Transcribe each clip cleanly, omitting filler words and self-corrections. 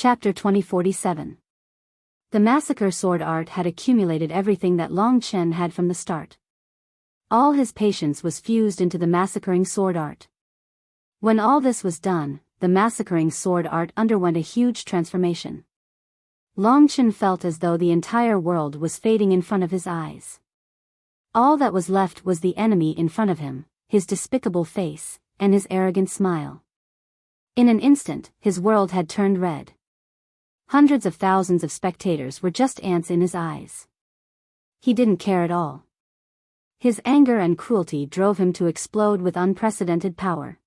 Chapter 2047. The massacre sword art had accumulated everything that Long Chen had from the start. All his patience was fused into the massacring sword art. When all this was done, the massacring sword art underwent a huge transformation. Long Chen felt as though the entire world was fading in front of his eyes. All that was left was the enemy in front of him, his despicable face, and his arrogant smile. In an instant, his world had turned red. Hundreds of thousands of spectators were just ants in his eyes. He didn't care at all. His anger and cruelty drove him to explode with unprecedented power.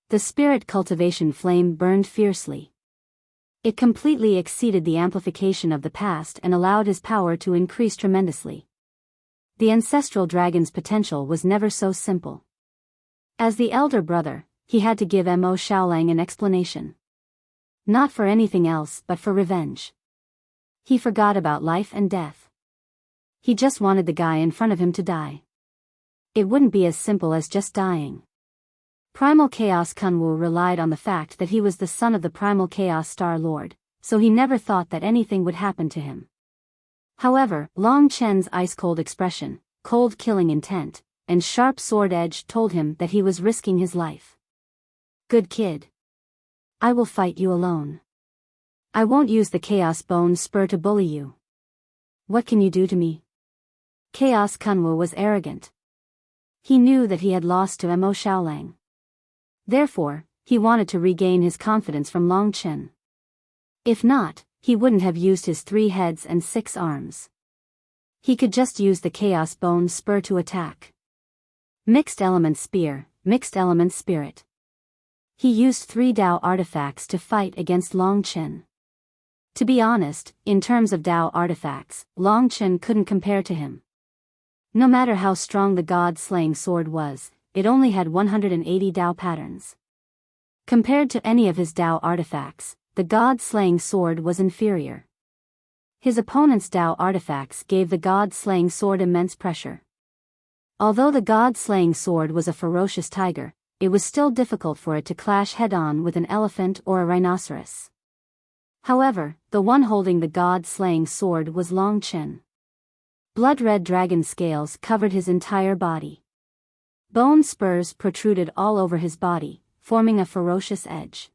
The spirit cultivation flame burned fiercely. It completely exceeded the amplification of the past and allowed his power to increase tremendously. The ancestral dragon's potential was never so simple. As the elder brother, he had to give Mo Xiaolang an explanation. Not for anything else but for revenge. He forgot about life and death. He just wanted the guy in front of him to die. It wouldn't be as simple as just dying. Primal Chaos Kunwu relied on the fact that he was the son of the Primal Chaos Star Lord, so he never thought that anything would happen to him. However, Long Chen's ice-cold expression, cold killing intent, and sharp sword edge told him that he was risking his life. Good kid. I will fight you alone. I won't use the Chaos Bone Spur to bully you. What can you do to me? Chaos Kunwu was arrogant. He knew that he had lost to Mo Xiaolang. Therefore, he wanted to regain his confidence from Long Chen. If not, he wouldn't have used his 3 heads and 6 arms. He could just use the Chaos Bone Spur to attack. Mixed Element Spear, Mixed Element Spirit. He used 3 Dao artifacts to fight against Long Chen. To be honest, in terms of Dao artifacts, Long Chen couldn't compare to him. No matter how strong the God-slaying sword was, it only had 180 Dao patterns. Compared to any of his Dao artifacts, the God-slaying sword was inferior. His opponent's Dao artifacts gave the God-slaying sword immense pressure. Although the God-slaying sword was a ferocious tiger, it was still difficult for it to clash head-on with an elephant or a rhinoceros. However, the one holding the God-slaying sword was Long Chen. Blood-red dragon scales covered his entire body. Bone spurs protruded all over his body, forming a ferocious edge.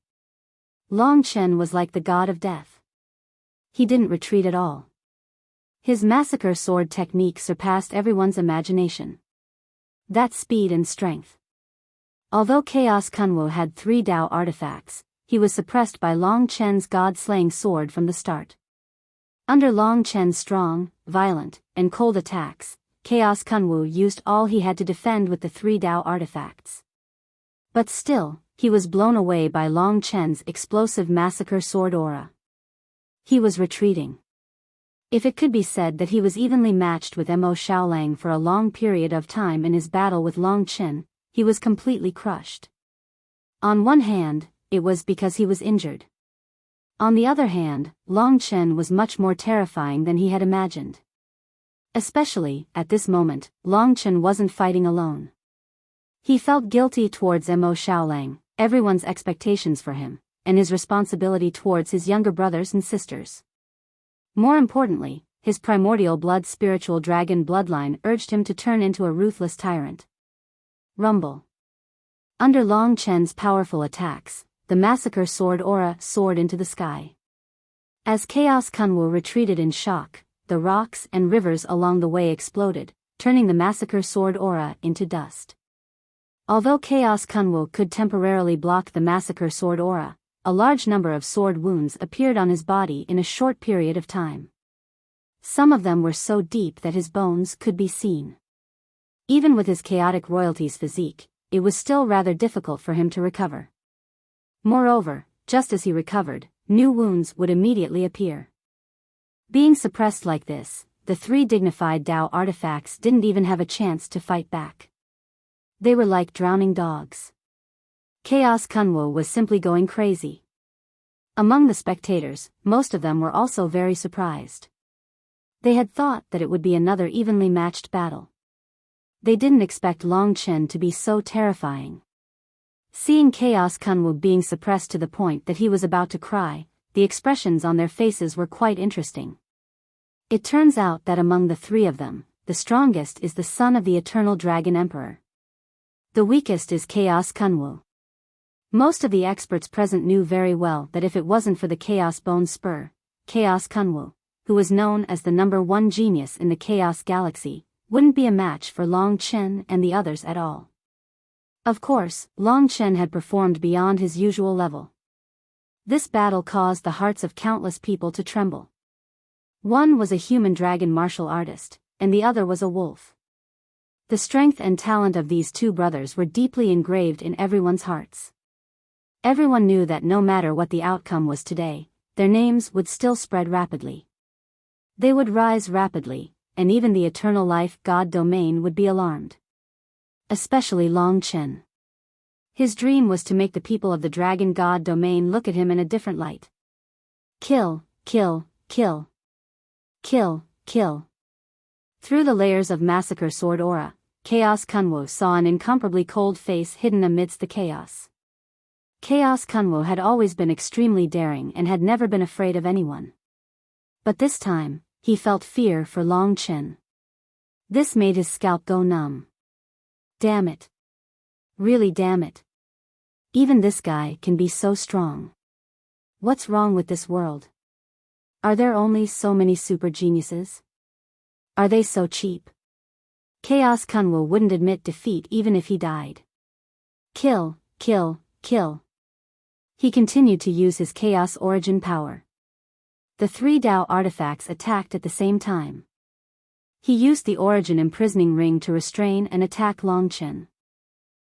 Long Chen was like the god of death. He didn't retreat at all. His massacre sword technique surpassed everyone's imagination. That speed and strength. Although Chaos Kunwu had 3 Dao artifacts, he was suppressed by Long Chen's god-slaying sword from the start. Under Long Chen's strong, violent, and cold attacks, Chaos Kunwu used all he had to defend with the 3 Dao artifacts. But still, he was blown away by Long Chen's explosive massacre sword aura. He was retreating. If it could be said that he was evenly matched with Mo Xiaolang for a long period of time in his battle with Long Chen, he was completely crushed. On one hand, it was because he was injured. On the other hand, Long Chen was much more terrifying than he had imagined. Especially, at this moment, Long Chen wasn't fighting alone. He felt guilty towards Mo Xiaolang, everyone's expectations for him, and his responsibility towards his younger brothers and sisters. More importantly, his primordial blood spiritual dragon bloodline urged him to turn into a ruthless tyrant. Rumble. Under Long Chen's powerful attacks, the massacre sword aura soared into the sky. As Chaos Kunwu retreated in shock, the rocks and rivers along the way exploded, turning the massacre sword aura into dust. Although Chaos Kunwu could temporarily block the massacre sword aura, a large number of sword wounds appeared on his body in a short period of time. Some of them were so deep that his bones could be seen. Even with his chaotic royalty's physique, it was still rather difficult for him to recover. Moreover, just as he recovered, new wounds would immediately appear. Being suppressed like this, the 3 dignified Dao artifacts didn't even have a chance to fight back. They were like drowning dogs. Chaos Kunwu was simply going crazy. Among the spectators, most of them were also very surprised. They had thought that it would be another evenly matched battle. They didn't expect Long Chen to be so terrifying. Seeing Chaos Kunwu being suppressed to the point that he was about to cry, the expressions on their faces were quite interesting. It turns out that among the three of them, the strongest is the son of the eternal dragon emperor. The weakest is Chaos Kunwu. Most of the experts present knew very well that if it wasn't for the Chaos Bone Spur, Chaos Kunwu, who was known as the #1 genius in the Chaos Galaxy, wouldn't be a match for Long Chen and the others at all. Of course, Long Chen had performed beyond his usual level. This battle caused the hearts of countless people to tremble. One was a human dragon martial artist, and the other was a wolf. The strength and talent of these two brothers were deeply engraved in everyone's hearts. Everyone knew that no matter what the outcome was today, their names would still spread rapidly. They would rise rapidly, and even the eternal life god domain would be alarmed. Especially Long Chen. His dream was to make the people of the dragon god domain look at him in a different light. Kill, kill, kill. Kill, kill. Through the layers of massacre sword aura, Chaos Kunwu saw an incomparably cold face hidden amidst the chaos. Chaos Kunwu had always been extremely daring and had never been afraid of anyone. But this time, he felt fear for Long Chen. This made his scalp go numb. Damn it. Really damn it. Even this guy can be so strong. What's wrong with this world? Are there only so many super geniuses? Are they so cheap? Chaos Kunwu wouldn't admit defeat even if he died. Kill, kill, kill. He continued to use his chaos origin power. The three Dao artifacts attacked at the same time. He used the origin imprisoning ring to restrain and attack Long Chen.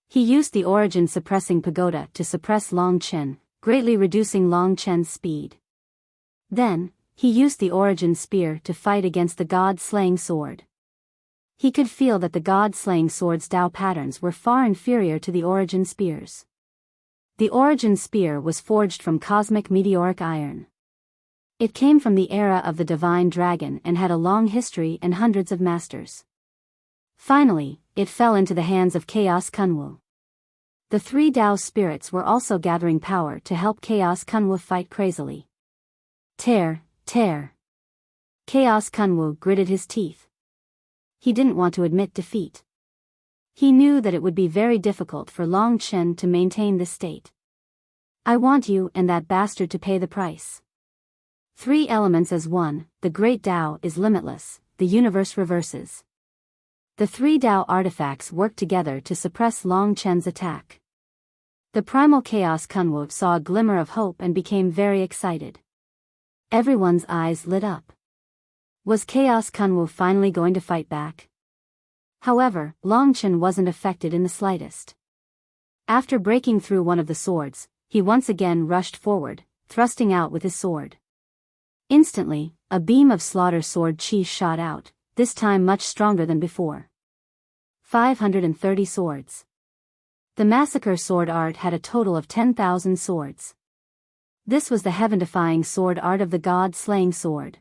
He used the origin suppressing pagoda to suppress Long Chen, greatly reducing Long Chen's speed. Then, he used the origin spear to fight against the god-slaying sword. He could feel that the god-slaying sword's Dao patterns were far inferior to the origin spears. The origin spear was forged from cosmic meteoric iron. It came from the era of the divine dragon and had a long history and hundreds of masters. Finally, it fell into the hands of Chaos Kunwu. The three Dao spirits were also gathering power to help Chaos Kunwu fight crazily. Tear, tear. Chaos Kunwu gritted his teeth. He didn't want to admit defeat. He knew that it would be very difficult for Long Chen to maintain this state. I want you and that bastard to pay the price. Three elements as one, the great Dao is limitless, the universe reverses. The three Dao artifacts work together to suppress Long Chen's attack. The primal Chaos Kunwu saw a glimmer of hope and became very excited. Everyone's eyes lit up. Was Chaos Kunwu finally going to fight back? However, Long Chen wasn't affected in the slightest. After breaking through one of the swords, he once again rushed forward, thrusting out with his sword. Instantly, a beam of slaughter sword chi shot out, this time much stronger than before. 530 swords. The massacre sword art had a total of 10,000 swords. This was the heaven-defying sword art of the god-slaying sword.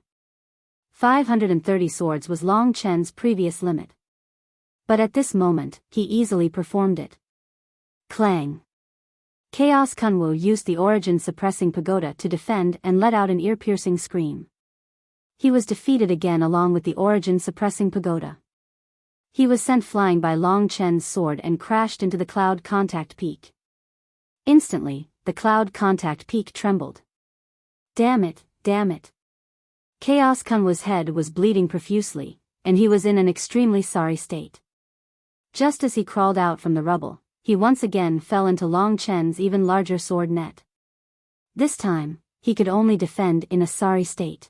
530 swords was Long Chen's previous limit. But at this moment, he easily performed it. Clang. Chaos Kunwu used the origin-suppressing pagoda to defend and let out an ear-piercing scream. He was defeated again along with the origin-suppressing pagoda. He was sent flying by Long Chen's sword and crashed into the cloud contact peak. Instantly, the cloud contact peak trembled. Damn it, damn it. Chaos Kunwu's head was bleeding profusely, and he was in an extremely sorry state. Just as he crawled out from the rubble, he once again fell into Long Chen's even larger sword net. This time, he could only defend in a sorry state.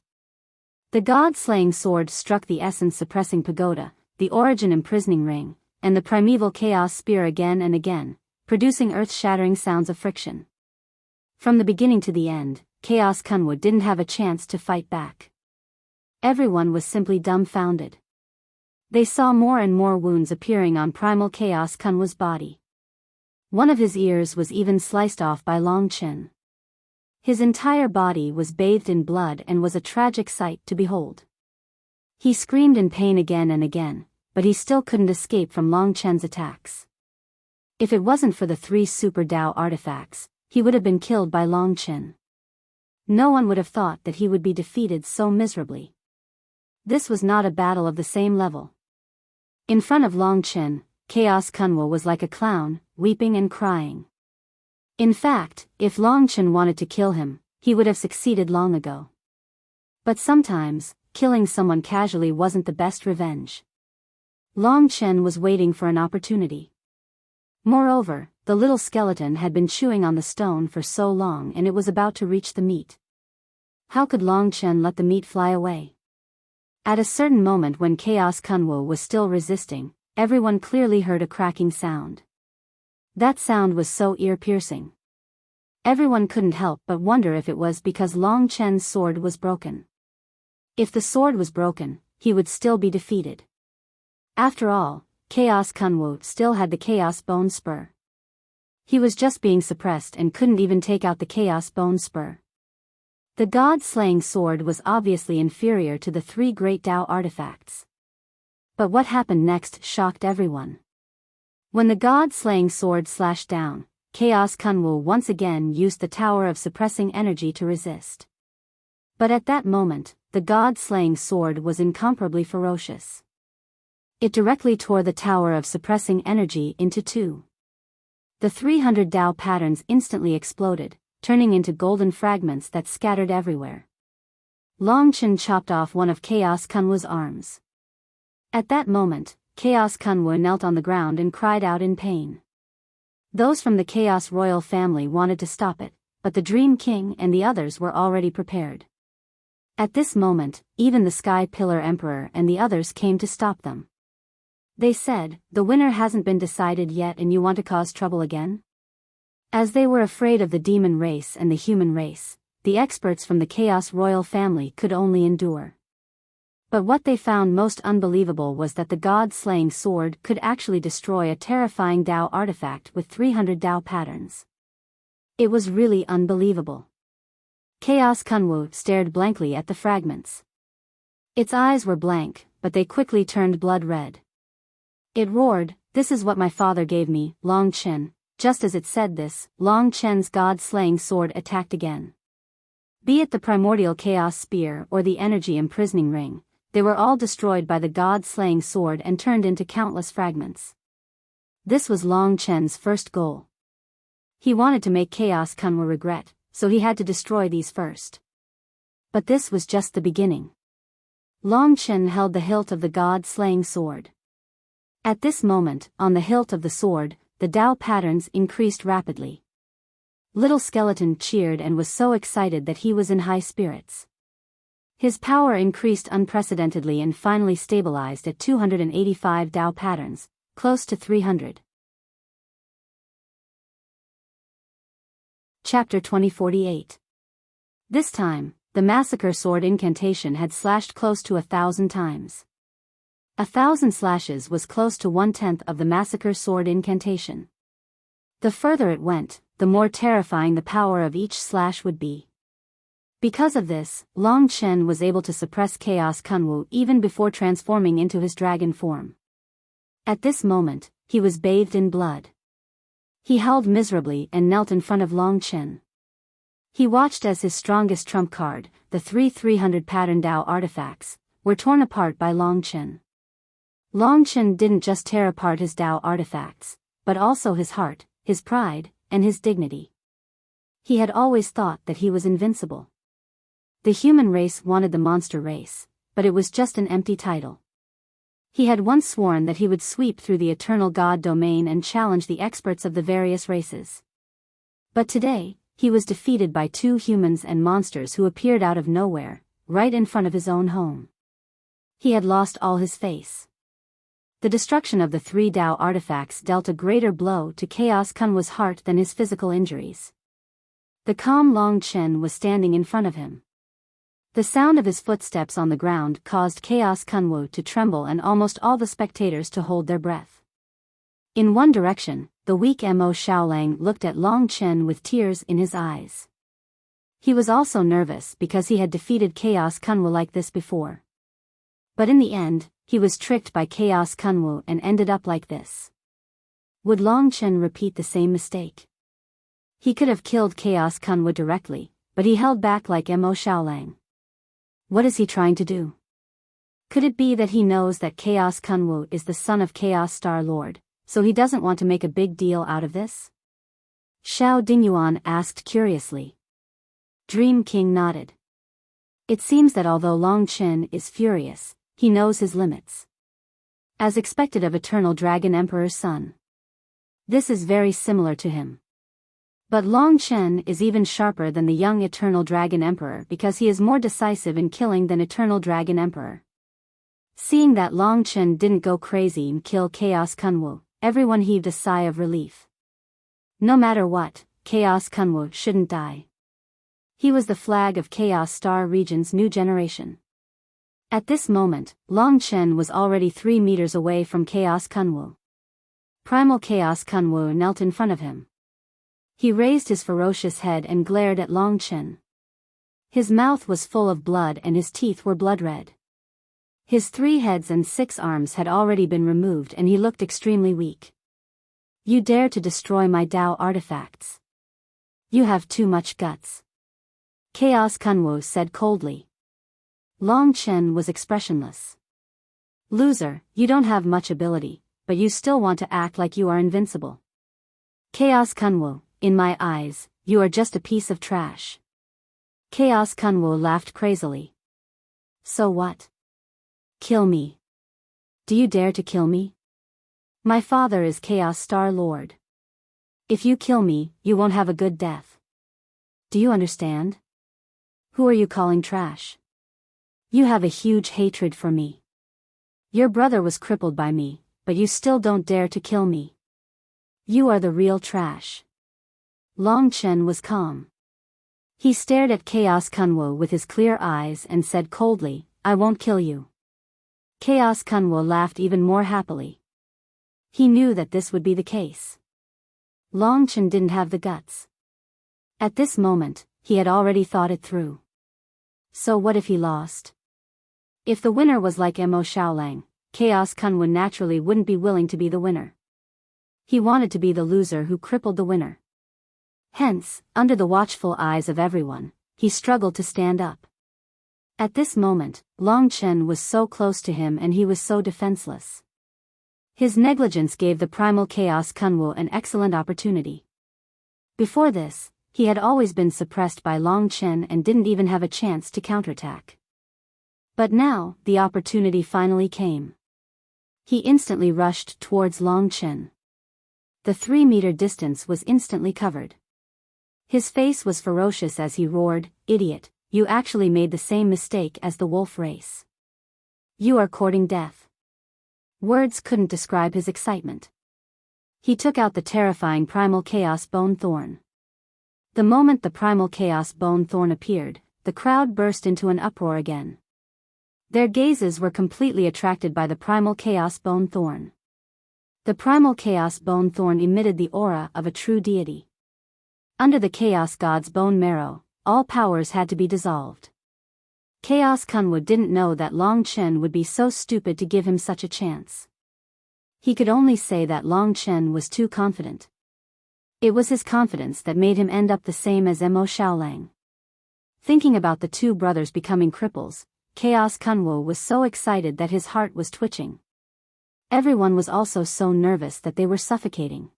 The god-slaying sword struck the essence-suppressing pagoda, the origin imprisoning ring, and the primeval chaos spear again and again, producing earth-shattering sounds of friction. From the beginning to the end, Chaos Kunwu didn't have a chance to fight back. Everyone was simply dumbfounded. They saw more and more wounds appearing on primal Chaos Kunwu's body. One of his ears was even sliced off by Long Chen. His entire body was bathed in blood and was a tragic sight to behold. He screamed in pain again and again, but he still couldn't escape from Long Chen's attacks. If it wasn't for the three Super Dao artifacts, he would have been killed by Long Chen. No one would have thought that he would be defeated so miserably. This was not a battle of the same level. In front of Long Chen, Chaos Kunwu was like a clown, weeping and crying. In fact, if Long Chen wanted to kill him, he would have succeeded long ago. But sometimes, killing someone casually wasn't the best revenge. Long Chen was waiting for an opportunity. Moreover, the little skeleton had been chewing on the stone for so long and it was about to reach the meat. How could Long Chen let the meat fly away? At a certain moment when Chaos Kunwu was still resisting, everyone clearly heard a cracking sound. That sound was so ear-piercing. Everyone couldn't help but wonder if it was because Long Chen's sword was broken. If the sword was broken, he would still be defeated. After all, Chaos Kunwu still had the Chaos Bone Spur. He was just being suppressed and couldn't even take out the Chaos Bone Spur. The God-slaying sword was obviously inferior to the 3 great Tao artifacts. But what happened next shocked everyone. When the God-slaying sword slashed down, Chaos Kunwu once again used the Tower of Suppressing Energy to resist. But at that moment, the God-slaying sword was incomparably ferocious. It directly tore the Tower of Suppressing Energy into 2. The 300 Tao patterns instantly exploded, turning into golden fragments that scattered everywhere. Long Chen chopped off one of Chaos Kunwu's arms. At that moment, Chaos Kunwu knelt on the ground and cried out in pain. Those from the Chaos royal family wanted to stop it, but the Dream King and the others were already prepared. At this moment, even the Sky Pillar Emperor and the others came to stop them. They said, "The winner hasn't been decided yet and you want to cause trouble again?" As they were afraid of the demon race and the human race, the experts from the Chaos royal family could only endure. But what they found most unbelievable was that the God-slaying sword could actually destroy a terrifying Tao artifact with 300 Tao patterns. It was really unbelievable. Chaos Kunwu stared blankly at the fragments. Its eyes were blank, but they quickly turned blood red. It roared, "This is what my father gave me, Long Chen." Just as it said this, Long Chen's God-slaying sword attacked again. Be it the primordial chaos spear or the energy imprisoning ring, they were all destroyed by the God-slaying sword and turned into countless fragments. This was Long Chen's first goal. He wanted to make Chaos Kunwu regret, so he had to destroy these first. But this was just the beginning. Long Chen held the hilt of the God-slaying sword. At this moment, on the hilt of the sword, the Tao patterns increased rapidly. Little Skeleton cheered and was so excited that he was in high spirits. His power increased unprecedentedly and finally stabilized at 285 Tao patterns, close to 300. Chapter 2048. This time, the Massacre Sword incantation had slashed close to 1,000 times. 1,000 slashes was close to 1/10 of the Massacre Sword incantation. The further it went, the more terrifying the power of each slash would be. Because of this, Long Chen was able to suppress Chaos Kunwu even before transforming into his dragon form. At this moment, he was bathed in blood. He howled miserably and knelt in front of Long Chen. He watched as his strongest trump card, the 300 pattern Tao artifacts, were torn apart by Long Chen. Long Chen didn't just tear apart his Tao artifacts, but also his heart, his pride, and his dignity. He had always thought that he was invincible. The human race wanted the monster race, but it was just an empty title. He had once sworn that he would sweep through the eternal god domain and challenge the experts of the various races. But today, he was defeated by 2 humans and monsters who appeared out of nowhere, right in front of his own home. He had lost all his face. The destruction of the 3 Tao artifacts dealt a greater blow to Chaos Kunwu's heart than his physical injuries. The calm Long Chen was standing in front of him. The sound of his footsteps on the ground caused Chaos Kunwu to tremble and almost all the spectators to hold their breath. In one direction, the weak Mo Shaolang looked at Long Chen with tears in his eyes. He was also nervous because he had defeated Chaos Kunwu like this before. But in the end, he was tricked by Chaos Kunwu and ended up like this. Would Long Chen repeat the same mistake? He could have killed Chaos Kunwu directly, but he held back like Mo Xiaolang. What is he trying to do? Could it be that he knows that Chaos Kunwu is the son of Chaos Star Lord, so he doesn't want to make a big deal out of this? Xiao Dingyuan asked curiously. Dream King nodded. It seems that although Long Chen is furious, he knows his limits. As expected of Eternal Dragon Emperor's son. This is very similar to him. But Long Chen is even sharper than the young Eternal Dragon Emperor because he is more decisive in killing than Eternal Dragon Emperor. Seeing that Long Chen didn't go crazy and kill Chaos Kunwu, everyone heaved a sigh of relief. No matter what, Chaos Kunwu shouldn't die. He was the flag of Chaos Star Region's new generation. At this moment, Long Chen was already 3 meters away from Chaos Kunwu. Primal Chaos Kunwu knelt in front of him. He raised his ferocious head and glared at Long Chen. His mouth was full of blood and his teeth were blood red. His 3 heads and 6 arms had already been removed and he looked extremely weak. You dare to destroy my Dao artifacts. You have too much guts. Chaos Kunwu said coldly. Long Chen was expressionless. Loser, you don't have much ability, but you still want to act like you are invincible. Chaos Kunwu, in my eyes, you are just a piece of trash. Chaos Kunwu laughed crazily. So what? Kill me. Do you dare to kill me? My father is Chaos Star Lord. If you kill me, you won't have a good death. Do you understand? Who are you calling trash? You have a huge hatred for me. Your brother was crippled by me, but you still don't dare to kill me. You are the real trash. Long Chen was calm. He stared at Chaos Kunwu with his clear eyes and said coldly, I won't kill you. Chaos Kunwu laughed even more happily. He knew that this would be the case. Long Chen didn't have the guts. At this moment, he had already thought it through. So what if he lost? If the winner was like Mo Xiaolang, Chaos Kunwu naturally wouldn't be willing to be the winner. He wanted to be the loser who crippled the winner. Hence, under the watchful eyes of everyone, he struggled to stand up. At this moment, Long Chen was so close to him and he was so defenseless. His negligence gave the primal Chaos Kunwu an excellent opportunity. Before this, he had always been suppressed by Long Chen and didn't even have a chance to counterattack. But now, the opportunity finally came. He instantly rushed towards Long Chen. The 3-meter distance was instantly covered. His face was ferocious as he roared, Idiot, you actually made the same mistake as the wolf race. You are courting death. Words couldn't describe his excitement. He took out the terrifying Primal Chaos Bone Thorn. The moment the Primal Chaos Bone Thorn appeared, the crowd burst into an uproar again. Their gazes were completely attracted by the Primal Chaos Bone Thorn. The Primal Chaos Bone Thorn emitted the aura of a true deity. Under the Chaos God's bone marrow, all powers had to be dissolved. Chaos Kunwu didn't know that Long Chen would be so stupid to give him such a chance. He could only say that Long Chen was too confident. It was his confidence that made him end up the same as Mo Xiaolang. Thinking about the 2 brothers becoming cripples, Chaos Kunwu was so excited that his heart was twitching. Everyone was also so nervous that they were suffocating.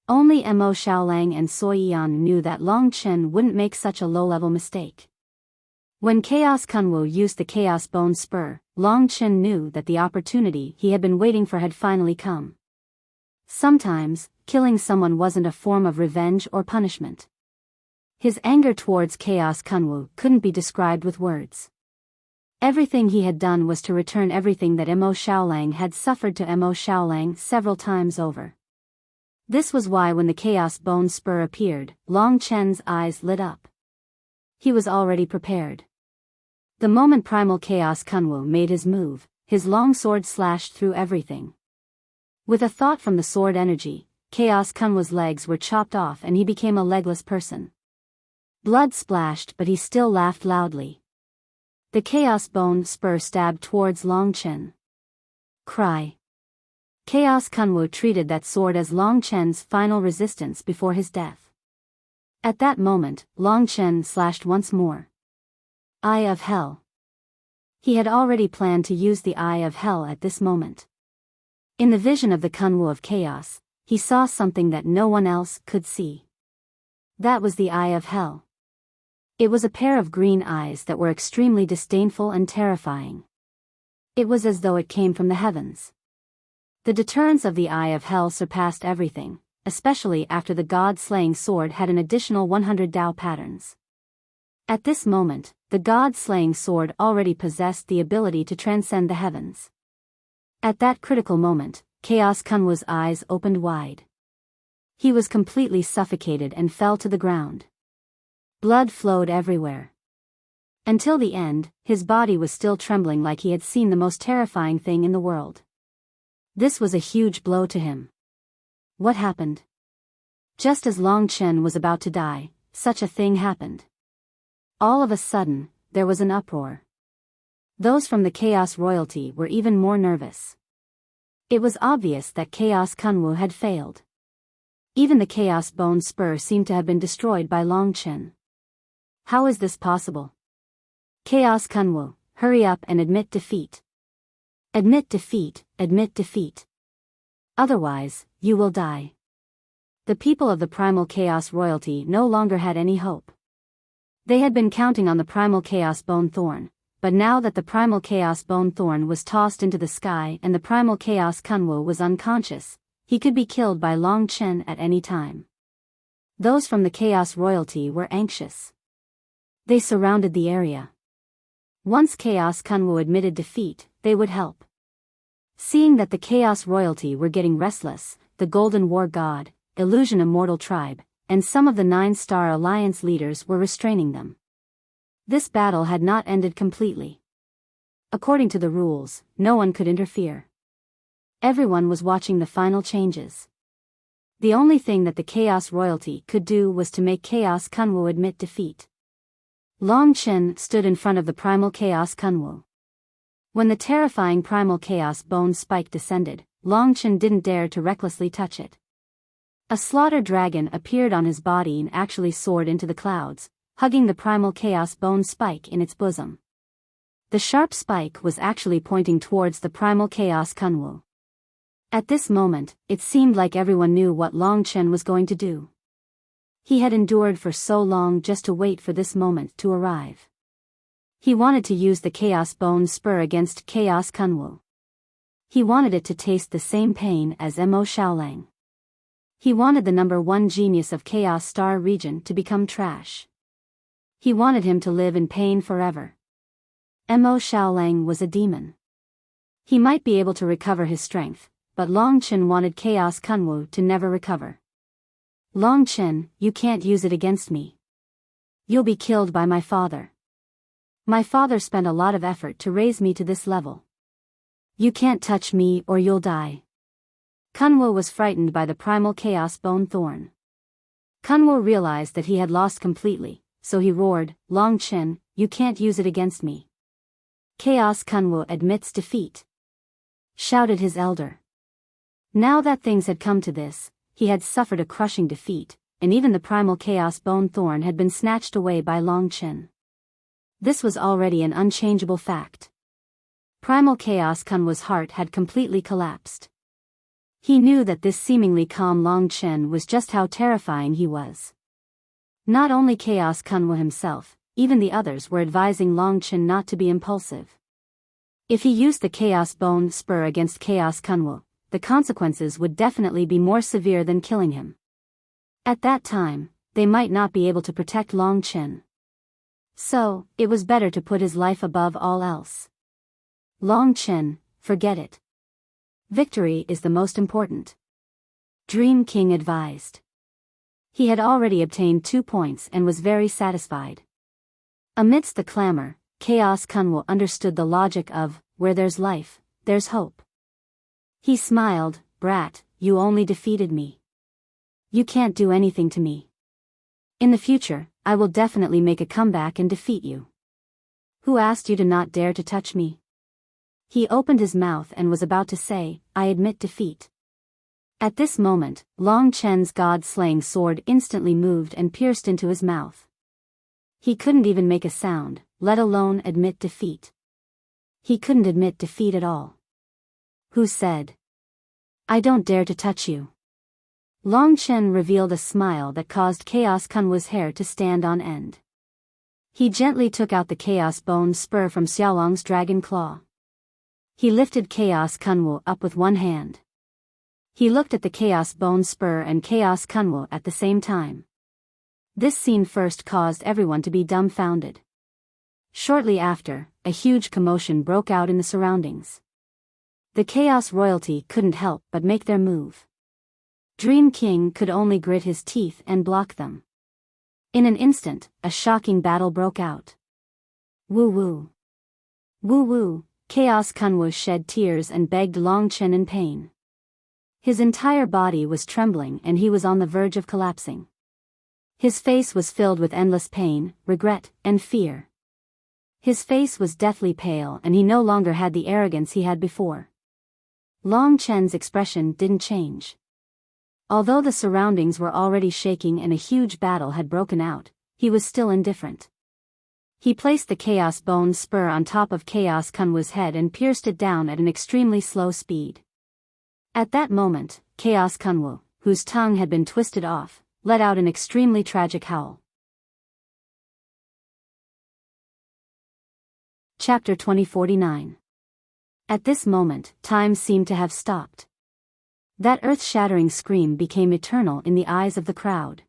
Only Mo Xiaolang and Sui Yan knew that Long Chen wouldn't make such a low-level mistake. When Chaos Kunwu used the Chaos Bone Spur, Long Chen knew that the opportunity he had been waiting for had finally come. Sometimes, killing someone wasn't a form of revenge or punishment. His anger towards Chaos Kunwu couldn't be described with words. Everything he had done was to return everything that Mo Xiaolang had suffered to Mo Xiaolang several times over. This was why when the Chaos Bone Spur appeared, Long Chen's eyes lit up. He was already prepared. The moment Primal Chaos Kunwu made his move, his long sword slashed through everything. With a thought from the sword energy, Chaos Kunwu's legs were chopped off and he became a legless person. Blood splashed but he still laughed loudly. The Chaos Bone Spur stabbed towards Long Chen. Cry. Chaos Kunwu treated that sword as Long Chen's final resistance before his death. At that moment, Long Chen slashed once more. Eye of Hell. He had already planned to use the Eye of Hell at this moment. In the vision of the Kunwu of Chaos, he saw something that no one else could see. That was the Eye of Hell. It was a pair of green eyes that were extremely disdainful and terrifying. It was as though it came from the heavens. The deterrence of the Eye of Hell surpassed everything, especially after the god-slaying sword had an additional 100 Dao patterns. At this moment, the god-slaying sword already possessed the ability to transcend the heavens. At that critical moment, Chaos Kunwu's eyes opened wide. He was completely suffocated and fell to the ground. Blood flowed everywhere. Until the end, his body was still trembling like he had seen the most terrifying thing in the world. This was a huge blow to him. What happened? Just as Long Chen was about to die, such a thing happened. All of a sudden, there was an uproar. Those from the Chaos royalty were even more nervous. It was obvious that Chaos Kunwu had failed. Even the Chaos Bone Spur seemed to have been destroyed by Long Chen. How is this possible? Chaos Kunwu, hurry up and admit defeat. Admit defeat, admit defeat. Otherwise, you will die. The people of the Primal Chaos royalty no longer had any hope. They had been counting on the Primal Chaos Bone Thorn, but now that the Primal Chaos Bone Thorn was tossed into the sky and the Primal Chaos Kunwu was unconscious, he could be killed by Long Chen at any time. Those from the Chaos royalty were anxious. They surrounded the area. Once Chaos Kunwu admitted defeat, they would help. Seeing that the Chaos royalty were getting restless, the Golden War God, Illusion Immortal Tribe, and some of the 9-Star Alliance leaders were restraining them. This battle had not ended completely. According to the rules, no one could interfere. Everyone was watching the final changes. The only thing that the Chaos royalty could do was to make Chaos Kunwu admit defeat. Long Chen stood in front of the Primal Chaos Kunwu. When the terrifying Primal Chaos Bone Spike descended, Long Chen didn't dare to recklessly touch it. A slaughter dragon appeared on his body and actually soared into the clouds, hugging the Primal Chaos Bone Spike in its bosom. The sharp spike was actually pointing towards the Primal Chaos Kunwu. At this moment, it seemed like everyone knew what Long Chen was going to do. He had endured for so long just to wait for this moment to arrive. He wanted to use the Chaos Bone Spur against Chaos Kunwu. He wanted it to taste the same pain as Mo Xiaolang. He wanted the #1 genius of Chaos Star region to become trash. He wanted him to live in pain forever. Mo Xiaolang was a demon. He might be able to recover his strength, but Long Chen wanted Chaos Kunwu to never recover. Long Chen, you can't use it against me. You'll be killed by my father. My father spent a lot of effort to raise me to this level. You can't touch me or you'll die. Kunwu was frightened by the Primal Chaos Bone Thorn. Kunwu realized that he had lost completely, so he roared, Long Chen, you can't use it against me. Chaos Kunwu admits defeat. Shouted his elder. Now that things had come to this, he had suffered a crushing defeat, and even the Primal Chaos Bone Thorn had been snatched away by Long Chen. This was already an unchangeable fact. Primal Chaos Kunwu's heart had completely collapsed. He knew that this seemingly calm Long Chen was just how terrifying he was. Not only Chaos Kunwu himself, even the others were advising Long Chen not to be impulsive. If he used the Chaos Bone Spur against Chaos Kunwu, the consequences would definitely be more severe than killing him. At that time, they might not be able to protect Long Chen. So, it was better to put his life above all else. Long Chen, forget it. Victory is the most important. Dream King advised. He had already obtained 2 points and was very satisfied. Amidst the clamor, Chaos Kunwu understood the logic of, where there's life, there's hope. He smiled, brat, you only defeated me. You can't do anything to me. In the future, I will definitely make a comeback and defeat you. Who asked you to not dare to touch me? He opened his mouth and was about to say, I admit defeat. At this moment, Long Chen's god-slaying sword instantly moved and pierced into his mouth. He couldn't even make a sound, let alone admit defeat. He couldn't admit defeat at all. Who said? I don't dare to touch you. Long Chen revealed a smile that caused Chaos Kunwu's hair to stand on end. He gently took out the Chaos Bone Spur from Xiaolong's dragon claw. He lifted Chaos Kunwu up with one hand. He looked at the Chaos Bone Spur and Chaos Kunwu at the same time. This scene first caused everyone to be dumbfounded. Shortly after, a huge commotion broke out in the surroundings. The Chaos Royalty couldn't help but make their move. Dream King could only grit his teeth and block them. In an instant, a shocking battle broke out. Woo woo. Woo woo, Chaos Kunwu shed tears and begged Long Chen in pain. His entire body was trembling and he was on the verge of collapsing. His face was filled with endless pain, regret, and fear. His face was deathly pale and he no longer had the arrogance he had before. Long Chen's expression didn't change. Although the surroundings were already shaking and a huge battle had broken out, he was still indifferent. He placed the Chaos Bone Spur on top of Chaos Kunwu's head and pierced it down at an extremely slow speed. At that moment, Chaos Kunwu, whose tongue had been twisted off, let out an extremely tragic howl. Chapter 2049. At this moment, time seemed to have stopped. That earth-shattering scream became eternal in the eyes of the crowd.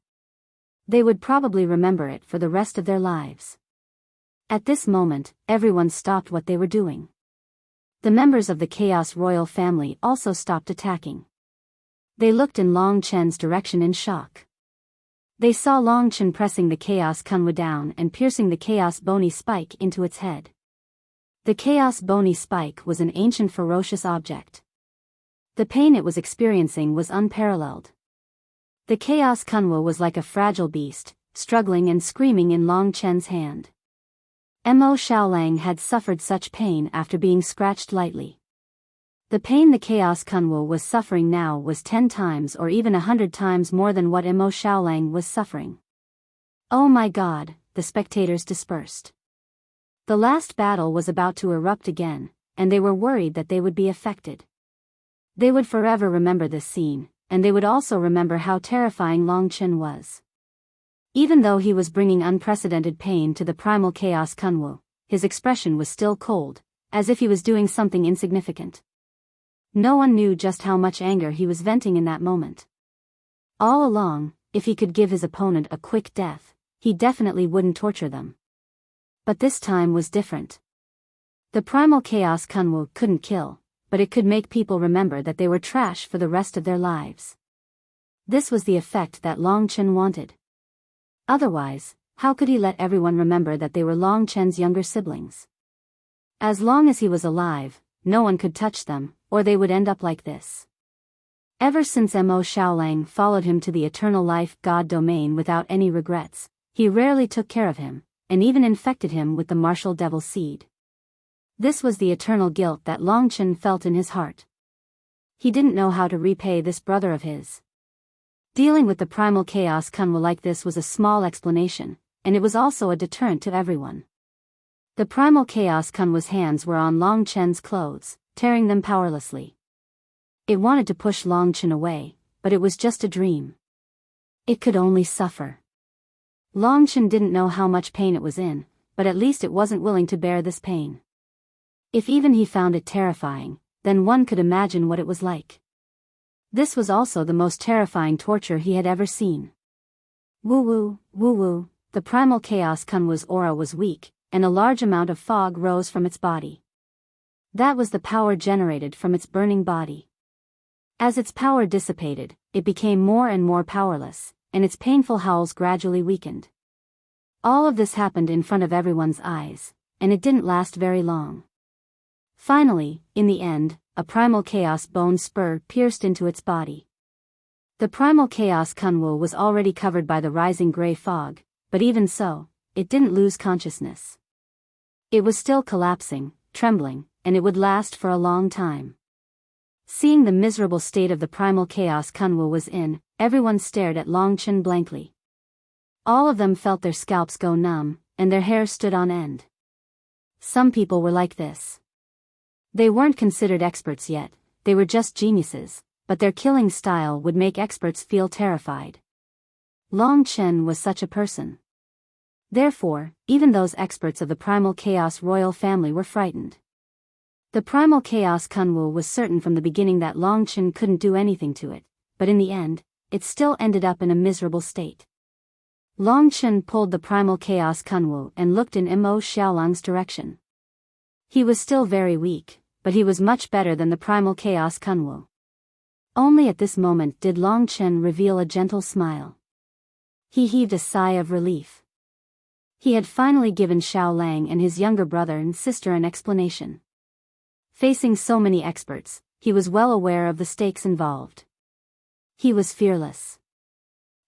They would probably remember it for the rest of their lives. At this moment, everyone stopped what they were doing. The members of the Chaos Royal family also stopped attacking. They looked in Long Chen's direction in shock. They saw Long Chen pressing the Chaos Kunwu down and piercing the Chaos Bony Spike into its head. The Chaos Bony Spike was an ancient ferocious object. The pain it was experiencing was unparalleled. The Chaos Kunwu was like a fragile beast, struggling and screaming in Long Chen's hand. Mo Xiaolang had suffered such pain after being scratched lightly. The pain the Chaos Kunwu was suffering now was 10 times or even 100 times more than what Mo Xiaolang was suffering. Oh my God, the spectators dispersed. The last battle was about to erupt again, and they were worried that they would be affected. They would forever remember this scene, and they would also remember how terrifying Long Chen was. Even though he was bringing unprecedented pain to the primal Chaos Kunwu, his expression was still cold, as if he was doing something insignificant. No one knew just how much anger he was venting in that moment. All along, if he could give his opponent a quick death, he definitely wouldn't torture them. But this time was different. The primal Chaos Kunwu couldn't kill, but it could make people remember that they were trash for the rest of their lives. This was the effect that Long Chen wanted. Otherwise, how could he let everyone remember that they were Long Chen's younger siblings? As long as he was alive, no one could touch them, or they would end up like this. Ever since Mo Xiaolang followed him to the eternal life god domain without any regrets, he rarely took care of him, and even infected him with the martial devil seed. This was the eternal guilt that Long Chen felt in his heart. He didn't know how to repay this brother of his. Dealing with the primal Chaos Kunwu like this was a small explanation, and it was also a deterrent to everyone. The primal Chaos Kunwu's hands were on Long Chen's clothes, tearing them powerlessly. It wanted to push Long Chen away, but it was just a dream. It could only suffer. Long Chen didn't know how much pain it was in, but at least it wasn't willing to bear this pain. If even he found it terrifying, then one could imagine what it was like. This was also the most terrifying torture he had ever seen. Woo woo, the primal Chaos Kunwu's aura was weak, and a large amount of fog rose from its body. That was the power generated from its burning body. As its power dissipated, it became more and more powerless, and its painful howls gradually weakened. All of this happened in front of everyone's eyes, and it didn't last very long. Finally, in the end, a primal Chaos Bone Spur pierced into its body. The primal Chaos Kunwu was already covered by the rising gray fog, but even so, it didn't lose consciousness. It was still collapsing, trembling, and it would last for a long time. Seeing the miserable state of the primal chaos Kunwu was in, everyone stared at Long Chen blankly. All of them felt their scalps go numb, and their hair stood on end. Some people were like this. They weren't considered experts yet, they were just geniuses, but their killing style would make experts feel terrified. Long Chen was such a person. Therefore, even those experts of the primal chaos royal family were frightened. The primal chaos Kunwu was certain from the beginning that Long Chen couldn't do anything to it, but in the end, it still ended up in a miserable state. Long Chen pulled the primal chaos Kunwu and looked in Mo Xiaolang's direction. He was still very weak, but he was much better than the primal chaos Kunwu. Only at this moment did Long Chen reveal a gentle smile. He heaved a sigh of relief. He had finally given Xiaolang and his younger brother and sister an explanation. Facing so many experts, he was well aware of the stakes involved. He was fearless.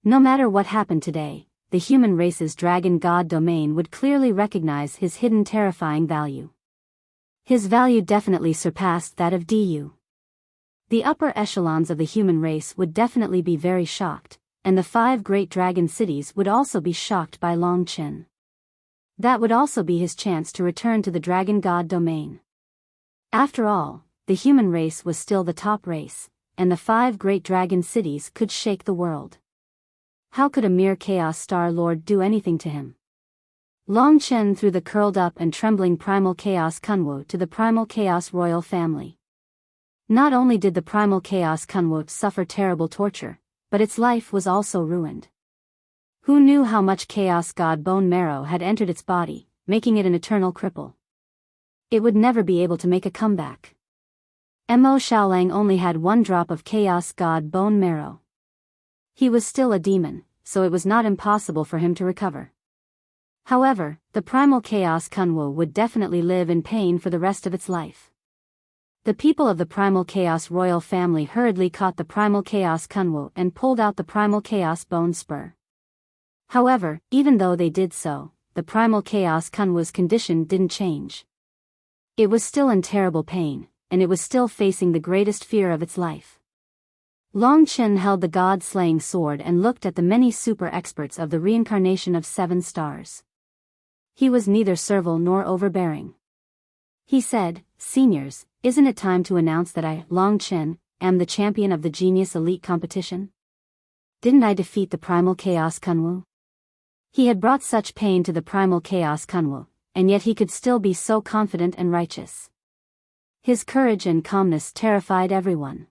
No matter what happened today, the human race's dragon god domain would clearly recognize his hidden terrifying value. His value definitely surpassed that of Du. The upper echelons of the human race would definitely be very shocked, and the 5 great dragon cities would also be shocked by Long Chen. That would also be his chance to return to the dragon god domain. After all, the human race was still the top race, and the 5 great dragon cities could shake the world. How could a mere Chaos Star Lord do anything to him? Long Chen threw the curled up and trembling primal chaos Kunwu to the primal chaos royal family. Not only did the primal chaos Kunwu suffer terrible torture, but its life was also ruined. Who knew how much chaos god bone marrow had entered its body, making it an eternal cripple? It would never be able to make a comeback. Mo Xiaolang only had 1 drop of chaos god bone marrow. He was still a demon, so it was not impossible for him to recover. However, the primal chaos Kunwu would definitely live in pain for the rest of its life. The people of the primal chaos royal family hurriedly caught the primal chaos Kunwu and pulled out the primal chaos bone spur. However, even though they did so, the primal chaos Kunwu's condition didn't change. It was still in terrible pain, and it was still facing the greatest fear of its life. Long Chen held the god-slaying sword and looked at the many super experts of the reincarnation of 7 stars. He was neither servile nor overbearing. He said, "Seniors, isn't it time to announce that I, Long Chen, am the champion of the Genius Elite competition? Didn't I defeat the primal chaos Kunwu?" He had brought such pain to the primal chaos Kunwu, and yet he could still be so confident and righteous. His courage and calmness terrified everyone.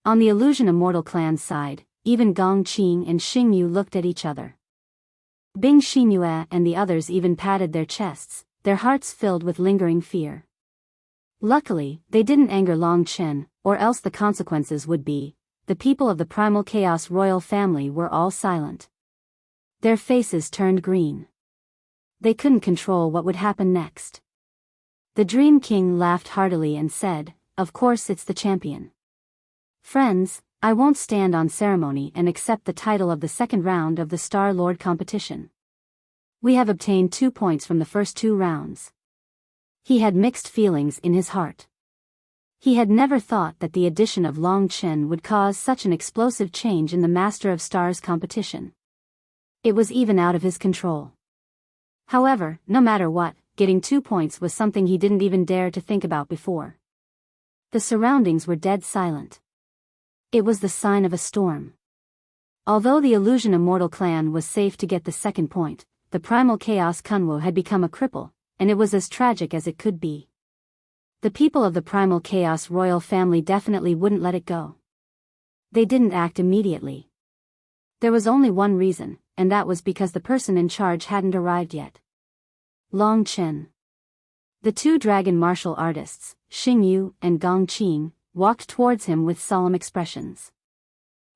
On the Illusion Immortal clan's side, even Gong Qing and Xing Yu looked at each other. Bing Xinyue and the others even patted their chests, their hearts filled with lingering fear. Luckily, they didn't anger Long Chen, or else the consequences would be, the people of the primal chaos royal family were all silent. Their faces turned green. They couldn't control what would happen next. The Dream King laughed heartily and said, "Of course it's the champion. Friends, I won't stand on ceremony and accept the title of the 2nd round of the Star Lord competition. We have obtained 2 points from the first 2 rounds." He had mixed feelings in his heart. He had never thought that the addition of Long Chen would cause such an explosive change in the Master of Stars competition. It was even out of his control. However, no matter what, getting 2 points was something he didn't even dare to think about before. The surroundings were dead silent. It was the sign of a storm. Although the Illusion Immortal clan was safe to get the 2nd point, the primal chaos Kunwu had become a cripple, and it was as tragic as it could be. The people of the primal chaos royal family definitely wouldn't let it go. They didn't act immediately. There was only one reason, and that was because the person in charge hadn't arrived yet. Long Chen. The 2 dragon martial artists, Xing Yu and Gong Qing, walked towards him with solemn expressions.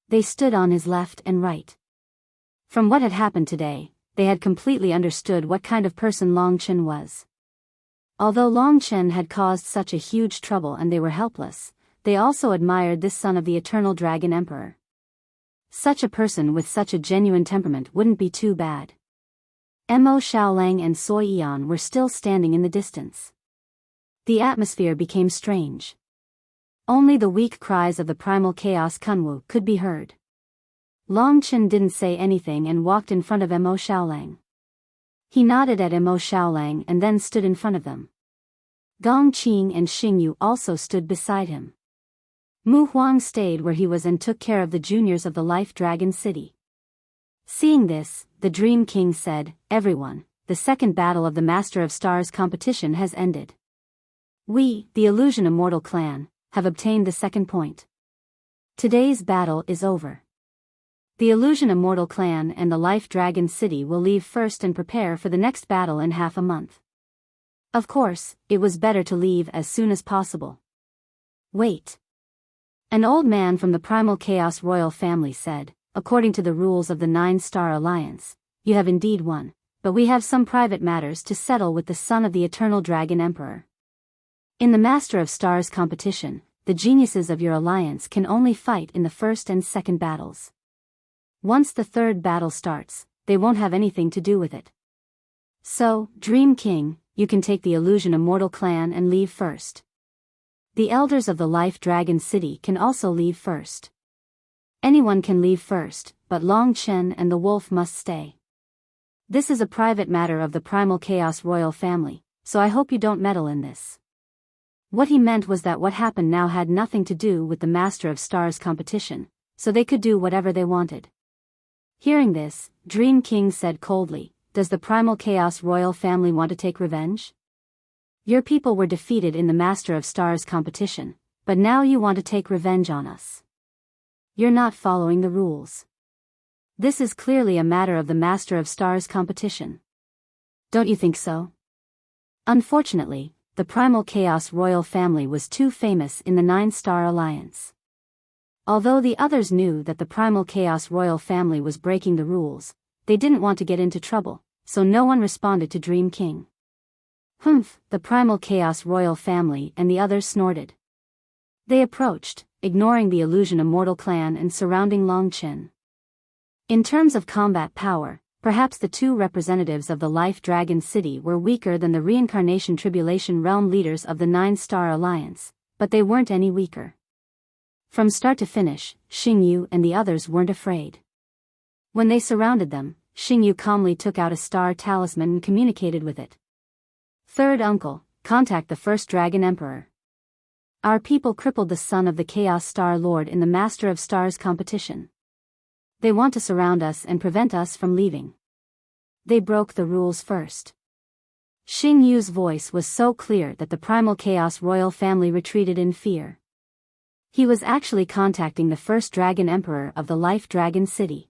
They stood on his left and right. From what had happened today, they had completely understood what kind of person Long Chen was. Although Long Chen had caused such a huge trouble and they were helpless, they also admired this son of the Eternal Dragon Emperor. Such a person with such a genuine temperament wouldn't be too bad. Mo Xiaolang and Soi Yan were still standing in the distance. The atmosphere became strange. Only the weak cries of the primal chaos Kunwu could be heard. Long Chen didn't say anything and walked in front of Mo Xiaolang. He nodded at Mo Xiaolang and then stood in front of them. Gong Qing and Xing Yu also stood beside him. Mu Huang stayed where he was and took care of the juniors of the Life Dragon City. Seeing this, the Dream King said, "Everyone, the second battle of the Master of Stars competition has ended. We, the Illusion Immortal clan, have obtained the second point. Today's battle is over. The Illusion Immortal clan and the Life Dragon City will leave first and prepare for the next battle in half a month. Of course, it was better to leave as soon as possible." "Wait." An old man from the Primal Chaos royal family said, "According to the rules of the 9-Star Alliance, you have indeed won, but we have some private matters to settle with the son of the Eternal Dragon Emperor. In the Master of Stars competition, the geniuses of your alliance can only fight in the first and second battles. Once the third battle starts, they won't have anything to do with it. So, Dream King, you can take the Illusion Immortal clan and leave first. The elders of the Life Dragon City can also leave first. Anyone can leave first, but Long Chen and the wolf must stay. This is a private matter of the Primal Chaos royal family, so I hope you don't meddle in this." What he meant was that what happened now had nothing to do with the Master of Stars competition, so they could do whatever they wanted. Hearing this, Dream King said coldly, "Does the Primal Chaos royal family want to take revenge? Your people were defeated in the Master of Stars competition, but now you want to take revenge on us. You're not following the rules. This is clearly a matter of the Master of Stars competition. Don't you think so?" Unfortunately, the Primal Chaos royal family was too famous in the 9-Star Alliance. Although the others knew that the Primal Chaos royal family was breaking the rules, they didn't want to get into trouble, so no one responded to Dream King. "Humph," the Primal Chaos royal family and the others snorted. They approached, ignoring the Illusion Immortal clan and surrounding Long Chen. In terms of combat power, perhaps the two representatives of the Life Dragon City were weaker than the Reincarnation Tribulation Realm leaders of the 9-Star Alliance, but they weren't any weaker. From start to finish, Xing Yu and the others weren't afraid. When they surrounded them, Xing Yu calmly took out a star talisman and communicated with it. "Third uncle, contact the first Dragon Emperor. Our people crippled the son of the Chaos Star Lord in the Master of Stars competition. They want to surround us and prevent us from leaving. They broke the rules first." Xing Yu's voice was so clear that the Primal Chaos royal family retreated in fear. He was actually contacting the first Dragon Emperor of the Life Dragon City.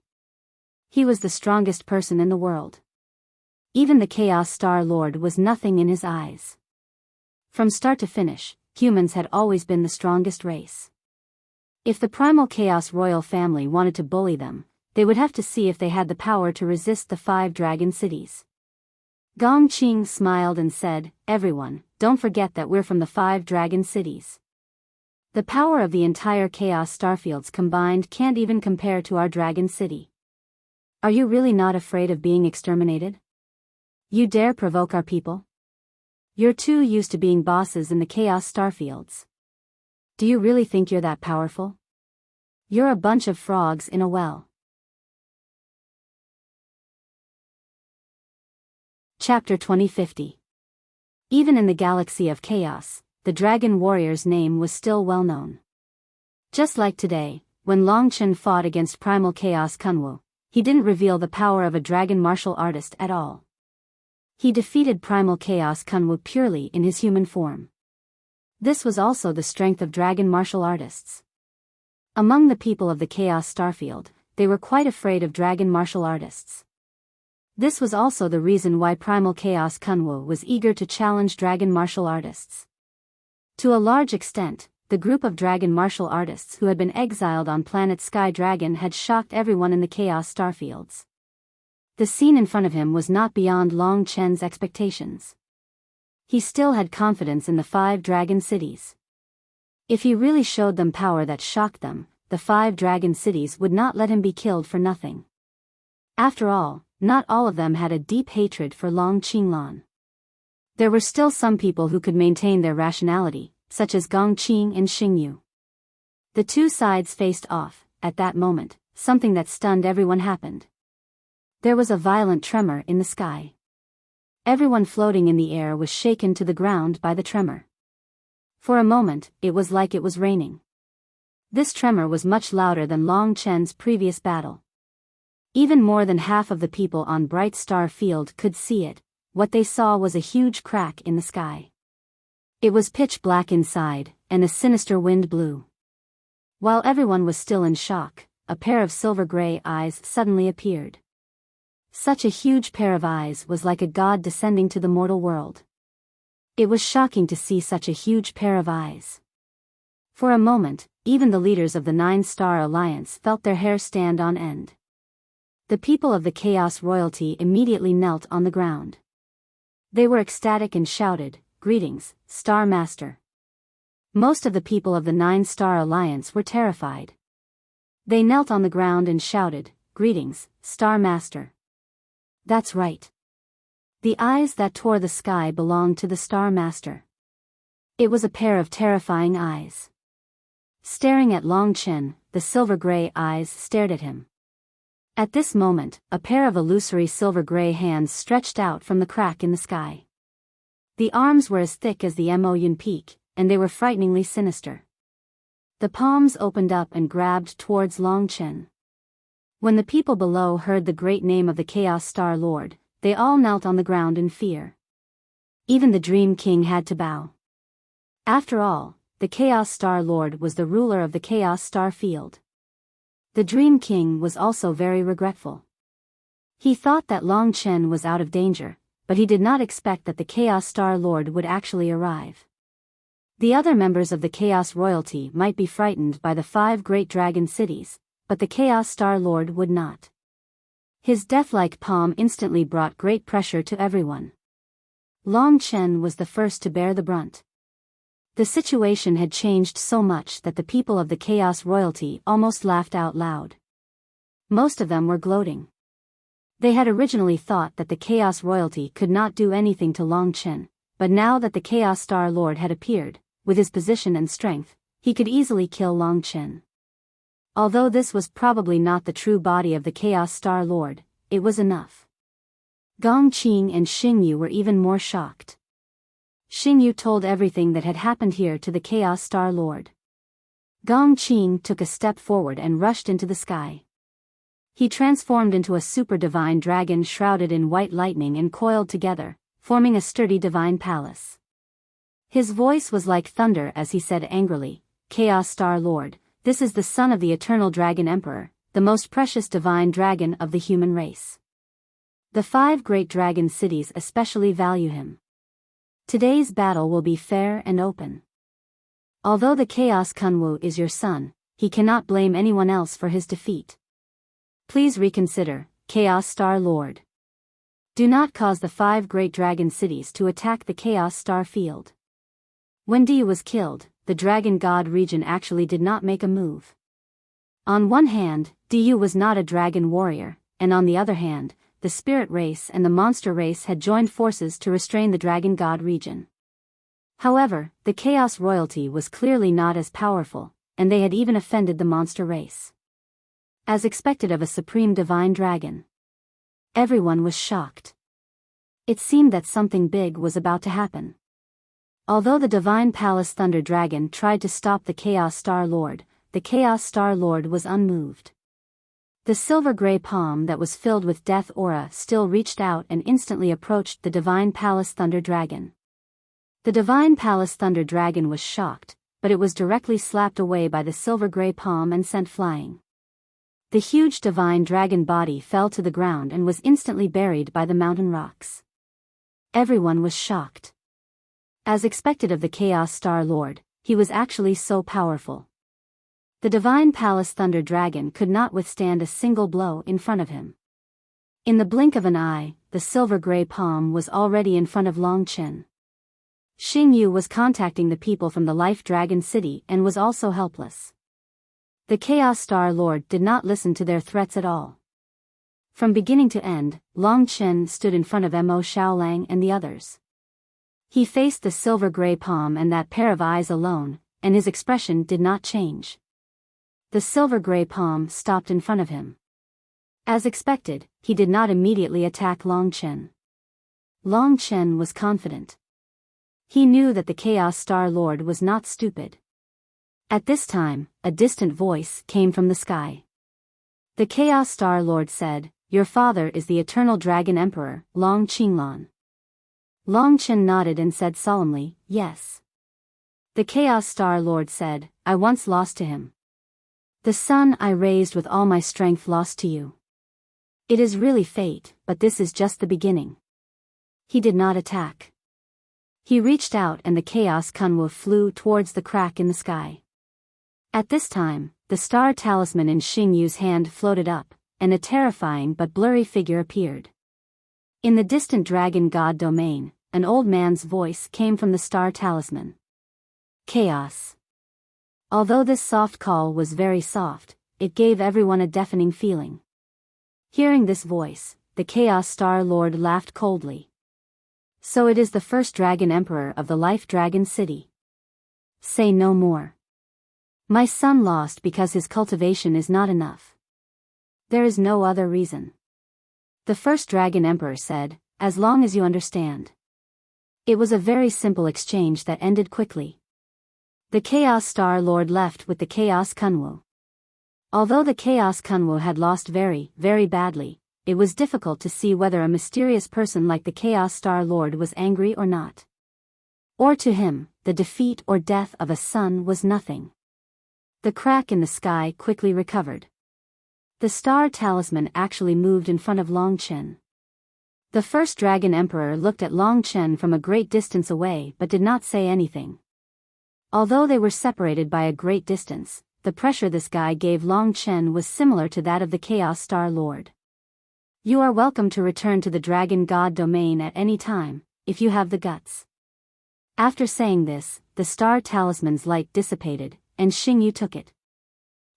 He was the strongest person in the world. Even the Chaos Star Lord was nothing in his eyes. From start to finish, humans had always been the strongest race. If the Primal Chaos royal family wanted to bully them, they would have to see if they had the power to resist the 5 dragon cities. Gong Qing smiled and said, "Everyone, don't forget that we're from the 5 dragon cities. The power of the entire Chaos Starfields combined can't even compare to our dragon city. Are you really not afraid of being exterminated? You dare provoke our people? You're too used to being bosses in the Chaos Starfields. Do you really think you're that powerful? You're a bunch of frogs in a well." Chapter 2050. Even in the galaxy of chaos, the Dragon Warrior's name was still well known. Just like today, when Long Chen fought against Primal Chaos Kunwu, he didn't reveal the power of a dragon martial artist at all. He defeated Primal Chaos Kunwu purely in his human form. This was also the strength of dragon martial artists. Among the people of the Chaos Starfield, they were quite afraid of dragon martial artists. This was also the reason why Primal Chaos Kunwu was eager to challenge dragon martial artists. To a large extent, the group of dragon martial artists who had been exiled on planet Sky Dragon had shocked everyone in the Chaos Starfields. The scene in front of him was not beyond Long Chen's expectations. He still had confidence in the 5 dragon cities. If he really showed them power that shocked them, the 5 dragon cities would not let him be killed for nothing. After all, not all of them had a deep hatred for Long Qinglan. There were still some people who could maintain their rationality, such as Gong Qing and Xing Yu. The two sides faced off. At that moment, something that stunned everyone happened. There was a violent tremor in the sky. Everyone floating in the air was shaken to the ground by the tremor. For a moment, it was like it was raining. This tremor was much louder than Long Chen's previous battle. Even more than half of the people on Bright Star Field could see it. What they saw was a huge crack in the sky. It was pitch black inside, and a sinister wind blew. While everyone was still in shock, a pair of silver-gray eyes suddenly appeared. Such a huge pair of eyes was like a god descending to the mortal world. It was shocking to see such a huge pair of eyes. For a moment, even the leaders of the Nine-Star Alliance felt their hair stand on end. The people of the Chaos Royalty immediately knelt on the ground. They were ecstatic and shouted, "Greetings, Star Master." Most of the people of the Nine-Star Alliance were terrified. They knelt on the ground and shouted, "Greetings, Star Master." That's right. The eyes that tore the sky belonged to the Star Master. It was a pair of terrifying eyes. Staring at Long Chen, the silver-gray eyes stared at him. At this moment, a pair of illusory silver-gray hands stretched out from the crack in the sky. The arms were as thick as the Moyun Peak, and they were frighteningly sinister. The palms opened up and grabbed towards Long Chen. When the people below heard the great name of the Chaos Star Lord, they all knelt on the ground in fear. Even the Dream King had to bow. After all, the Chaos Star Lord was the ruler of the Chaos Star Field. The Dream King was also very regretful. He thought that Long Chen was out of danger, but he did not expect that the Chaos Star Lord would actually arrive. The other members of the Chaos Royalty might be frightened by the 5 great dragon cities, but the Chaos Star Lord would not. His death-like palm instantly brought great pressure to everyone. Long Chen was the first to bear the brunt. The situation had changed so much that the people of the Chaos Royalty almost laughed out loud. Most of them were gloating. They had originally thought that the Chaos Royalty could not do anything to Long Chen, but now that the Chaos Star Lord had appeared, with his position and strength, he could easily kill Long Chen. Although this was probably not the true body of the Chaos Star Lord, it was enough. Gong Qing and Xing Yu were even more shocked. Xing Yu told everything that had happened here to the Chaos Star Lord. Gong Qing took a step forward and rushed into the sky. He transformed into a super divine dragon shrouded in white lightning and coiled together, forming a sturdy divine palace. His voice was like thunder as he said angrily, "Chaos Star Lord, this is the son of the Eternal Dragon Emperor, the most precious divine dragon of the human race. The 5 great dragon cities especially value him. Today's battle will be fair and open. Although the Chaos Kunwu is your son, he cannot blame anyone else for his defeat. Please reconsider, Chaos Star Lord. Do not cause the 5 great dragon cities to attack the Chaos Star Field." When Diyu was killed, the Dragon God region actually did not make a move. On one hand, Diyu was not a dragon warrior, and on the other hand, the spirit race and the monster race had joined forces to restrain the Dragon God region. However, the Chaos Royalty was clearly not as powerful, and they had even offended the monster race. As expected of a supreme divine dragon. Everyone was shocked. It seemed that something big was about to happen. Although the Divine Palace Thunder Dragon tried to stop the Chaos Star Lord, the Chaos Star Lord was unmoved. The silver-gray palm that was filled with death aura still reached out and instantly approached the Divine Palace Thunder Dragon. The Divine Palace Thunder Dragon was shocked, but it was directly slapped away by the silver-gray palm and sent flying. The huge divine dragon body fell to the ground and was instantly buried by the mountain rocks. Everyone was shocked. As expected of the Chaos Star Lord, he was actually so powerful. The Divine Palace Thunder Dragon could not withstand a single blow in front of him. In the blink of an eye, the silver-gray palm was already in front of Long Chen. Xing Yu was contacting the people from the Life Dragon City and was also helpless. The Chaos Star Lord did not listen to their threats at all. From beginning to end, Long Chen stood in front of Mo Xiaolang and the others. He faced the silver-gray palm and that pair of eyes alone, and his expression did not change. The silver-gray palm stopped in front of him. As expected, he did not immediately attack Long Chen. Long Chen was confident. He knew that the Chaos Star Lord was not stupid. At this time, a distant voice came from the sky. The Chaos Star Lord said, "Your father is the Eternal Dragon Emperor, Long Qinglan." Long Chen nodded and said solemnly, "Yes." The Chaos Star Lord said, "I once lost to him. The son I raised with all my strength lost to you. It is really fate, but this is just the beginning." He did not attack. He reached out and the Chaos Kunwu flew towards the crack in the sky. At this time, the star talisman in Xing Yu's hand floated up, and a terrifying but blurry figure appeared. In the distant dragon god domain, an old man's voice came from the star talisman. Chaos. Although this soft call was very soft, it gave everyone a deafening feeling. Hearing this voice, the Chaos Star Lord laughed coldly. "So it is the first Dragon Emperor of the Life Dragon City. Say no more. My son lost because his cultivation is not enough. There is no other reason." The first Dragon Emperor said, "As long as you understand." It was a very simple exchange that ended quickly. The Chaos Star Lord left with the Chaos Kunwu. Although the Chaos Kunwu had lost very, very badly, it was difficult to see whether a mysterious person like the Chaos Star Lord was angry or not. Or to him, the defeat or death of a son was nothing. The crack in the sky quickly recovered. The star talisman actually moved in front of Long Chen. The first Dragon Emperor looked at Long Chen from a great distance away but did not say anything. Although they were separated by a great distance, the pressure this guy gave Long Chen was similar to that of the Chaos Star Lord. "You are welcome to return to the Dragon God domain at any time, if you have the guts." After saying this, the star talisman's light dissipated, and Xing Yu took it.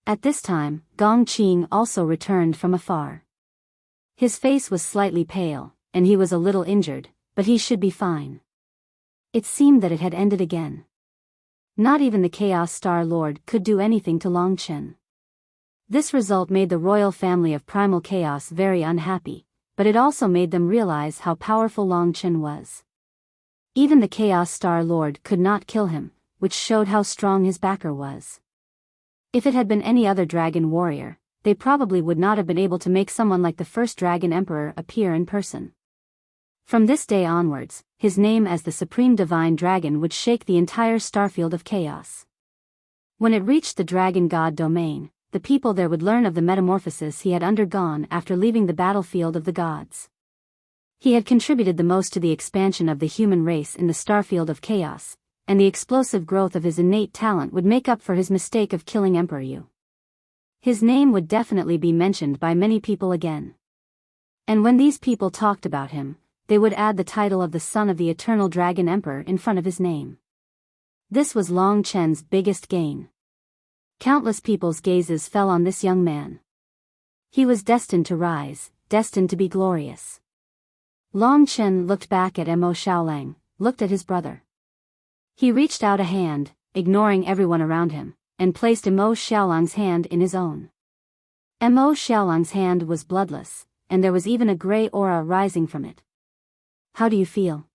At this time, Gong Qing also returned from afar. His face was slightly pale, and he was a little injured, but he should be fine. It seemed that it had ended again. Not even the Chaos Star Lord could do anything to Long Chen. This result made the royal family of Primal Chaos very unhappy, but it also made them realize how powerful Long Chen was. Even the Chaos Star Lord could not kill him, which showed how strong his backer was. If it had been any other dragon warrior, they probably would not have been able to make someone like the first Dragon Emperor appear in person. From this day onwards, his name as the Supreme Divine Dragon would shake the entire starfield of chaos. When it reached the Dragon God domain, the people there would learn of the metamorphosis he had undergone after leaving the battlefield of the gods. He had contributed the most to the expansion of the human race in the starfield of chaos, and the explosive growth of his innate talent would make up for his mistake of killing Emperor Yu. His name would definitely be mentioned by many people again. And when these people talked about him, they would add the title of the son of the Eternal Dragon Emperor in front of his name. This was Long Chen's biggest gain. Countless people's gazes fell on this young man. He was destined to rise, destined to be glorious. Long Chen looked back at Mo Xiaolang, looked at his brother. He reached out a hand, ignoring everyone around him, and placed Mo Xiaolang's hand in his own. Mo Xiaolang's hand was bloodless, and there was even a gray aura rising from it. "How do you feel?"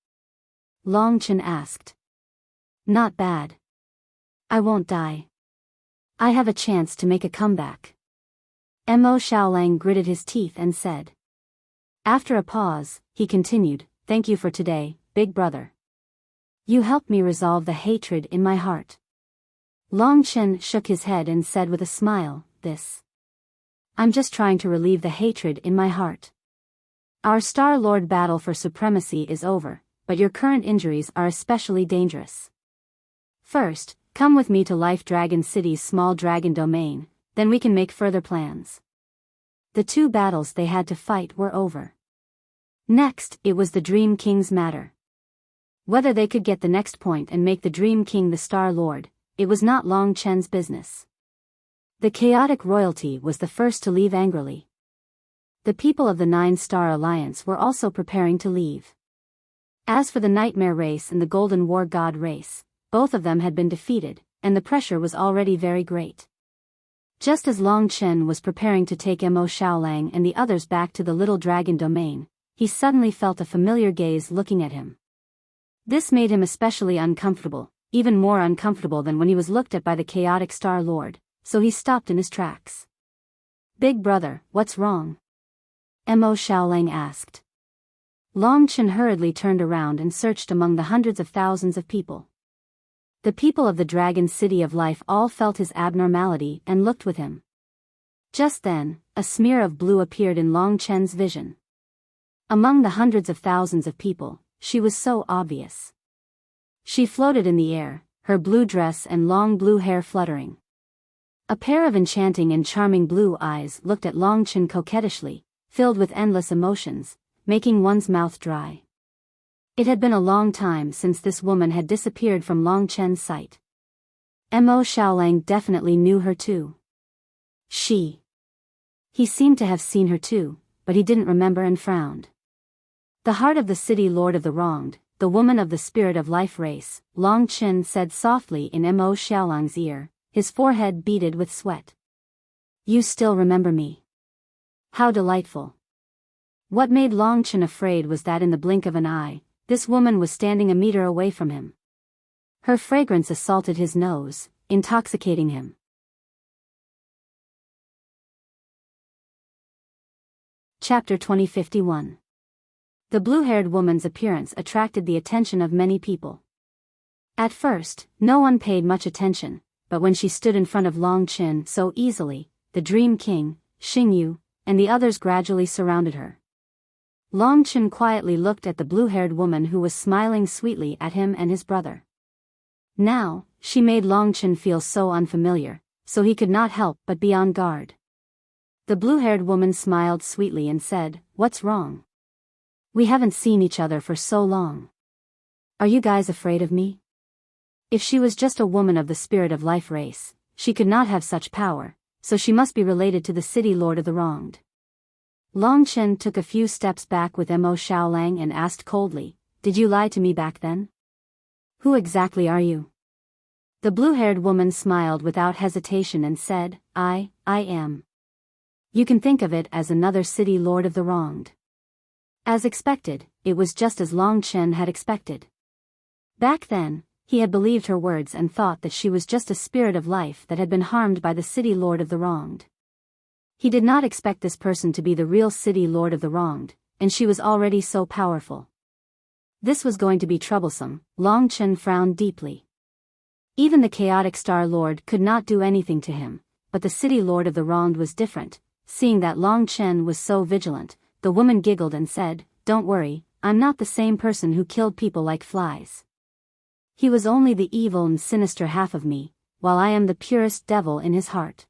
Long Chen asked. "Not bad. I won't die. I have a chance to make a comeback." Mo Xiaolang gritted his teeth and said. After a pause, he continued, "Thank you for today, big brother. You helped me resolve the hatred in my heart." Long Chen shook his head and said with a smile, I'm just trying to relieve the hatred in my heart. Our Star Lord battle for supremacy is over, but your current injuries are especially dangerous. First, come with me to Life Dragon City's small dragon domain, then we can make further plans." The two battles they had to fight were over. Next, it was the Dream King's matter. Whether they could get the next point and make the Dream King the Star Lord, it was not Long Chen's business. The chaotic royalty was the first to leave angrily. The people of the Nine-Star Alliance were also preparing to leave. As for the Nightmare race and the Golden War God race, both of them had been defeated, and the pressure was already very great. Just as Long Chen was preparing to take Mo Xiaolang and the others back to the little dragon domain, he suddenly felt a familiar gaze looking at him. This made him especially uncomfortable, even more uncomfortable than when he was looked at by the chaotic Star Lord, so he stopped in his tracks. "Big brother, what's wrong?" Mo Xiaolang asked. Long Chen hurriedly turned around and searched among the hundreds of thousands of people. The people of the Dragon City of Life all felt his abnormality and looked with him. Just then, a smear of blue appeared in Long Chen's vision. Among the hundreds of thousands of people, she was so obvious. She floated in the air, her blue dress and long blue hair fluttering. A pair of enchanting and charming blue eyes looked at Long Chen coquettishly, filled with endless emotions, making one's mouth dry. It had been a long time since this woman had disappeared from Long Chen's sight. Mo Xiaolang definitely knew her too. He seemed to have seen her too, but he didn't remember and frowned. The heart of the city lord of the wronged, the woman of the spirit of life race, Long Chen said softly in Mo Xiaolang's ear, his forehead beaded with sweat. "You still remember me. How delightful." What made Long Chen afraid was that in the blink of an eye, this woman was standing a meter away from him. Her fragrance assaulted his nose, intoxicating him. Chapter 2051. The blue-haired woman's appearance attracted the attention of many people. At first, no one paid much attention, but when she stood in front of Long Chen so easily, the Dream King, Xingyu, and the others gradually surrounded her. Long Chen quietly looked at the blue-haired woman who was smiling sweetly at him and his brother. Now, she made Long Chen feel so unfamiliar, so he could not help but be on guard. The blue-haired woman smiled sweetly and said, "What's wrong? We haven't seen each other for so long. Are you guys afraid of me?" If she was just a woman of the spirit of life race, she could not have such power, so she must be related to the city lord of the wronged. Long Chen took a few steps back with Mo Xiaolang and asked coldly, "Did you lie to me back then? Who exactly are you?" The blue-haired woman smiled without hesitation and said, I am. You can think of it as another city lord of the wronged." As expected, it was just as Long Chen had expected. Back then, he had believed her words and thought that she was just a spirit of life that had been harmed by the city lord of the wronged. He did not expect this person to be the real city lord of the wronged, and she was already so powerful. This was going to be troublesome. Long Chen frowned deeply. Even the chaotic Star Lord could not do anything to him, but the city lord of the wronged was different. Seeing that Long Chen was so vigilant, the woman giggled and said, "Don't worry, I'm not the same person who killed people like flies. He was only the evil and sinister half of me, while I am the purest devil in his heart.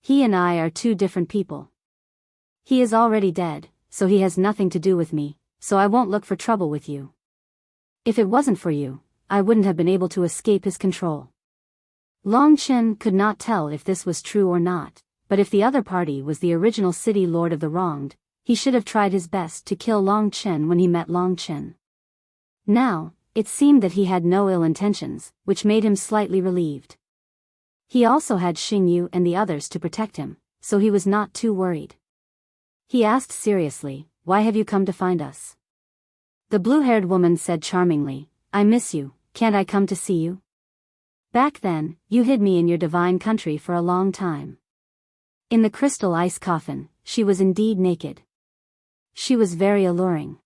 He and I are two different people. He is already dead, so he has nothing to do with me, so I won't look for trouble with you. If it wasn't for you, I wouldn't have been able to escape his control." Long Chen could not tell if this was true or not, but if the other party was the original city lord of the wronged, he should have tried his best to kill Long Chen when he met Long Chen. Now, it seemed that he had no ill intentions, which made him slightly relieved. He also had Xingyu and the others to protect him, so he was not too worried. He asked seriously, "Why have you come to find us?" The blue-haired woman said charmingly, "I miss you, can't I come to see you? Back then, you hid me in your divine country for a long time." In the crystal ice coffin, she was indeed naked. She was very alluring.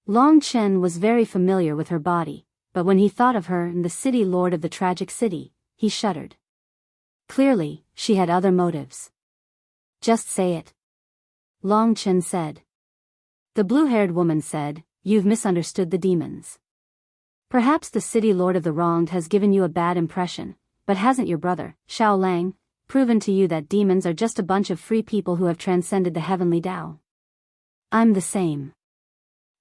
Long Chen was very familiar with her body, but when he thought of her and the city lord of the tragic city, he shuddered. Clearly, she had other motives. "Just say it," Long Chen said. The blue-haired woman said, "You've misunderstood the demons. Perhaps the city lord of the wronged has given you a bad impression, but hasn't your brother, Xiao Lang, proven to you that demons are just a bunch of free people who have transcended the heavenly Tao? I'm the same.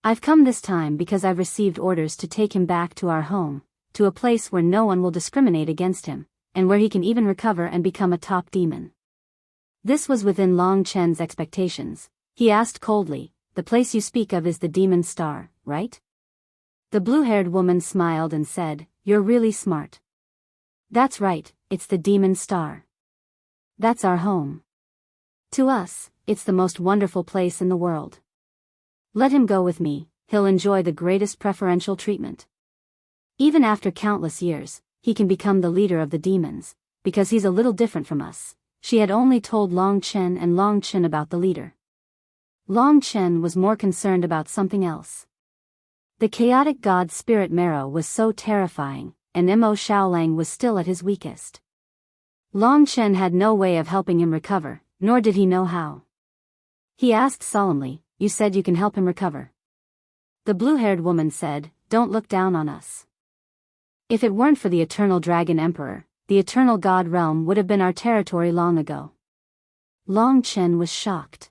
I've come this time because I've received orders to take him back to our home, to a place where no one will discriminate against him, and where he can even recover and become a top demon." This was within Long Chen's expectations. He asked coldly, "The place you speak of is the Demon Star, right?" The blue-haired woman smiled and said, "You're really smart. That's right, it's the Demon Star. That's our home. To us, it's the most wonderful place in the world. Let him go with me, he'll enjoy the greatest preferential treatment. Even after countless years, he can become the leader of the demons, because he's a little different from us. She had only told Long Chen and Long Chen about the leader. Long Chen was more concerned about something else. The chaotic god spirit marrow was so terrifying, and Mo Xiaolang was still at his weakest. Long Chen had no way of helping him recover, nor did he know how. He asked solemnly, "You said you can help him recover?" The blue-haired woman said, "Don't look down on us. If it weren't for the eternal dragon emperor, the eternal god realm would have been our territory long ago." Long Chen was shocked.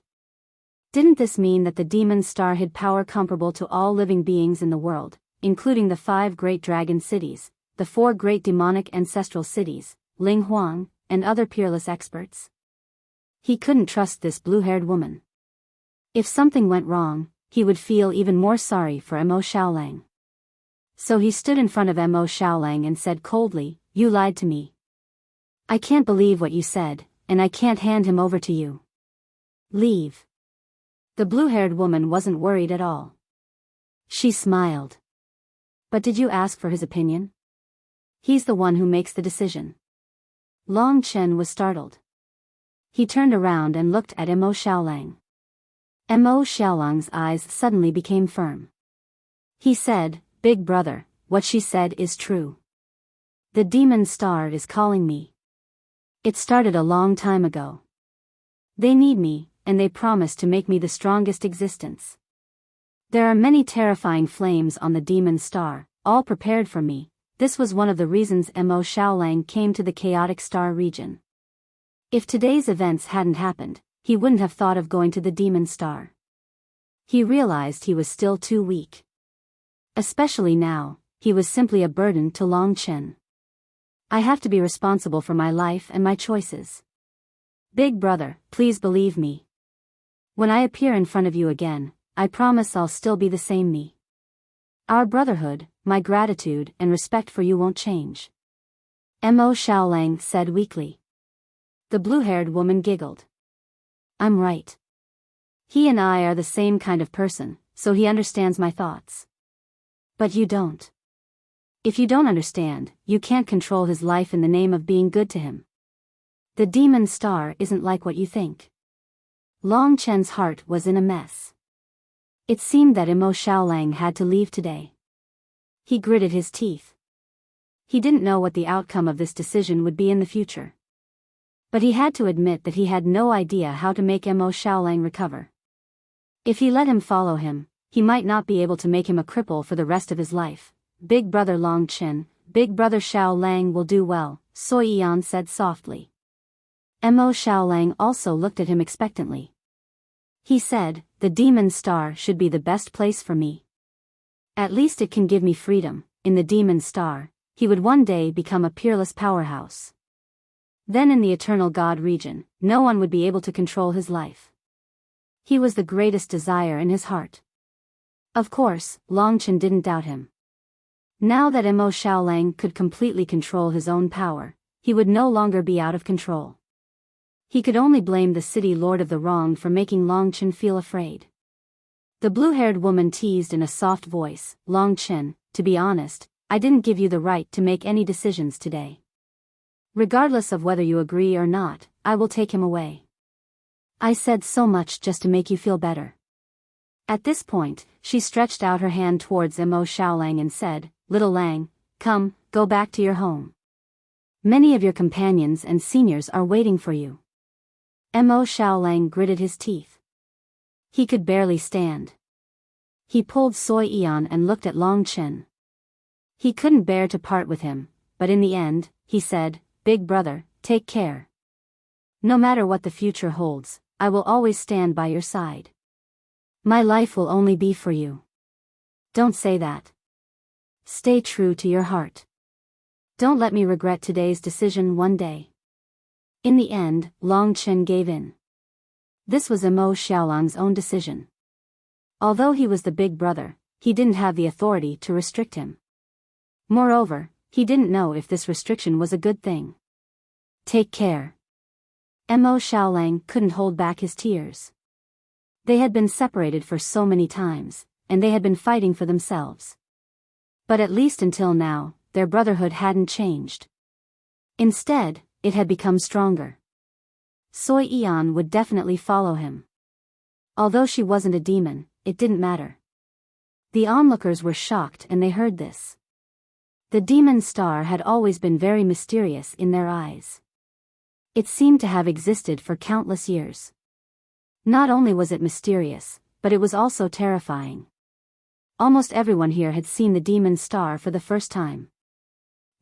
Didn't this mean that the demon star had power comparable to all living beings in the world, including the 5 great dragon cities, the 4 great demonic ancestral cities, Ling Huang, and other peerless experts? He couldn't trust this blue-haired woman. If something went wrong, he would feel even more sorry for Mo Xiaolang. So he stood in front of Mo Xiaolang and said coldly, "You lied to me. I can't believe what you said, and I can't hand him over to you. Leave." The blue-haired woman wasn't worried at all. She smiled. "But did you ask for his opinion? He's the one who makes the decision." Long Chen was startled. He turned around and looked at Mo Xiaolang. Mo Xiaolang's eyes suddenly became firm. He said, "Big brother, what she said is true. The demon star is calling me. It started a long time ago. They need me, and they promise to make me the strongest existence. There are many terrifying flames on the demon star, all prepared for me." This was one of the reasons Mo Xiaolang came to the chaotic star region. If today's events hadn't happened, he wouldn't have thought of going to the demon star. He realized he was still too weak. Especially now, he was simply a burden to Long Chen. "I have to be responsible for my life and my choices. Big brother, please believe me. When I appear in front of you again, I promise I'll still be the same me. Our brotherhood, my gratitude and respect for you won't change." Mo Xiaolang said weakly. The blue-haired woman giggled. "I'm right. He and I are the same kind of person, so he understands my thoughts. But you don't. If you don't understand, you can't control his life in the name of being good to him. The demon star isn't like what you think." Long Chen's heart was in a mess. It seemed that Mo Xiaolang had to leave today. He gritted his teeth. He didn't know what the outcome of this decision would be in the future. But he had to admit that he had no idea how to make Mo Xiaolang recover. If he let him follow him, he might not be able to make him a cripple for the rest of his life. "Big brother Long Chen, big brother Xiaolang will do well," Soi Yan said softly. Mo Xiaolang also looked at him expectantly. He said, "The demon star should be the best place for me. At least it can give me freedom. In the demon star, he would one day become a peerless powerhouse. Then in the eternal god region, no one would be able to control his life." He was the greatest desire in his heart. Of course, Long Chen didn't doubt him. Now that Mo Xiaolang could completely control his own power, he would no longer be out of control. He could only blame the city lord of the wrong for making Long Chen feel afraid. The blue-haired woman teased in a soft voice, "Long Chen, to be honest, I didn't give you the right to make any decisions today. Regardless of whether you agree or not, I will take him away. I said so much just to make you feel better." At this point, she stretched out her hand towards Mo Xiaolang and said, "Little Lang, come, go back to your home. Many of your companions and seniors are waiting for you." Mo Xiaolang gritted his teeth. He could barely stand. He pulled Soi Yan and looked at Long Chen. He couldn't bear to part with him, but in the end, he said, "Big brother, take care. No matter what the future holds, I will always stand by your side. My life will only be for you. Don't say that. Stay true to your heart. Don't let me regret today's decision one day." In the end, Long Chen gave in. This was Mo Xiaolang's own decision. Although he was the big brother, he didn't have the authority to restrict him. Moreover, he didn't know if this restriction was a good thing. "Take care. Mo Xiaolang couldn't hold back his tears. They had been separated for so many times, and they had been fighting for themselves. But at least until now, their brotherhood hadn't changed. Instead, it had become stronger. Soi Yan would definitely follow him. Although she wasn't a demon, it didn't matter. The onlookers were shocked and they heard this. The demon star had always been very mysterious in their eyes. It seemed to have existed for countless years. Not only was it mysterious, but it was also terrifying. Almost everyone here had seen the demon star for the first time.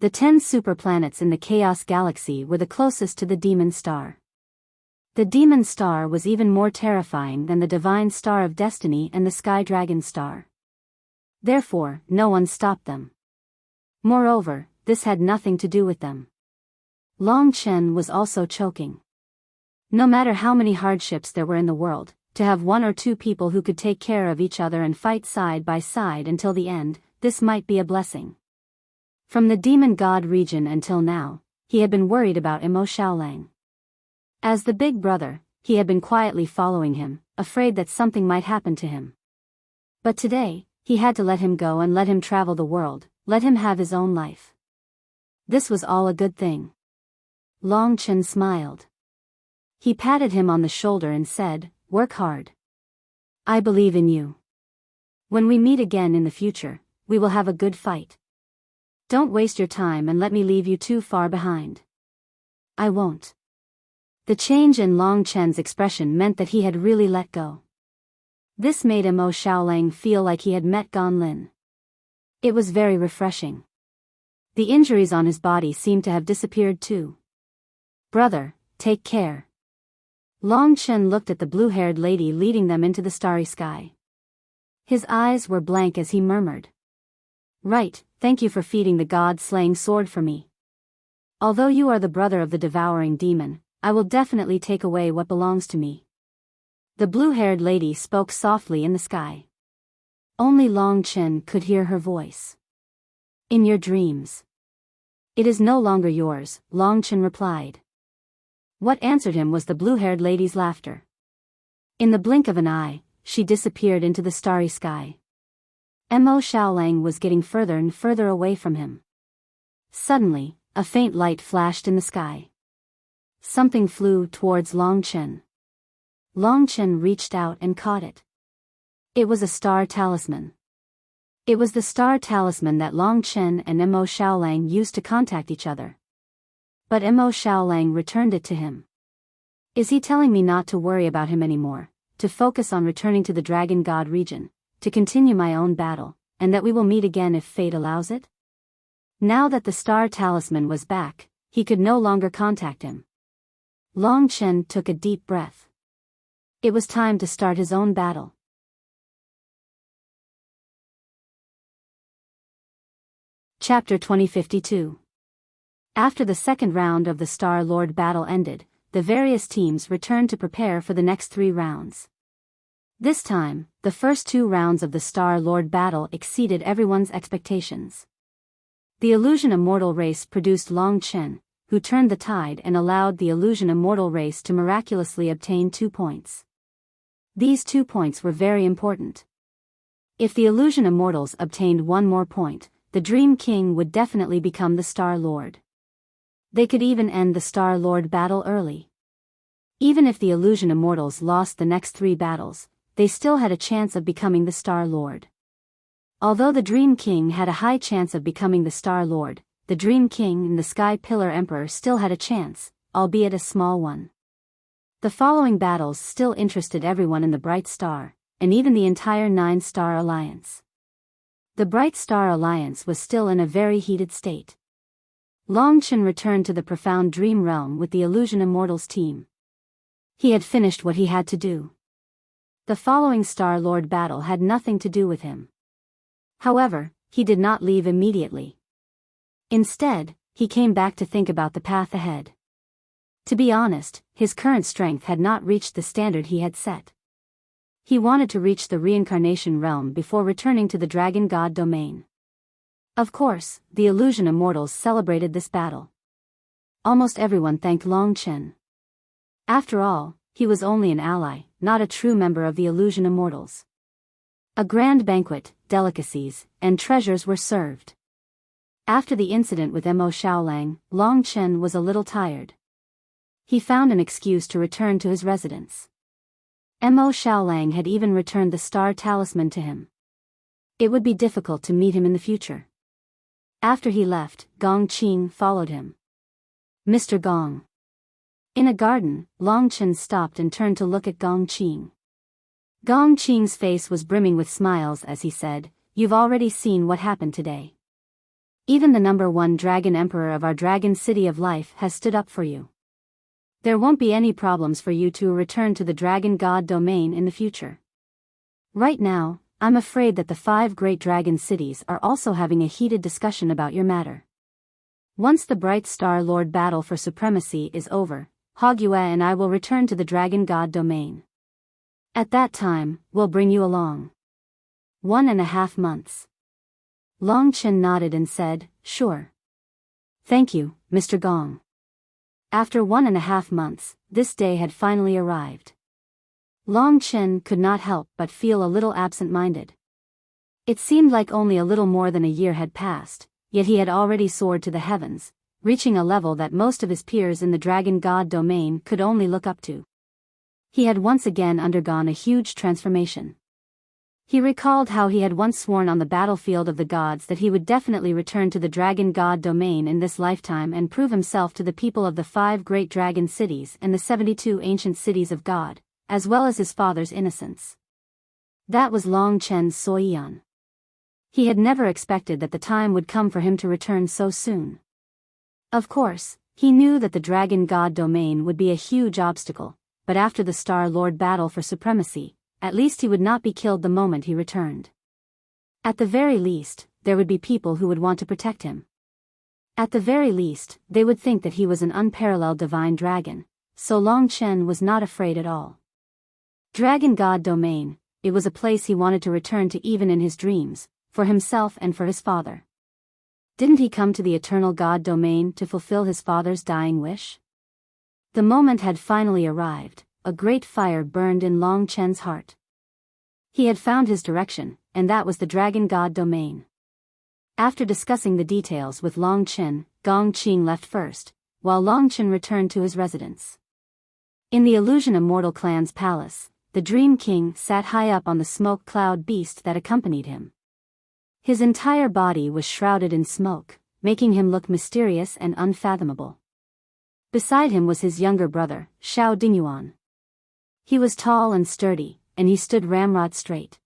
The 10 superplanets in the Chaos Galaxy were the closest to the demon star. The demon star was even more terrifying than the divine star of destiny and the sky dragon star. Therefore, no one stopped them. Moreover, this had nothing to do with them. Long Chen was also choking. No matter how many hardships there were in the world, to have 1 or 2 people who could take care of each other and fight side by side until the end, this might be a blessing. From the demon god region until now, he had been worried about Mo Xiaolang. As the big brother, he had been quietly following him, afraid that something might happen to him. But today, he had to let him go and let him travel the world, let him have his own life. This was all a good thing. Long Chen smiled. He patted him on the shoulder and said, "Work hard. I believe in you. When we meet again in the future, we will have a good fight. Don't waste your time and let me leave you too far behind." "I won't." The change in Long Chen's expression meant that he had really let go. This made Mo Xiaolang feel like he had met Gan Lin. It was very refreshing. The injuries on his body seemed to have disappeared too. "Brother, take care." Long Chen looked at the blue-haired lady leading them into the starry sky. His eyes were blank as he murmured, "Right, thank you for feeding the god-slaying sword for me. Although you are the brother of the devouring demon, I will definitely take away what belongs to me." The blue-haired lady spoke softly in the sky. Only Long Chen could hear her voice. "In your dreams. It is no longer yours," Long Chen replied. What answered him was the blue-haired lady's laughter. In the blink of an eye, she disappeared into the starry sky. Mo Xiaolang was getting further and further away from him. Suddenly, a faint light flashed in the sky. Something flew towards Long Chen. Long Chen reached out and caught it. It was a star talisman. It was the star talisman that Long Chen and Mo Xiaolang used to contact each other. But Mo Xiaolang returned it to him. Is he telling me not to worry about him anymore, to focus on returning to the Dragon God region, to continue my own battle, and that we will meet again if fate allows it? Now that the star talisman was back, he could no longer contact him. Long Chen took a deep breath. It was time to start his own battle. Chapter 2052. After the second round of the Star Lord battle ended, the various teams returned to prepare for the next 3 rounds. This time, the first 2 rounds of the Star Lord battle exceeded everyone's expectations. The Illusion Immortal race produced Long Chen, who turned the tide and allowed the Illusion Immortal race to miraculously obtain 2 points. These 2 points were very important. If the Illusion Immortals obtained 1 more point, the Dream King would definitely become the Star Lord. They could even end the Star Lord battle early. Even if the Illusion Immortals lost the next 3 battles, they still had a chance of becoming the Star Lord. Although the Dream King had a high chance of becoming the Star Lord, the Dream King and the Sky Pillar Emperor still had a chance, albeit a small one. The following battles still interested everyone in the Bright Star, and even the entire 9-Star Alliance. The Bright Star Alliance was still in a very heated state. Long Chen returned to the Profound Dream Realm with the Illusion Immortals team. He had finished what he had to do. The following Star Lord battle had nothing to do with him. However, he did not leave immediately. Instead, he came back to think about the path ahead. To be honest, his current strength had not reached the standard he had set. He wanted to reach the reincarnation realm before returning to the Dragon God domain. Of course, the Illusion Immortals celebrated this battle. Almost everyone thanked Long Chen. After all, he was only an ally, not a true member of the Illusion Immortals. A grand banquet, delicacies, and treasures were served. After the incident with Mo Xiaolang, Long Chen was a little tired. He found an excuse to return to his residence. Mo Xiaolang had even returned the star talisman to him. It would be difficult to meet him in the future. After he left, Gong Qing followed him. Mr. Gong. In a garden, Long Chen stopped and turned to look at Gong Qing. Gong Qing's face was brimming with smiles as he said, "You've already seen what happened today. Even the #1 dragon emperor of our dragon city of life has stood up for you. There won't be any problems for you to return to the dragon god domain in the future. Right now, I'm afraid that the 5 great dragon cities are also having a heated discussion about your matter. Once the Bright Star Lord battle for supremacy is over, Hogyue and I will return to the dragon god domain. At that time, we'll bring you along." 1.5 months. Long Chen nodded and said, "Sure. Thank you, Mr. Gong." After 1.5 months, this day had finally arrived. Long Chen could not help but feel a little absent-minded. It seemed like only a little more than a year had passed, yet he had already soared to the heavens, reaching a level that most of his peers in the Dragon God domain could only look up to. He had once again undergone a huge transformation. He recalled how he had once sworn on the battlefield of the gods that he would definitely return to the Dragon God domain in this lifetime and prove himself to the people of the 5 great dragon cities and the 72 ancient cities of God, as well as his father's innocence. That was Long Chen's Soyan. He had never expected that the time would come for him to return so soon. Of course, he knew that the Dragon God domain would be a huge obstacle, but after the Star Lord battle for supremacy, at least he would not be killed the moment he returned. At the very least, there would be people who would want to protect him. At the very least, they would think that he was an unparalleled divine dragon, so Long Chen was not afraid at all. Dragon God domain, it was a place he wanted to return to even in his dreams, for himself and for his father. Didn't he come to the eternal God domain to fulfill his father's dying wish? The moment had finally arrived. A great fire burned in Long Chen's heart. He had found his direction, and that was the Dragon God domain. After discussing the details with Long Chen, Gong Qing left first, while Long Chen returned to his residence. In the Illusion Immortal clan's palace, the Dream King sat high up on the smoke cloud beast that accompanied him. His entire body was shrouded in smoke, making him look mysterious and unfathomable. Beside him was his younger brother, Xiao Dingyuan. He was tall and sturdy, and he stood ramrod straight.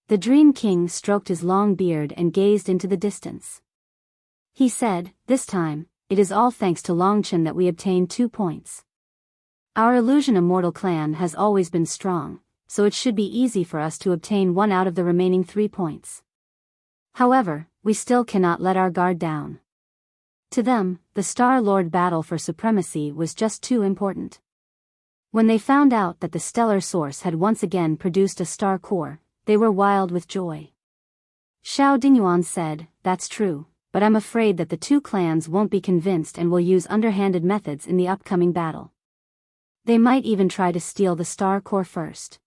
The Dream King stroked his long beard and gazed into the distance. He said, "This time, it is all thanks to Long Chen that we obtained 2 points. Our Illusion Immortal clan has always been strong, so it should be easy for us to obtain 1 out of the remaining 3 points. However, we still cannot let our guard down." To them, the Star Lord battle for supremacy was just too important. When they found out that the stellar source had once again produced a star core, they were wild with joy. Xiao Dingyuan said, "That's true, but I'm afraid that the 2 clans won't be convinced and will use underhanded methods in the upcoming battle. They might even try to steal the star core first.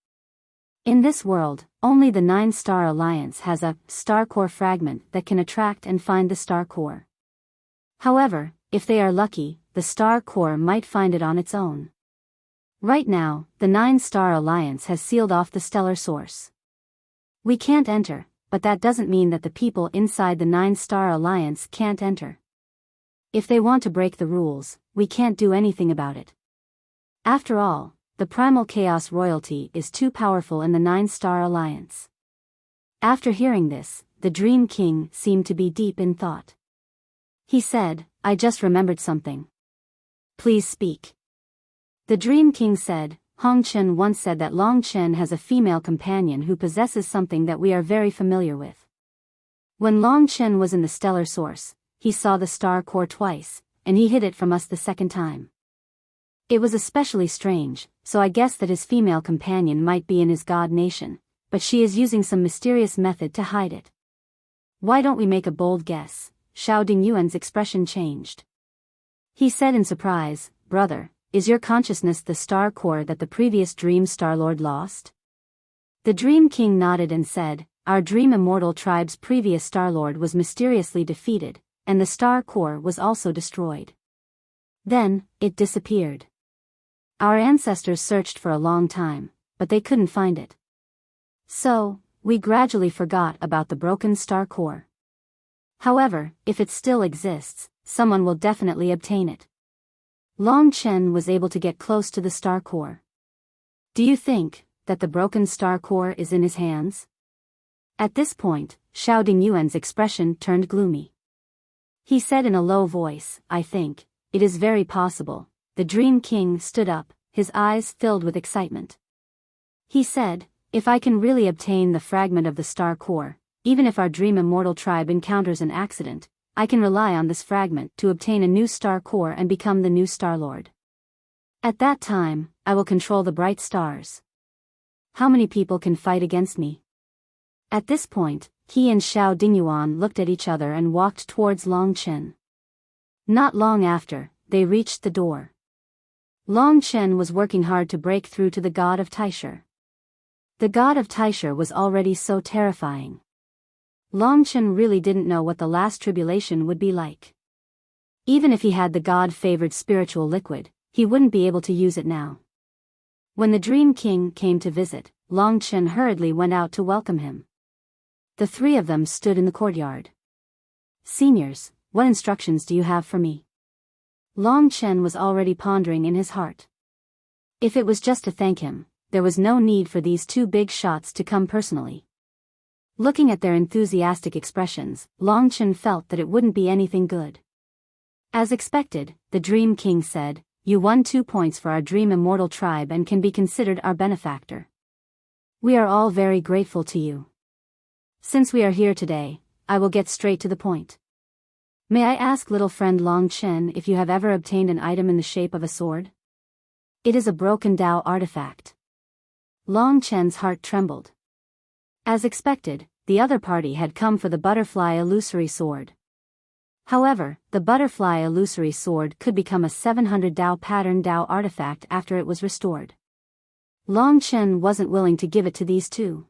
In this world, only the 9-star alliance has a star core fragment that can attract and find the star core. However, if they are lucky, the star core might find it on its own. Right now, the 9-star alliance has sealed off the stellar source. We can't enter, but that doesn't mean that the people inside the 9-star alliance can't enter. If they want to break the rules, we can't do anything about it. After all, the primal chaos royalty is too powerful in the 9-star alliance." After hearing this, the Dream King seemed to be deep in thought. He said, "I just remembered something. Please speak." The Dream King said, "Hong Chen once said that Long Chen has a female companion who possesses something that we are very familiar with. When Long Chen was in the stellar source, he saw the star core twice, and he hid it from us the second time. It was especially strange, so I guess that his female companion might be in his god nation, but she is using some mysterious method to hide it. Why don't we make a bold guess?" Xiao Dingyuan's expression changed. He said in surprise, "Brother, is your consciousness the star core that the previous Dream Starlord lost? The Dream King nodded and said, our Dream Immortal tribe's previous Starlord was mysteriously defeated, and the star core was also destroyed. Then, it disappeared. Our ancestors searched for a long time, but they couldn't find it. So, we gradually forgot about the broken star core. However, if it still exists, someone will definitely obtain it. Long Chen was able to get close to the star core. Do you think that the broken star core is in his hands? At this point, Xiao Dingyuan's expression turned gloomy. He said in a low voice, I think it is very possible. The Dream King stood up, his eyes filled with excitement. He said, if I can really obtain the fragment of the star core, even if our Dream Immortal tribe encounters an accident, I can rely on this fragment to obtain a new star core and become the new Starlord. At that time, I will control the bright stars. How many people can fight against me? At this point, he and Xiao Dingyuan looked at each other and walked towards Long Chen. Not long after, they reached the door. Long Chen was working hard to break through to the god of Taisher. The god of Taisher was already so terrifying. Long Chen really didn't know what the last tribulation would be like. Even if he had the god-favored spiritual liquid, he wouldn't be able to use it now. When the Dream King came to visit, Long Chen hurriedly went out to welcome him. The three of them stood in the courtyard. Seniors, what instructions do you have for me? Long Chen was already pondering in his heart. If it was just to thank him, there was no need for these two big shots to come personally. Looking at their enthusiastic expressions, Long Chen felt that it wouldn't be anything good. As expected, the Dream King said, you won 2 points for our Dream Immortal tribe and can be considered our benefactor. We are all very grateful to you. Since we are here today, I will get straight to the point. May I ask little friend Long Chen if you have ever obtained an item in the shape of a sword? It is a broken Dao artifact. Long Chen's heart trembled. As expected, the other party had come for the butterfly illusory sword. However, the butterfly illusory sword could become a 700 Dao pattern Dao artifact after it was restored. Long Chen wasn't willing to give it to these two.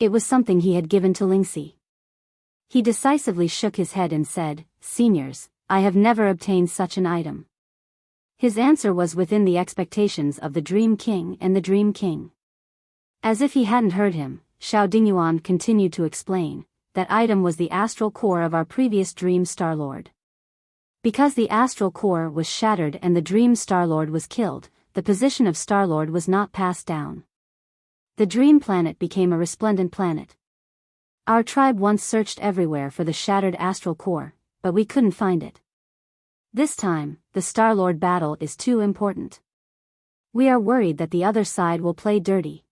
It was something he had given to Lingxi. He decisively shook his head and said, Seniors, I have never obtained such an item. His answer was within the expectations of the Dream King and the Dream King. As if he hadn't heard him, Xiao Dingyuan continued to explain, that item was the astral core of our previous Dream Starlord. Because the astral core was shattered and the Dream Starlord was killed, the position of Starlord was not passed down. The Dream Planet became a resplendent planet. Our tribe once searched everywhere for the shattered astral core, but we couldn't find it. This time, the Starlord battle is too important. We are worried that the other side will play dirty.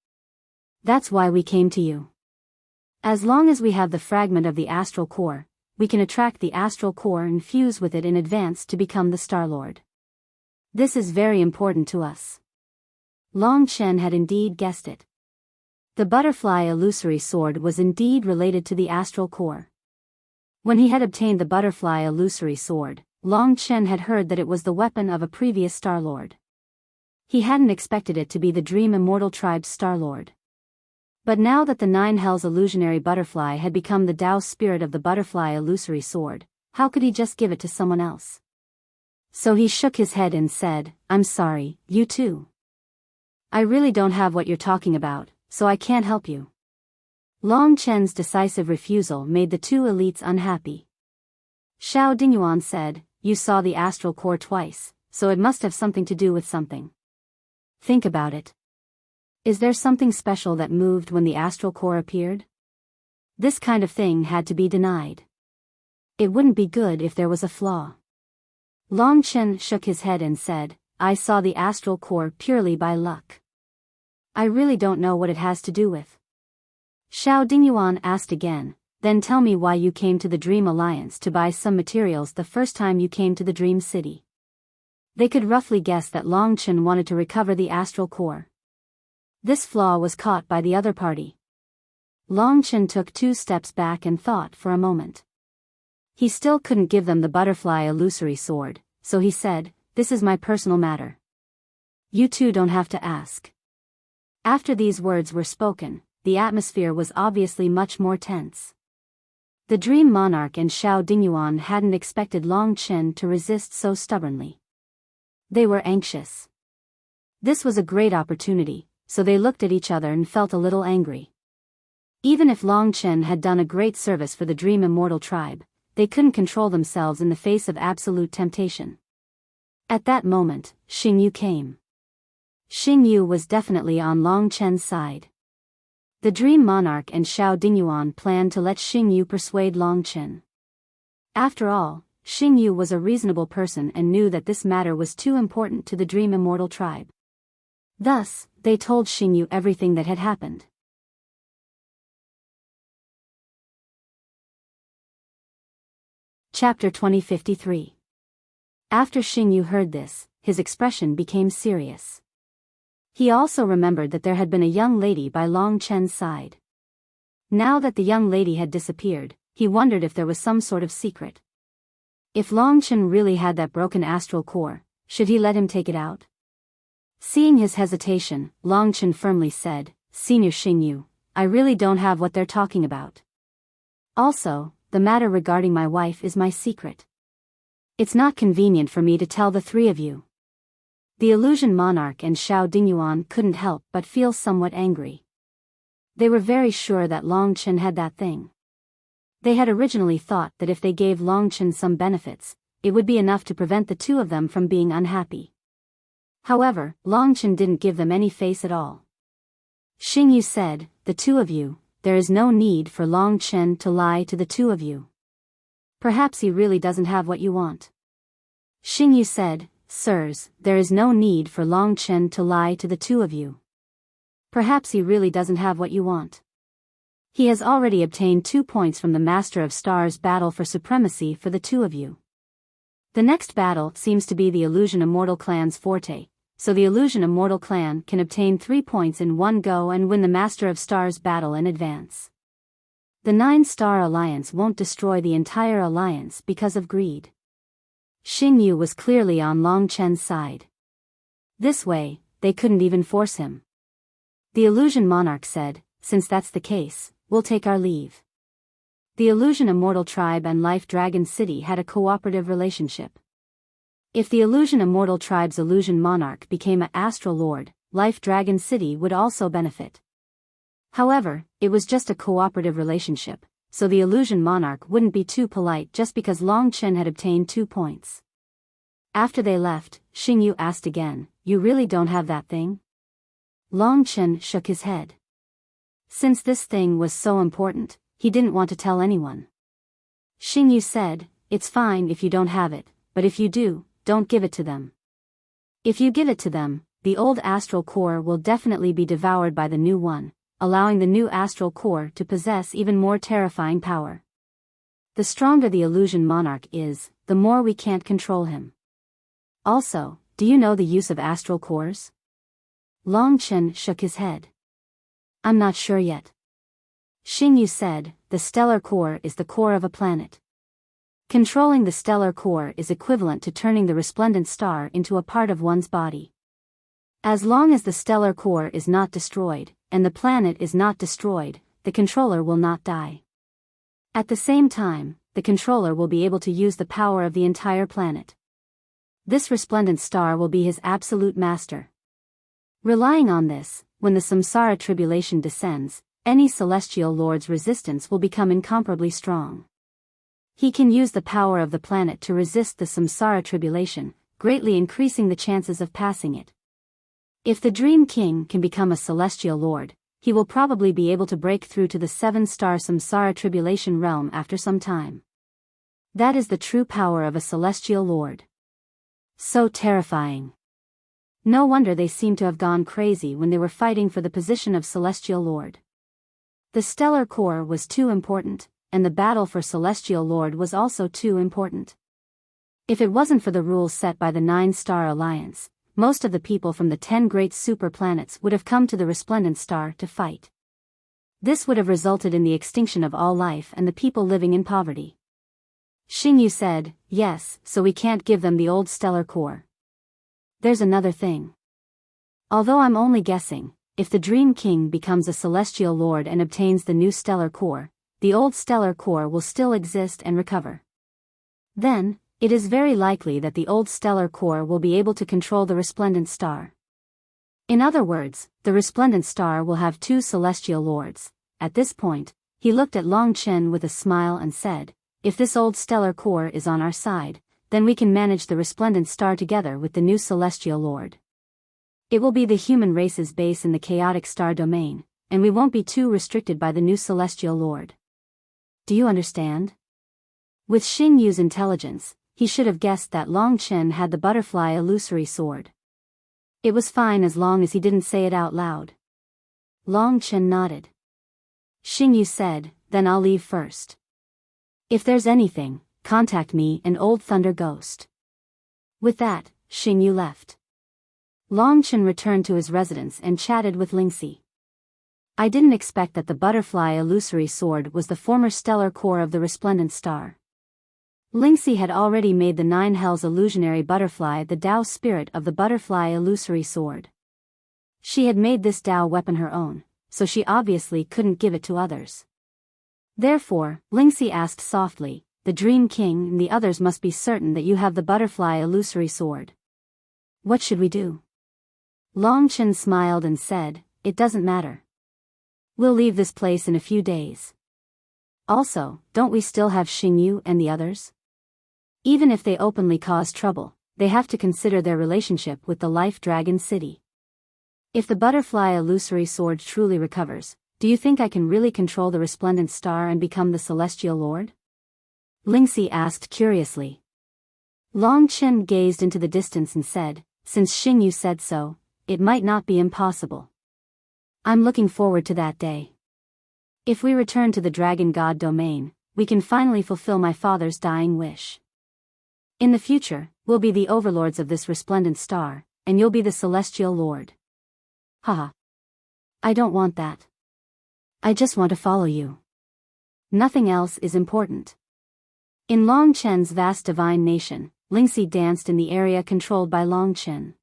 That's why we came to you. As long as we have the fragment of the astral core, we can attract the astral core and fuse with it in advance to become the Starlord. This is very important to us. Long Chen had indeed guessed it. The butterfly illusory sword was indeed related to the astral core. When he had obtained the butterfly illusory sword, Long Chen had heard that it was the weapon of a previous Starlord. He hadn't expected it to be the Dream Immortal tribe's Starlord. But now that the Nine Hells illusionary butterfly had become the Tao spirit of the butterfly illusory sword, how could he just give it to someone else? So he shook his head and said, I'm sorry, you too. I really don't have what you're talking about, so I can't help you. Long Chen's decisive refusal made the two elites unhappy. Xiao Dingyuan said, you saw the astral core twice, so it must have something to do with something. Think about it. Is there something special that moved when the astral core appeared? This kind of thing had to be denied. It wouldn't be good if there was a flaw. Long Chen shook his head and said, I saw the astral core purely by luck. I really don't know what it has to do with. Xiao Dingyuan asked again, then tell me why you came to the Dream Alliance to buy some materials the first time you came to the Dream City. They could roughly guess that Long Chen wanted to recover the astral core. This flaw was caught by the other party. Long Chen took 2 steps back and thought for a moment. He still couldn't give them the butterfly illusory sword, so he said, this is my personal matter, You two don't have to ask. After these words were spoken, the atmosphere was obviously much more tense. The Dream Monarch and Xiao Dingyuan hadn't expected Long Chen to resist so stubbornly. They were anxious. This was a great opportunity, so they looked at each other and felt a little angry. Even if Long Chen had done a great service for the Dream Immortal tribe, they couldn't control themselves in the face of absolute temptation. At that moment, Xing Yu came. Xing Yu was definitely on Long Chen's side. The Dream Monarch and Xiao Dingyuan planned to let Xing Yu persuade Long Chen. After all, Xing Yu was a reasonable person and knew that this matter was too important to the Dream Immortal tribe. Thus, they told Xing Yu everything that had happened. Chapter 2053. After Xing Yu heard this, his expression became serious. He also remembered that there had been a young lady by Long Chen's side. Now that the young lady had disappeared, he wondered if there was some sort of secret. If Long Chen really had that broken astral core, should he let him take it out? Seeing his hesitation, Long Chen firmly said, "Senior Xing Yu, I really don't have what they're talking about. Also, the matter regarding my wife is my secret. It's not convenient for me to tell the three of you." The Illusion Monarch and Xiao Dingyuan couldn't help but feel somewhat angry. They were very sure that Long Chen had that thing. They had originally thought that if they gave Long Chen some benefits, it would be enough to prevent the two of them from being unhappy. However, Long Chen didn't give them any face at all. Xing Yu said, "The two of you, there is no need for Long Chen to lie to the two of you. Perhaps he really doesn't have what you want." Xing Yu said, "Sirs, there is no need for Long Chen to lie to the two of you. Perhaps he really doesn't have what you want. He has already obtained 2 points from the Master of Stars battle for supremacy for the two of you. The next battle seems to be the Illusion Immortal clan's forte, so the Illusion Immortal clan can obtain 3 points in one go and win the Master of Stars battle in advance. The 9-star alliance won't destroy the entire alliance because of greed." Xing Yu was clearly on Long Chen's side. This way, they couldn't even force him. The Illusion Monarch said, "Since that's the case, we'll take our leave." The Illusion Immortal tribe and Life Dragon City had a cooperative relationship. If the Illusion Immortal tribe's Illusion Monarch became an Astral Lord, Life Dragon City would also benefit. However, it was just a cooperative relationship, so the Illusion Monarch wouldn't be too polite just because Long Chen had obtained 2 points. After they left, Xing Yu asked again, "You really don't have that thing?" Long Chen shook his head. Since this thing was so important, he didn't want to tell anyone. Xing Yu said, "It's fine if you don't have it, but if you do, don't give it to them. If you give it to them, the old astral core will definitely be devoured by the new one, allowing the new astral core to possess even more terrifying power. The stronger the Illusion Monarch is, the more we can't control him. Also, do you know the use of astral cores?" Long Chen shook his head. "I'm not sure yet." Xing Yu said, "The stellar core is the core of a planet. Controlling the stellar core is equivalent to turning the resplendent star into a part of one's body. As long as the stellar core is not destroyed, and the planet is not destroyed, the controller will not die. At the same time, the controller will be able to use the power of the entire planet. This resplendent star will be his absolute master. Relying on this, when the samsara tribulation descends, any celestial lord's resistance will become incomparably strong. He can use the power of the planet to resist the samsara tribulation, greatly increasing the chances of passing it. If the Dream King can become a celestial lord, he will probably be able to break through to the 7-star samsara tribulation realm after some time. That is the true power of a celestial lord. So terrifying. No wonder they seem to have gone crazy when they were fighting for the position of celestial lord. The stellar core was too important, and the battle for celestial lord was also too important. If it wasn't for the rules set by the 9-star alliance, most of the people from the 10 great super planets would have come to the resplendent star to fight. This would have resulted in the extinction of all life and the people living in poverty. Xing Yu said, "Yes, so we can't give them the old stellar core. There's another thing. Although I'm only guessing, if the Dream King becomes a celestial lord and obtains the new stellar core, the old stellar core will still exist and recover. Then, it is very likely that the old stellar core will be able to control the resplendent star. In other words, the resplendent star will have two celestial lords. At this point, he looked at Long Chen with a smile and said, if this old stellar core is on our side, then we can manage the resplendent star together with the new celestial lord. It will be the human race's base in the chaotic star domain, and we won't be too restricted by the new celestial lord. Do you understand? With Xing Yu's intelligence, he should have guessed that Long Chen had the butterfly illusory sword. It was fine as long as he didn't say it out loud. Long Chen nodded. Xing Yu said, then I'll leave first. If there's anything, contact me and Old Thunder Ghost. With that, Xing Yu left. Long Chen returned to his residence and chatted with Lingxi. I didn't expect that the butterfly illusory sword was the former stellar core of the resplendent star. Lingxi had already made the Nine Hells illusionary butterfly the Tao spirit of the butterfly illusory sword. She had made this Tao weapon her own, so she obviously couldn't give it to others. Therefore, Lingxi asked softly, the Dream King and the others must be certain that you have the butterfly illusory sword. What should we do? Long Chen smiled and said, it doesn't matter. We'll leave this place in a few days. Also, don't we still have Xing Yu and the others? Even if they openly cause trouble, they have to consider their relationship with the Life Dragon City. If the butterfly illusory sword truly recovers, do you think I can really control the resplendent star and become the celestial lord? Lingxi asked curiously. Long Chen gazed into the distance and said, since Xing Yu said so, it might not be impossible. I'm looking forward to that day. If we return to the Dragon God domain, we can finally fulfill my father's dying wish. In the future, we'll be the overlords of this resplendent star, and you'll be the celestial lord. Haha. I don't want that. I just want to follow you. Nothing else is important. In Long Chen's vast divine nation, Lingxi danced in the area controlled by Long Chen.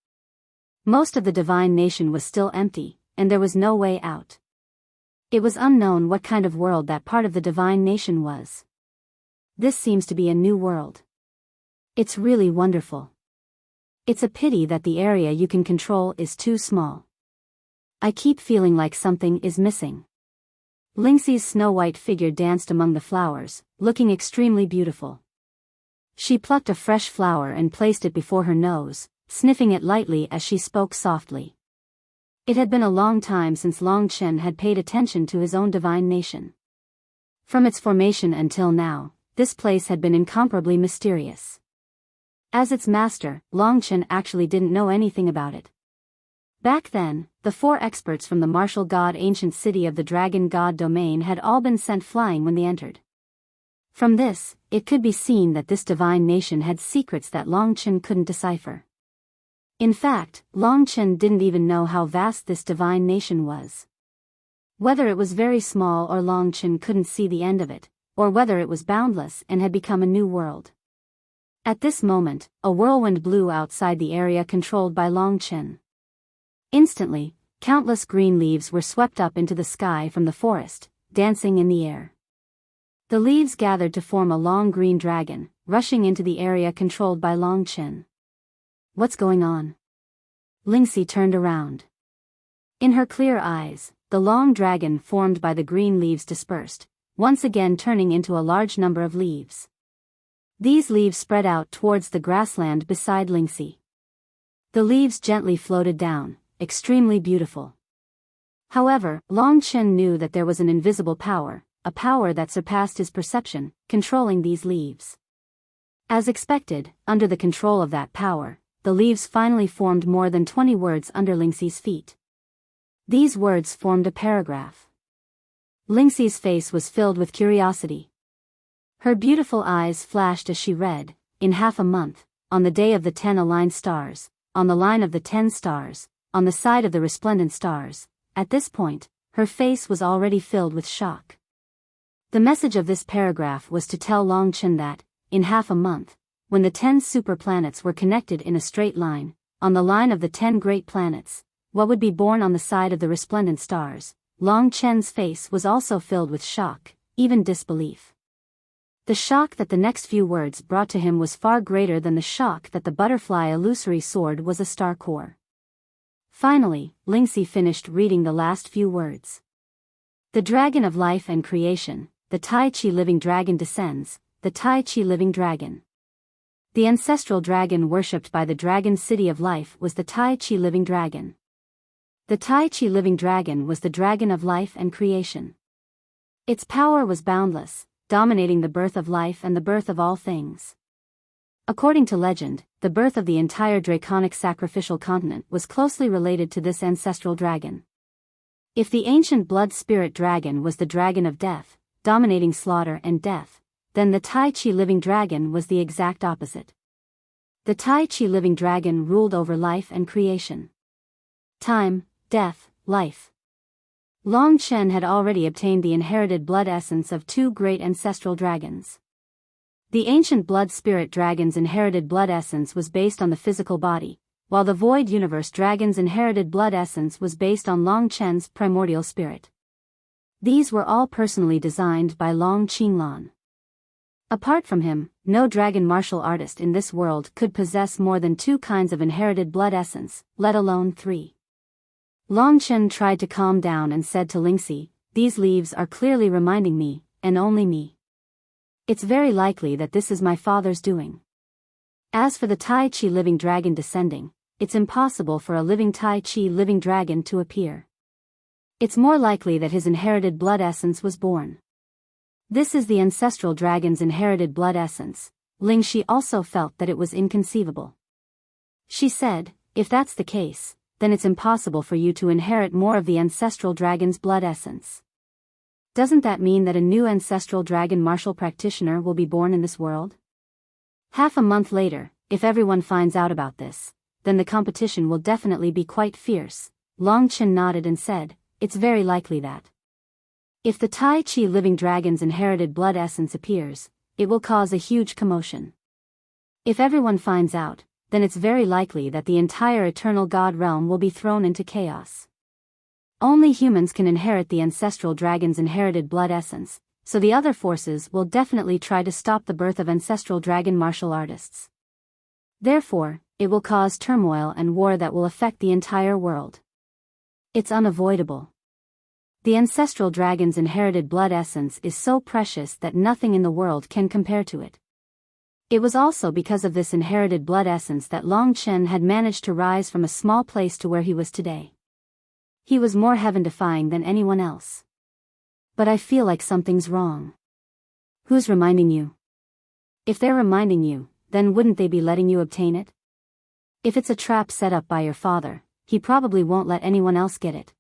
Most of the divine nation was still empty, and there was no way out. It was unknown what kind of world that part of the divine nation was. This seems to be a new world. It's really wonderful. It's a pity that the area you can control is too small. I keep feeling like something is missing. Lingxi's snow-white figure danced among the flowers, looking extremely beautiful. She plucked a fresh flower and placed it before her nose, sniffing it lightly as she spoke softly. It had been a long time since Long Chen had paid attention to his own divine nation. From its formation until now, this place had been incomparably mysterious. As its master, Long Chen actually didn't know anything about it. Back then, the 4 experts from the martial god ancient city of the Dragon God domain had all been sent flying when they entered. From this, it could be seen that this divine nation had secrets that Long Chen couldn't decipher. In fact, Long Chen didn't even know how vast this divine nation was. Whether it was very small or Long Chen couldn't see the end of it, or whether it was boundless and had become a new world. At this moment, a whirlwind blew outside the area controlled by Long Chen. Instantly, countless green leaves were swept up into the sky from the forest, dancing in the air. The leaves gathered to form a long green dragon, rushing into the area controlled by Long Chen. What's going on? Lingxi turned around. In her clear eyes, the long dragon formed by the green leaves dispersed, once again turning into a large number of leaves. These leaves spread out towards the grassland beside Lingxi. The leaves gently floated down, extremely beautiful. However, Long Chen knew that there was an invisible power, a power that surpassed his perception, controlling these leaves. As expected, under the control of that power, the leaves finally formed more than 20 words under Lingxi's feet. These words formed a paragraph. Lingxi's face was filled with curiosity. Her beautiful eyes flashed as she read, in half a month, on the day of the 10 aligned stars, on the line of the 10 stars, on the side of the resplendent stars. At this point, her face was already filled with shock. The message of this paragraph was to tell Long Chen that, in half a month, when the 10 super planets were connected in a straight line, on the line of the 10 great planets, what would be born on the side of the resplendent stars, Long Chen's face was also filled with shock, even disbelief. The shock that the next few words brought to him was far greater than the shock that the butterfly illusory sword was a star core. Finally, Lingxi finished reading the last few words. The dragon of life and creation, the Tai Chi living dragon descends, the Tai Chi living dragon. The ancestral dragon worshipped by the dragon city of life was the Tai Chi living dragon. The Tai Chi living dragon was the dragon of life and creation. Its power was boundless, dominating the birth of life and the birth of all things. According to legend, the birth of the entire draconic sacrificial continent was closely related to this ancestral dragon. If the ancient blood spirit dragon was the dragon of death, dominating slaughter and death, then the Tai Chi living dragon was the exact opposite. The Tai Chi living dragon ruled over life and creation. Time, death, life. Long Chen had already obtained the inherited blood essence of two great ancestral dragons. The ancient blood spirit dragon's inherited blood essence was based on the physical body, while the void universe dragon's inherited blood essence was based on Long Chen's primordial spirit. These were all personally designed by Long Qinglan. Apart from him, no dragon martial artist in this world could possess more than two kinds of inherited blood essence, let alone three. Long Chen tried to calm down and said to Lingxi, "These leaves are clearly reminding me, and only me. It's very likely that this is my father's doing. As for the Tai Chi living dragon descending, it's impossible for a living Tai Chi living dragon to appear. It's more likely that his inherited blood essence was born. This is the ancestral dragon's inherited blood essence." Lingxi also felt that it was inconceivable. She said, "If that's the case, then it's impossible for you to inherit more of the ancestral dragon's blood essence. Doesn't that mean that a new ancestral dragon martial practitioner will be born in this world? Half a month later, if everyone finds out about this, then the competition will definitely be quite fierce." Long Chen nodded and said, "It's very likely that. If the Tai Chi living dragon's inherited blood essence appears, it will cause a huge commotion. If everyone finds out, then it's very likely that the entire eternal god realm will be thrown into chaos. Only humans can inherit the ancestral dragon's inherited blood essence, so the other forces will definitely try to stop the birth of ancestral dragon martial artists. Therefore, it will cause turmoil and war that will affect the entire world. It's unavoidable. The ancestral dragon's inherited blood essence is so precious that nothing in the world can compare to it." It was also because of this inherited blood essence that Long Chen had managed to rise from a small place to where he was today. He was more heaven-defying than anyone else. "But I feel like something's wrong." "Who's reminding you?" "If they're reminding you, then wouldn't they be letting you obtain it? If it's a trap set up by your father, he probably won't let anyone else get it."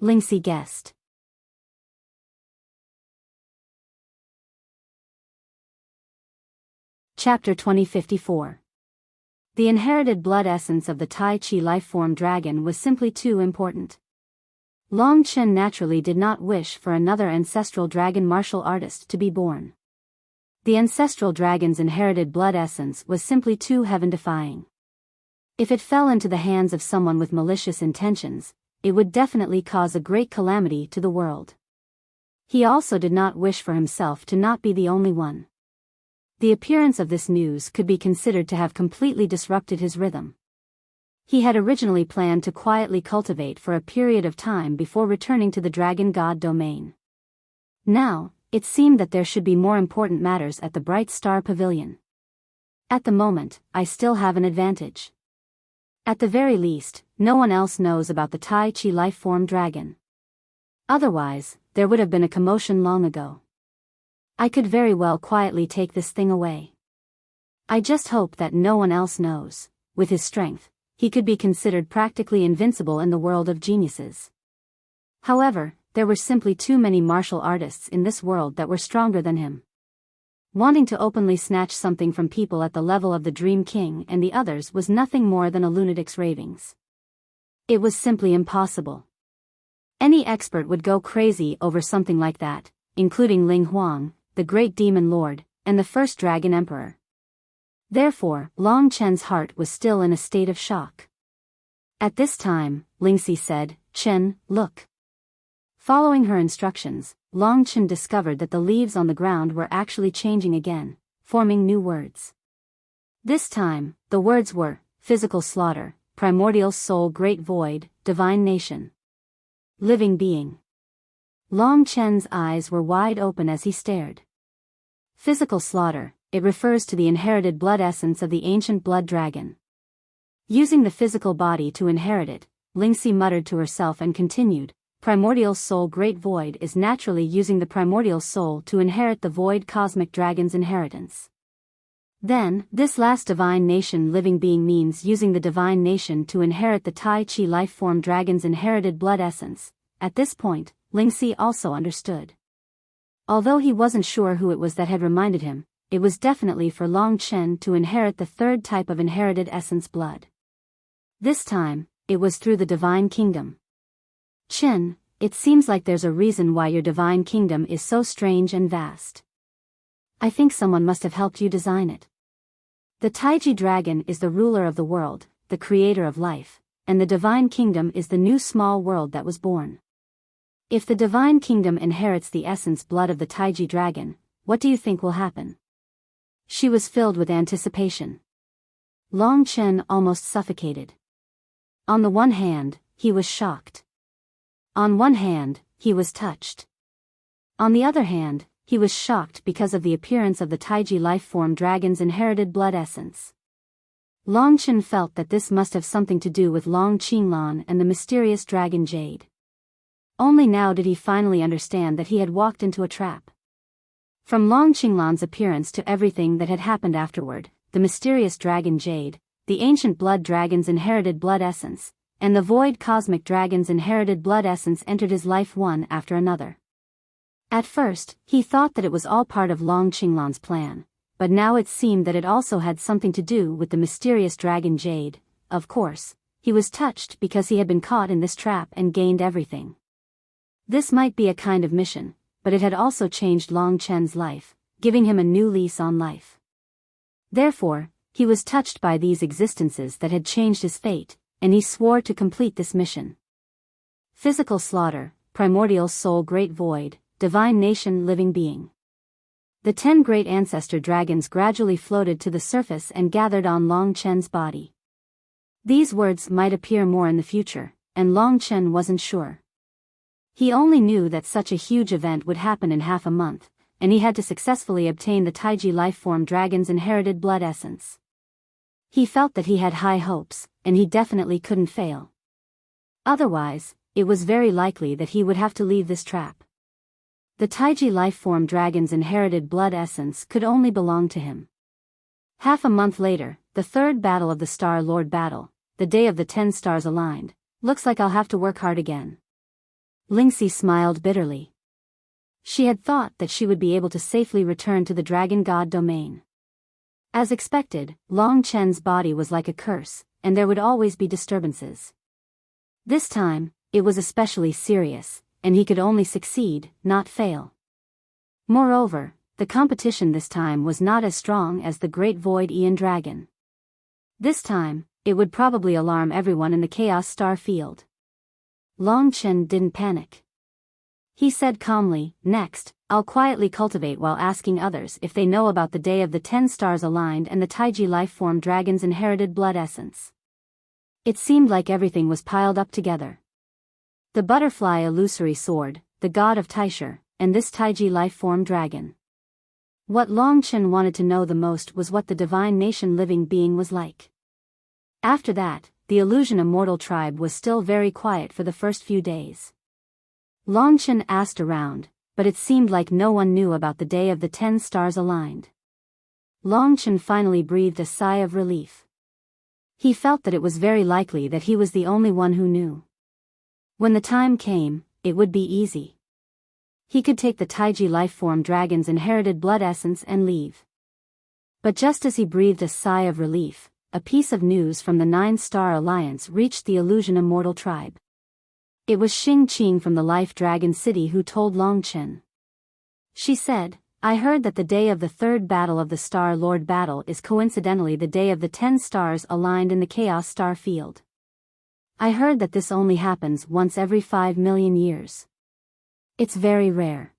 Lingxi guessed. Chapter 2054. The inherited blood essence of the Tai Chi life-form dragon was simply too important. Long Chen naturally did not wish for another ancestral dragon martial artist to be born. The ancestral dragon's inherited blood essence was simply too heaven-defying. If it fell into the hands of someone with malicious intentions, it would definitely cause a great calamity to the world. He also did not wish for himself to not be the only one. The appearance of this news could be considered to have completely disrupted his rhythm. He had originally planned to quietly cultivate for a period of time before returning to the Dragon God domain. Now, it seemed that there should be more important matters at the Bright Star Pavilion. At the moment, I still have an advantage. At the very least, no one else knows about the Tai Chi life-form dragon. Otherwise, there would have been a commotion long ago. I could very well quietly take this thing away. I just hope that no one else knows. With his strength, he could be considered practically invincible in the world of geniuses. However, there were simply too many martial artists in this world that were stronger than him. Wanting to openly snatch something from people at the level of the Dream King and the others was nothing more than a lunatic's ravings. It was simply impossible. Any expert would go crazy over something like that, including Ling Huang, the great demon lord, and the first dragon emperor. Therefore, Long Chen's heart was still in a state of shock. At this time, Lingxi said, "Chen, look." Following her instructions, Long Chen discovered that the leaves on the ground were actually changing again, forming new words. This time, the words were, physical slaughter, primordial soul great void, divine nation. Living being. Long Chen's eyes were wide open as he stared. Physical slaughter, it refers to the inherited blood essence of the ancient blood dragon. Using the physical body to inherit it, Lingxi muttered to herself and continued, primordial soul great void is naturally using the primordial soul to inherit the void cosmic dragon's inheritance. Then, this last divine nation living being means using the divine nation to inherit the Tai Chi life form dragon's inherited blood essence. At this point, Lingxi also understood. Although he wasn't sure who it was that had reminded him, it was definitely for Long Chen to inherit the third type of inherited essence blood. This time, it was through the divine kingdom. Chen, it seems like there's a reason why your divine kingdom is so strange and vast. I think someone must have helped you design it. The Taiji dragon is the ruler of the world, the creator of life, and the divine kingdom is the new small world that was born. If the divine kingdom inherits the essence blood of the Taiji dragon, what do you think will happen? She was filled with anticipation. Long Chen almost suffocated. On the one hand, he was shocked. On one hand, he was touched. On the other hand, he was shocked because of the appearance of the Taiji life form dragon's inherited blood essence. Long Chen felt that this must have something to do with Long Qinglan and the mysterious dragon Jade. Only now did he finally understand that he had walked into a trap. From Long Qinglan's appearance to everything that had happened afterward, the mysterious dragon Jade, the ancient blood dragon's inherited blood essence, and the void cosmic dragon's inherited blood essence entered his life one after another. At first, he thought that it was all part of Long Qinglan's plan, but now it seemed that it also had something to do with the mysterious dragon Jade. Of course, he was touched because he had been caught in this trap and gained everything. This might be a kind of mission, but it had also changed Long Chen's life, giving him a new lease on life. Therefore, he was touched by these existences that had changed his fate, and he swore to complete this mission. Physical slaughter, primordial soul great void, divine nation living being. The 10 great ancestor dragons gradually floated to the surface and gathered on Long Chen's body. These words might appear more in the future, and Long Chen wasn't sure. He only knew that such a huge event would happen in half a month, and he had to successfully obtain the Taiji life form dragon's inherited blood essence. He felt that he had high hopes, and he definitely couldn't fail. Otherwise, it was very likely that he would have to leave this trap. The Taiji life form dragon's inherited blood essence could only belong to him. Half a month later, the third battle of the Star Lord battle, the day of the 10 stars aligned. Looks like I'll have to work hard again. Lingxi smiled bitterly. She had thought that she would be able to safely return to the Dragon God domain. As expected, Long Chen's body was like a curse, and there would always be disturbances. This time, it was especially serious, and he could only succeed, not fail. Moreover, the competition this time was not as strong as the Great Void Aeon Dragon. This time, it would probably alarm everyone in the Chaos Star Field. Long Chen didn't panic. He said calmly, "Next, I'll quietly cultivate while asking others if they know about the day of the 10 stars aligned and the Taiji life form dragon's inherited blood essence." It seemed like everything was piled up together. The butterfly illusory sword, the god of Taisher, and this Taiji life form dragon. What Long Chen wanted to know the most was what the divine nation living being was like. After that, the illusion immortal tribe was still very quiet for the first few days. Long Chen asked around, but it seemed like no one knew about the day of the 10 stars aligned. Long Chen finally breathed a sigh of relief. He felt that it was very likely that he was the only one who knew. When the time came, it would be easy. He could take the Taiji life form dragon's inherited blood essence and leave. But just as he breathed a sigh of relief, a piece of news from the 9-Star Alliance reached the illusion immortal tribe. It was Xing Qing from the Life Dragon City who told Long Chen. She said, "I heard that the day of the third battle of the Star Lord battle is coincidentally the day of the 10 stars aligned in the Chaos Star Field. I heard that this only happens once every 5 million years. It's very rare.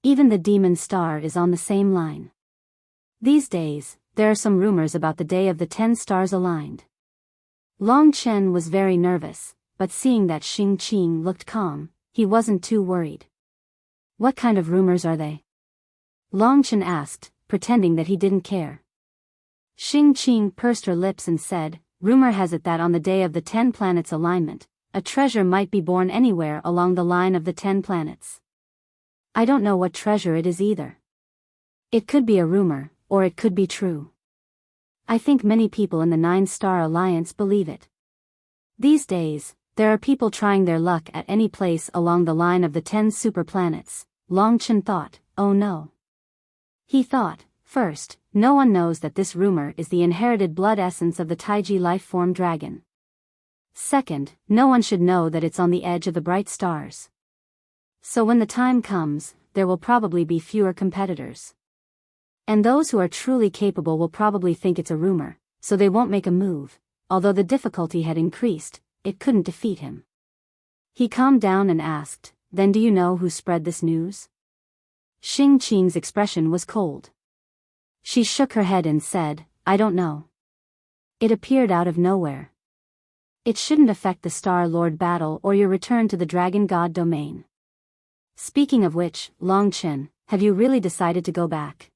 Even the demon star is on the same line. These days, there are some rumors about the day of the 10 stars aligned. Long Chen was very nervous, but seeing that Xing Qing looked calm, he wasn't too worried. What kind of rumors are they? Long Chen asked, pretending that he didn't care. Xing Qing pursed her lips and said, rumor has it that on the day of the 10 planets alignment, a treasure might be born anywhere along the line of the 10 planets. I don't know what treasure it is either. It could be a rumor, or it could be true. I think many people in the 9-star alliance believe it. These days, there are people trying their luck at any place along the line of the 10 superplanets. Long Chen thought, oh no. He thought, first, no one knows that this rumor is the inherited blood essence of the Taiji life-form dragon. Second, no one should know that it's on the edge of the bright stars. So when the time comes, there will probably be fewer competitors. And those who are truly capable will probably think it's a rumor, so they won't make a move. Although the difficulty had increased, it couldn't defeat him. He calmed down and asked, then do you know who spread this news? Xing Qing's expression was cold. She shook her head and said, I don't know. It appeared out of nowhere. It shouldn't affect the Star Lord battle or your return to the Dragon God domain. Speaking of which, Long Chen, have you really decided to go back?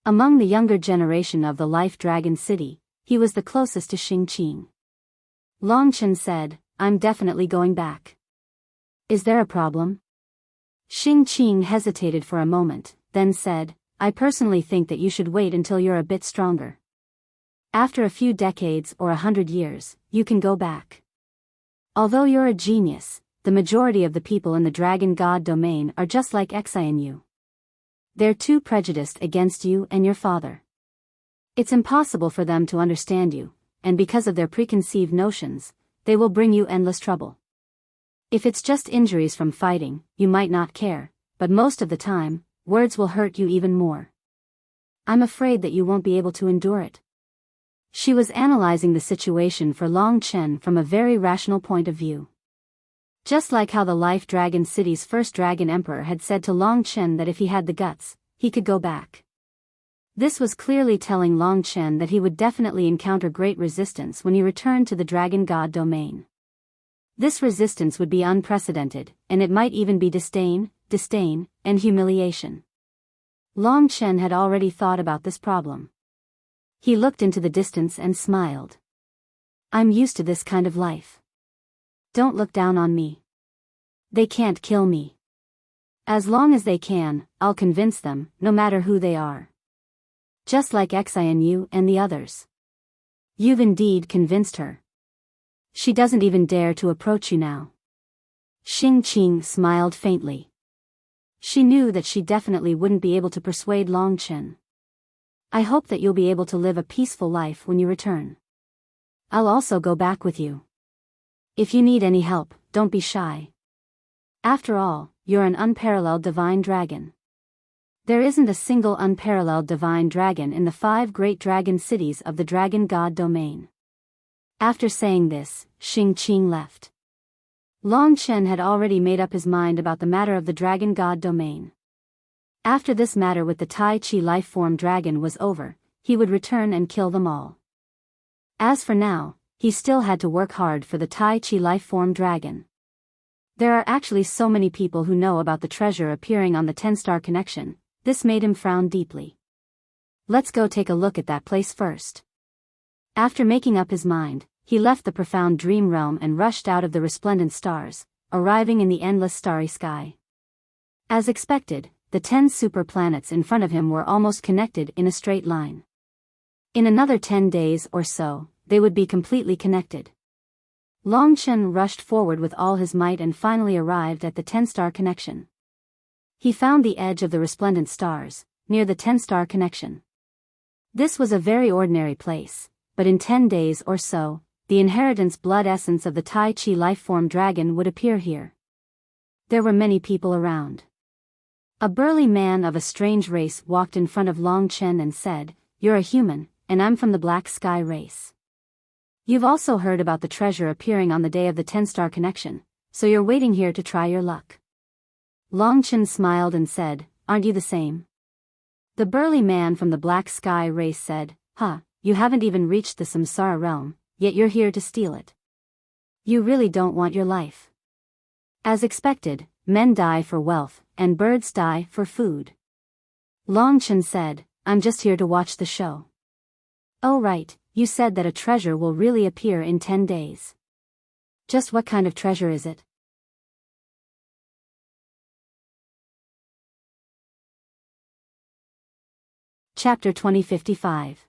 Among the younger generation of the Life Dragon City, he was the closest to Xing Qing. Long Chen said, I'm definitely going back. Is there a problem? Xing Qing hesitated for a moment, then said, I personally think that you should wait until you're a bit stronger. After a few decades or 100 years, you can go back. Although you're a genius, the majority of the people in the Dragon God domain are just like Xi and you. They're too prejudiced against you and your father. It's impossible for them to understand you, and because of their preconceived notions, they will bring you endless trouble. If it's just injuries from fighting, you might not care, but most of the time, words will hurt you even more. I'm afraid that you won't be able to endure it. She was analyzing the situation for Long Chen from a very rational point of view. Just like how the Life Dragon City's first Dragon Emperor had said to Long Chen that if he had the guts, he could go back. This was clearly telling Long Chen that he would definitely encounter great resistance when he returned to the Dragon God domain. This resistance would be unprecedented, and it might even be disdain, and humiliation. Long Chen had already thought about this problem. He looked into the distance and smiled. I'm used to this kind of life. Don't look down on me. They can't kill me. As long as they can, I'll convince them, no matter who they are. Just like Xi and you and the others. You've indeed convinced her. She doesn't even dare to approach you now. Xing Qing smiled faintly. She knew that she definitely wouldn't be able to persuade Long Chen. I hope that you'll be able to live a peaceful life when you return. I'll also go back with you. If you need any help, don't be shy. After all, you're an unparalleled divine dragon. There isn't a single unparalleled divine dragon in the 5 great dragon cities of the Dragon God domain. After saying this, Xing Qing left. Long Chen had already made up his mind about the matter of the Dragon God domain. After this matter with the Tai Chi life-form dragon was over, he would return and kill them all. As for now, he still had to work hard for the Tai Chi life-form dragon. There are actually so many people who know about the treasure appearing on the 10-star connection, this made him frown deeply. Let's go take a look at that place first. After making up his mind, he left the profound dream realm and rushed out of the resplendent stars, arriving in the endless starry sky. As expected, the 10 super planets in front of him were almost connected in a straight line. In another 10 days or so, they would be completely connected. Long Chen rushed forward with all his might and finally arrived at the 10-star connection. He found the edge of the resplendent stars, near the 10-star connection. This was a very ordinary place, but in 10 days or so, the inheritance blood essence of the Tai Chi life-form dragon would appear here. There were many people around. A burly man of a strange race walked in front of Long Chen and said, "You're a human, and I'm from the Black Sky race. You've also heard about the treasure appearing on the day of the 10-star connection, so you're waiting here to try your luck. Long Chen smiled and said, aren't you the same? The burly man from the Black Sky race said, you haven't even reached the Samsara realm, yet you're here to steal it. You really don't want your life. As expected, men die for wealth, and birds die for food. Long Chen said, I'm just here to watch the show. Oh right, you said that a treasure will really appear in 10 days. Just what kind of treasure is it? Chapter 2055.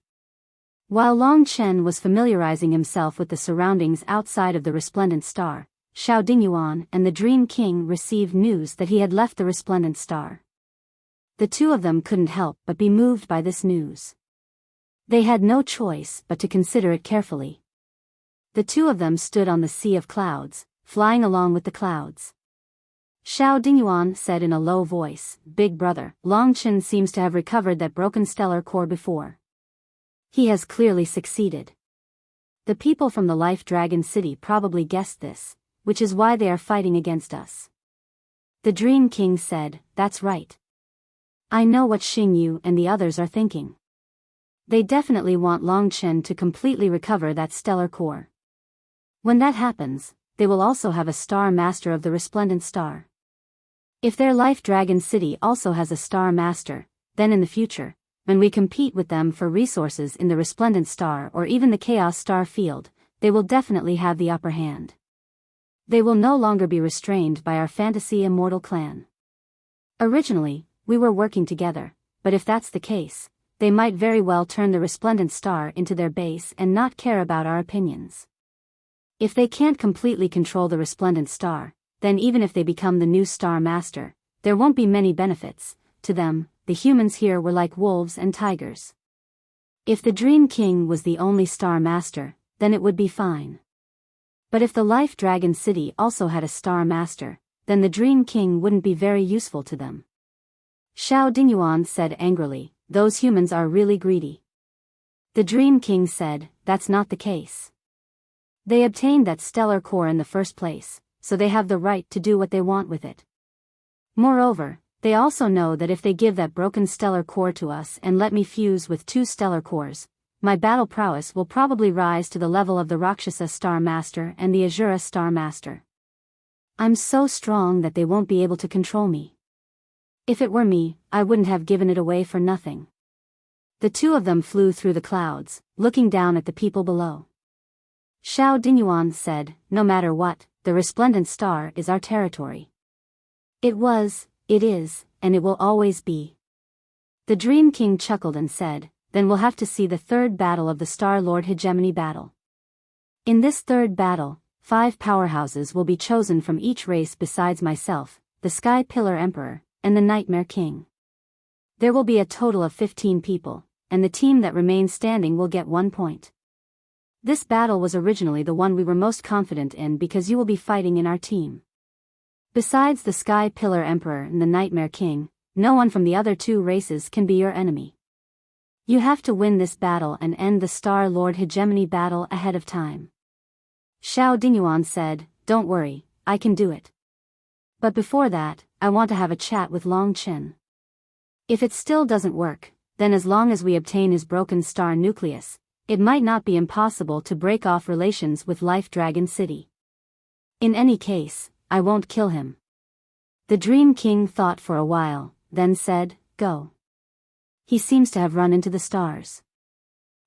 While Long Chen was familiarizing himself with the surroundings outside of the resplendent star, Xiao Dingyuan and the Dream King received news that he had left the resplendent star. The two of them couldn't help but be moved by this news. They had no choice but to consider it carefully. The two of them stood on the sea of clouds, flying along with the clouds. Xiao Dingyuan said in a low voice, Big brother, Long Chen seems to have recovered that broken stellar core before. He has clearly succeeded. The people from the Life Dragon City probably guessed this, which is why they are fighting against us. The Dream King said, that's right. I know what Xing Yu and the others are thinking. They definitely want Long Chen to completely recover that stellar core. When that happens, they will also have a Star Master of the Resplendent Star. If their Life Dragon City also has a Star Master, then in the future, when we compete with them for resources in the Resplendent Star or even the Chaos Star Field, they will definitely have the upper hand. They will no longer be restrained by our fantasy immortal clan. Originally, we were working together, but if that's the case, they might very well turn the Resplendent Star into their base and not care about our opinions. If they can't completely control the Resplendent Star, then even if they become the new Star Master, there won't be many benefits. To them, the humans here were like wolves and tigers. If the Dream King was the only Star Master, then it would be fine. But if the Life Dragon City also had a Star Master, then the Dream King wouldn't be very useful to them. Xiao Dingyuan said angrily, those humans are really greedy. The Dream King said, that's not the case. They obtained that stellar core in the first place, so they have the right to do what they want with it. Moreover, they also know that if they give that broken stellar core to us and let me fuse with 2 stellar cores, my battle prowess will probably rise to the level of the Rakshasa Star Master and the Azura Star Master. I'm so strong that they won't be able to control me. If it were me, I wouldn't have given it away for nothing. The two of them flew through the clouds, looking down at the people below. Xiao Dingyuan said, no matter what, the Resplendent Star is our territory. It was, it is, and it will always be. The Dream King chuckled and said, then we'll have to see the third battle of the Star Lord Hegemony battle. In this third battle, 5 powerhouses will be chosen from each race besides myself, the Sky Pillar Emperor, and the Nightmare King. There will be a total of 15 people, and the team that remains standing will get 1 point. This battle was originally the one we were most confident in because you will be fighting in our team. Besides the Sky Pillar Emperor and the Nightmare King, no one from the other 2 races can be your enemy. You have to win this battle and end the Star Lord Hegemony battle ahead of time. Xiao Dingyuan said, don't worry, I can do it. But before that, I want to have a chat with Long Chen. If it still doesn't work, then as long as we obtain his broken star nucleus, it might not be impossible to break off relations with Life Dragon City. In any case, I won't kill him. The Dream King thought for a while, then said, go. He seems to have run into the stars.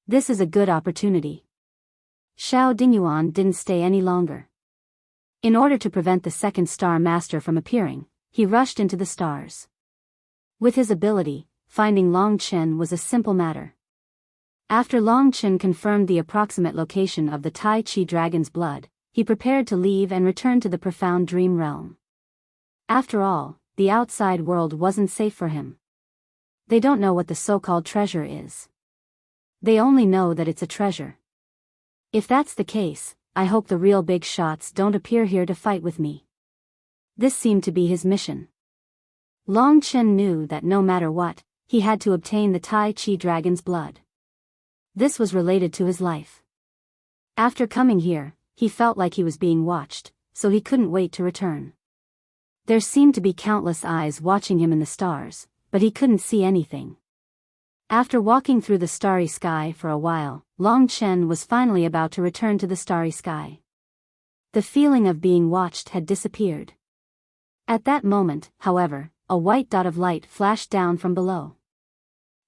This is a good opportunity. Xiao Dingyuan didn't stay any longer. In order to prevent the second Star Master from appearing, he rushed into the stars. With his ability, finding Long Chen was a simple matter. After Long Chen confirmed the approximate location of the Tai Chi Dragon's blood, he prepared to leave and return to the profound dream realm. After all, the outside world wasn't safe for him. They don't know what the so-called treasure is. They only know that it's a treasure. If that's the case, I hope the real big shots don't appear here to fight with me. This seemed to be his mission. Long Chen knew that no matter what, he had to obtain the Tai Chi Dragon's blood. This was related to his life. After coming here, he felt like he was being watched, so he couldn't wait to return. There seemed to be countless eyes watching him in the stars, but he couldn't see anything. After walking through the starry sky for a while, Long Chen was finally about to return to the starry sky. The feeling of being watched had disappeared. At that moment, however, a white dot of light flashed down from below.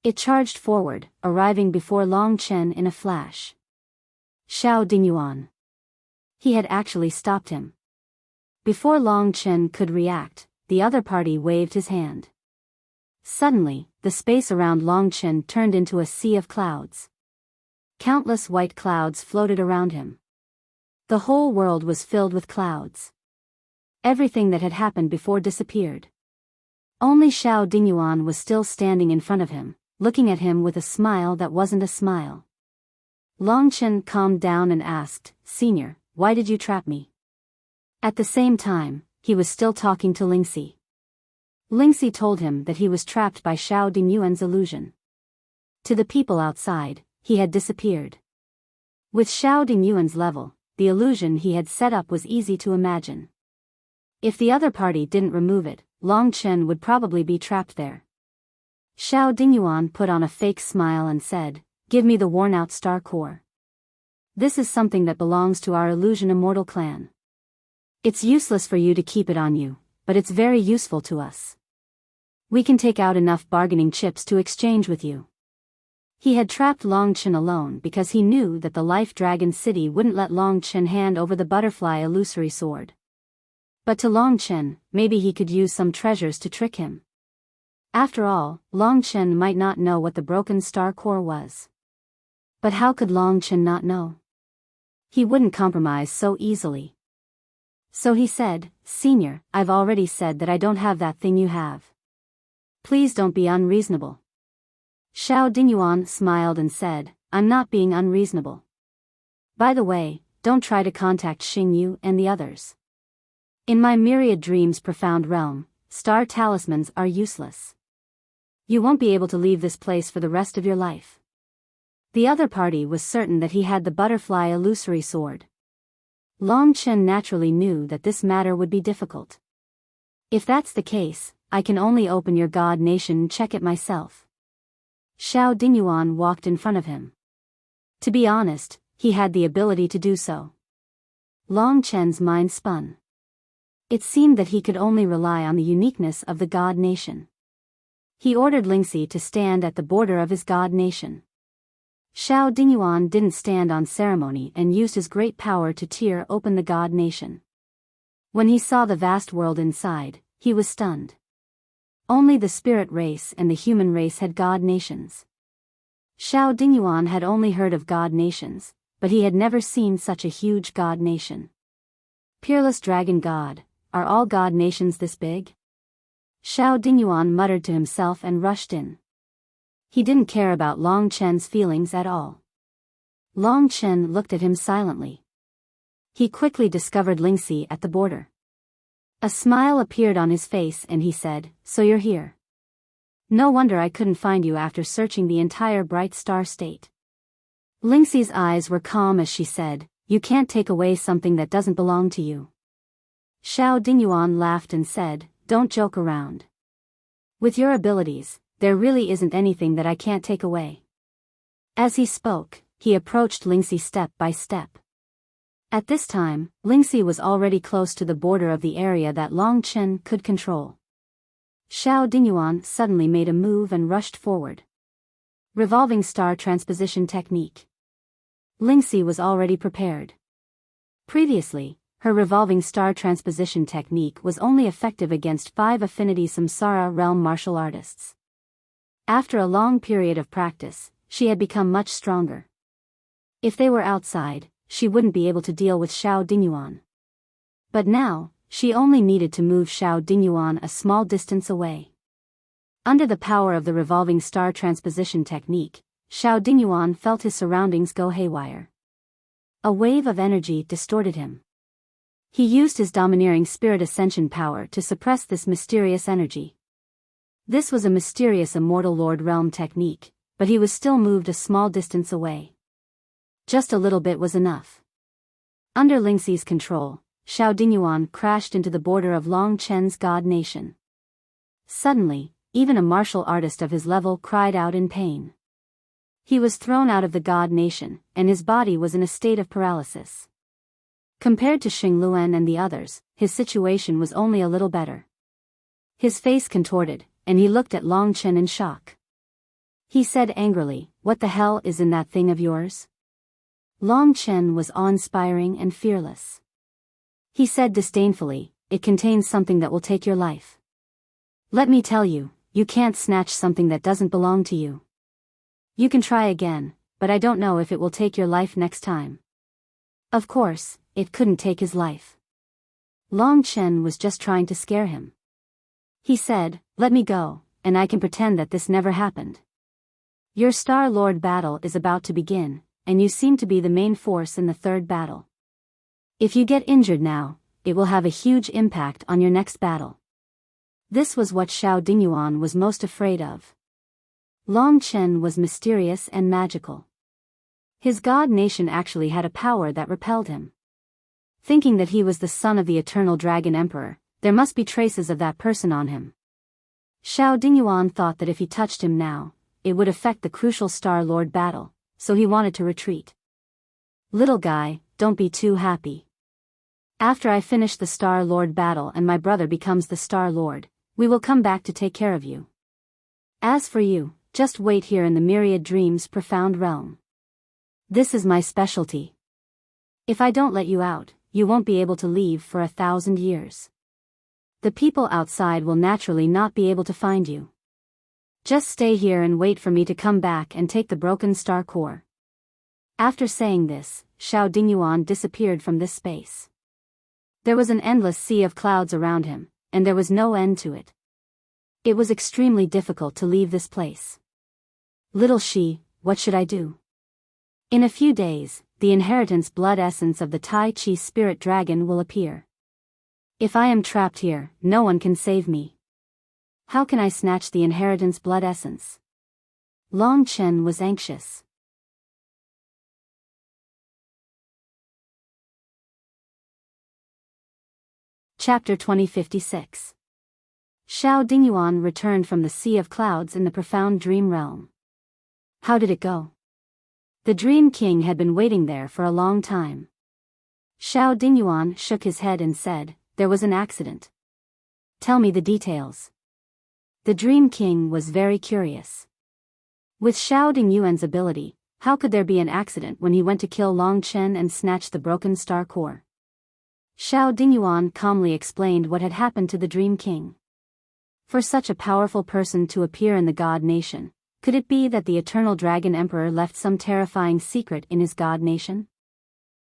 It charged forward, arriving before Long Chen in a flash. Xiao Dingyuan. He had actually stopped him. Before Long Chen could react, the other party waved his hand. Suddenly, the space around Long Chen turned into a sea of clouds. Countless white clouds floated around him. The whole world was filled with clouds. Everything that had happened before disappeared. Only Xiao Dingyuan was still standing in front of him, looking at him with a smile that wasn't a smile. Long Chen calmed down and asked, "Senior, why did you trap me?" At the same time, he was still talking to Lingxi. Lingxi told him that he was trapped by Xiao Dingyuan's illusion. To the people outside, he had disappeared. With Xiao Dingyuan's level, the illusion he had set up was easy to imagine. If the other party didn't remove it, Long Chen would probably be trapped there. Xiao Dingyuan put on a fake smile and said, "Give me the worn-out star core. This is something that belongs to our illusion immortal clan. It's useless for you to keep it on you, but it's very useful to us. We can take out enough bargaining chips to exchange with you." He had trapped Long Chen alone because he knew that the Life Dragon City wouldn't let Long Chen hand over the butterfly illusory sword. But to Long Chen, maybe he could use some treasures to trick him. After all, Long Chen might not know what the broken star core was. But how could Long Chen not know? He wouldn't compromise so easily. So he said, "Senior, I've already said that I don't have that thing you have. Please don't be unreasonable." Xiao Dingyuan smiled and said, "I'm not being unreasonable. By the way, don't try to contact Xing Yu and the others. In my myriad dreams profound realm, star talismans are useless. You won't be able to leave this place for the rest of your life." The other party was certain that he had the butterfly illusory sword. Long Chen naturally knew that this matter would be difficult. "If that's the case, I can only open your god nation and check it myself." Xiao Dingyuan walked in front of him. To be honest, he had the ability to do so. Long Chen's mind spun. It seemed that he could only rely on the uniqueness of the god nation. He ordered Lingxi to stand at the border of his god nation. Xiao Dingyuan didn't stand on ceremony and used his great power to tear open the god nation. When he saw the vast world inside, he was stunned. Only the spirit race and the human race had god nations. Xiao Dingyuan had only heard of god nations, but he had never seen such a huge god nation. Peerless dragon god, are all god nations this big? Xiao Dingyuan muttered to himself and rushed in. He didn't care about Long Chen's feelings at all. Long Chen looked at him silently. He quickly discovered Lingxi at the border. A smile appeared on his face and he said, "So you're here. No wonder I couldn't find you after searching the entire Bright Star State." Lingxi's eyes were calm as she said, "You can't take away something that doesn't belong to you." Xiao Dingyuan laughed and said, "Don't joke around. With your abilities, there really isn't anything that I can't take away." As he spoke, he approached Lingxi step by step. At this time, Lingxi was already close to the border of the area that Long Chen could control. Xiao Dingyuan suddenly made a move and rushed forward. Revolving star transposition technique. Lingxi was already prepared. Previously, her revolving star transposition technique was only effective against 5 affinity Samsara realm martial artists. After a long period of practice, she had become much stronger. If they were outside, she wouldn't be able to deal with Xiao Dingyuan. But now, she only needed to move Xiao Dingyuan a small distance away. Under the power of the revolving star transposition technique, Xiao Dingyuan felt his surroundings go haywire. A wave of energy distorted him. He used his domineering spirit ascension power to suppress this mysterious energy. This was a mysterious immortal Lord Realm technique, but he was still moved a small distance away. Just a little bit was enough. Under Ling Xi's control, Xiao Dingyuan crashed into the border of Long Chen's god nation. Suddenly, even a martial artist of his level cried out in pain. He was thrown out of the god nation, and his body was in a state of paralysis. Compared to Xing Luan and the others, his situation was only a little better. His face contorted, and he looked at Long Chen in shock. He said angrily, "What the hell is in that thing of yours?" Long Chen was awe-inspiring and fearless. He said disdainfully, "It contains something that will take your life. Let me tell you, you can't snatch something that doesn't belong to you. You can try again, but I don't know if it will take your life next time." Of course, it couldn't take his life. Long Chen was just trying to scare him. He said, "Let me go, and I can pretend that this never happened. Your Star Lord battle is about to begin, and you seem to be the main force in the third battle. If you get injured now, it will have a huge impact on your next battle." This was what Xiao Dingyuan was most afraid of. Long Chen was mysterious and magical. His god nation actually had a power that repelled him. Thinking that he was the son of the Eternal Dragon Emperor, there must be traces of that person on him. Xiao Dingyuan thought that if he touched him now, it would affect the crucial Star Lord battle, so he wanted to retreat. "Little guy, don't be too happy. After I finish the Star Lord battle and my brother becomes the Star Lord, we will come back to take care of you. As for you, just wait here in the Myriad Dreams profound realm. This is my specialty. If I don't let you out, you won't be able to leave for 1,000 years. The people outside will naturally not be able to find you. Just stay here and wait for me to come back and take the broken star core." After saying this, Xiao Dingyuan disappeared from this space. There was an endless sea of clouds around him, and there was no end to it. It was extremely difficult to leave this place. "Little Shi, what should I do? In a few days, the inheritance blood essence of the Tai Chi spirit dragon will appear. If I am trapped here, no one can save me. How can I snatch the inheritance blood essence?" Long Chen was anxious. Chapter 2056. Xiao Dingyuan returned from the Sea of Clouds in the profound dream realm. How did it go? The Dream King had been waiting there for a long time. Xiao Dingyuan shook his head and said, "There was an accident." "Tell me the details." The Dream King was very curious. With Xiao Dingyuan's ability, how could there be an accident when he went to kill Long Chen and snatch the broken star core? Xiao Dingyuan calmly explained what had happened to the Dream King. For such a powerful person to appear in the God Nation, could it be that the Eternal Dragon Emperor left some terrifying secret in his God Nation?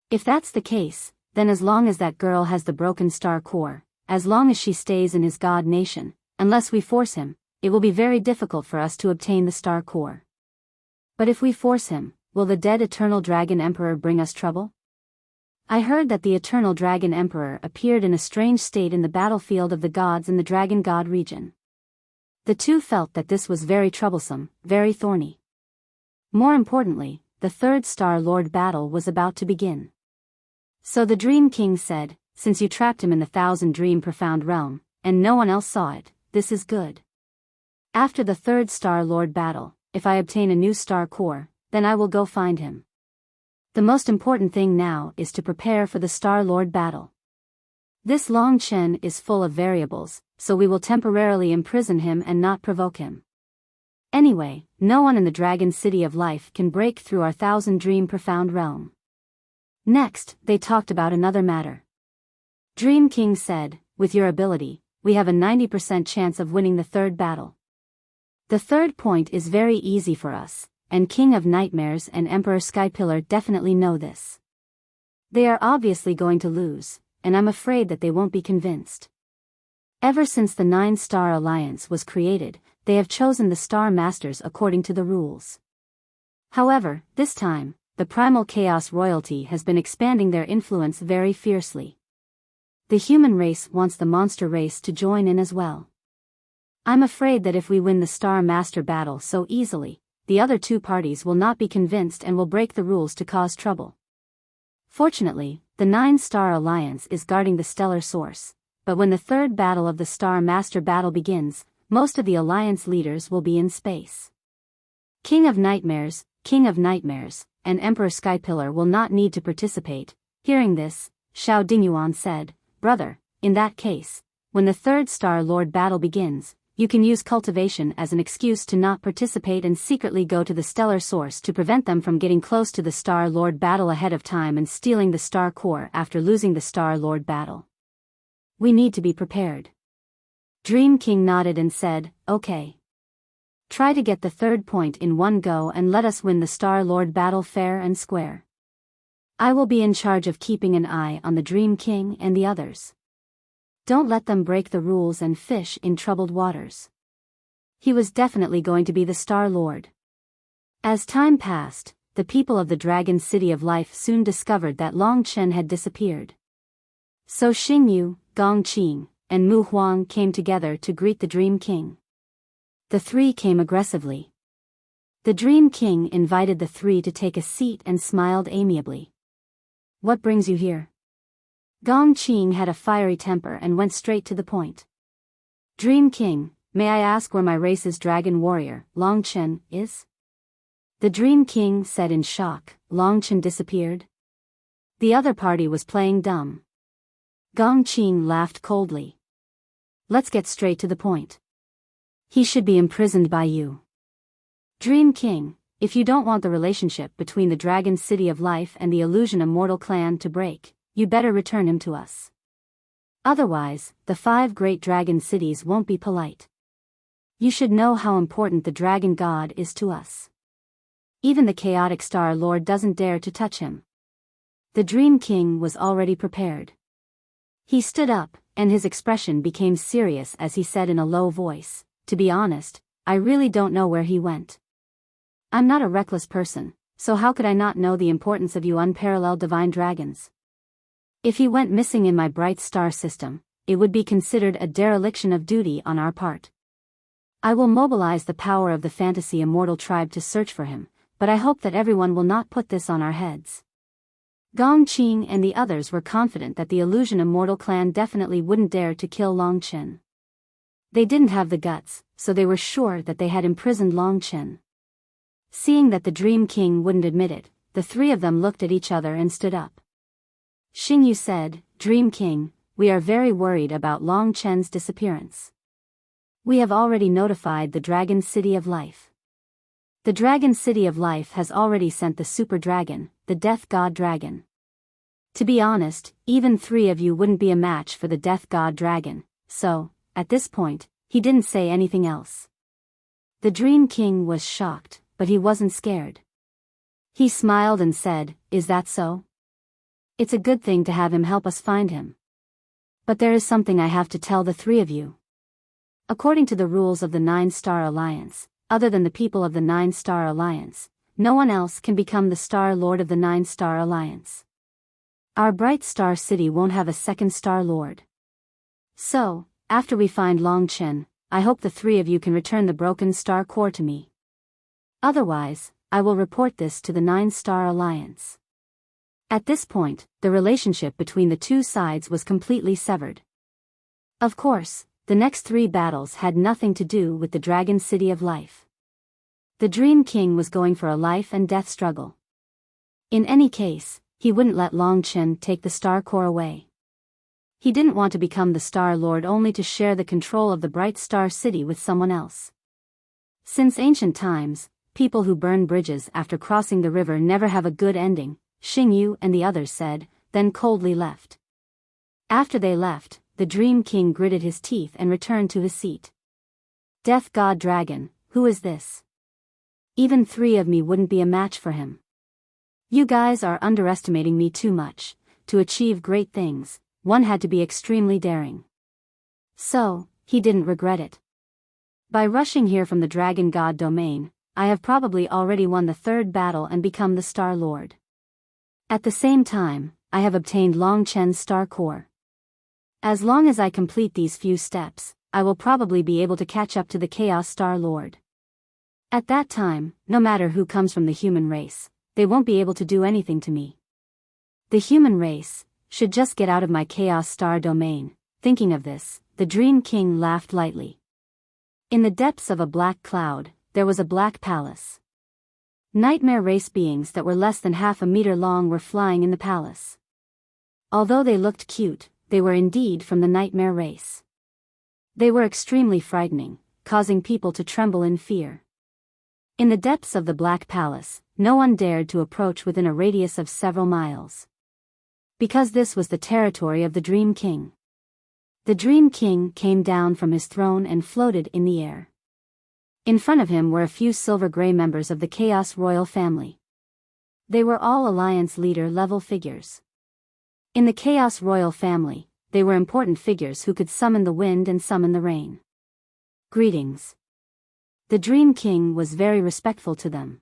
If that's the case, then as long as that girl has the broken star core, as long as she stays in his God Nation, unless we force him, it will be very difficult for us to obtain the star core. But if we force him, will the dead Eternal Dragon Emperor bring us trouble? I heard that the Eternal Dragon Emperor appeared in a strange state in the battlefield of the gods in the Dragon God region. The two felt that this was very troublesome, very thorny. More importantly, the third Star Lord battle was about to begin. So the Dream King said, "Since you trapped him in the Thousand Dream Profound Realm, and no one else saw it, this is good. After the third Star Lord battle, if I obtain a new star core, then I will go find him. The most important thing now is to prepare for the Star Lord battle. This Long Chen is full of variables, so we will temporarily imprison him and not provoke him. Anyway, no one in the Dragon City of Life can break through our Thousand Dream Profound Realm." Next, they talked about another matter. Dream King said, "With your ability, we have a 90% chance of winning the third battle. The third point is very easy for us, and King of Nightmares and Emperor Skypillar definitely know this. They are obviously going to lose, and I'm afraid that they won't be convinced. Ever since the 9-Star Alliance was created, they have chosen the Star Masters according to the rules. However, this time, the Primal Chaos Royalty has been expanding their influence very fiercely. The human race wants the monster race to join in as well. I'm afraid that if we win the Star Master battle so easily, the other two parties will not be convinced and will break the rules to cause trouble. Fortunately, the 9-Star Alliance is guarding the stellar source, but when the third battle of the Star Master battle begins, most of the Alliance leaders will be in space. King of Nightmares, and Emperor Skypillar will not need to participate. Hearing this, Xiao Dingyuan said, "Brother, in that case, when the third Star Lord battle begins, you can use cultivation as an excuse to not participate and secretly go to the stellar source to prevent them from getting close to the Star Lord battle ahead of time and stealing the Star Core after losing the Star Lord battle. We need to be prepared." Dream King nodded and said, "Okay. Try to get the third point in one go and let us win the Star Lord battle fair and square. I will be in charge of keeping an eye on the Dream King and the others. Don't let them break the rules and fish in troubled waters." He was definitely going to be the Star Lord. As time passed, the people of the Dragon City of Life soon discovered that Long Chen had disappeared. So Xingyu, Gong Qing, and Mu Huang came together to greet the Dream King. The three came aggressively. The Dream King invited the three to take a seat and smiled amiably. "What brings you here?" Gong Qing had a fiery temper and went straight to the point. "Dream King, may I ask where my race's dragon warrior, Long Chen, is?" The Dream King said in shock. Long Chen disappeared? The other party was playing dumb. Gong Qing laughed coldly. "Let's get straight to the point. He should be imprisoned by you. Dream King, if you don't want the relationship between the Dragon City of Life and the Illusion Immortal clan to break, you better return him to us. Otherwise, the 5 great dragon cities won't be polite. You should know how important the Dragon God is to us. Even the chaotic Star Lord doesn't dare to touch him." The Dream King was already prepared. He stood up, and his expression became serious as he said in a low voice, "To be honest, I really don't know where he went. I'm not a reckless person, so how could I not know the importance of you unparalleled divine dragons? If he went missing in my bright star system, it would be considered a dereliction of duty on our part. I will mobilize the power of the Fantasy Immortal tribe to search for him, but I hope that everyone will not put this on our heads." Gong Qing and the others were confident that the Illusion Immortal clan definitely wouldn't dare to kill Long Chen. They didn't have the guts, so they were sure that they had imprisoned Long Chen. Seeing that the Dream King wouldn't admit it, the three of them looked at each other and stood up. Xingyu said, "Dream King, we are very worried about Long Chen's disappearance. We have already notified the Dragon City of Life. The Dragon City of Life has already sent the Super Dragon, the Death God Dragon. To be honest, even 3 of you wouldn't be a match for the Death God Dragon, so, at this point, he didn't say anything else." The Dream King was shocked, but he wasn't scared. He smiled and said, "Is that so? It's a good thing to have him help us find him. But there is something I have to tell the 3 of you. According to the rules of the 9-Star Alliance, other than the people of the 9-Star Alliance, no one else can become the Star Lord of the 9-Star Alliance. Our bright star city won't have a second Star Lord. So, after we find Long Chen, I hope the 3 of you can return the broken Star Core to me. Otherwise, I will report this to the 9-Star Alliance." At this point, the relationship between the two sides was completely severed. Of course, the next 3 battles had nothing to do with the Dragon City of Life. The Dream King was going for a life and death struggle. In any case, he wouldn't let Long Chen take the Star Core away. He didn't want to become the Star Lord only to share the control of the Bright Star City with someone else. Since ancient times, people who burn bridges after crossing the river never have a good ending, Xingyu and the others said, then coldly left. After they left, the Dream King gritted his teeth and returned to his seat. "Death God Dragon, who is this? Even 3 of me wouldn't be a match for him. You guys are underestimating me too much. To achieve great things, one had to be extremely daring." So, he didn't regret it. "By rushing here from the Dragon God domain, I have probably already won the 3rd battle and become the Star Lord. At the same time, I have obtained Long Chen's Star Core. As long as I complete these few steps, I will probably be able to catch up to the Chaos Star Lord. At that time, no matter who comes from the human race, they won't be able to do anything to me. The human race should just get out of my Chaos Star domain. Thinking of this, the Dream King laughed lightly. In the depths of a black cloud, there was a black palace. Nightmare race beings that were less than half a meter long were flying in the palace. Although they looked cute, they were indeed from the nightmare race. They were extremely frightening, causing people to tremble in fear. In the depths of the black palace, no one dared to approach within a radius of several miles. Because this was the territory of the Dream King. The Dream King came down from his throne and floated in the air. In front of him were a few silver-gray members of the Chaos Royal family. They were all Alliance leader-level figures. In the Chaos Royal family, they were important figures who could summon the wind and summon the rain. Greetings. The Dream King was very respectful to them.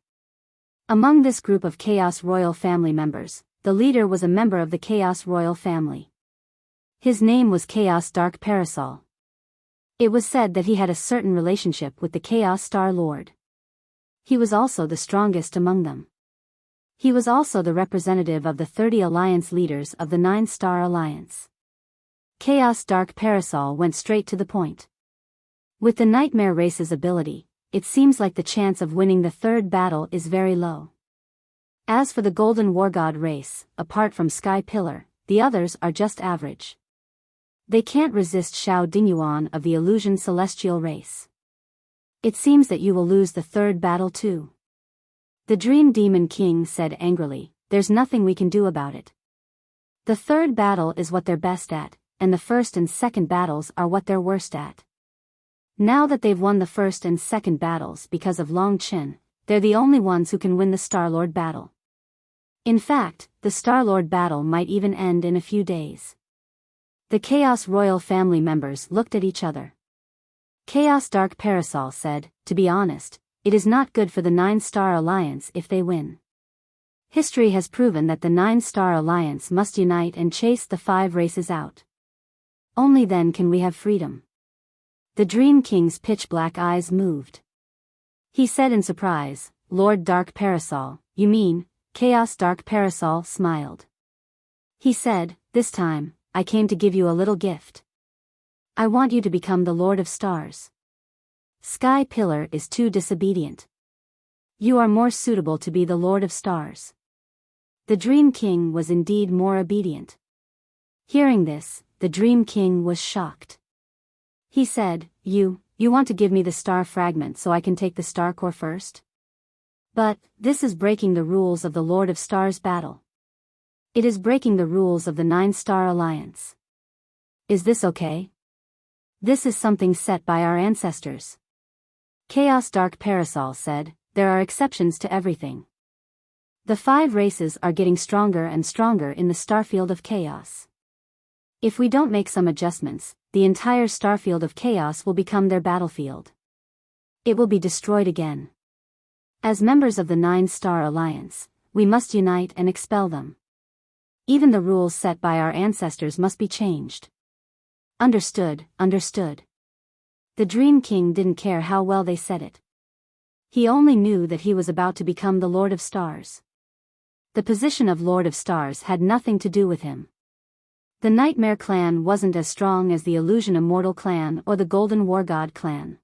Among this group of Chaos Royal family members, the leader was a member of the Chaos Royal family. His name was Chaos Dark Parasol. It was said that he had a certain relationship with the Chaos Star Lord. He was also the strongest among them. He was also the representative of the 30 Alliance leaders of the 9-Star Alliance. Chaos Dark Parasol went straight to the point. With the Nightmare Race's ability, it seems like the chance of winning the third battle is very low. As for the Golden War God race, apart from Sky Pillar, the others are just average. They can't resist Xiao Dingyuan of the Illusion Celestial race. It seems that you will lose the third battle too. The Dream Demon King said angrily, there's nothing we can do about it. The third battle is what they're best at, and the first and second battles are what they're worst at. Now that they've won the first and second battles because of Long Chen, they're the only ones who can win the Star-Lord battle. In fact, the Star-Lord battle might even end in a few days. The Chaos Royal family members looked at each other. Chaos Dark Parasol said, to be honest, it is not good for the 9-Star Alliance if they win. History has proven that the 9-Star Alliance must unite and chase the 5 races out. Only then can we have freedom. The Dream King's pitch-black eyes moved. He said in surprise, Lord Dark Parasol, you mean? Chaos Dark Parasol smiled. He said, this time, I came to give you a little gift. I want you to become the Lord of Stars. Sky Pillar is too disobedient. You are more suitable to be the Lord of Stars. The Dream King was indeed more obedient. Hearing this, the Dream King was shocked. He said, You want to give me the star fragment so I can take the star core first? But, this is breaking the rules of the Lord of Stars battle. It is breaking the rules of the 9-Star Alliance. Is this okay? This is something set by our ancestors. Chaos Dark Parasol said, there are exceptions to everything. The 5 races are getting stronger and stronger in the starfield of chaos. If we don't make some adjustments, the entire starfield of chaos will become their battlefield. It will be destroyed again. As members of the 9-Star Alliance, we must unite and expel them. Even the rules set by our ancestors must be changed. Understood, understood. The Dream King didn't care how well they said it. He only knew that he was about to become the Lord of Stars. The position of Lord of Stars had nothing to do with him. The Nightmare clan wasn't as strong as the Illusion Immortal clan or the Golden War God clan.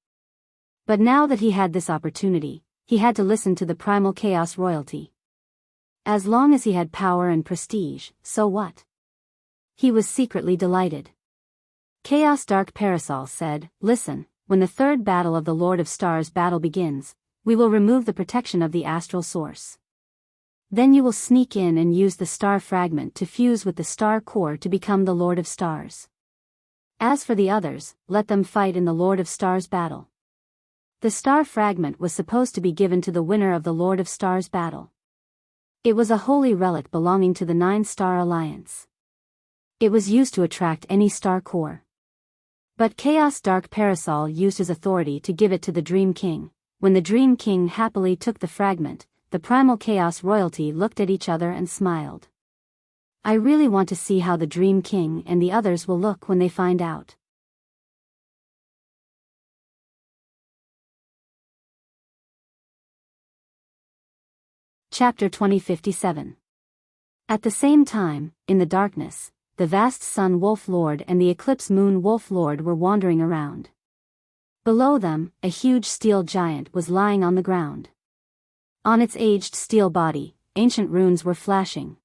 But now that he had this opportunity, he had to listen to the Primal Chaos royalty. As long as he had power and prestige, so what? He was secretly delighted. Chaos Dark Parasol said, listen, when the third battle of the Lord of Stars battle begins, we will remove the protection of the astral source. Then you will sneak in and use the star fragment to fuse with the star core to become the Lord of Stars. As for the others, let them fight in the Lord of Stars battle. The star fragment was supposed to be given to the winner of the Lord of Stars battle. It was a holy relic belonging to the 9-Star Alliance. It was used to attract any star core. But Chaos Dark Parasol used his authority to give it to the Dream King. When the Dream King happily took the fragment, the Primal Chaos royalty looked at each other and smiled. I really want to see how the Dream King and the others will look when they find out. Chapter 2057. At the same time, in the darkness, the vast Sun Wolf Lord and the Eclipse Moon Wolf Lord were wandering around. Below them, a huge steel giant was lying on the ground. On its aged steel body, ancient runes were flashing.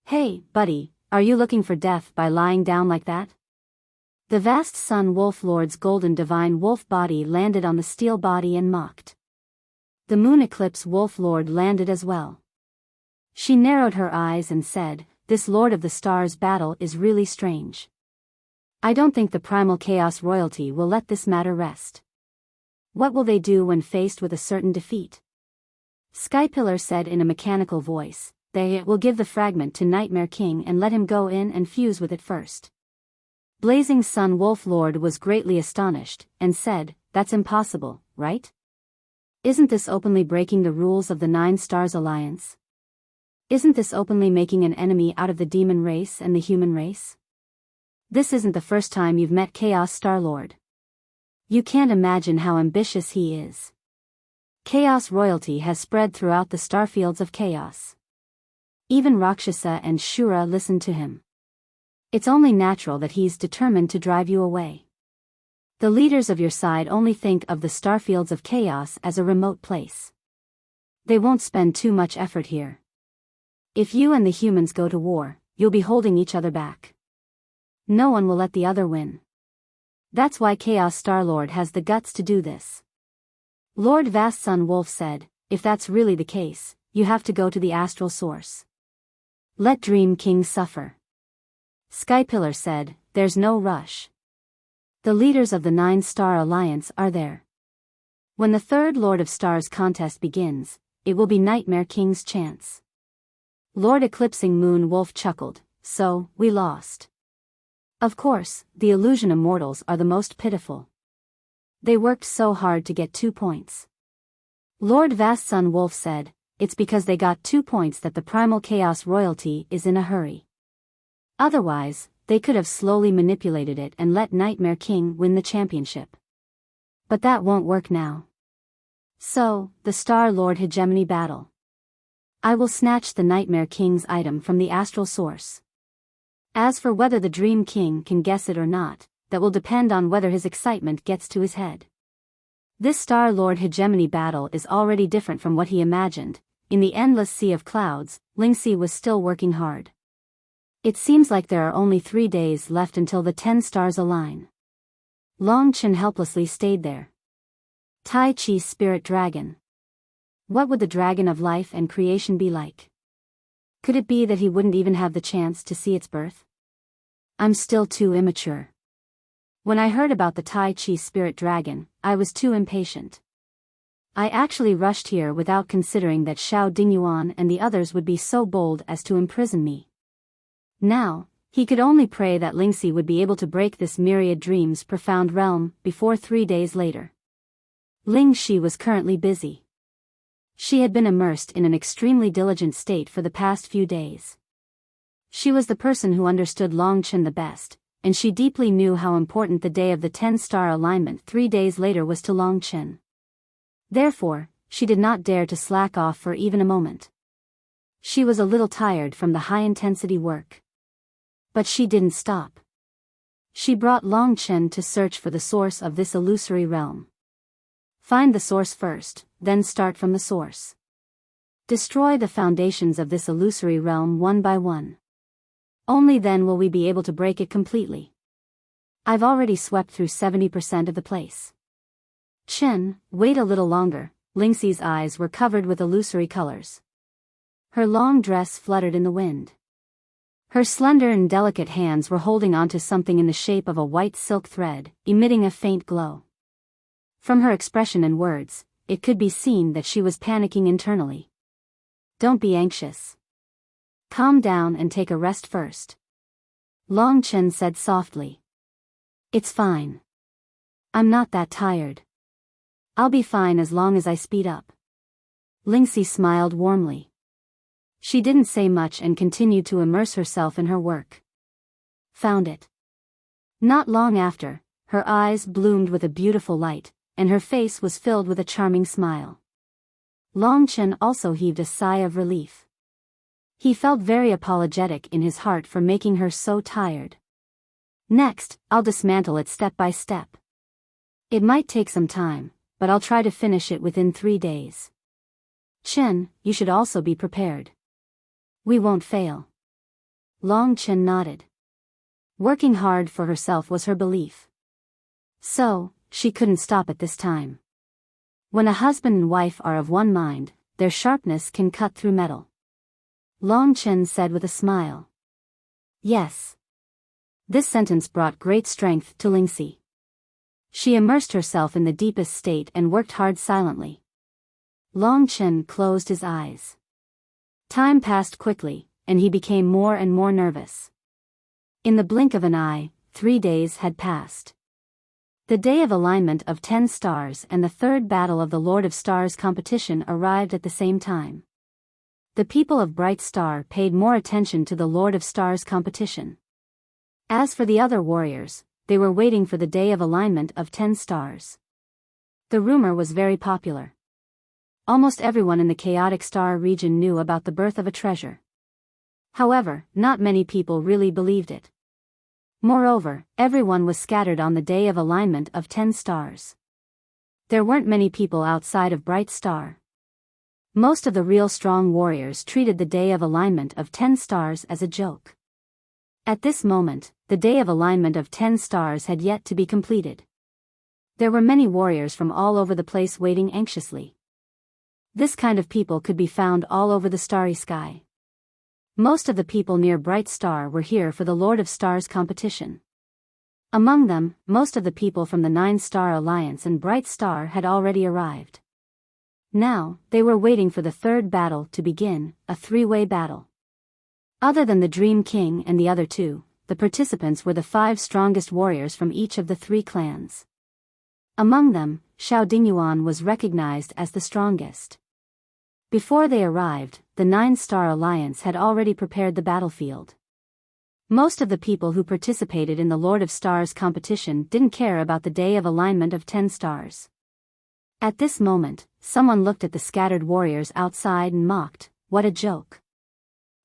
"Hey, buddy, are you looking for death by lying down like that?" The vast Sun Wolf Lord's golden divine wolf body landed on the steel body and mocked. The Moon Eclipse Wolf Lord landed as well. She narrowed her eyes and said, "This Lord of the Stars battle is really strange. I don't think the Primal Chaos Royalty will let this matter rest. What will they do when faced with a certain defeat?" Skypillar said in a mechanical voice, "They will give the fragment to Nightmare King and let him go in and fuse with it first." Blazing Sun Wolf Lord was greatly astonished, and said, "That's impossible, right? Isn't this openly breaking the rules of the Nine Stars Alliance? Isn't this openly making an enemy out of the demon race and the human race? This isn't the first time you've met Chaos Star-Lord. You can't imagine how ambitious he is. Chaos royalty has spread throughout the starfields of chaos. Even Rakshasa and Shura listened to him. It's only natural that he's determined to drive you away. The leaders of your side only think of the starfields of chaos as a remote place. They won't spend too much effort here. If you and the humans go to war, you'll be holding each other back. No one will let the other win. That's why Chaos Star-Lord has the guts to do this." Lord Vast Sun Wolf said, "If that's really the case, you have to go to the astral source. Let Dream King suffer." Skypillar said, "There's no rush. The leaders of the Nine Star Alliance are there. When the third Lord of Stars contest begins, it will be Nightmare King's chance." Lord Eclipsing Moon Wolf chuckled, "So, we lost. Of course, the illusion immortals are the most pitiful. They worked so hard to get 2 points." Lord Vast Sun Wolf said, "It's because they got 2 points that the Primal Chaos Royalty is in a hurry. Otherwise, they could have slowly manipulated it and let Nightmare King win the championship. But that won't work now. So, the Star-Lord Hegemony battle. I will snatch the Nightmare King's item from the astral source. As for whether the Dream King can guess it or not, that will depend on whether his excitement gets to his head. This Star-Lord Hegemony battle is already different from what he imagined. In the endless sea of clouds, Lingxi was still working hard. It seems like there are only 3 days left until the 10 stars align. Long Chen helplessly stayed there. Tai Chi's spirit dragon. What would the dragon of life and creation be like? Could it be that he wouldn't even have the chance to see its birth? I'm still too immature. When I heard about the Tai Chi spirit dragon, I was too impatient. I actually rushed here without considering that Xiao Dingyuan and the others would be so bold as to imprison me. Now, he could only pray that Lingxi would be able to break this myriad dreams profound realm before 3 days later. Ling Shi was currently busy. She had been immersed in an extremely diligent state for the past few days. She was the person who understood Long Chen the best, and she deeply knew how important the day of the 10-star alignment 3 days later was to Long Chen. Therefore, she did not dare to slack off for even a moment. She was a little tired from the high-intensity work. But she didn't stop. She brought Long Chen to search for the source of this illusory realm. Find the source first, then start from the source. Destroy the foundations of this illusory realm one by one. Only then will we be able to break it completely. I've already swept through 70% of the place. Chen, wait a little longer. Lingxi's eyes were covered with illusory colors. Her long dress fluttered in the wind. Her slender and delicate hands were holding onto something in the shape of a white silk thread, emitting a faint glow. From her expression and words, it could be seen that she was panicking internally. Don't be anxious. Calm down and take a rest first. Long Chen said softly. It's fine. I'm not that tired. I'll be fine as long as I speed up. Lingxi smiled warmly. She didn't say much and continued to immerse herself in her work. Found it. Not long after, her eyes bloomed with a beautiful light, and her face was filled with a charming smile. Long Chen also heaved a sigh of relief. He felt very apologetic in his heart for making her so tired. Next, I'll dismantle it step by step. It might take some time, but I'll try to finish it within 3 days. Chen, you should also be prepared. We won't fail. Long Chen nodded. Working hard for herself was her belief. So, she couldn't stop at this time. When a husband and wife are of one mind, their sharpness can cut through metal. Long Chen said with a smile. Yes. This sentence brought great strength to Lingxi. She immersed herself in the deepest state and worked hard silently. Long Chen closed his eyes. Time passed quickly, and he became more and more nervous. In the blink of an eye, 3 days had passed. The day of alignment of 10 stars and the third battle of the Lord of Stars competition arrived at the same time. The people of Bright Star paid more attention to the Lord of Stars competition. As for the other warriors, they were waiting for the day of alignment of 10 stars. The rumor was very popular. Almost everyone in the chaotic star region knew about the birth of a treasure. However, not many people really believed it. Moreover, everyone was scattered on the day of alignment of 10 stars. There weren't many people outside of Bright Star. Most of the real strong warriors treated the day of alignment of 10 stars as a joke. At this moment, the day of alignment of 10 stars had yet to be completed. There were many warriors from all over the place waiting anxiously. This kind of people could be found all over the starry sky. Most of the people near Bright Star were here for the Lord of Stars competition. Among them, most of the people from the 9-Star Alliance and Bright Star had already arrived. Now, they were waiting for the third battle to begin, a 3-way battle. Other than the Dream King and the other 2, the participants were the 5 strongest warriors from each of the 3 clans. Among them, Xiao Dingyuan was recognized as the strongest. Before they arrived, the 9-Star Alliance had already prepared the battlefield. Most of the people who participated in the Lord of Stars competition didn't care about the day of alignment of 10 stars. At this moment, someone looked at the scattered warriors outside and mocked, "What a joke."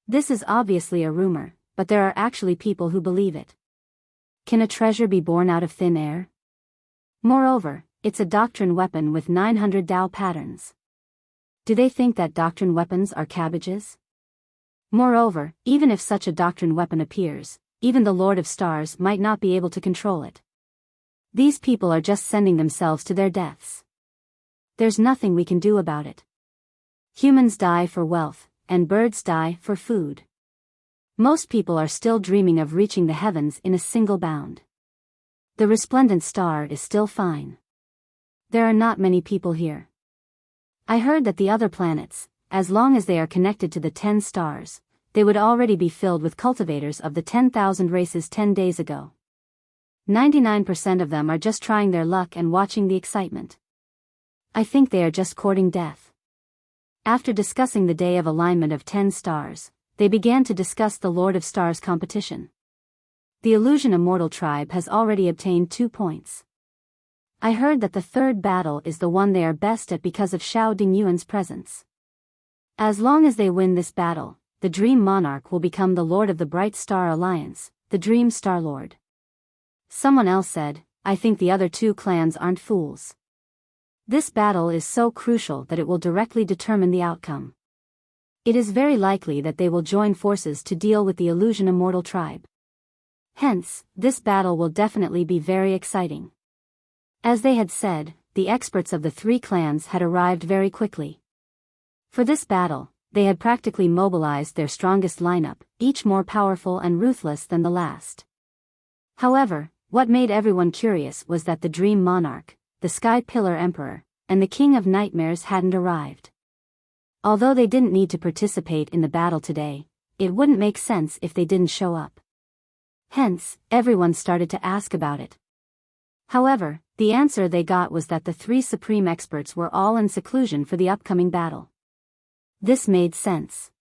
This is obviously a rumor, but there are actually people who believe it. Can a treasure be born out of thin air? Moreover, it's a doctrine weapon with 900 Dao patterns. Do they think that doctrine weapons are cabbages? Moreover, even if such a doctrine weapon appears, even the Lord of Stars might not be able to control it. These people are just sending themselves to their deaths. There's nothing we can do about it. Humans die for wealth, and birds die for food. Most people are still dreaming of reaching the heavens in a single bound. The resplendent star is still fine. There are not many people here. I heard that the other planets, as long as they are connected to the 10 stars, they would already be filled with cultivators of the 10,000 races 10 days ago. 99% of them are just trying their luck and watching the excitement. I think they are just courting death. After discussing the day of alignment of 10 stars, they began to discuss the Lord of Stars competition. The Illusion Immortal tribe has already obtained 2 points. I heard that the third battle is the one they are best at because of Xiao Dingyuan's presence. As long as they win this battle, the Dream Monarch will become the Lord of the Bright Star Alliance, the Dream Star Lord. Someone else said, I think the other 2 clans aren't fools. This battle is so crucial that it will directly determine the outcome. It is very likely that they will join forces to deal with the Illusion Immortal tribe. Hence, this battle will definitely be very exciting. As they had said, the experts of the 3 clans had arrived very quickly. For this battle, they had practically mobilized their strongest lineup, each more powerful and ruthless than the last. However, what made everyone curious was that the Dream Monarch, the Sky Pillar Emperor, and the King of Nightmares hadn't arrived. Although they didn't need to participate in the battle today, it wouldn't make sense if they didn't show up. Hence, everyone started to ask about it. However, the answer they got was that the 3 supreme experts were all in seclusion for the upcoming battle. This made sense.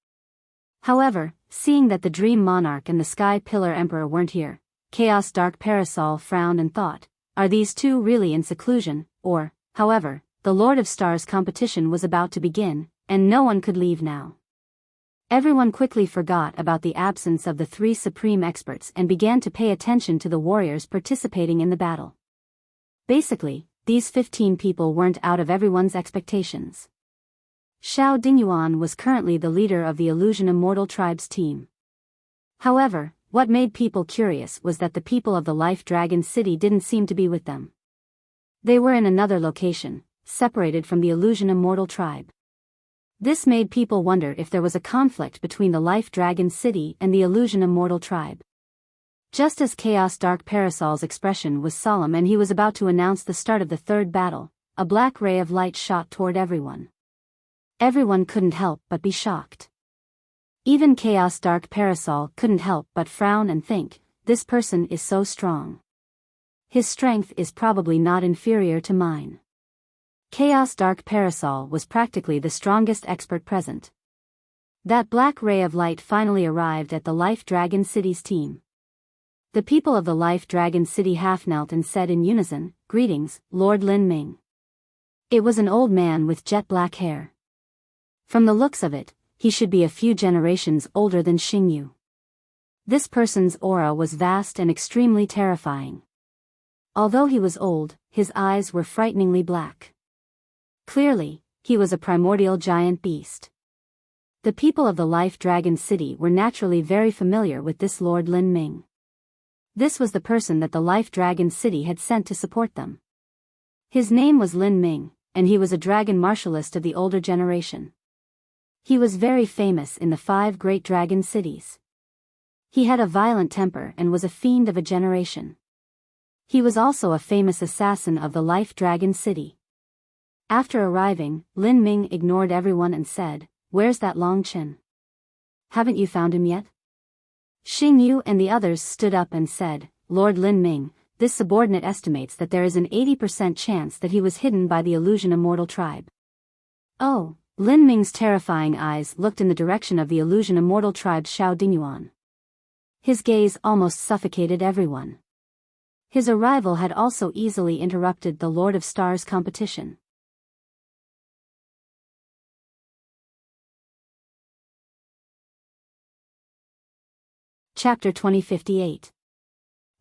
However, seeing that the Dream Monarch and the Sky Pillar Emperor weren't here, Chaos Dark Parasol frowned and thought, are these 2 really in seclusion, or, however, the Lord of Stars competition was about to begin, and no one could leave now. Everyone quickly forgot about the absence of the three supreme experts and began to pay attention to the warriors participating in the battle. Basically, these 15 people weren't out of everyone's expectations. Xiao Dingyuan was currently the leader of the Illusion Immortal Tribe's team. However, what made people curious was that the people of the Life Dragon City didn't seem to be with them. They were in another location, separated from the Illusion Immortal Tribe. This made people wonder if there was a conflict between the Life Dragon City and the Illusion Immortal Tribe. Just as Chaos Dark Parasol's expression was solemn and he was about to announce the start of the third battle, a black ray of light shot toward everyone. Everyone couldn't help but be shocked. Even Chaos Dark Parasol couldn't help but frown and think, this person is so strong. His strength is probably not inferior to mine. Chaos Dark Parasol was practically the strongest expert present. That black ray of light finally arrived at the Life Dragon City's team. The people of the Life Dragon City half knelt and said in unison, "Greetings, Lord Lin Ming." It was an old man with jet black hair. From the looks of it, he should be a few generations older than Xingyu. This person's aura was vast and extremely terrifying. Although he was old, his eyes were frighteningly black. Clearly, he was a primordial giant beast. The people of the Life Dragon City were naturally very familiar with this Lord Lin Ming. This was the person that the Life Dragon City had sent to support them. His name was Lin Ming, and he was a dragon martialist of the older generation. He was very famous in the 5 great dragon cities. He had a violent temper and was a fiend of a generation. He was also a famous assassin of the Life Dragon City. After arriving, Lin Ming ignored everyone and said, "Where's that Long Chen? Haven't you found him yet?" Xingyu and the others stood up and said, "Lord Lin Ming, this subordinate estimates that there is an 80% chance that he was hidden by the Illusion Immortal Tribe." Oh, Lin Ming's terrifying eyes looked in the direction of the Illusion Immortal Tribe's Xiao Dingyuan. His gaze almost suffocated everyone. His arrival had also easily interrupted the Lord of Stars competition. Chapter 2058.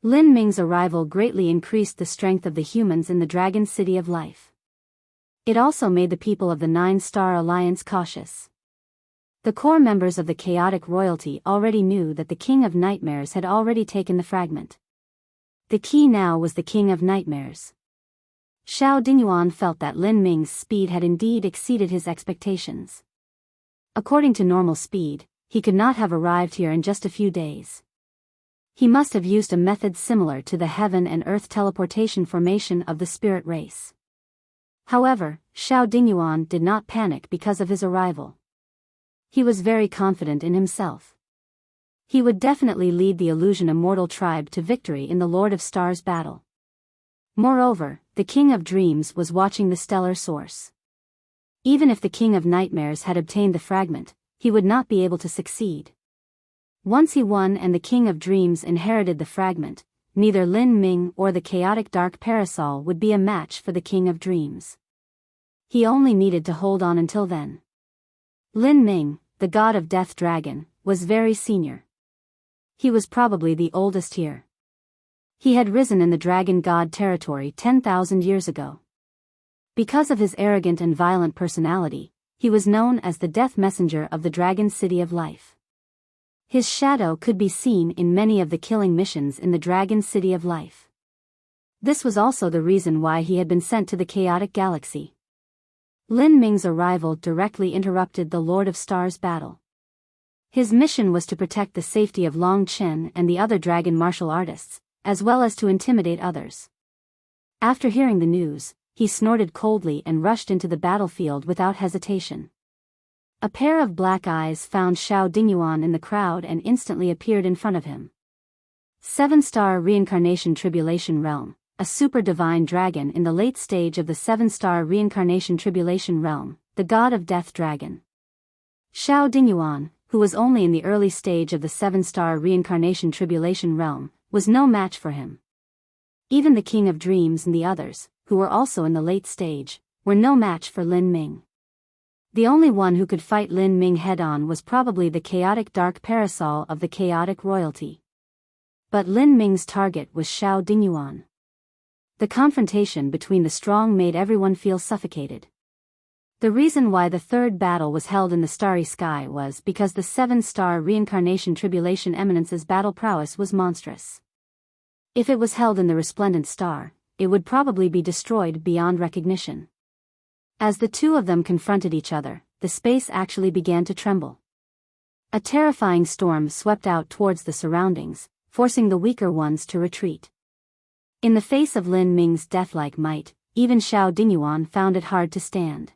Lin Ming's arrival greatly increased the strength of the humans in the Dragon City of Life. It also made the people of the 9-Star Alliance cautious. The core members of the chaotic royalty already knew that the King of Nightmares had already taken the fragment. The key now was the King of Nightmares. Xiao Dingyuan felt that Lin Ming's speed had indeed exceeded his expectations. According to normal speed, he could not have arrived here in just a few days. He must have used a method similar to the heaven and earth teleportation formation of the spirit race. However, Xiao Dingyuan did not panic because of his arrival. He was very confident in himself. He would definitely lead the Illusion Immortal Tribe to victory in the Lord of Stars battle. Moreover, the King of Dreams was watching the stellar source. Even if the King of Nightmares had obtained the fragment, he would not be able to succeed. Once he won and the King of Dreams inherited the fragment, neither Lin Ming or the chaotic dark parasol would be a match for the King of Dreams. He only needed to hold on until then. Lin Ming, the god of Death Dragon, was very senior. He was probably the oldest here. He had risen in the Dragon God territory 10,000 years ago. Because of his arrogant and violent personality, he was known as the Death Messenger of the Dragon City of Life. His shadow could be seen in many of the killing missions in the Dragon City of Life. This was also the reason why he had been sent to the chaotic galaxy. Lin Ming's arrival directly interrupted the Lord of Stars battle. His mission was to protect the safety of Long Chen and the other dragon martial artists, as well as to intimidate others. After hearing the news, he snorted coldly and rushed into the battlefield without hesitation. A pair of black eyes found Xiao Dingyuan in the crowd and instantly appeared in front of him. 7-Star Reincarnation Tribulation Realm, a super divine dragon in the late stage of the 7-Star Reincarnation Tribulation Realm, the god of Death Dragon. Xiao Dingyuan, who was only in the early stage of the 7-Star Reincarnation Tribulation Realm, was no match for him. Even the King of Dreams and the others, who were also in the late stage, were no match for Lin Ming. The only one who could fight Lin Ming head-on was probably the chaotic dark parasol of the chaotic royalty. But Lin Ming's target was Xiao Dingyuan. The confrontation between the strong made everyone feel suffocated. The reason why the third battle was held in the starry sky was because the 7-star reincarnation tribulation eminence's battle prowess was monstrous. If it was held in the resplendent star, it would probably be destroyed beyond recognition. As the two of them confronted each other, the space actually began to tremble. A terrifying storm swept out towards the surroundings, forcing the weaker ones to retreat. In the face of Lin Ming's deathlike might, even Xiao Dingyuan found it hard to stand.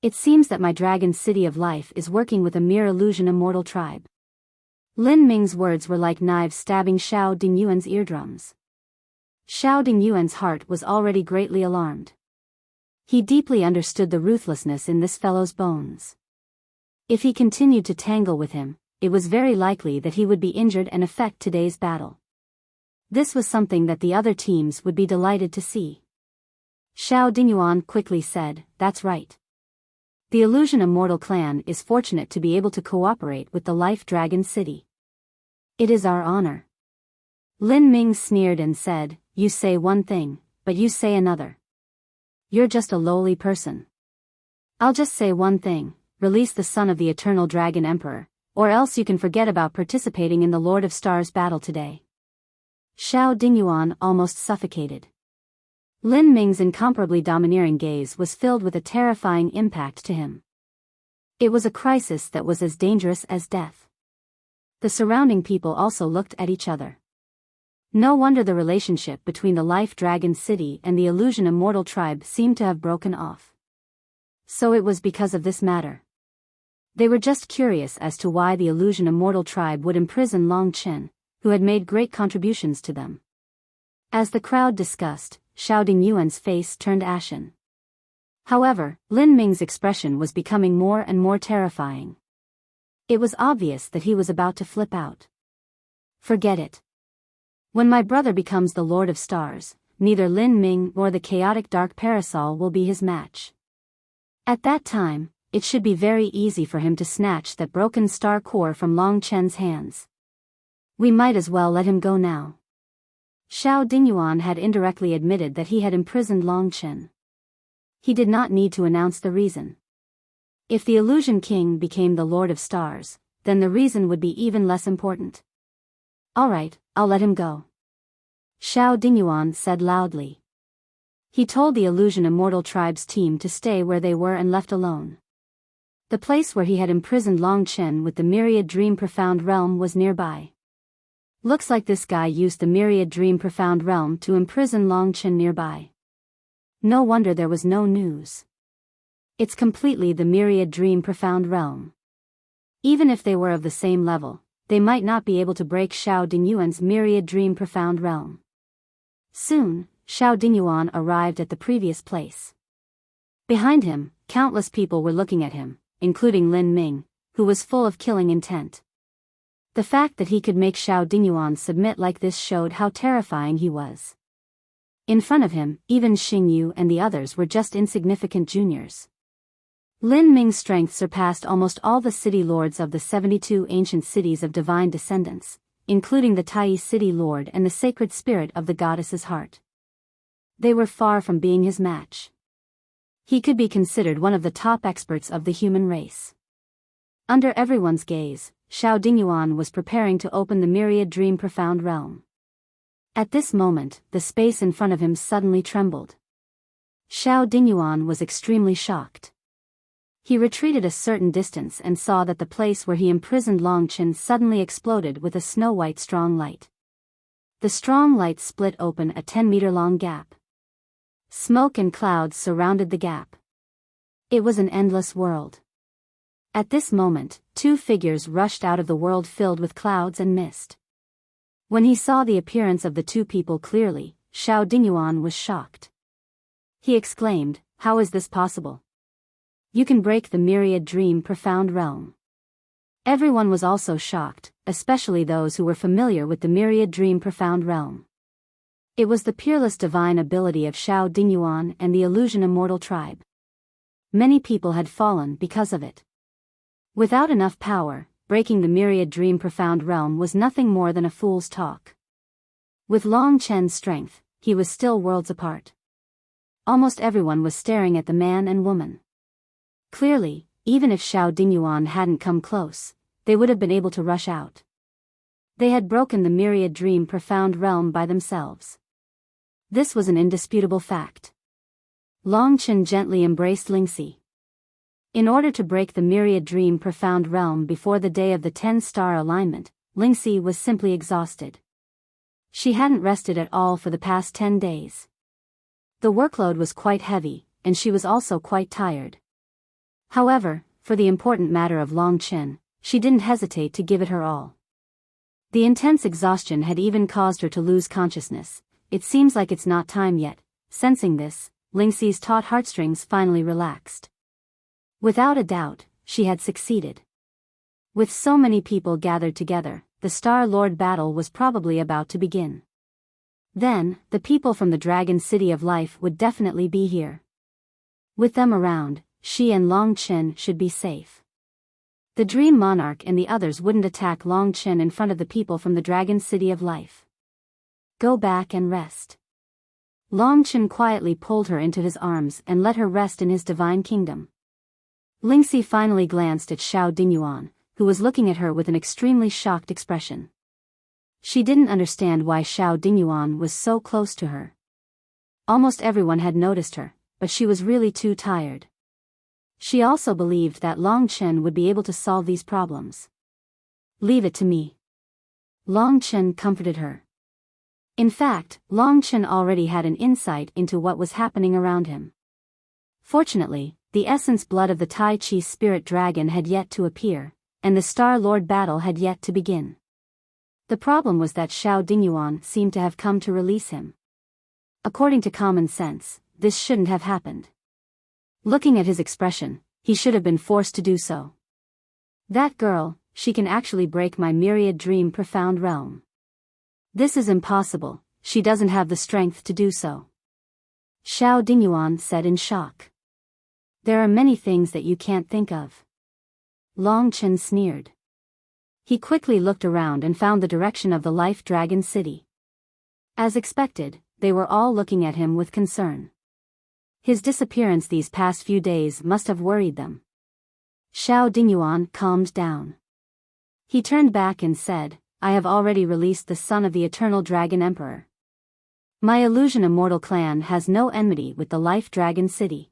It seems that my dragon city of life is working with a mere illusion immortal tribe. Lin Ming's words were like knives stabbing Xiao Dingyuan's eardrums. Xiao Dingyuan's heart was already greatly alarmed. He deeply understood the ruthlessness in this fellow's bones. If he continued to tangle with him, it was very likely that he would be injured and affect today's battle. This was something that the other teams would be delighted to see. Xiao Dingyuan quickly said, "That's right. The Illusion Immortal clan is fortunate to be able to cooperate with the Life Dragon City. It is our honor." Lin Ming sneered and said, "You say one thing, but you say another. You're just a lowly person. I'll just say one thing, release the son of the Eternal Dragon Emperor, or else you can forget about participating in the Lord of Stars battle today." Xiao Dingyuan almost suffocated. Lin Ming's incomparably domineering gaze was filled with a terrifying impact to him. It was a crisis that was as dangerous as death. The surrounding people also looked at each other. No wonder the relationship between the Life Dragon City and the Illusion Immortal tribe seemed to have broken off. So it was because of this matter. They were just curious as to why the Illusion Immortal tribe would imprison Long Chen, who had made great contributions to them. As the crowd discussed, Xiao Dingyuan's face turned ashen. However, Lin Ming's expression was becoming more and more terrifying. It was obvious that he was about to flip out. "Forget it. When my brother becomes the Lord of Stars, neither Lin Ming nor the chaotic dark parasol will be his match. At that time, it should be very easy for him to snatch that broken star core from Long Chen's hands. We might as well let him go now." Xiao Dingyuan had indirectly admitted that he had imprisoned Long Chen. He did not need to announce the reason. If the Illusion King became the Lord of Stars, then the reason would be even less important. "All right, I'll let him go," Xiao Dingyuan said loudly. He told the Illusion Immortal tribe's team to stay where they were and left alone. The place where he had imprisoned Long Chen with the Myriad Dream Profound Realm was nearby. Looks like this guy used the Myriad Dream Profound Realm to imprison Long Chen nearby. No wonder there was no news. It's completely the Myriad Dream Profound Realm. Even if they were of the same level, they might not be able to break Xiao Dingyuan's Myriad Dream Profound Realm. Soon, Xiao Dingyuan arrived at the previous place. Behind him, countless people were looking at him, including Lin Ming, who was full of killing intent. The fact that he could make Xiao Dingyuan submit like this showed how terrifying he was. In front of him, even Xing Yu and the others were just insignificant juniors. Lin Ming's strength surpassed almost all the city lords of the 72 ancient cities of divine descendants, including the Tai City Lord and the sacred spirit of the goddess's heart. They were far from being his match. He could be considered one of the top experts of the human race. Under everyone's gaze, Xiao Dingyuan was preparing to open the Myriad Dream Profound Realm. At this moment, the space in front of him suddenly trembled. Xiao Dingyuan was extremely shocked. He retreated a certain distance and saw that the place where he imprisoned Long Chen suddenly exploded with a snow-white strong light. The strong light split open a 10-meter-long gap. Smoke and clouds surrounded the gap. It was an endless world. At this moment, two figures rushed out of the world filled with clouds and mist. When he saw the appearance of the two people clearly, Xiao Dingyuan was shocked. He exclaimed, "How is this possible? You can break the Myriad Dream Profound Realm." Everyone was also shocked, especially those who were familiar with the Myriad Dream Profound Realm. It was the peerless divine ability of Xiao Dingyuan and the illusion immortal tribe. Many people had fallen because of it. Without enough power, breaking the myriad dream profound realm was nothing more than a fool's talk. With Long Chen's strength, he was still worlds apart. Almost everyone was staring at the man and woman. Clearly, even if Xiao Dingyuan hadn't come close, they would have been able to rush out. They had broken the myriad dream profound realm by themselves. This was an indisputable fact. Long Chen gently embraced Lingxi. In order to break the myriad dream profound realm before the day of the 10-star alignment, Lingxi was simply exhausted. She hadn't rested at all for the past 10 days. The workload was quite heavy, and she was also quite tired. However, for the important matter of Long Chen, she didn't hesitate to give it her all. The intense exhaustion had even caused her to lose consciousness. It seems like it's not time yet. Sensing this, Lingxi's taut heartstrings finally relaxed. Without a doubt, she had succeeded. With so many people gathered together, the Star Lord battle was probably about to begin. Then, the people from the Dragon City of Life would definitely be here. With them around, she and Long Chen should be safe. The Dream Monarch and the others wouldn't attack Long Chen in front of the people from the Dragon City of Life. Go back and rest. Long Chen quietly pulled her into his arms and let her rest in his divine kingdom. Lingxi finally glanced at Xiao Dingyuan, who was looking at her with an extremely shocked expression. She didn't understand why Xiao Dingyuan was so close to her. Almost everyone had noticed her, but she was really too tired. She also believed that Long Chen would be able to solve these problems. Leave it to me. Long Chen comforted her. In fact, Long Chen already had an insight into what was happening around him. Fortunately, the essence blood of the Tai Chi spirit dragon had yet to appear, and the Star Lord battle had yet to begin. The problem was that Xiao Dingyuan seemed to have come to release him. According to common sense, this shouldn't have happened. Looking at his expression, he should have been forced to do so. That girl, she can actually break my myriad dream profound realm. This is impossible, she doesn't have the strength to do so. Xiao Dingyuan said in shock. There are many things that you can't think of. Long Chen sneered. He quickly looked around and found the direction of the Life Dragon City. As expected, they were all looking at him with concern. His disappearance these past few days must have worried them. Xiao Dingyuan calmed down. He turned back and said, I have already released the son of the Eternal Dragon Emperor. My Illusion Immortal clan has no enmity with the Life Dragon City.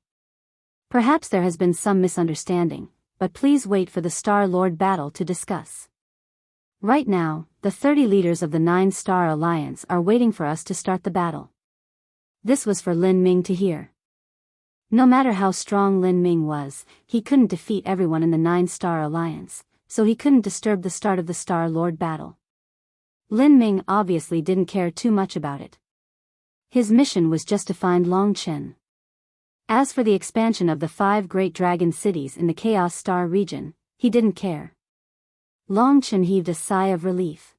Perhaps there has been some misunderstanding, but please wait for the Star Lord battle to discuss. Right now, the 30 leaders of the 9-Star Alliance are waiting for us to start the battle. This was for Lin Ming to hear. No matter how strong Lin Ming was, he couldn't defeat everyone in the 9-Star Alliance, so he couldn't disturb the start of the Star Lord battle. Lin Ming obviously didn't care too much about it. His mission was just to find Long Chen. As for the expansion of the 5 great dragon cities in the Chaos Star region, he didn't care. Long Chen heaved a sigh of relief.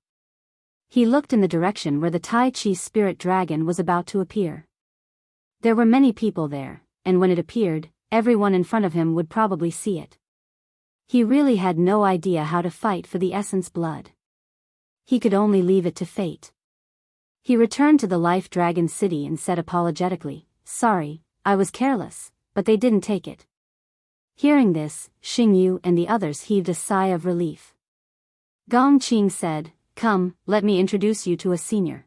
He looked in the direction where the Tai Chi spirit dragon was about to appear. There were many people there, and when it appeared, everyone in front of him would probably see it. He really had no idea how to fight for the essence blood. He could only leave it to fate. He returned to the Life Dragon City and said apologetically, Sorry, I was careless, but they didn't take it. Hearing this, Xingyu and the others heaved a sigh of relief. Gong Qing said, Come, let me introduce you to a senior.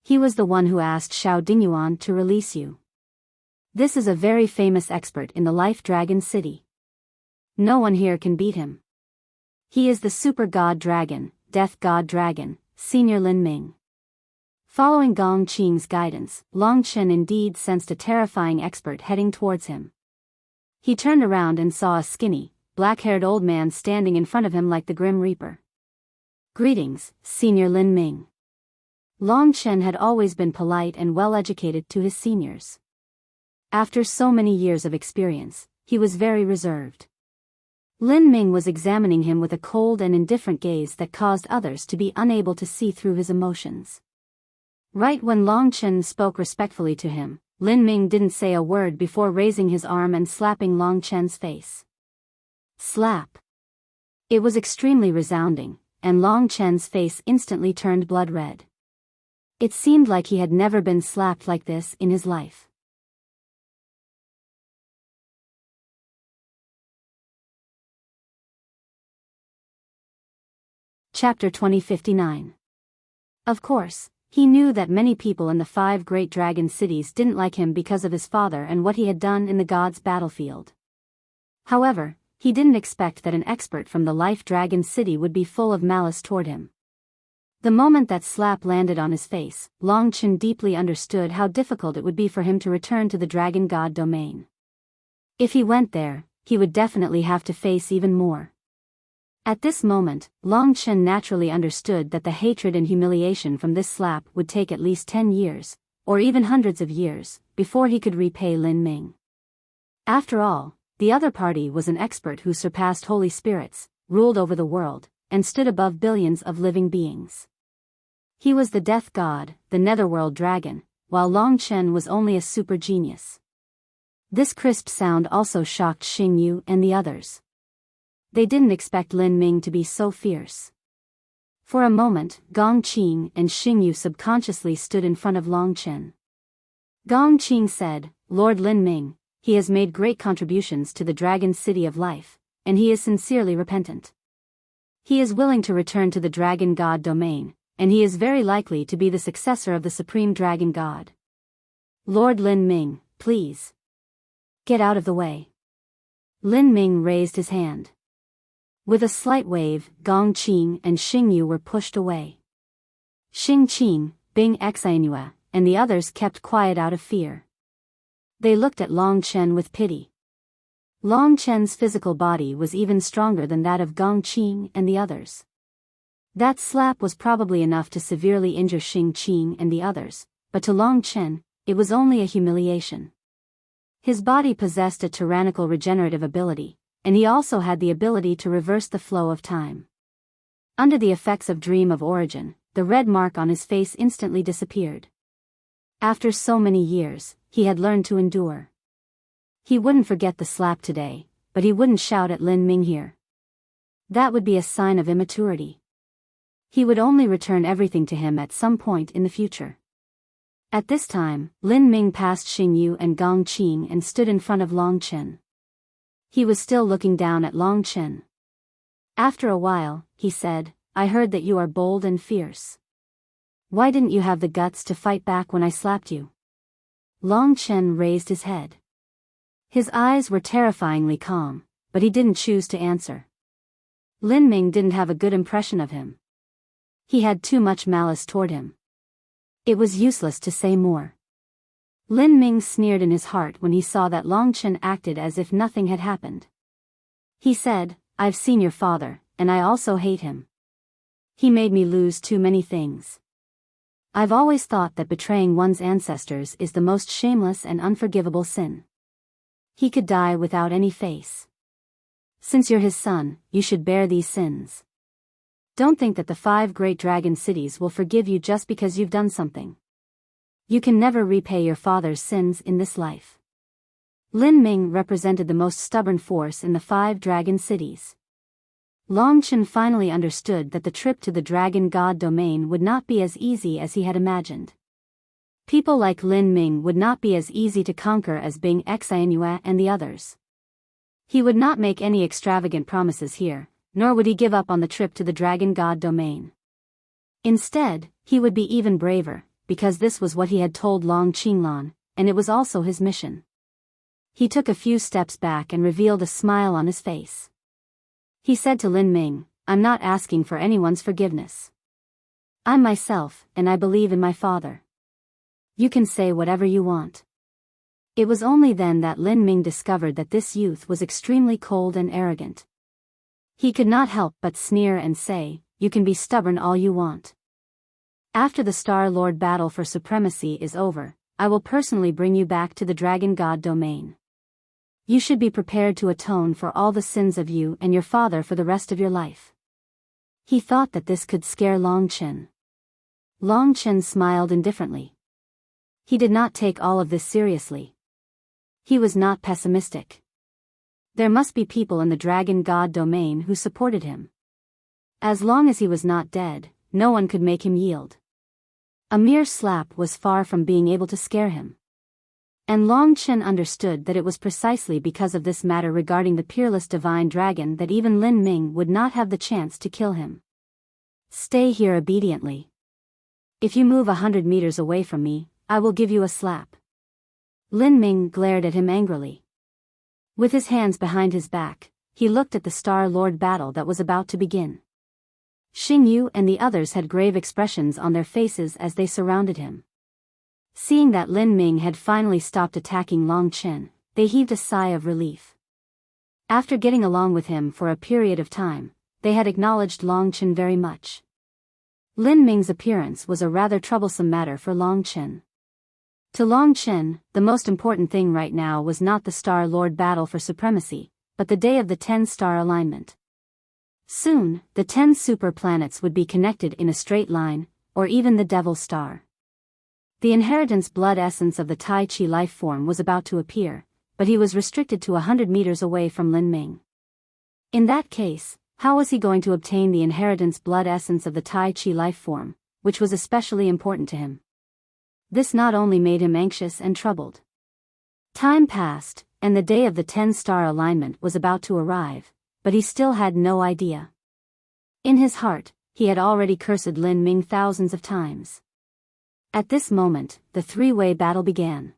He was the one who asked Xiao Dingyuan to release you. This is a very famous expert in the Life Dragon City. No one here can beat him. He is the Super God Dragon, Death God Dragon, Senior Lin Ming. Following Gong Qing's guidance, Long Chen indeed sensed a terrifying expert heading towards him. He turned around and saw a skinny, black-haired old man standing in front of him like the Grim Reaper. Greetings, Senior Lin Ming. Long Chen had always been polite and well-educated to his seniors. After so many years of experience, he was very reserved. Lin Ming was examining him with a cold and indifferent gaze that caused others to be unable to see through his emotions. Right when Long Chen spoke respectfully to him, Lin Ming didn't say a word before raising his arm and slapping Long Chen's face. Slap. It was extremely resounding, and Long Chen's face instantly turned blood red. It seemed like he had never been slapped like this in his life. Chapter 2059. Of course, he knew that many people in the 5 great dragon cities didn't like him because of his father and what he had done in the gods' battlefield. However, he didn't expect that an expert from the Life Dragon City would be full of malice toward him. The moment that slap landed on his face, Long Chen deeply understood how difficult it would be for him to return to the Dragon God domain. If he went there, he would definitely have to face even more. At this moment, Long Chen naturally understood that the hatred and humiliation from this slap would take at least 10 years, or even hundreds of years, before he could repay Lin Ming. After all, the other party was an expert who surpassed holy spirits, ruled over the world, and stood above billions of living beings. He was the death god, the netherworld dragon, while Long Chen was only a super genius. This crisp sound also shocked Xing Yu and the others. They didn't expect Lin Ming to be so fierce. For a moment, Gong Qing and Xing Yu subconsciously stood in front of Long Chen. Gong Qing said, "Lord Lin Ming, he has made great contributions to the Dragon City of Life, and he is sincerely repentant. He is willing to return to the Dragon God domain, and he is very likely to be the successor of the Supreme Dragon God. Lord Lin Ming, please. Get out of the way." Lin Ming raised his hand. With a slight wave, Gong Qing and Xing Yu were pushed away. Xing Qing, Bing Xianhua, and the others kept quiet out of fear. They looked at Long Chen with pity. Long Chen's physical body was even stronger than that of Gong Qing and the others. That slap was probably enough to severely injure Xing Qing and the others, but to Long Chen, it was only a humiliation. His body possessed a tyrannical regenerative ability, and he also had the ability to reverse the flow of time. Under the effects of Dream of Origin, the red mark on his face instantly disappeared. After so many years, he had learned to endure. He wouldn't forget the slap today, but he wouldn't shout at Lin Ming here. That would be a sign of immaturity. He would only return everything to him at some point in the future. At this time, Lin Ming passed Xing Yu and Gong Qing and stood in front of Long Chen. He was still looking down at Long Chen. After a while, he said, "I heard that you are bold and fierce. Why didn't you have the guts to fight back when I slapped you?" Long Chen raised his head. His eyes were terrifyingly calm, but he didn't choose to answer. Lin Ming didn't have a good impression of him. He had too much malice toward him. It was useless to say more. Lin Ming sneered in his heart when he saw that Long Chen acted as if nothing had happened. He said, "I've seen your father, and I also hate him. He made me lose too many things. I've always thought that betraying one's ancestors is the most shameless and unforgivable sin. He could die without any face. Since you're his son, you should bear these sins. Don't think that the 5 great dragon cities will forgive you just because you've done something. You can never repay your father's sins in this life." Lin Ming represented the most stubborn force in the 5 dragon cities. Long Chen finally understood that the trip to the Dragon God domain would not be as easy as he had imagined. People like Lin Ming would not be as easy to conquer as Bing Xianhua and the others. He would not make any extravagant promises here, nor would he give up on the trip to the Dragon God domain. Instead, he would be even braver, because this was what he had told Long Qinglan, and it was also his mission. He took a few steps back and revealed a smile on his face. He said to Lin Ming, "I'm not asking for anyone's forgiveness. I'm myself, and I believe in my father. You can say whatever you want." It was only then that Lin Ming discovered that this youth was extremely cold and arrogant. He could not help but sneer and say, "You can be stubborn all you want. After the Star Lord battle for supremacy is over, I will personally bring you back to the Dragon God domain. You should be prepared to atone for all the sins of you and your father for the rest of your life." He thought that this could scare Long Chen. Long Chen smiled indifferently. He did not take all of this seriously. He was not pessimistic. There must be people in the dragon god domain who supported him. As long as he was not dead, no one could make him yield. A mere slap was far from being able to scare him. And Long Chen understood that it was precisely because of this matter regarding the peerless divine dragon that even Lin Ming would not have the chance to kill him. Stay here obediently. If you move 100 meters away from me, I will give you a slap. Lin Ming glared at him angrily. With his hands behind his back, he looked at the Star Lord battle that was about to begin. Xing Yu and the others had grave expressions on their faces as they surrounded him. Seeing that Lin Ming had finally stopped attacking Long Chen, they heaved a sigh of relief. After getting along with him for a period of time, they had acknowledged Long Chen very much. Lin Ming's appearance was a rather troublesome matter for Long Chen. To Long Chen, the most important thing right now was not the Star Lord battle for supremacy, but the day of the 10-star alignment. Soon, the 10 super planets would be connected in a straight line, or even the Devil Star. The inheritance blood essence of the Tai Chi life form was about to appear, but he was restricted to 100 meters away from Lin Ming. In that case, how was he going to obtain the inheritance blood essence of the Tai Chi life form, which was especially important to him? This not only made him anxious and troubled. Time passed, and the day of the 10-star alignment was about to arrive, but he still had no idea. In his heart, he had already cursed Lin Ming thousands of times. At this moment, the three-way battle began.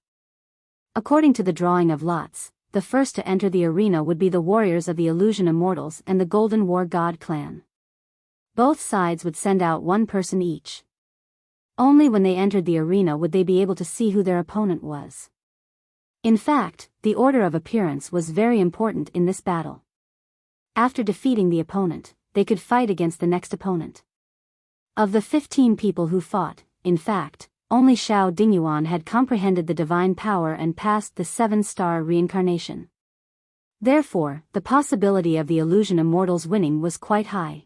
According to the drawing of lots, the first to enter the arena would be the warriors of the Illusion Immortals and the Golden War God clan. Both sides would send out one person each. Only when they entered the arena would they be able to see who their opponent was. In fact, the order of appearance was very important in this battle. After defeating the opponent, they could fight against the next opponent. Of the 15 people who fought, in fact, only Xiao Dingyuan had comprehended the divine power and passed the 7-star reincarnation. Therefore, the possibility of the Illusion Immortals winning was quite high.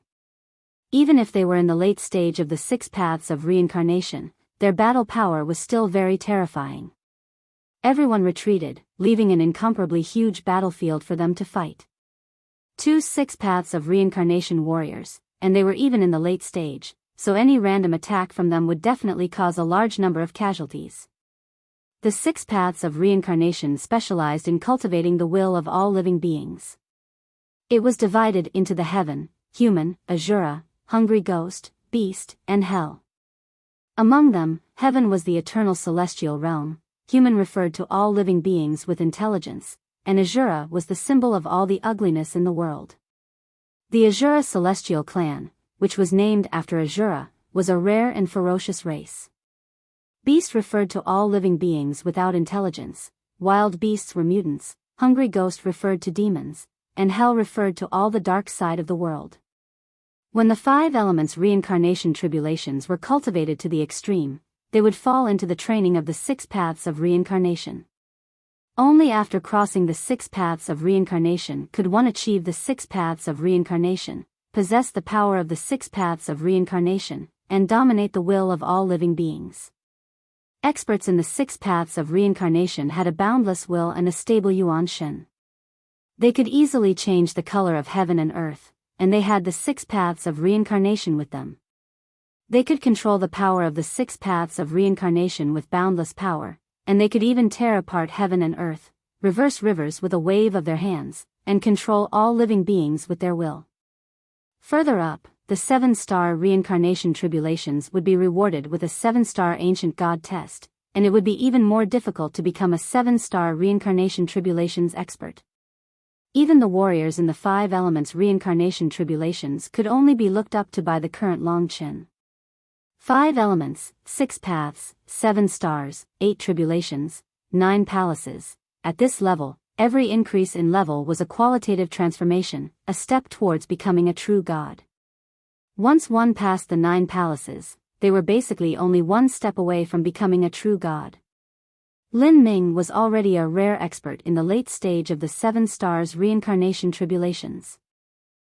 Even if they were in the late stage of the 6 paths of reincarnation, their battle power was still very terrifying. Everyone retreated, leaving an incomparably huge battlefield for them to fight. 2 6 paths of reincarnation warriors, and they were even in the late stage, so any random attack from them would definitely cause a large number of casualties. The 6 paths of reincarnation specialized in cultivating the will of all living beings. It was divided into the heaven, human, asura, hungry ghost, beast, and hell. Among them, heaven was the eternal celestial realm, human referred to all living beings with intelligence, and asura was the symbol of all the ugliness in the world. The Asura celestial clan, which was named after Asura, was a rare and ferocious race. Beast referred to all living beings without intelligence, wild beasts were mutants, hungry ghost referred to demons, and hell referred to all the dark side of the world. When the 5 elements reincarnation tribulations were cultivated to the extreme, they would fall into the training of the 6 paths of reincarnation. Only after crossing the 6 paths of reincarnation could one achieve the 6 paths of reincarnation, possess the power of the 6 paths of reincarnation, and dominate the will of all living beings. Experts in the 6 paths of reincarnation had a boundless will and a stable yuan shen. They could easily change the color of heaven and earth, and they had the 6 paths of reincarnation with them. They could control the power of the 6 paths of reincarnation with boundless power, and they could even tear apart heaven and earth, reverse rivers with a wave of their hands, and control all living beings with their will. Further up, the 7-star reincarnation tribulations would be rewarded with a 7-star ancient god test, and it would be even more difficult to become a 7-star reincarnation tribulations expert. Even the warriors in the 5 elements reincarnation tribulations could only be looked up to by the current Long Chen. 5 elements, 6 paths, 7 stars, 8 tribulations, 9 palaces. At this level, every increase in level was a qualitative transformation, a step towards becoming a true god. Once one passed the 9 palaces, they were basically only one step away from becoming a true god. Lin Ming was already a rare expert in the late stage of the 7 stars reincarnation tribulations.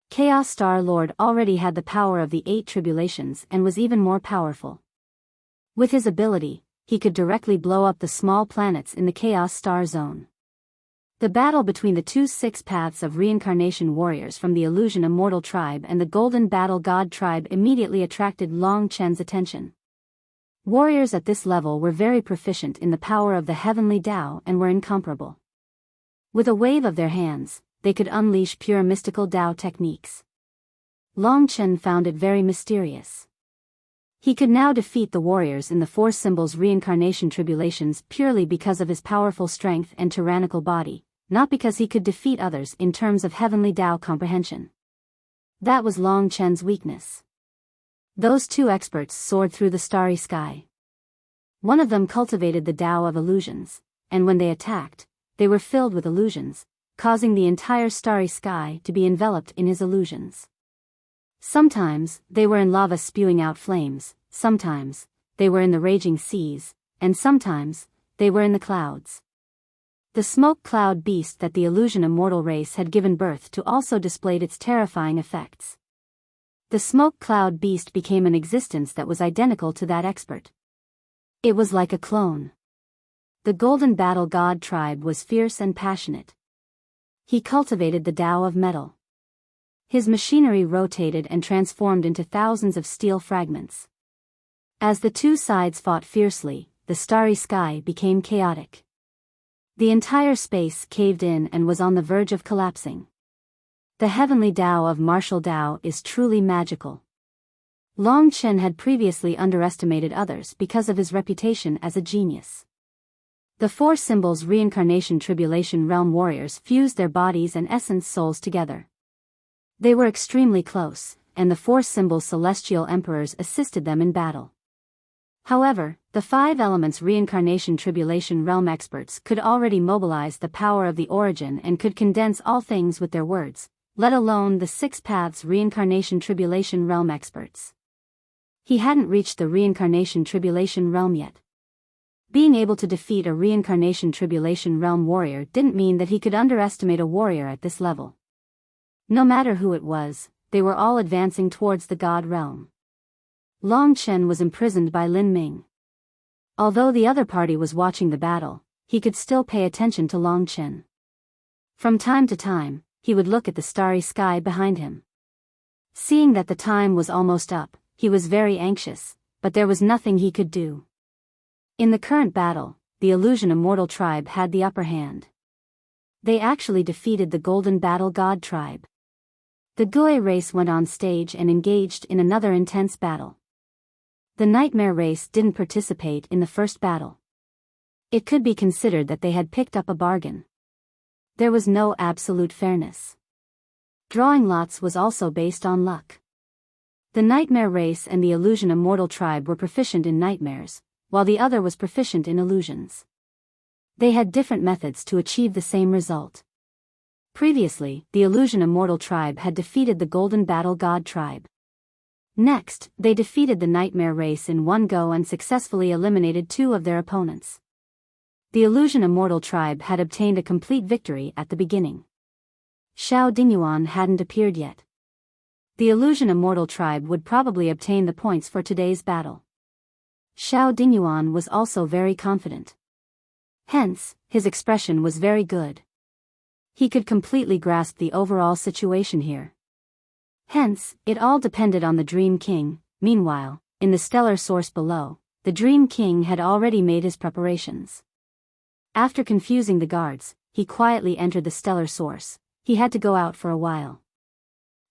Chaos Star Lord already had the power of the 8 tribulations and was even more powerful. With his ability, he could directly blow up the small planets in the Chaos Star Zone. The battle between the two Six Paths of Reincarnation warriors from the Illusion Immortal tribe and the Golden Battle God tribe immediately attracted Long Chen's attention. Warriors at this level were very proficient in the power of the heavenly Tao and were incomparable. With a wave of their hands, they could unleash pure mystical Tao techniques. Long Chen found it very mysterious. He could now defeat the warriors in the Four Symbols Reincarnation tribulations purely because of his powerful strength and tyrannical body, not because he could defeat others in terms of heavenly Tao comprehension. That was Long Chen's weakness. Those two experts soared through the starry sky. One of them cultivated the Tao of illusions, and when they attacked, they were filled with illusions, causing the entire starry sky to be enveloped in his illusions. Sometimes, they were in lava spewing out flames, sometimes, they were in the raging seas, and sometimes, they were in the clouds. The smoke cloud beast that the Illusion Immortal race had given birth to also displayed its terrifying effects. The smoke cloud beast became an existence that was identical to that expert. It was like a clone. The Golden Battle God tribe was fierce and passionate. He cultivated the Tao of metal. His machinery rotated and transformed into thousands of steel fragments. As the two sides fought fiercely, the starry sky became chaotic. The entire space caved in and was on the verge of collapsing. The heavenly Tao of martial Tao is truly magical. Long Chen had previously underestimated others because of his reputation as a genius. The Four Symbols Reincarnation Tribulation Realm warriors fused their bodies and essence souls together. They were extremely close, and the Four Symbols Celestial Emperors assisted them in battle. However, the Five Elements Reincarnation Tribulation Realm experts could already mobilize the power of the origin and could condense all things with their words, let alone the Six Paths Reincarnation Tribulation Realm experts. He hadn't reached the Reincarnation Tribulation Realm yet. Being able to defeat a Reincarnation Tribulation Realm warrior didn't mean that he could underestimate a warrior at this level. No matter who it was, they were all advancing towards the God realm. Long Chen was imprisoned by Lin Ming. Although the other party was watching the battle, he could still pay attention to Long Chen. From time to time, he would look at the starry sky behind him. Seeing that the time was almost up, he was very anxious, but there was nothing he could do. In the current battle, the Illusion Immortal tribe had the upper hand. They actually defeated the Golden Battle God tribe. The Gui race went on stage and engaged in another intense battle. The Nightmare race didn't participate in the first battle. It could be considered that they had picked up a bargain. There was no absolute fairness. Drawing lots was also based on luck. The Nightmare race and the Illusion Immortal tribe were proficient in nightmares, while the other was proficient in illusions. They had different methods to achieve the same result. Previously, the Illusion Immortal tribe had defeated the Golden Battle God tribe. Next, they defeated the Nightmare race in one go and successfully eliminated two of their opponents. The Illusion Immortal tribe had obtained a complete victory at the beginning. Xiao Dingyuan hadn't appeared yet. The Illusion Immortal tribe would probably obtain the points for today's battle. Xiao Dingyuan was also very confident. Hence, his expression was very good. He could completely grasp the overall situation here. Hence, it all depended on the Dream King. Meanwhile, in the stellar source below, the Dream King had already made his preparations. After confusing the guards, he quietly entered the stellar source. He had to go out for a while.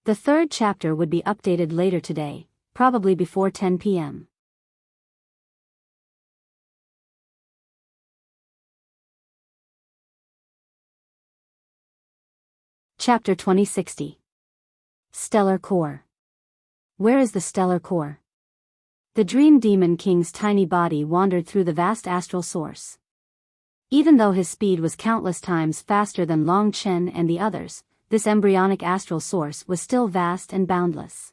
The third chapter would be updated later today, probably before 10 p.m. Chapter 2060. Stellar Core. Where is the stellar core? The Dream Demon King's tiny body wandered through the vast astral source. Even though his speed was countless times faster than Long Chen and the others, this embryonic astral source was still vast and boundless.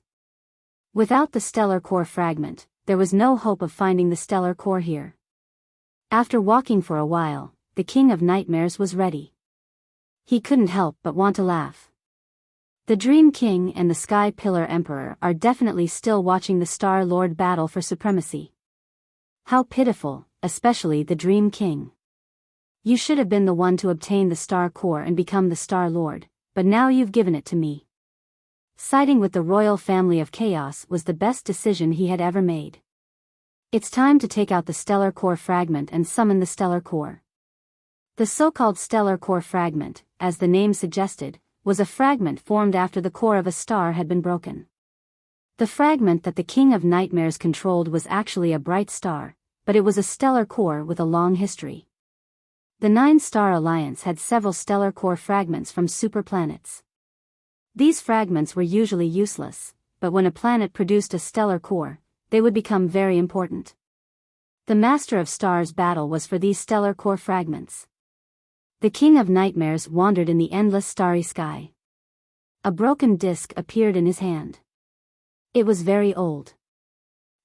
Without the stellar core fragment, there was no hope of finding the stellar core here. After walking for a while, the King of Nightmares was ready. He couldn't help but want to laugh. The Dream King and the Sky Pillar Emperor are definitely still watching the Star Lord battle for supremacy. How pitiful, especially the Dream King. You should have been the one to obtain the Star Core and become the Star Lord, but now you've given it to me. Siding with the royal family of chaos was the best decision he had ever made. It's time to take out the Stellar Core fragment and summon the Stellar Core. The so-called Stellar Core fragment, as the name suggested, was a fragment formed after the core of a star had been broken. The fragment that the King of Nightmares controlled was actually a bright star, but it was a stellar core with a long history. The Nine-Star Alliance had several stellar core fragments from superplanets. These fragments were usually useless, but when a planet produced a stellar core, they would become very important. The Master of Stars battle was for these stellar core fragments. The King of Nightmares wandered in the endless starry sky. A broken disc appeared in his hand. It was very old.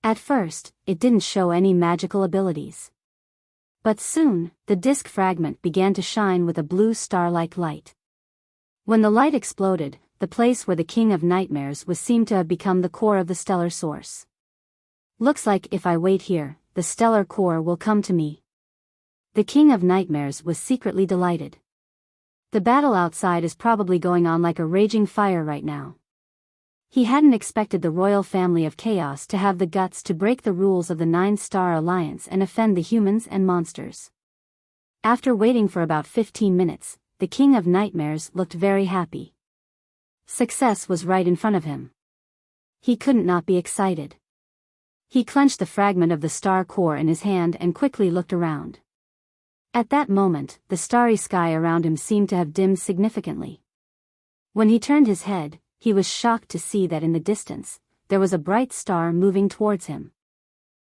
At first, it didn't show any magical abilities. But soon, the disc fragment began to shine with a blue star-like light. When the light exploded, the place where the King of Nightmares was seemed to have become the core of the stellar source. Looks like if I wait here, the stellar core will come to me. The King of Nightmares was secretly delighted. The battle outside is probably going on like a raging fire right now. He hadn't expected the royal family of chaos to have the guts to break the rules of the Nine-Star Alliance and offend the humans and monsters. After waiting for about 15 minutes, the King of Nightmares looked very happy. Success was right in front of him. He couldn't not be excited. He clenched the fragment of the star core in his hand and quickly looked around. At that moment, the starry sky around him seemed to have dimmed significantly. When he turned his head, he was shocked to see that in the distance, there was a bright star moving towards him.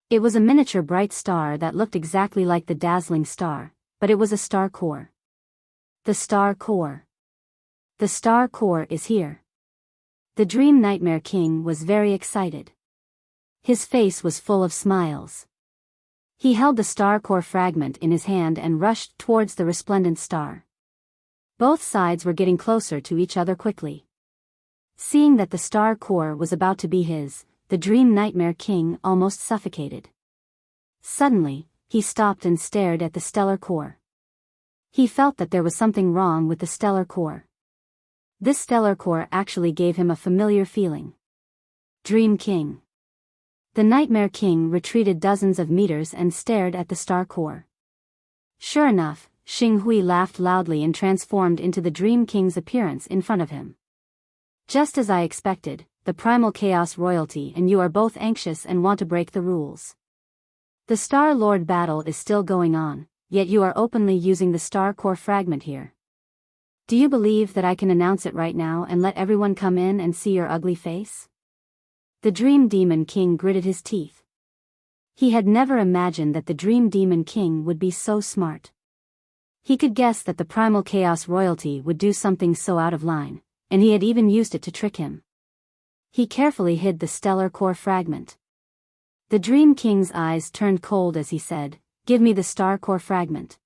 It was a miniature bright star that looked exactly like the dazzling star, but it was a star core. The Star Core. The Star Core is here. The Dream Nightmare King was very excited. His face was full of smiles. He held the Star Core fragment in his hand and rushed towards the resplendent star. Both sides were getting closer to each other quickly. Seeing that the Star Core was about to be his, the Dream Nightmare King almost suffocated. Suddenly, he stopped and stared at the Stellar Core. He felt that there was something wrong with the Stellar Core. This Stellar Core actually gave him a familiar feeling. Dream King. The Nightmare King retreated dozens of meters and stared at the Star Core. Sure enough, Xing Hui laughed loudly and transformed into the Dream King's appearance in front of him. Just as I expected, the Primal Chaos royalty and you are both anxious and want to break the rules. The Star Lord battle is still going on, yet you are openly using the Star Core fragment here. Do you believe that I can announce it right now and let everyone come in and see your ugly face? The Dream Demon King gritted his teeth. He had never imagined that the Dream Demon King would be so smart. He could guess that the Primal Chaos royalty would do something so out of line, and he had even used it to trick him. He carefully hid the Stellar Core fragment. The Dream King's eyes turned cold as he said, "Give me the Star Core fragment.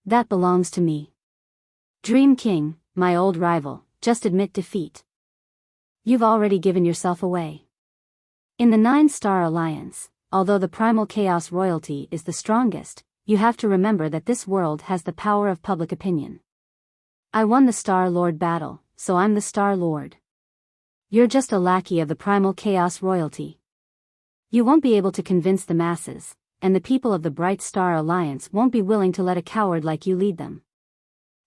That belongs to me." Dream King, my old rival, just admit defeat. You've already given yourself away. In the Nine-Star Alliance, although the Primal Chaos royalty is the strongest, you have to remember that this world has the power of public opinion. I won the Star Lord battle, so I'm the Star Lord. You're just a lackey of the Primal Chaos royalty. You won't be able to convince the masses, and the people of the Bright Star Alliance won't be willing to let a coward like you lead them.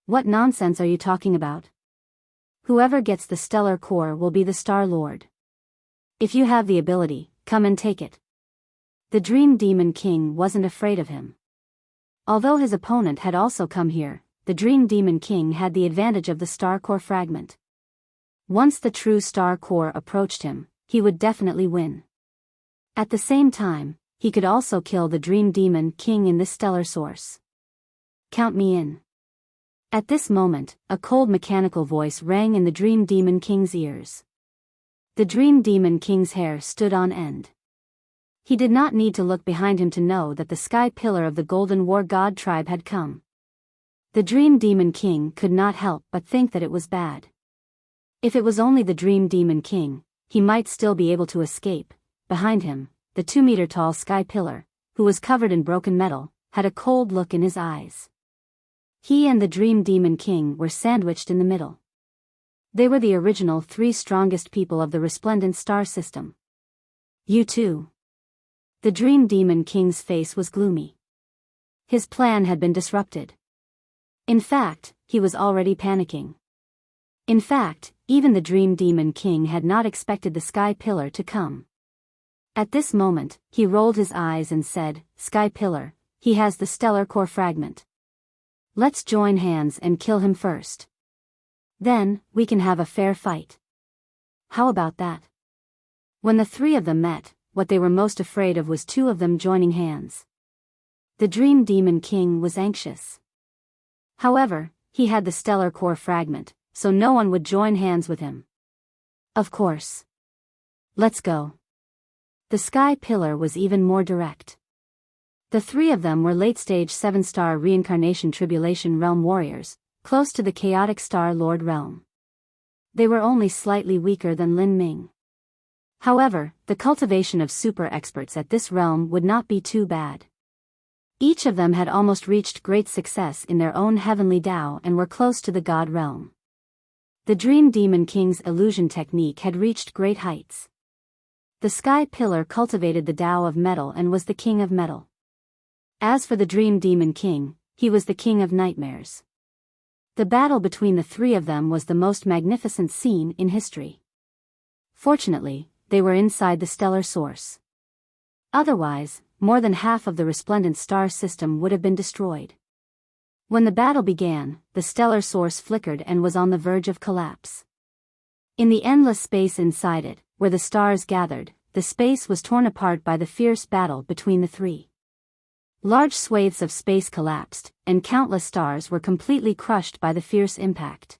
What nonsense are you talking about? Whoever gets the Stellar Core will be the Star Lord. If you have the ability, come and take it. The Dream Demon King wasn't afraid of him. Although his opponent had also come here, the Dream Demon King had the advantage of the Star Core fragment. Once the true Star Core approached him, he would definitely win. At the same time, he could also kill the Dream Demon King in this stellar source. Count me in. At this moment, a cold mechanical voice rang in the Dream Demon King's ears. The Dream Demon King's hair stood on end. He did not need to look behind him to know that the Sky Pillar of the Golden War God tribe had come. The Dream Demon King could not help but think that it was bad. If it was only the Dream Demon King, he might still be able to escape. Behind him, the 2-meter-tall Sky Pillar, who was covered in broken metal, had a cold look in his eyes. He and the Dream Demon King were sandwiched in the middle. They were the original 3 strongest people of the resplendent star system. You too. The Dream Demon King's face was gloomy. His plan had been disrupted. In fact, he was already panicking. In fact, even the Dream Demon King had not expected the Sky Pillar to come. At this moment, he rolled his eyes and said, "Sky Pillar, he has the stellar core fragment. Let's join hands and kill him first. Then, we can have a fair fight. How about that?" When the 3 of them met, what they were most afraid of was 2 of them joining hands. The Dream Demon King was anxious. However, he had the stellar core fragment, so no one would join hands with him. Of course. Let's go. The Sky Pillar was even more direct. The 3 of them were late-stage 7-star reincarnation tribulation realm warriors, close to the chaotic Star Lord realm. They were only slightly weaker than Lin Ming. However, the cultivation of super experts at this realm would not be too bad. Each of them had almost reached great success in their own heavenly Tao and were close to the God realm. The Dream Demon King's illusion technique had reached great heights. The Sky Pillar cultivated the Tao of metal and was the king of metal. As for the Dream Demon King, he was the king of nightmares. The battle between the 3 of them was the most magnificent scene in history. Fortunately, they were inside the stellar source. Otherwise, more than half of the resplendent star system would have been destroyed. When the battle began, the stellar source flickered and was on the verge of collapse. In the endless space inside it, where the stars gathered, the space was torn apart by the fierce battle between the 3. Large swathes of space collapsed, and countless stars were completely crushed by the fierce impact.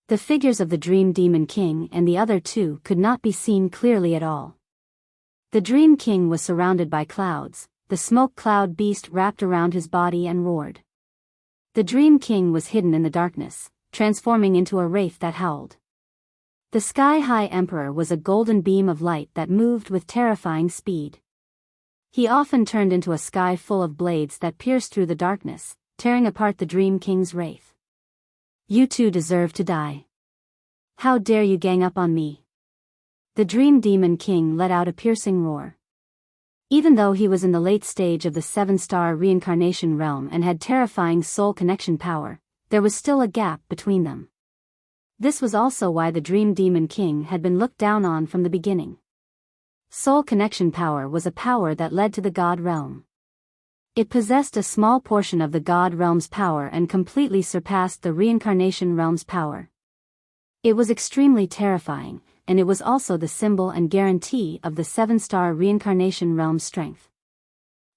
The figures of the Dream Demon King and the other 2 could not be seen clearly at all. The Dream King was surrounded by clouds, the smoke cloud beast wrapped around his body and roared. The Dream King was hidden in the darkness, transforming into a wraith that howled. The Sky-High Emperor was a golden beam of light that moved with terrifying speed. He often turned into a sky full of blades that pierced through the darkness, tearing apart the Dream King's wraith. "You 2 deserve to die. How dare you gang up on me?" The Dream Demon King let out a piercing roar. Even though he was in the late stage of the 7-star reincarnation realm and had terrifying soul connection power, there was still a gap between them. This was also why the Dream Demon King had been looked down on from the beginning. Soul connection power was a power that led to the God realm. It possessed a small portion of the God realm's power and completely surpassed the reincarnation realm's power. It was extremely terrifying, and it was also the symbol and guarantee of the 7-star reincarnation realm's strength.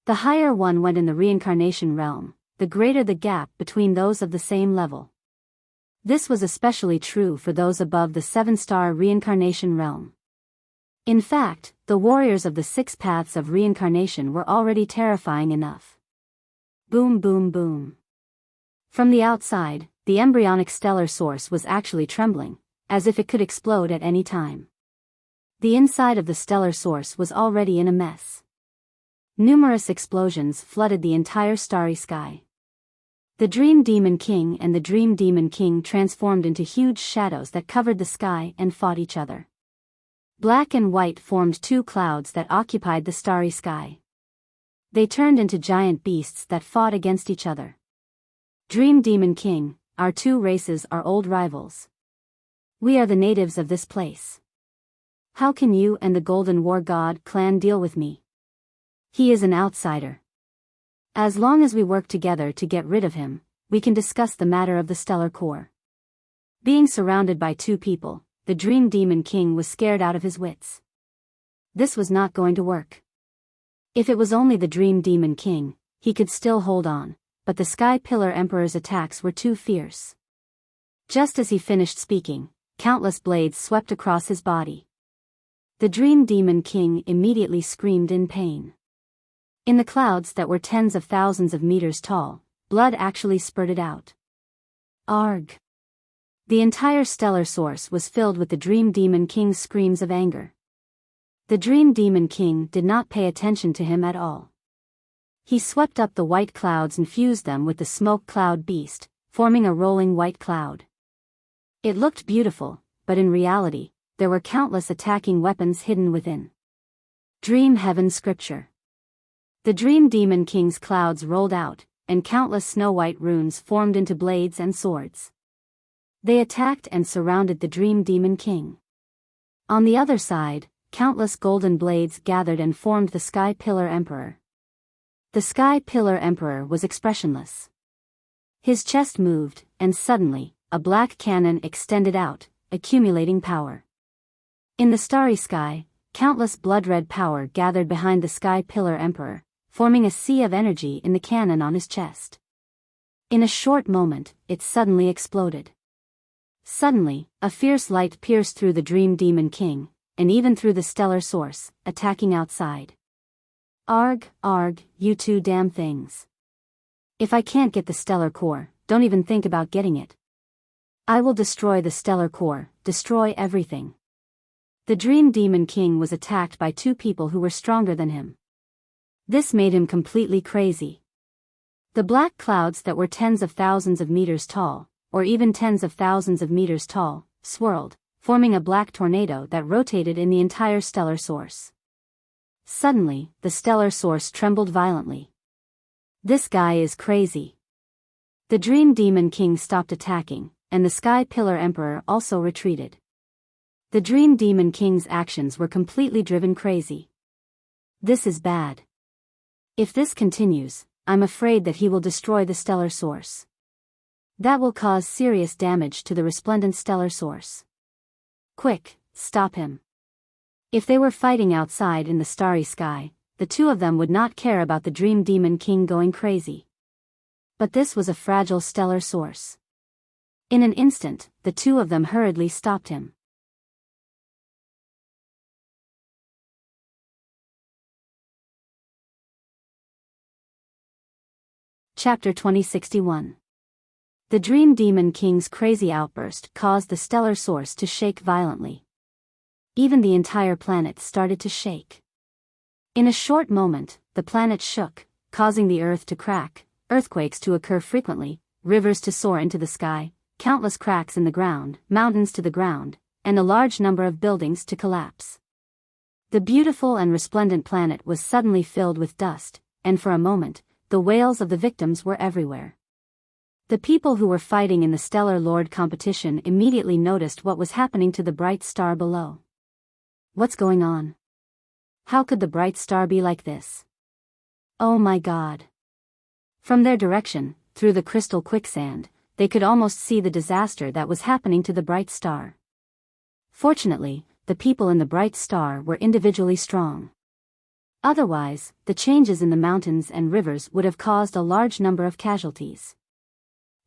The higher one went in the reincarnation realm, the greater the gap between those of the same level. This was especially true for those above the 7-star reincarnation realm. In fact, the warriors of the 6 paths of reincarnation were already terrifying enough. Boom boom boom. From the outside, the embryonic stellar source was actually trembling, as if it could explode at any time. The inside of the stellar source was already in a mess. Numerous explosions flooded the entire starry sky. The Dream Demon King and the Dream Demon King transformed into huge shadows that covered the sky and fought each other. Black and white formed 2 clouds that occupied the starry sky. They turned into giant beasts that fought against each other. Dream Demon King, our 2 races are old rivals. We are the natives of this place. How can you and the Golden War God clan deal with me? He is an outsider. As long as we work together to get rid of him, we can discuss the matter of the stellar core. Being surrounded by 2 people, the Dream Demon King was scared out of his wits. This was not going to work. If it was only the Dream Demon King, he could still hold on, but the Sky Pillar Emperor's attacks were too fierce. Just as he finished speaking, countless blades swept across his body. The Dream Demon King immediately screamed in pain. In the clouds that were tens of thousands of meters tall, blood actually spurted out. Arg! The entire stellar source was filled with the Dream Demon King's screams of anger. The Dream Demon King did not pay attention to him at all. He swept up the white clouds and fused them with the smoke cloud beast, forming a rolling white cloud. It looked beautiful, but in reality, there were countless attacking weapons hidden within. Dream Heaven Scripture. The Dream Demon King's clouds rolled out, and countless snow-white runes formed into blades and swords. They attacked and surrounded the Dream Demon King. On the other side, countless golden blades gathered and formed the Sky Pillar Emperor. The Sky Pillar Emperor was expressionless. His chest moved, and suddenly, a black cannon extended out, accumulating power. In the starry sky, countless blood-red power gathered behind the Sky Pillar Emperor, forming a sea of energy in the cannon on his chest. In a short moment, it suddenly exploded. Suddenly, a fierce light pierced through the Dream Demon King, and even through the stellar source, attacking outside. Arg, you two damn things. If I can't get the stellar core, don't even think about getting it. I will destroy the stellar core, destroy everything. The Dream Demon King was attacked by two people who were stronger than him. This made him completely crazy. The black clouds that were tens of thousands of meters tall, or even tens of thousands of meters tall, swirled, forming a black tornado that rotated in the entire stellar source. Suddenly, the stellar source trembled violently. This guy is crazy. The Dream Demon King stopped attacking, and the Sky Pillar Emperor also retreated. The Dream Demon King's actions were completely driven crazy. This is bad. If this continues, I'm afraid that he will destroy the stellar source. That will cause serious damage to the resplendent stellar source. Quick, stop him. If they were fighting outside in the starry sky, the two of them would not care about the Dream Demon King going crazy. But this was a fragile stellar source. In an instant, the two of them hurriedly stopped him. Chapter 2061. The Dream Demon King's crazy outburst caused the stellar source to shake violently. Even the entire planet started to shake. In a short moment, the planet shook, causing the earth to crack, earthquakes to occur frequently, rivers to soar into the sky, countless cracks in the ground, mountains to the ground, and a large number of buildings to collapse. The beautiful and resplendent planet was suddenly filled with dust, and for a moment, the wails of the victims were everywhere. The people who were fighting in the Stellar Lord competition immediately noticed what was happening to the bright star below. What's going on? How could the bright star be like this? Oh my God. From their direction, through the crystal quicksand, they could almost see the disaster that was happening to the bright star. Fortunately, the people in the bright star were individually strong. Otherwise, the changes in the mountains and rivers would have caused a large number of casualties.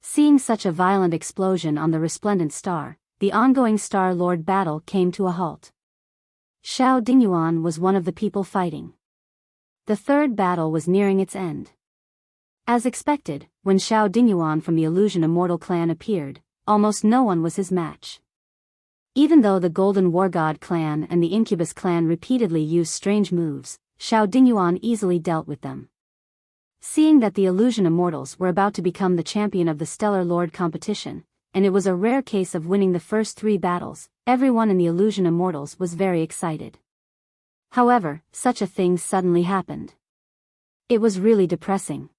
Seeing such a violent explosion on the resplendent star, the ongoing Star Lord battle came to a halt. Xiao Dingyuan was one of the people fighting. The third battle was nearing its end. As expected, when Xiao Dingyuan from the Illusion Immortal clan appeared, almost no one was his match. Even though the Golden War God clan and the Incubus clan repeatedly used strange moves, Xiao Dingyuan easily dealt with them. Seeing that the Illusion Immortals were about to become the champion of the Stellar Lord competition, and it was a rare case of winning the first 3 battles, everyone in the Illusion Immortals was very excited. However, such a thing suddenly happened. It was really depressing.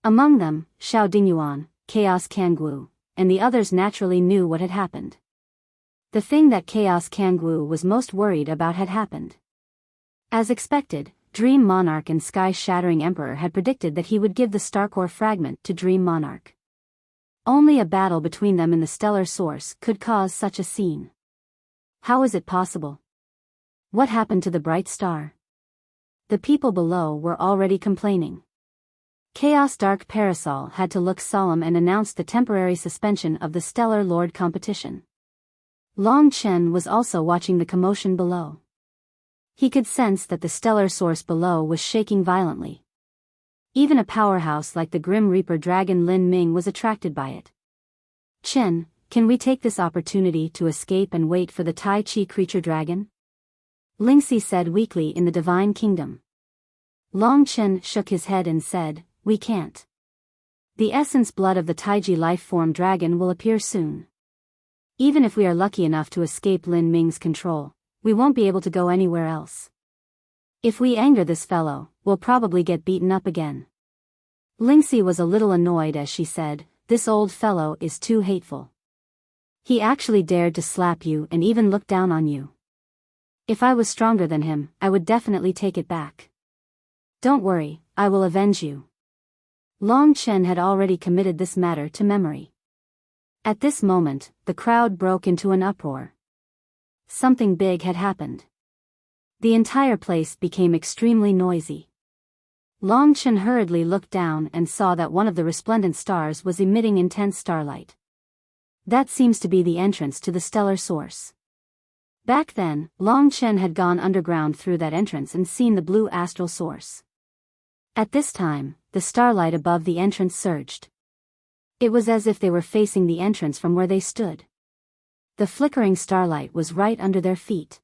Among them, Xiao Dingyuan, Chaos Kangwu, and the others naturally knew what had happened. The thing that Chaos Kangwu was most worried about had happened. As expected, Dream Monarch and Sky Shattering Emperor had predicted that he would give the Starcore fragment to Dream Monarch. Only a battle between them in the stellar source could cause such a scene. How is it possible? What happened to the bright star? The people below were already complaining. Chaos Dark Parasol had to look solemn and announced the temporary suspension of the Stellar Lord competition. Long Chen was also watching the commotion below. He could sense that the stellar source below was shaking violently. Even a powerhouse like the Grim Reaper Dragon Lin Ming was attracted by it. Chen, can we take this opportunity to escape and wait for the Tai Chi creature dragon? Lingxi said weakly in the Divine Kingdom. Long Chen shook his head and said, "We can't. The essence blood of the Taiji life-form dragon will appear soon. Even if we are lucky enough to escape Lin Ming's control, we won't be able to go anywhere else. If we anger this fellow, we'll probably get beaten up again." Lingxi was a little annoyed as she said, "This old fellow is too hateful. He actually dared to slap you and even look down on you. If I was stronger than him, I would definitely take it back. Don't worry, I will avenge you." Long Chen had already committed this matter to memory. At this moment, the crowd broke into an uproar. Something big had happened. The entire place became extremely noisy. Long Chen hurriedly looked down and saw that one of the resplendent stars was emitting intense starlight. That seems to be the entrance to the stellar source. Back then, Long Chen had gone underground through that entrance and seen the blue astral source. At this time, the starlight above the entrance surged. It was as if they were facing the entrance from where they stood. The flickering starlight was right under their feet.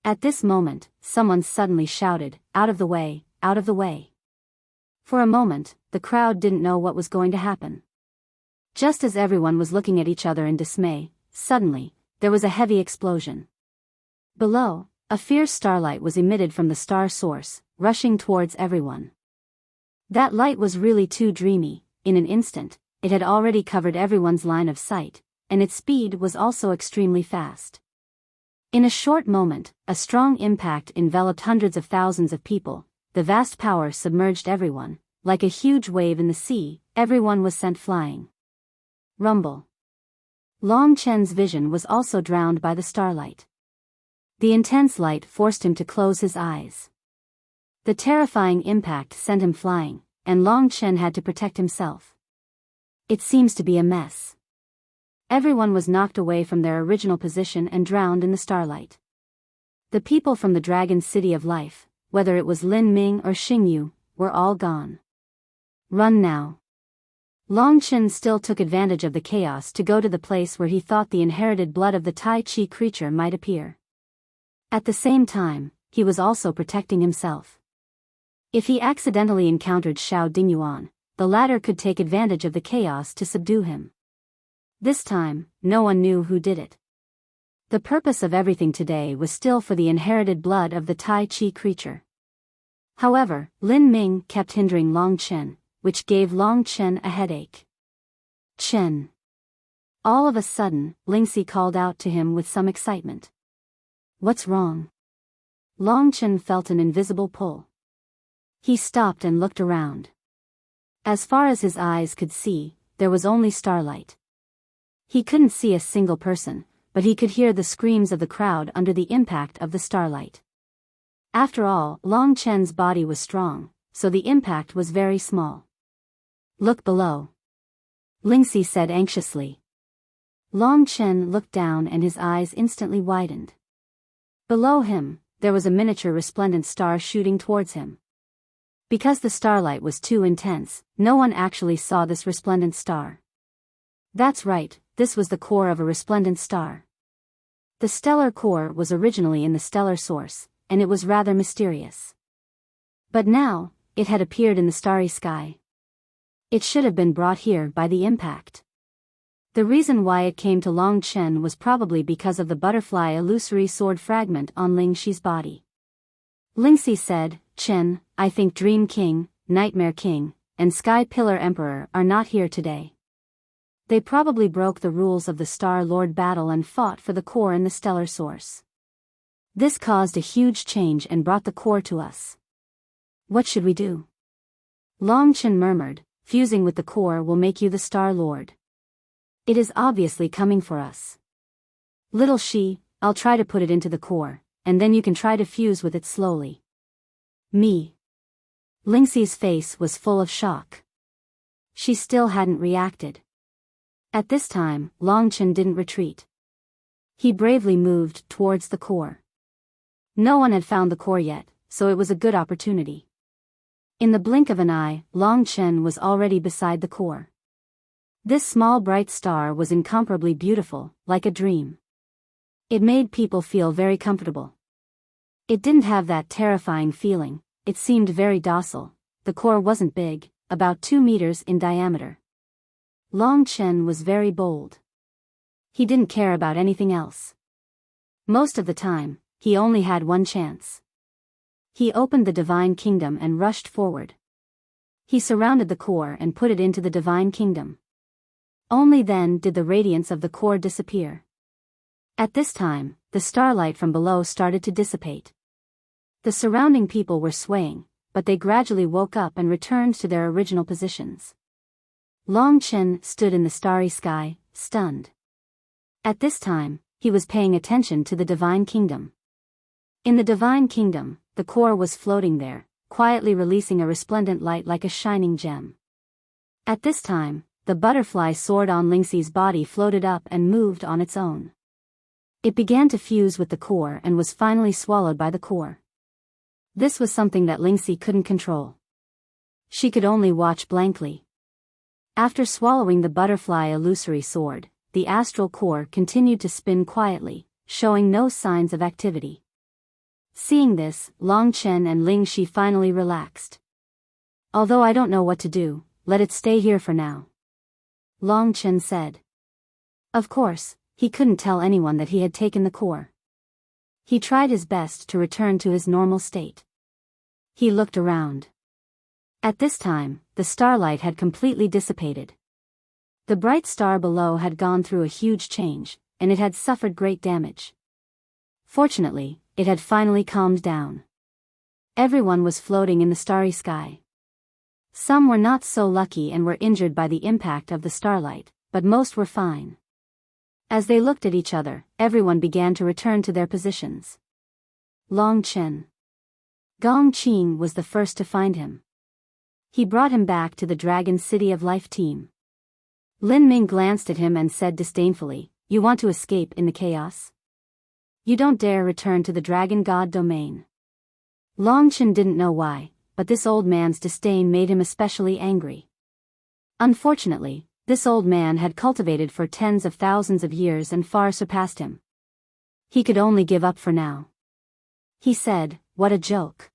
At this moment, someone suddenly shouted, "Out of the way, out of the way." For a moment, the crowd didn't know what was going to happen. Just as everyone was looking at each other in dismay, suddenly, there was a heavy explosion. Below, a fierce starlight was emitted from the star source, rushing towards everyone. That light was really too dreamy. In an instant, it had already covered everyone's line of sight, and its speed was also extremely fast. In a short moment, a strong impact enveloped hundreds of thousands of people. The vast power submerged everyone. Like a huge wave in the sea, everyone was sent flying. Rumble. Long Chen's vision was also drowned by the starlight. The intense light forced him to close his eyes. The terrifying impact sent him flying, and Long Chen had to protect himself. It seems to be a mess. Everyone was knocked away from their original position and drowned in the starlight. The people from the Dragon City of Life, whether it was Lin Ming or Xing Yu, were all gone. Run now. Long Chen still took advantage of the chaos to go to the place where he thought the inherited blood of the Tai Chi creature might appear. At the same time, he was also protecting himself. If he accidentally encountered Xiao Dingyuan, the latter could take advantage of the chaos to subdue him. This time, no one knew who did it. The purpose of everything today was still for the inherited blood of the Tai Chi creature. However, Lin Ming kept hindering Long Chen, which gave Long Chen a headache. "Chen." All of a sudden, Lingxi called out to him with some excitement. "What's wrong?" Long Chen felt an invisible pull. He stopped and looked around. As far as his eyes could see, there was only starlight. He couldn't see a single person, but he could hear the screams of the crowd under the impact of the starlight. After all, Long Chen's body was strong, so the impact was very small. "Look below," Lingxi said anxiously. Long Chen looked down and his eyes instantly widened. Below him, there was a miniature resplendent star shooting towards him. Because the starlight was too intense, no one actually saw this resplendent star. That's right, this was the core of a resplendent star. The stellar core was originally in the stellar source, and it was rather mysterious. But now, it had appeared in the starry sky. It should have been brought here by the impact. The reason why it came to Long Chen was probably because of the butterfly illusory sword fragment on Lingxi's body. Lingxi said, "Chen, I think Dream King, Nightmare King, and Sky Pillar Emperor are not here today. They probably broke the rules of the Star Lord battle and fought for the core in the stellar source. This caused a huge change and brought the core to us. What should we do?" Long Chen murmured, "Fusing with the core will make you the Star Lord. It is obviously coming for us. Little Shi, I'll try to put it into the core, and then you can try to fuse with it slowly." "Me?" Lingxi's face was full of shock. She still hadn't reacted. At this time, Long Chen didn't retreat. He bravely moved towards the core. No one had found the core yet, so it was a good opportunity. In the blink of an eye, Long Chen was already beside the core. This small bright star was incomparably beautiful, like a dream. It made people feel very comfortable. It didn't have that terrifying feeling, it seemed very docile. The core wasn't big, about 2 meters in diameter. Long Chen was very bold. He didn't care about anything else. Most of the time, he only had one chance. He opened the Divine Kingdom and rushed forward. He surrounded the core and put it into the Divine Kingdom. Only then did the radiance of the core disappear. At this time, the starlight from below started to dissipate. The surrounding people were swaying, but they gradually woke up and returned to their original positions. Long Chen stood in the starry sky, stunned. At this time, he was paying attention to the Divine Kingdom. In the Divine Kingdom, the core was floating there, quietly releasing a resplendent light like a shining gem. At this time, the butterfly sword on Lingxi's body floated up and moved on its own. It began to fuse with the core and was finally swallowed by the core. This was something that Lingxi couldn't control. She could only watch blankly. After swallowing the butterfly illusory sword, the astral core continued to spin quietly, showing no signs of activity. Seeing this, Long Chen and Ling Shi finally relaxed. Although I don't know what to do, let it stay here for now. Long Chen said. Of course, he couldn't tell anyone that he had taken the core. He tried his best to return to his normal state. He looked around. At this time, the starlight had completely dissipated. The bright star below had gone through a huge change, and it had suffered great damage. Fortunately, it had finally calmed down. Everyone was floating in the starry sky. Some were not so lucky and were injured by the impact of the starlight, but most were fine. As they looked at each other, everyone began to return to their positions. Long Chen. Gong Qing was the first to find him. He brought him back to the Dragon City of Life team. Lin Ming glanced at him and said disdainfully, "You want to escape in the chaos? You don't dare return to the Dragon God domain." Long Chen didn't know why, but this old man's disdain made him especially angry. Unfortunately, this old man had cultivated for tens of thousands of years and far surpassed him. He could only give up for now. He said, "What a joke.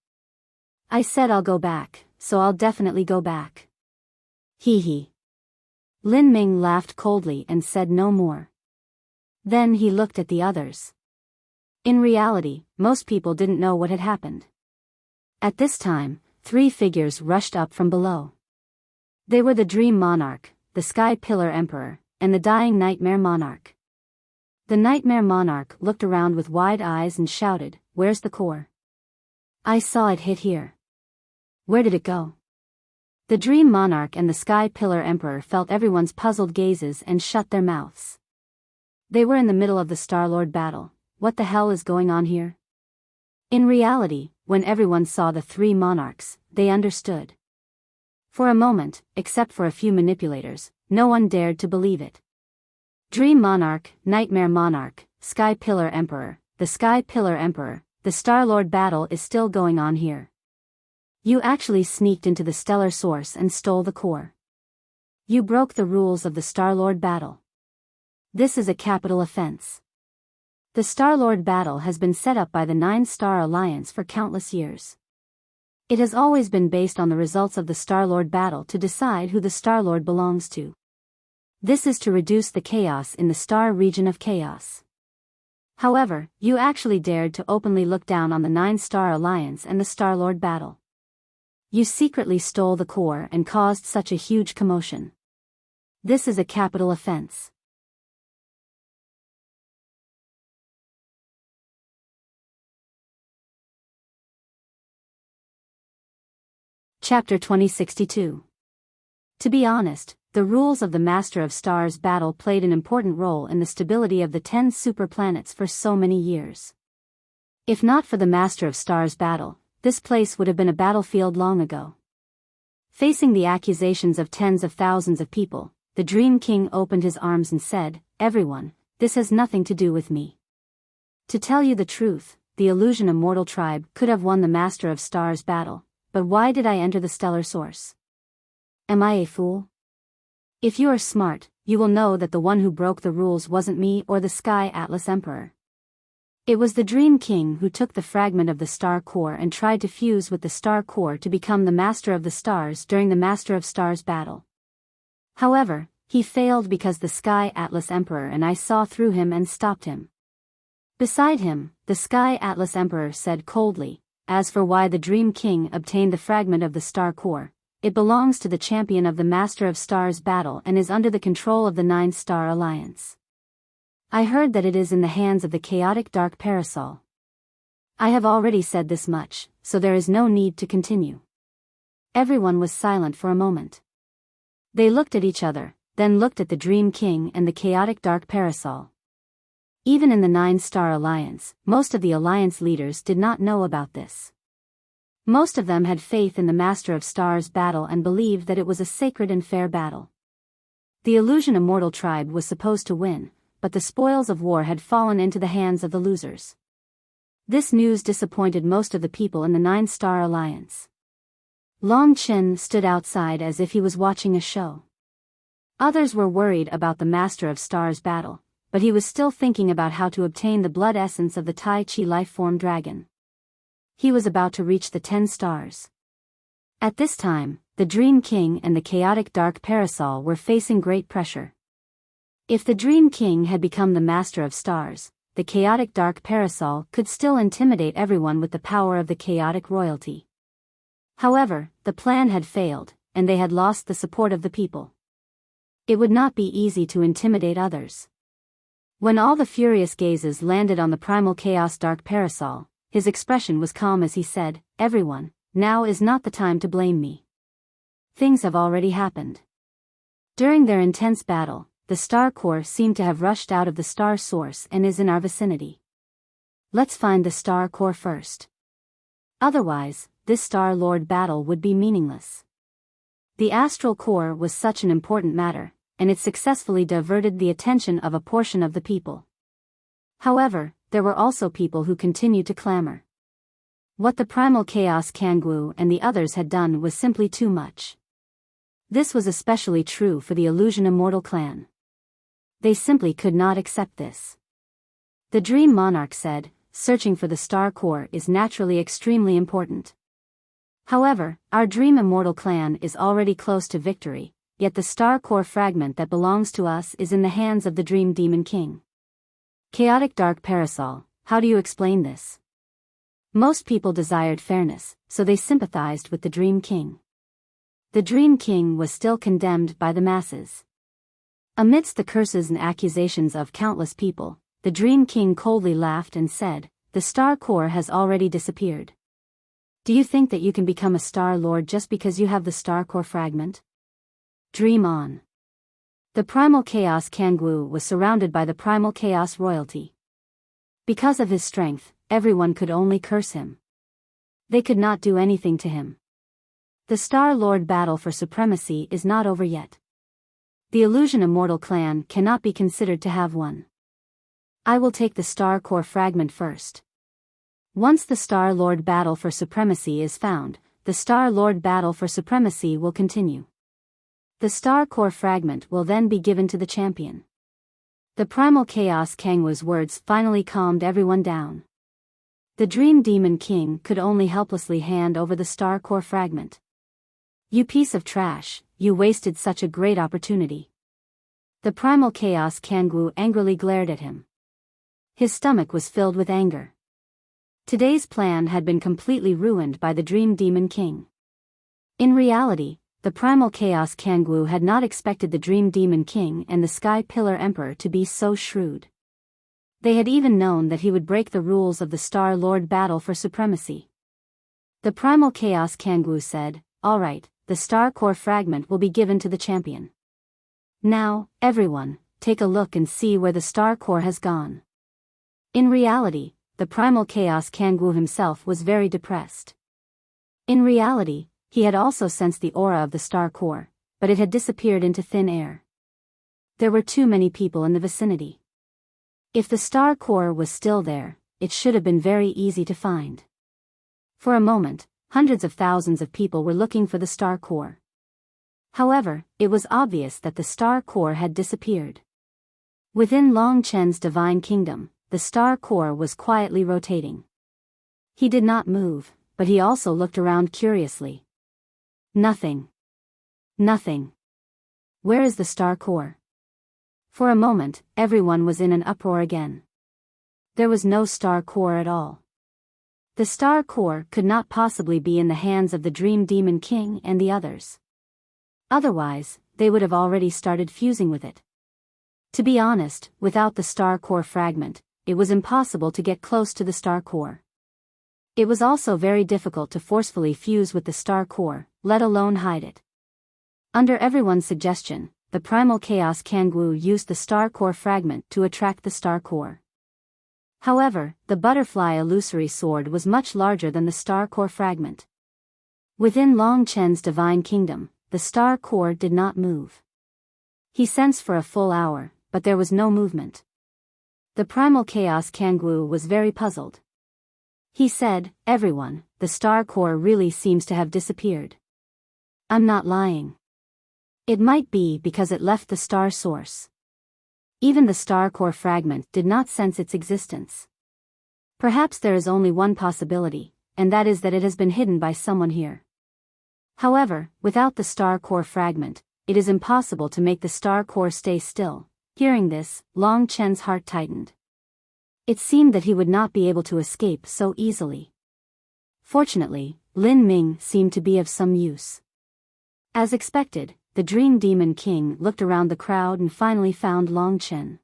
I said I'll go back, so I'll definitely go back." Hee hee. Lin Ming laughed coldly and said no more. Then he looked at the others. In reality, most people didn't know what had happened. At this time, 3 figures rushed up from below. They were the Dream Monarch, the Sky Pillar Emperor, and the Dying Nightmare Monarch. The Nightmare Monarch looked around with wide eyes and shouted, "Where's the core? I saw it hit here. Where did it go?" The Dream Monarch and the Sky Pillar Emperor felt everyone's puzzled gazes and shut their mouths. They were in the middle of the Star-Lord battle. What the hell is going on here? In reality, when everyone saw the 3 monarchs, they understood. For a moment, except for a few manipulators, no one dared to believe it. Dream Monarch, Nightmare Monarch, Sky Pillar Emperor, the Sky Pillar Emperor, the Star-Lord battle is still going on here. You actually sneaked into the stellar source and stole the core. You broke the rules of the Star-Lord battle. This is a capital offense. The Star-Lord battle has been set up by the 9-Star Alliance for countless years. It has always been based on the results of the Star-Lord battle to decide who the Star-Lord belongs to. This is to reduce the chaos in the Star region of chaos. However, you actually dared to openly look down on the 9-Star Alliance and the Star-Lord battle. You secretly stole the core and caused such a huge commotion. This is a capital offense. Chapter 2062. To be honest, the rules of the Master of Stars battle played an important role in the stability of the 10 super planets for so many years. If not for the Master of Stars battle, this place would have been a battlefield long ago. Facing the accusations of tens of thousands of people, the Dream King opened his arms and said, "Everyone, this has nothing to do with me. To tell you the truth, the Illusion Immortal tribe could have won the Master of Stars battle. But why did I enter the stellar source? Am I a fool? If you are smart, you will know that the one who broke the rules wasn't me or the Sky Atlas Emperor. It was the Dream King who took the fragment of the star core and tried to fuse with the star core to become the Master of the Stars during the Master of Stars battle. However, he failed because the Sky Atlas Emperor and I saw through him and stopped him. Beside him, the Sky Atlas Emperor said coldly, as for why the Dream King obtained the fragment of the star core, it belongs to the champion of the Master of Stars battle and is under the control of the 9-Star Alliance. I heard that it is in the hands of the chaotic dark parasol. I have already said this much, so there is no need to continue. Everyone was silent for a moment. They looked at each other, then looked at the Dream King and the chaotic dark parasol. Even in the 9-Star Alliance, most of the alliance leaders did not know about this. Most of them had faith in the Master of Stars battle and believed that it was a sacred and fair battle. The Illusion Immortal tribe was supposed to win, but the spoils of war had fallen into the hands of the losers. This news disappointed most of the people in the 9-Star Alliance. Long Chen stood outside as if he was watching a show. Others were worried about the Master of Stars battle, but he was still thinking about how to obtain the blood essence of the Tai Chi life-form dragon. He was about to reach the 10 stars. At this time, the Dream King and the chaotic dark parasol were facing great pressure. If the Dream King had become the Master of Stars, the chaotic dark parasol could still intimidate everyone with the power of the chaotic royalty. However, the plan had failed, and they had lost the support of the people. It would not be easy to intimidate others. When all the furious gazes landed on the primal chaos dark parasol, his expression was calm as he said, "Everyone, now is not the time to blame me. Things have already happened." During their intense battle, the star core seemed to have rushed out of the star source and is in our vicinity. Let's find the star core first. Otherwise, this Star Lord battle would be meaningless. The astral core was such an important matter, and it successfully diverted the attention of a portion of the people. However, there were also people who continued to clamor. What the primal chaos Kangwu and the others had done was simply too much. This was especially true for the Illusion Immortal clan. They simply could not accept this. The Dream Monarch said, "Searching for the star core is naturally extremely important. However, our Dream Immortal clan is already close to victory, yet the star core fragment that belongs to us is in the hands of the Dream Demon King." Chaotic Dark Parasol, how do you explain this? Most people desired fairness, so they sympathized with the Dream King. The Dream King was still condemned by the masses. Amidst the curses and accusations of countless people, the Dream King coldly laughed and said, "The star core has already disappeared. Do you think that you can become a Star Lord just because you have the star core fragment? Dream on." The primal chaos Kangwu was surrounded by the primal chaos royalty. Because of his strength, everyone could only curse him. They could not do anything to him. The Star Lord battle for supremacy is not over yet. The Illusion Immortal clan cannot be considered to have won. I will take the star core fragment first. Once the Star Lord battle for supremacy is found, the Star Lord battle for supremacy will continue. The star core fragment will then be given to the champion. The primal chaos Kangwu's words finally calmed everyone down. The Dream Demon King could only helplessly hand over the star core fragment. "You piece of trash, you wasted such a great opportunity." The primal chaos Kangwu angrily glared at him. His stomach was filled with anger. Today's plan had been completely ruined by the Dream Demon King. In reality, the primal chaos Kangwu had not expected the Dream Demon King and the Sky Pillar Emperor to be so shrewd. They had even known that he would break the rules of the Star Lord battle for supremacy. The primal chaos Kangwu said, "All right, the star core fragment will be given to the champion. Now, everyone, take a look and see where the star core has gone." In reality, the primal chaos Kangwu himself was very depressed. In reality, he had also sensed the aura of the star core, but it had disappeared into thin air. There were too many people in the vicinity. If the star core was still there, it should have been very easy to find. For a moment, hundreds of thousands of people were looking for the star core. However, it was obvious that the star core had disappeared. Within Long Chen's divine kingdom, the star core was quietly rotating. He did not move, but he also looked around curiously. Nothing. Nothing. Where is the star core? For a moment, everyone was in an uproar again. There was no star core at all. The star core could not possibly be in the hands of the Dream Demon King and the others. Otherwise, they would have already started fusing with it. To be honest, without the star core fragment, it was impossible to get close to the star core. It was also very difficult to forcefully fuse with the star core, let alone hide it. Under everyone's suggestion, the primal chaos Kangwu used the star core fragment to attract the star core. However, the butterfly illusory sword was much larger than the star core fragment. Within Long Chen's divine kingdom, the star core did not move. He sensed for a full hour, but there was no movement. The primal chaos Kangwu was very puzzled. He said, "Everyone, the star core really seems to have disappeared. I'm not lying. It might be because it left the star source. Even the star core fragment did not sense its existence. Perhaps there is only one possibility, and that is that it has been hidden by someone here. However, without the star core fragment, it is impossible to make the star core stay still." Hearing this, Long Chen's heart tightened. It seemed that he would not be able to escape so easily. Fortunately, Lin Ming seemed to be of some use. As expected, the Dream Demon King looked around the crowd and finally found Long Chen.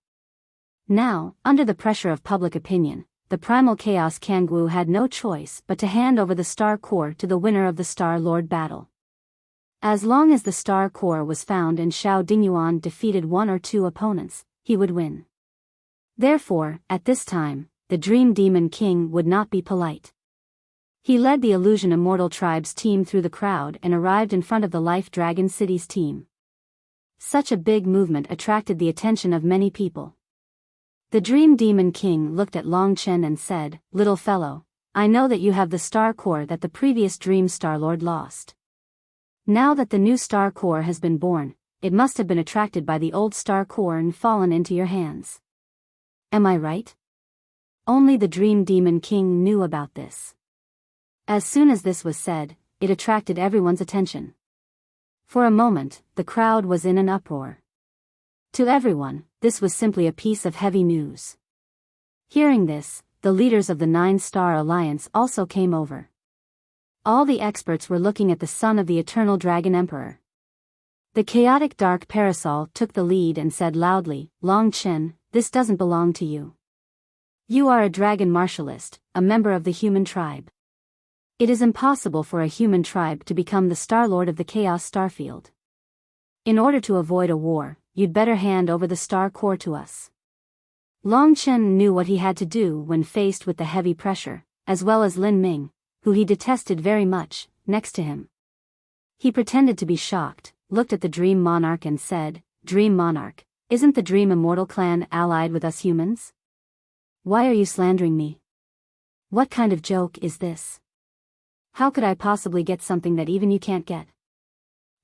Now, under the pressure of public opinion, the primal chaos Kangwu had no choice but to hand over the star core to the winner of the Star Lord battle. As long as the star core was found and Xiao Dingyuan defeated one or two opponents, he would win. Therefore, at this time, the Dream Demon King would not be polite. He led the Illusion Immortal Tribe's team through the crowd and arrived in front of the Life Dragon City's team. Such a big movement attracted the attention of many people. The Dream Demon King looked at Long Chen and said, "Little fellow, I know that you have the star core that the previous Dream Star Lord lost. Now that the new star core has been born, it must have been attracted by the old star core and fallen into your hands. Am I right?" Only the Dream Demon King knew about this. As soon as this was said, it attracted everyone's attention. For a moment, the crowd was in an uproar. To everyone, this was simply a piece of heavy news. Hearing this, the leaders of the Nine-Star Alliance also came over. All the experts were looking at the son of the Eternal Dragon Emperor. The chaotic dark parasol took the lead and said loudly, "Long Chen, this doesn't belong to you. You are a dragon martialist, a member of the human tribe. It is impossible for a human tribe to become the Star Lord of the Chaos Starfield. In order to avoid a war, you'd better hand over the star core to us." Long Chen knew what he had to do when faced with the heavy pressure, as well as Lin Ming, who he detested very much, next to him. He pretended to be shocked, looked at the Dream Monarch and said, "Dream Monarch, isn't the Dream Immortal clan allied with us humans? Why are you slandering me? What kind of joke is this? How could I possibly get something that even you can't get?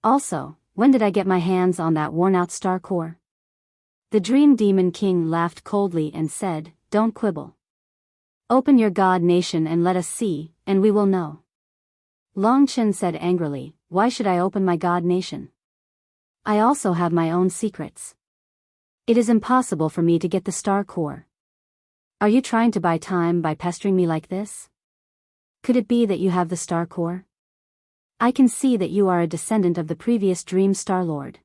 Also, when did I get my hands on that worn-out star core?" The Dream Demon King laughed coldly and said, "Don't quibble. Open your god nation and let us see, and we will know." Long Chen said angrily, "Why should I open my god nation? I also have my own secrets. It is impossible for me to get the star core. Are you trying to buy time by pestering me like this? Could it be that you have the star core? I can see that you are a descendant of the previous Dream Star Lord.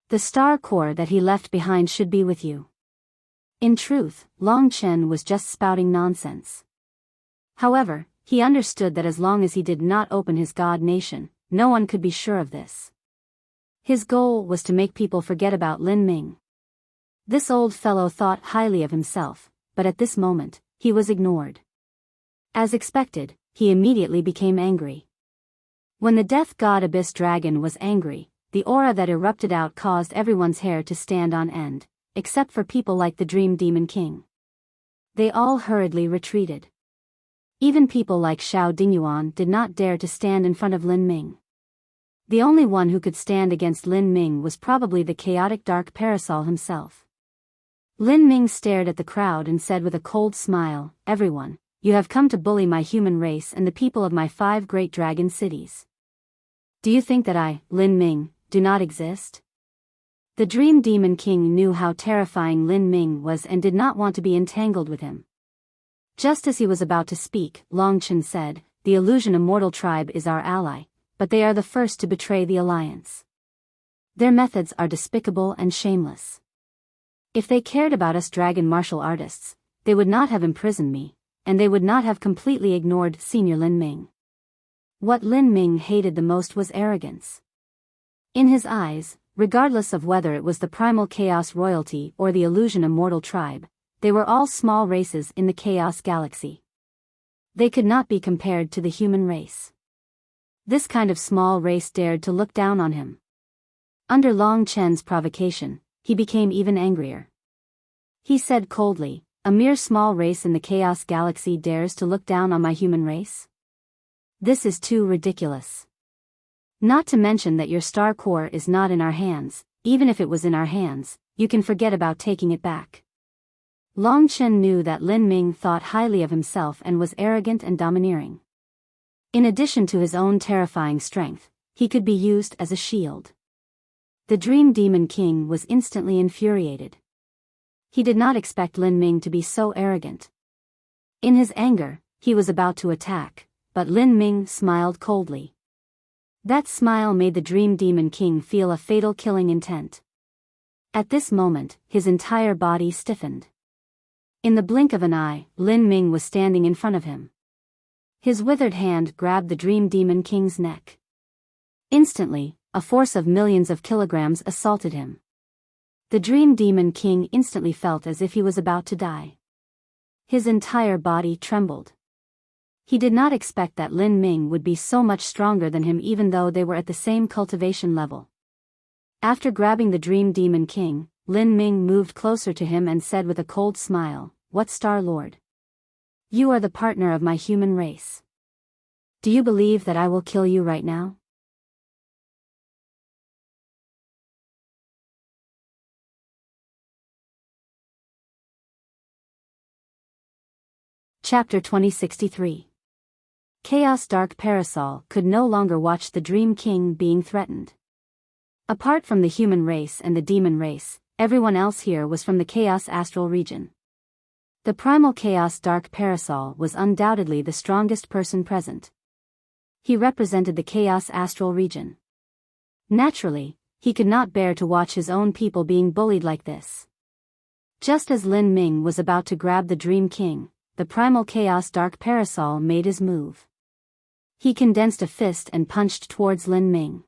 The star core that he left behind should be with you." In truth, Long Chen was just spouting nonsense. However, he understood that as long as he did not open his god nation, no one could be sure of this. His goal was to make people forget about Lin Ming. This old fellow thought highly of himself, but at this moment, he was ignored. As expected, he immediately became angry. When the Death God Abyss Dragon was angry, the aura that erupted out caused everyone's hair to stand on end, except for people like the Dream Demon King. They all hurriedly retreated. Even people like Xiao Dingyuan did not dare to stand in front of Lin Ming. The only one who could stand against Lin Ming was probably the chaotic dark parasol himself. Lin Ming stared at the crowd and said with a cold smile, "Everyone, you have come to bully my human race and the people of my 5 great dragon cities. Do you think that I, Lin Ming, do not exist?" The Dream Demon King knew how terrifying Lin Ming was and did not want to be entangled with him. Just as he was about to speak, Long Chen said, "The Illusion Immortal tribe is our ally, but they are the first to betray the alliance. Their methods are despicable and shameless. If they cared about us dragon martial artists, they would not have imprisoned me, and they would not have completely ignored Senior Lin Ming." What Lin Ming hated the most was arrogance. In his eyes, regardless of whether it was the Primal Chaos Royalty or the Illusion Immortal tribe, they were all small races in the Chaos Galaxy. They could not be compared to the human race. This kind of small race dared to look down on him. Under Long Chen's provocation, he became even angrier. He said coldly, "A mere small race in the Chaos Galaxy dares to look down on my human race? This is too ridiculous. Not to mention that your star core is not in our hands. Even if it was in our hands, you can forget about taking it back." Long Chen knew that Lin Ming thought highly of himself and was arrogant and domineering. In addition to his own terrifying strength, he could be used as a shield. The Dream Demon King was instantly infuriated. He did not expect Lin Ming to be so arrogant. In his anger, he was about to attack, but Lin Ming smiled coldly. That smile made the Dream Demon King feel a fatal killing intent. At this moment, his entire body stiffened. In the blink of an eye, Lin Ming was standing in front of him. His withered hand grabbed the Dream Demon King's neck. Instantly, a force of millions of kilograms assaulted him. The Dream Demon King instantly felt as if he was about to die. His entire body trembled. He did not expect that Lin Ming would be so much stronger than him even though they were at the same cultivation level. After grabbing the Dream Demon King, Lin Ming moved closer to him and said with a cold smile, "What Star Lord? You are the partner of my human race. Do you believe that I will kill you right now?" Chapter 2063. Chaos Dark Parasol could no longer watch the Dream King being threatened. Apart from the human race and the demon race, everyone else here was from the Chaos Astral region. The Primal Chaos Dark Parasol was undoubtedly the strongest person present. He represented the Chaos Astral region. Naturally, he could not bear to watch his own people being bullied like this. Just as Lin Ming was about to grab the Dream King, the Primal Chaos Dark Parasol made his move. He condensed a fist and punched towards Lin Ming.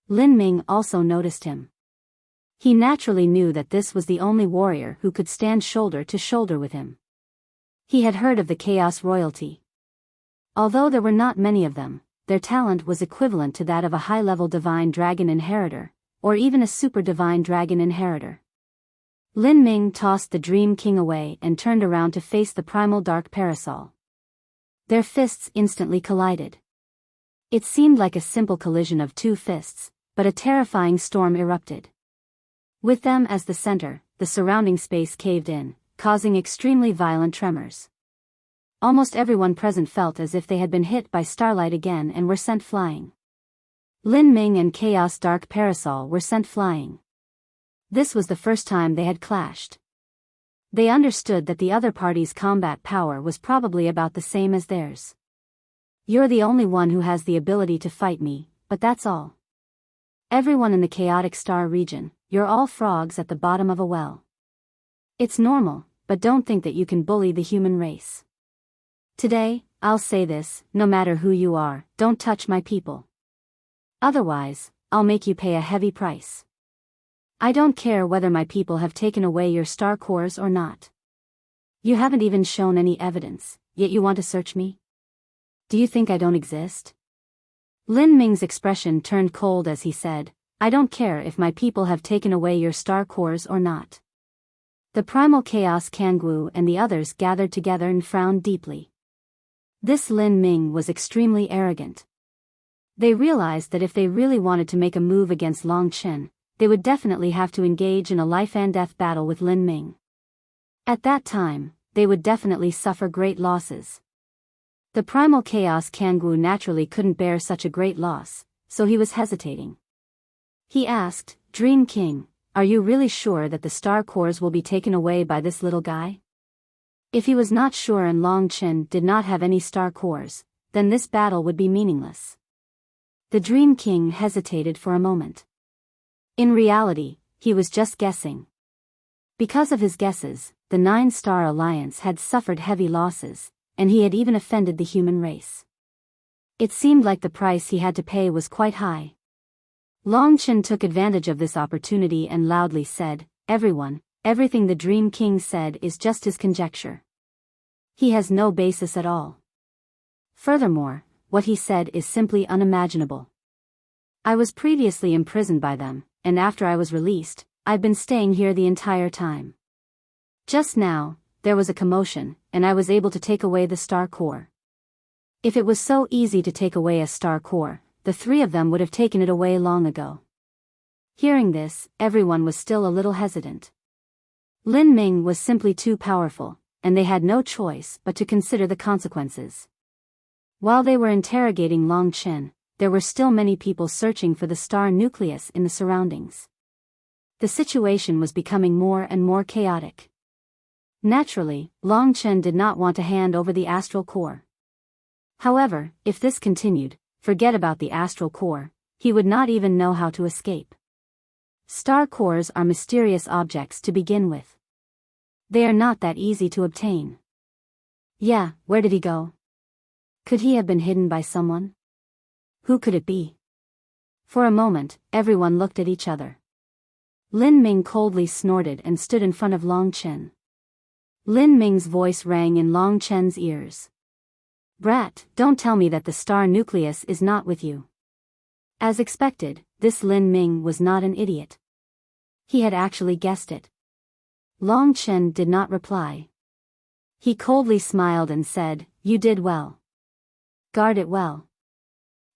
Lin Ming also noticed him. He naturally knew that this was the only warrior who could stand shoulder to shoulder with him. He had heard of the Chaos Royalty. Although there were not many of them, their talent was equivalent to that of a high-level Divine Dragon Inheritor, or even a Super Divine Dragon Inheritor. Lin Ming tossed the Dream King away and turned around to face the Primal Dark Parasol. Their fists instantly collided. It seemed like a simple collision of 2 fists, but a terrifying storm erupted. With them as the center, the surrounding space caved in, causing extremely violent tremors. Almost everyone present felt as if they had been hit by starlight again and were sent flying. Lin Ming and Chaos Dark Parasol were sent flying. This was the first time they had clashed. They understood that the other party's combat power was probably about the same as theirs. "You're the only one who has the ability to fight me, but that's all. Everyone in the Chaotic Star region, you're all frogs at the bottom of a well. It's normal, but don't think that you can bully the human race. Today, I'll say this, no matter who you are, don't touch my people. Otherwise, I'll make you pay a heavy price. I don't care whether my people have taken away your star cores or not. You haven't even shown any evidence, yet you want to search me? Do you think I don't exist?" Lin Ming's expression turned cold as he said, "I don't care if my people have taken away your star cores or not." The Primal Chaos Kangwu and the others gathered together and frowned deeply. This Lin Ming was extremely arrogant. They realized that if they really wanted to make a move against Long Chen, they would definitely have to engage in a life-and-death battle with Lin Ming. At that time, they would definitely suffer great losses. The primal chaos Kangwu naturally couldn't bear such a great loss, so he was hesitating. He asked, Dream King, are you really sure that the star cores will be taken away by this little guy? If he was not sure and Long Chen did not have any star cores, then this battle would be meaningless. The Dream King hesitated for a moment. In reality, he was just guessing. Because of his guesses, the Nine-Star Alliance had suffered heavy losses, and he had even offended the human race. It seemed like the price he had to pay was quite high. Long Chen took advantage of this opportunity and loudly said, everything the Dream King said is just his conjecture. He has no basis at all. Furthermore, what he said is simply unimaginable. I was previously imprisoned by them, and after I was released, I've been staying here the entire time. Just now, there was a commotion, and I was able to take away the star core. If it was so easy to take away a star core, the three of them would have taken it away long ago. Hearing this, everyone was still a little hesitant. Lin Ming was simply too powerful, and they had no choice but to consider the consequences. While they were interrogating Long Chen, there were still many people searching for the star nucleus in the surroundings. The situation was becoming more and more chaotic. Naturally, Long Chen did not want to hand over the astral core. However, if this continued, forget about the astral core, he would not even know how to escape. Star cores are mysterious objects to begin with. They are not that easy to obtain. Yeah, where did he go? Could he have been hidden by someone? Who could it be? For a moment, everyone looked at each other. Lin Ming coldly snorted and stood in front of Long Chen. Lin Ming's voice rang in Long Chen's ears. Brat, don't tell me that the star nucleus is not with you. As expected, this Lin Ming was not an idiot. He had actually guessed it. Long Chen did not reply. He coldly smiled and said, You did well. Guard it well.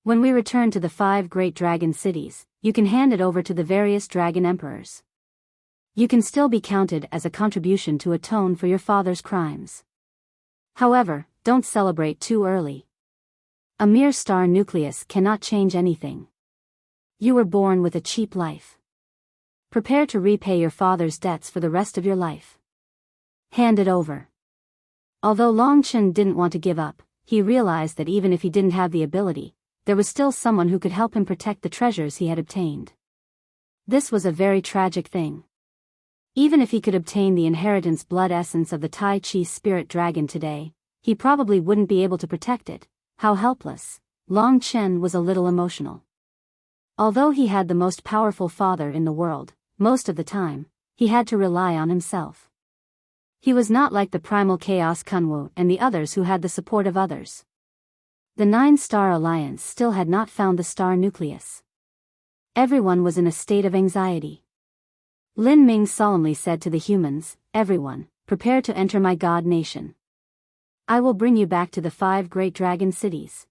When we return to the 5 great dragon cities, you can hand it over to the various dragon emperors. You can still be counted as a contribution to atone for your father's crimes. However, don't celebrate too early. A mere star nucleus cannot change anything. You were born with a cheap life. Prepare to repay your father's debts for the rest of your life. Hand it over. Although Long Chen didn't want to give up, he realized that even if he didn't have the ability, there was still someone who could help him protect the treasures he had obtained. This was a very tragic thing. Even if he could obtain the inheritance blood essence of the Tai Chi spirit dragon today, he probably wouldn't be able to protect it. How helpless. Long Chen was a little emotional. Although he had the most powerful father in the world, most of the time, he had to rely on himself. He was not like the primal chaos Kunwu and the others who had the support of others. The Nine-Star Alliance still had not found the star nucleus. Everyone was in a state of anxiety. Lin Ming solemnly said to the humans, Everyone, prepare to enter my god nation. I will bring you back to the 5 great dragon cities.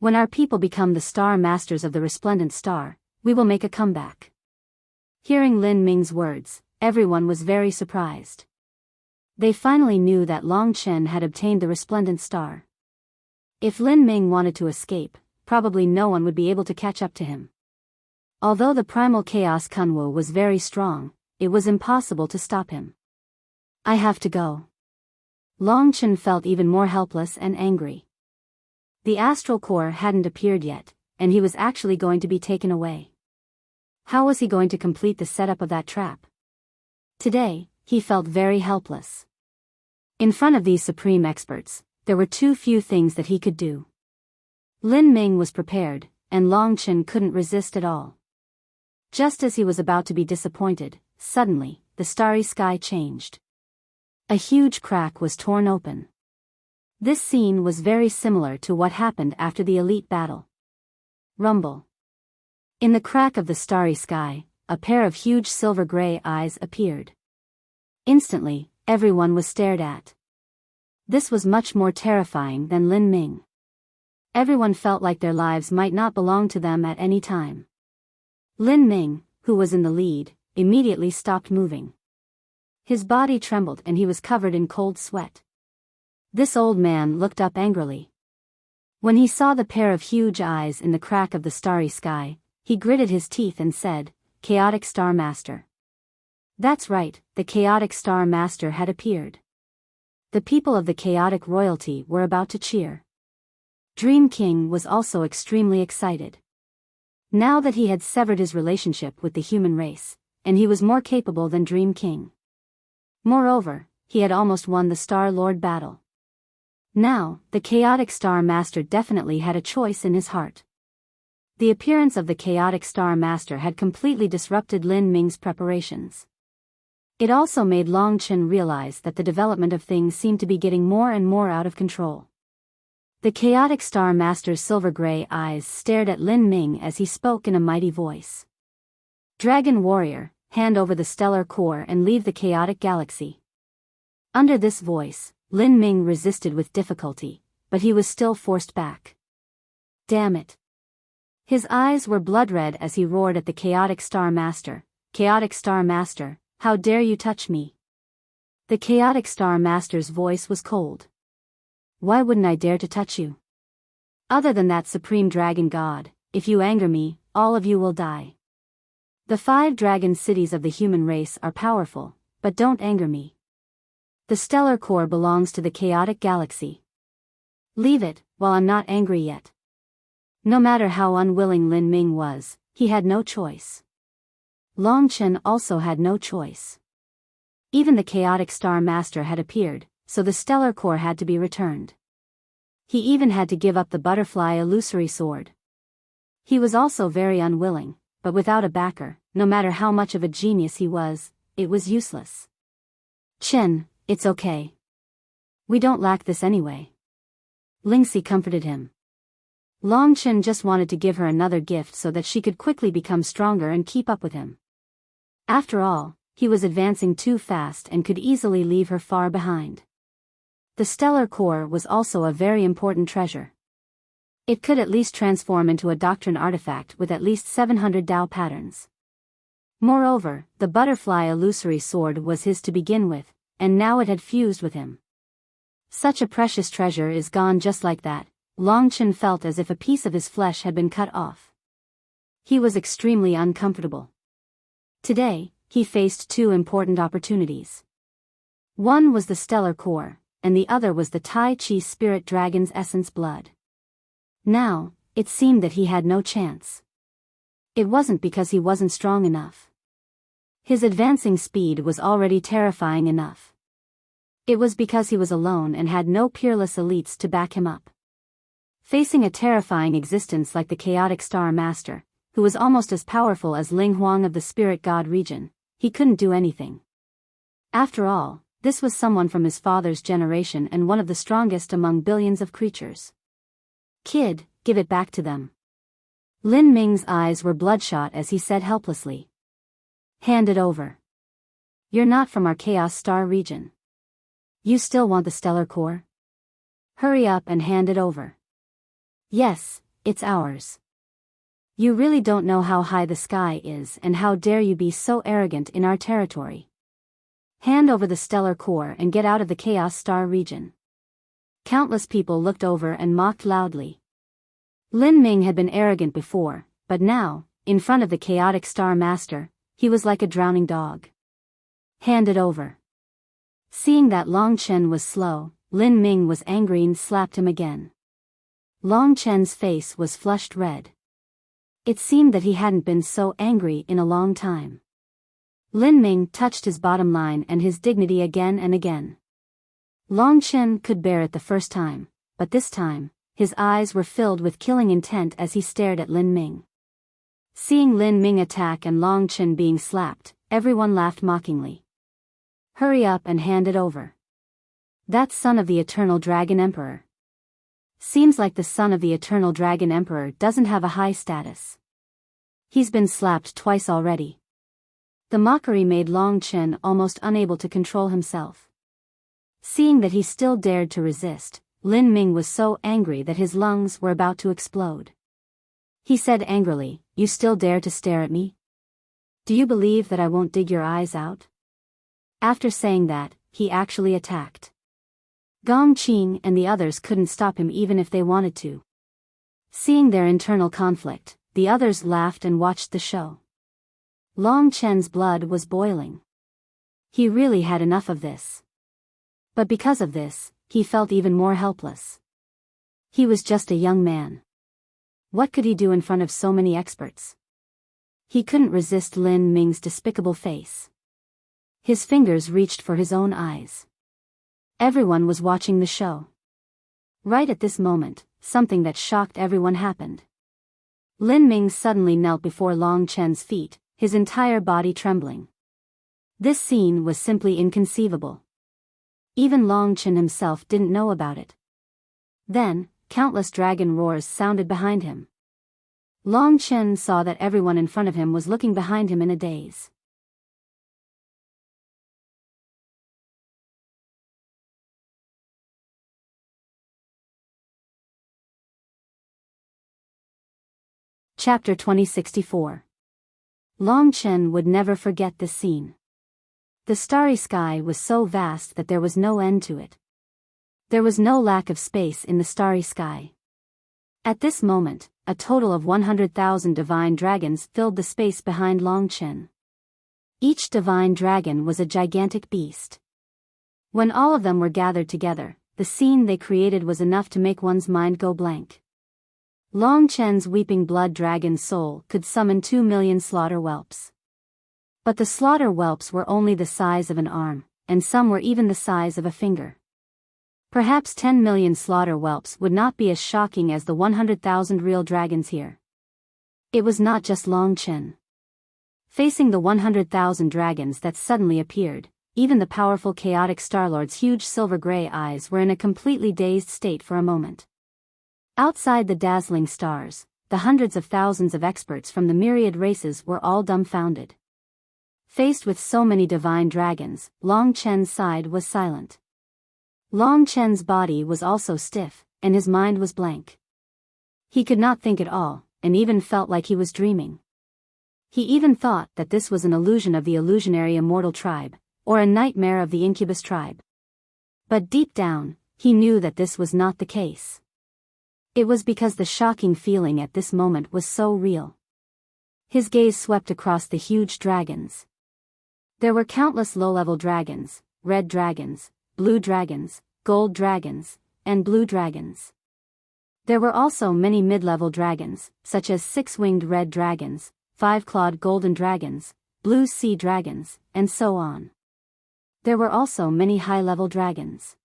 When our people become the star masters of the resplendent star, we will make a comeback. Hearing Lin Ming's words, everyone was very surprised. They finally knew that Long Chen had obtained the resplendent star. If Lin Ming wanted to escape, probably no one would be able to catch up to him. Although the primal chaos Kunwu was very strong, it was impossible to stop him. I have to go. Long Chen felt even more helpless and angry. The astral core hadn't appeared yet, and he was actually going to be taken away. How was he going to complete the setup of that trap? Today, he felt very helpless. In front of these supreme experts, there were too few things that he could do. Lin Ming was prepared, and Long Chen couldn't resist at all. Just as he was about to be disappointed, suddenly, the starry sky changed. A huge crack was torn open. This scene was very similar to what happened after the elite battle. Rumble. In the crack of the starry sky, a pair of huge silver-gray eyes appeared. Instantly, everyone was stared at. This was much more terrifying than Lin Ming. Everyone felt like their lives might not belong to them at any time. Lin Ming, who was in the lead, immediately stopped moving. His body trembled and he was covered in cold sweat. This old man looked up angrily. When he saw the pair of huge eyes in the crack of the starry sky, he gritted his teeth and said, "Chaotic Star Master." That's right, the Chaotic Star Master had appeared. The people of the chaotic royalty were about to cheer. Dream King was also extremely excited. Now that he had severed his relationship with the human race, and he was more capable than Dream King. Moreover, he had almost won the Star Lord battle. Now, the Chaotic Star Master definitely had a choice in his heart. The appearance of the Chaotic Star Master had completely disrupted Lin Ming's preparations. It also made Long Chen realize that the development of things seemed to be getting more and more out of control. The Chaotic Star Master's silver-gray eyes stared at Lin Ming as he spoke in a mighty voice. "Dragon Warrior, hand over the stellar core and leave the chaotic galaxy." Under this voice, Lin Ming resisted with difficulty, but he was still forced back. Damn it. His eyes were blood-red as he roared at the Chaotic Star Master. "Chaotic Star Master, how dare you touch me?" The Chaotic Star Master's voice was cold. "Why wouldn't I dare to touch you? Other than that Supreme Dragon God, if you anger me, all of you will die. The 5 dragon cities of the human race are powerful, but don't anger me. The stellar core belongs to the chaotic galaxy. Leave it, while I'm not angry yet." No matter how unwilling Lin Ming was, he had no choice. Long Chen also had no choice. Even the Chaotic Star Master had appeared, so the stellar core had to be returned. He even had to give up the butterfly illusory sword. He was also very unwilling, but without a backer, no matter how much of a genius he was, it was useless. "Chen, it's okay. We don't lack this anyway." Lingxi comforted him. Long Chen just wanted to give her another gift so that she could quickly become stronger and keep up with him. After all, he was advancing too fast and could easily leave her far behind. The stellar core was also a very important treasure. It could at least transform into a doctrine artifact with at least 700 Dao patterns. Moreover, the butterfly illusory sword was his to begin with, and now it had fused with him. Such a precious treasure is gone just like that. Long Chen felt as if a piece of his flesh had been cut off. He was extremely uncomfortable. Today, he faced 2 important opportunities. One was the stellar core, and the other was the Tai Chi spirit dragon's essence blood. Now, it seemed that he had no chance. It wasn't because he wasn't strong enough. His advancing speed was already terrifying enough. It was because he was alone and had no peerless elites to back him up. Facing a terrifying existence like the Chaotic Star Master, who was almost as powerful as Ling Huang of the Spirit God region, he couldn't do anything. After all, this was someone from his father's generation and one of the strongest among billions of creatures. "Kid, give it back to them." Lin Ming's eyes were bloodshot as he said helplessly. "Hand it over. You're not from our Chaos Star region. You still want the stellar core? Hurry up and hand it over." "Yes, it's ours. You really don't know how high the sky is, and how dare you be so arrogant in our territory. Hand over the stellar core and get out of the Chaos Star region." Countless people looked over and mocked loudly. Lin Ming had been arrogant before, but now, in front of the Chaotic Star Master, he was like a drowning dog. "Hand it over." Seeing that Long Chen was slow, Lin Ming was angry and slapped him again. Long Chen's face was flushed red. It seemed that he hadn't been so angry in a long time. Lin Ming touched his bottom line and his dignity again and again. Long Chen could bear it the first time, but this time, his eyes were filled with killing intent as he stared at Lin Ming. Seeing Lin Ming attack and Long Chen being slapped, everyone laughed mockingly. "Hurry up and hand it over. That son of the Eternal Dragon Emperor. Seems like the son of the Eternal Dragon Emperor doesn't have a high status. He's been slapped twice already." The mockery made Long Chen almost unable to control himself. Seeing that he still dared to resist, Lin Ming was so angry that his lungs were about to explode. He said angrily, "You still dare to stare at me? Do you believe that I won't dig your eyes out?" After saying that, he actually attacked. Gong Qing and the others couldn't stop him even if they wanted to. Seeing their internal conflict, the others laughed and watched the show. Long Chen's blood was boiling. He really had enough of this. But because of this, he felt even more helpless. He was just a young man. What could he do in front of so many experts? He couldn't resist Lin Ming's despicable face. His fingers reached for his own eyes. Everyone was watching the show. Right at this moment, something that shocked everyone happened. Lin Ming suddenly knelt before Long Chen's feet, his entire body trembling. This scene was simply inconceivable. Even Long Chen himself didn't know about it. Then, countless dragon roars sounded behind him. Long Chen saw that everyone in front of him was looking behind him in a daze. Chapter 2064. Long Chen would never forget this scene. The starry sky was so vast that there was no end to it. There was no lack of space in the starry sky. At this moment, a total of 100,000 divine dragons filled the space behind Long Chen. Each divine dragon was a gigantic beast. When all of them were gathered together, the scene they created was enough to make one's mind go blank. Long Chen's weeping blood dragon soul could summon 2 million slaughter whelps. But the slaughter whelps were only the size of an arm, and some were even the size of a finger. Perhaps 10 million slaughter whelps would not be as shocking as the 100,000 real dragons here. It was not just Long Chen. Facing the 100,000 dragons that suddenly appeared, even the powerful chaotic Starlord's huge silver-gray eyes were in a completely dazed state for a moment. Outside the dazzling stars, the hundreds of thousands of experts from the myriad races were all dumbfounded. Faced with so many divine dragons, Long Chen's side was silent. Long Chen's body was also stiff, and his mind was blank. He could not think at all, and even felt like he was dreaming. He even thought that this was an illusion of the illusionary immortal tribe, or a nightmare of the incubus tribe. But deep down, he knew that this was not the case. It was because the shocking feeling at this moment was so real. His gaze swept across the huge dragons. There were countless low-level dragons, red dragons, blue dragons, gold dragons, and blue dragons. There were also many mid-level dragons, such as 6-winged red dragons, 5-clawed golden dragons, blue sea dragons, and so on. There were also many high-level dragons.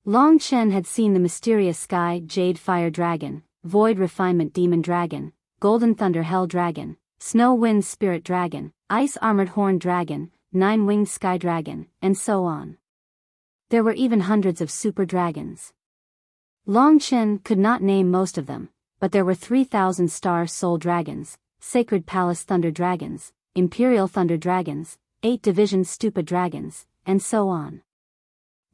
Long Chen had seen the mysterious Sky Jade Fire Dragon, Void Refinement Demon Dragon, Golden Thunder Hell Dragon, Snow Wind Spirit Dragon, Ice Armored Horn Dragon, 9-winged Sky Dragon, and so on. There were even hundreds of super dragons. Long Chen could not name most of them, but there were 3,000 Star Soul Dragons, Sacred Palace Thunder Dragons, Imperial Thunder Dragons, 8 Division Stupid Dragons, and so on.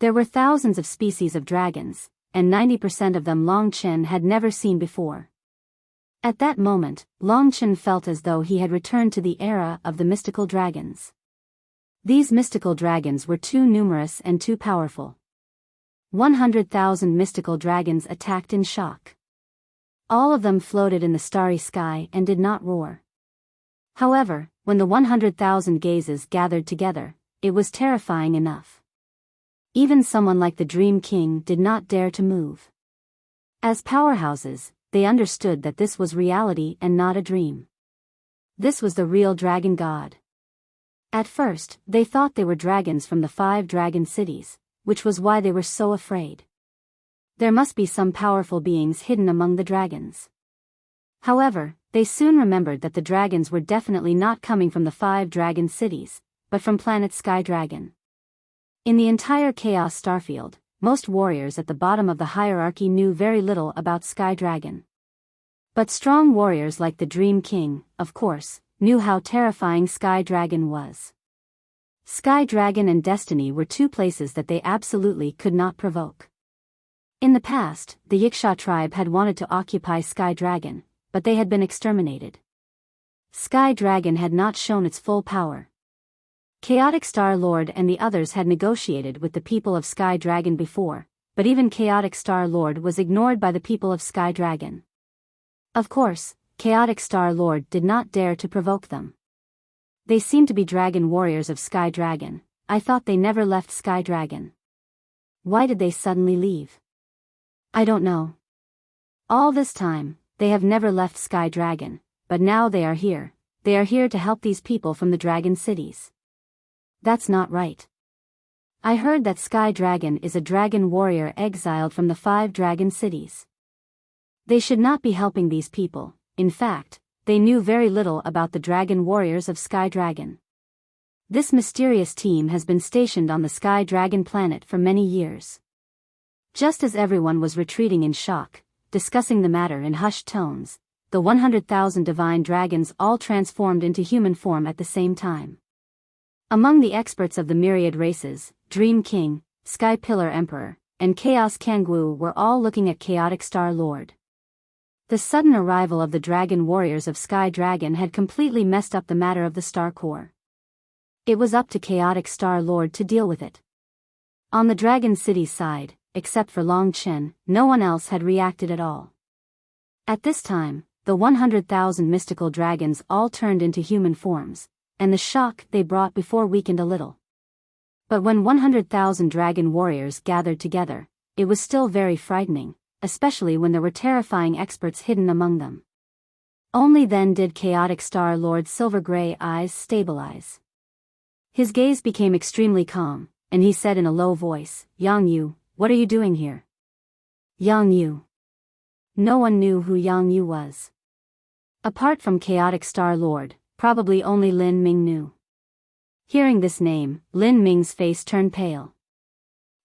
There were thousands of species of dragons, and 90% of them Long Chen had never seen before. At that moment, Long Chen felt as though he had returned to the era of the mystical dragons. These mystical dragons were too numerous and too powerful. 100,000 mystical dragons attacked in shock. All of them floated in the starry sky and did not roar. However, when the 100,000 gazes gathered together, it was terrifying enough. Even someone like the Dream King did not dare to move. As powerhouses, they understood that this was reality and not a dream. This was the real dragon god. At first, they thought they were dragons from the 5 dragon cities, which was why they were so afraid. There must be some powerful beings hidden among the dragons. However, they soon remembered that the dragons were definitely not coming from the 5 dragon cities, but from planet Sky Dragon. In the entire Chaos Starfield, most warriors at the bottom of the hierarchy knew very little about Sky Dragon. But strong warriors like the Dream King, of course, knew how terrifying Sky Dragon was. Sky Dragon and Destiny were 2 places that they absolutely could not provoke. In the past, the Wuxia tribe had wanted to occupy Sky Dragon, but they had been exterminated. Sky Dragon had not shown its full power. Chaotic Star Lord and the others had negotiated with the people of Sky Dragon before, but even Chaotic Star Lord was ignored by the people of Sky Dragon. Of course, Chaotic Star Lord did not dare to provoke them. They seemed to be dragon warriors of Sky Dragon. I thought they never left Sky Dragon. Why did they suddenly leave? I don't know. All this time, they have never left Sky Dragon, but now they are here. They are here to help these people from the dragon cities. That's not right. I heard that Sky Dragon is a dragon warrior exiled from the 5 dragon cities. They should not be helping these people. In fact, they knew very little about the dragon warriors of Sky Dragon. This mysterious team has been stationed on the Sky Dragon planet for many years. Just as everyone was retreating in shock, discussing the matter in hushed tones, the 100,000 divine dragons all transformed into human form at the same time. Among the experts of the myriad races, Dream King, Sky Pillar Emperor, and Chaos Kangwu were all looking at Chaotic Star Lord. The sudden arrival of the dragon warriors of Sky Dragon had completely messed up the matter of the Star Core. It was up to Chaotic Star Lord to deal with it. On the Dragon City's side, except for Long Chen, no one else had reacted at all. At this time, the 100,000 mystical dragons all turned into human forms, and the shock they brought before weakened a little. But when 100,000 dragon warriors gathered together, it was still very frightening, especially when there were terrifying experts hidden among them. Only then did Chaotic Star Lord's silver-gray eyes stabilize. His gaze became extremely calm, and he said in a low voice, "Yang Yu, what are you doing here?" Yang Yu. No one knew who Yang Yu was. Apart from Chaotic Star Lord, probably only Lin Ming knew. Hearing this name, Lin Ming's face turned pale.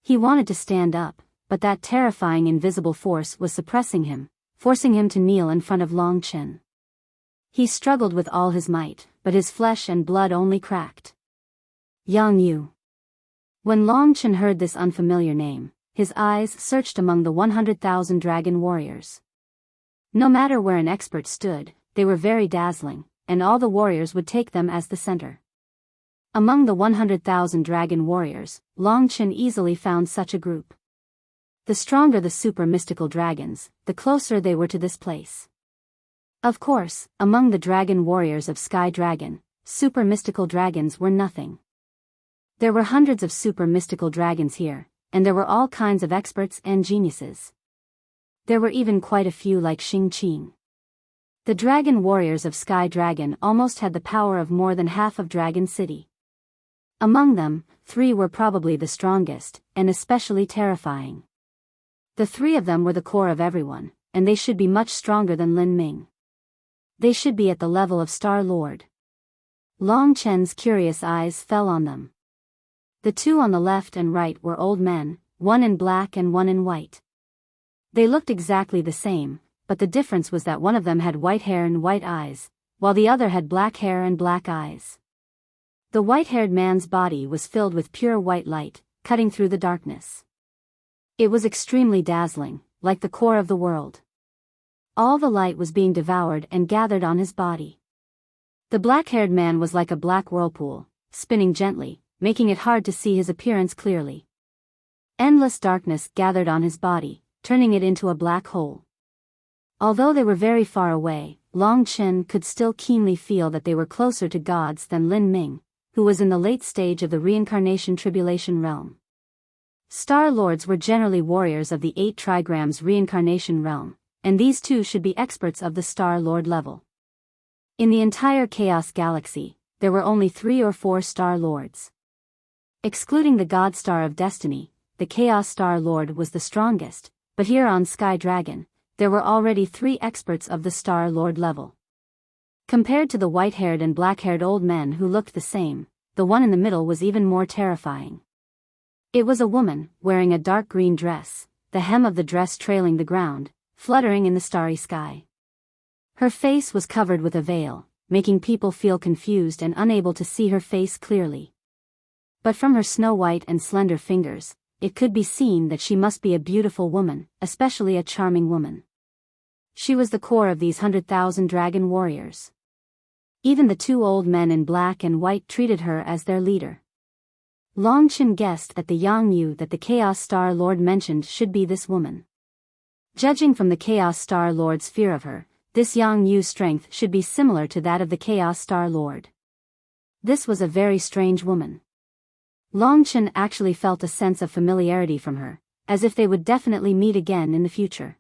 He wanted to stand up, but that terrifying invisible force was suppressing him, forcing him to kneel in front of Long Chen. He struggled with all his might, but his flesh and blood only cracked. Yang Yu. When Long Chen heard this unfamiliar name, his eyes searched among the 100,000 dragon warriors. No matter where an expert stood, they were very dazzling, and all the warriors would take them as the center. Among the 100,000 dragon warriors, Long Chen easily found such a group. The stronger the super mystical dragons, the closer they were to this place. Of course, among the dragon warriors of Sky Dragon, super mystical dragons were nothing. There were hundreds of super mystical dragons here, and there were all kinds of experts and geniuses. There were even quite a few like Xing Qing. The dragon warriors of Sky Dragon almost had the power of more than half of Dragon City. Among them, 3 were probably the strongest, and especially terrifying. The 3 of them were the core of everyone, and they should be much stronger than Lin Ming. They should be at the level of Star Lord. Long Chen's curious eyes fell on them. The 2 on the left and right were old men, one in black and one in white. They looked exactly the same, but the difference was that one of them had white hair and white eyes, while the other had black hair and black eyes. The white-haired man's body was filled with pure white light, cutting through the darkness. It was extremely dazzling, like the core of the world. All the light was being devoured and gathered on his body. The black-haired man was like a black whirlpool, spinning gently, making it hard to see his appearance clearly. Endless darkness gathered on his body, turning it into a black hole. Although they were very far away, Long Chen could still keenly feel that they were closer to gods than Lin Ming, who was in the late stage of the reincarnation tribulation realm. Star Lords were generally warriors of the 8 trigrams reincarnation realm, and these 2 should be experts of the Star Lord level. In the entire Chaos Galaxy, there were only 3 or 4 Star Lords. Excluding the God Star of Destiny, the Chaos Star Lord was the strongest, but here on Sky Dragon, there were already 3 experts of the Star Lord level. Compared to the white-haired and black-haired old men who looked the same, the one in the middle was even more terrifying. It was a woman, wearing a dark green dress, the hem of the dress trailing the ground, fluttering in the starry sky. Her face was covered with a veil, making people feel confused and unable to see her face clearly. But from her snow-white and slender fingers, it could be seen that she must be a beautiful woman, especially a charming woman. She was the core of these 100,000 dragon warriors. Even the two old men in black and white treated her as their leader. Long Chen guessed that the Yang Yu that the Chaos Star Lord mentioned should be this woman. Judging from the Chaos Star Lord's fear of her, this Yang Yu's strength should be similar to that of the Chaos Star Lord. This was a very strange woman. Long Chen actually felt a sense of familiarity from her, as if they would definitely meet again in the future.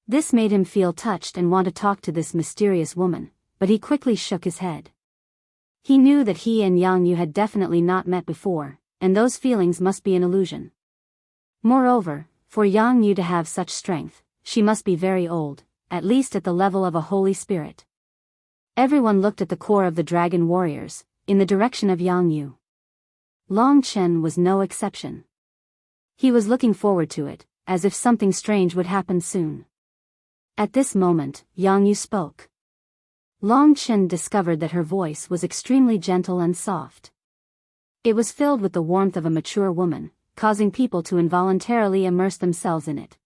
This made him feel touched and want to talk to this mysterious woman, but he quickly shook his head. He knew that he and Yang Yu had definitely not met before, and those feelings must be an illusion. Moreover, for Yang Yu to have such strength, she must be very old, at least at the level of a holy spirit. Everyone looked at the core of the dragon warriors, in the direction of Yang Yu. Long Chen was no exception. He was looking forward to it, as if something strange would happen soon. At this moment, Yang Yu spoke. Long Chen discovered that her voice was extremely gentle and soft. It was filled with the warmth of a mature woman, causing people to involuntarily immerse themselves in it.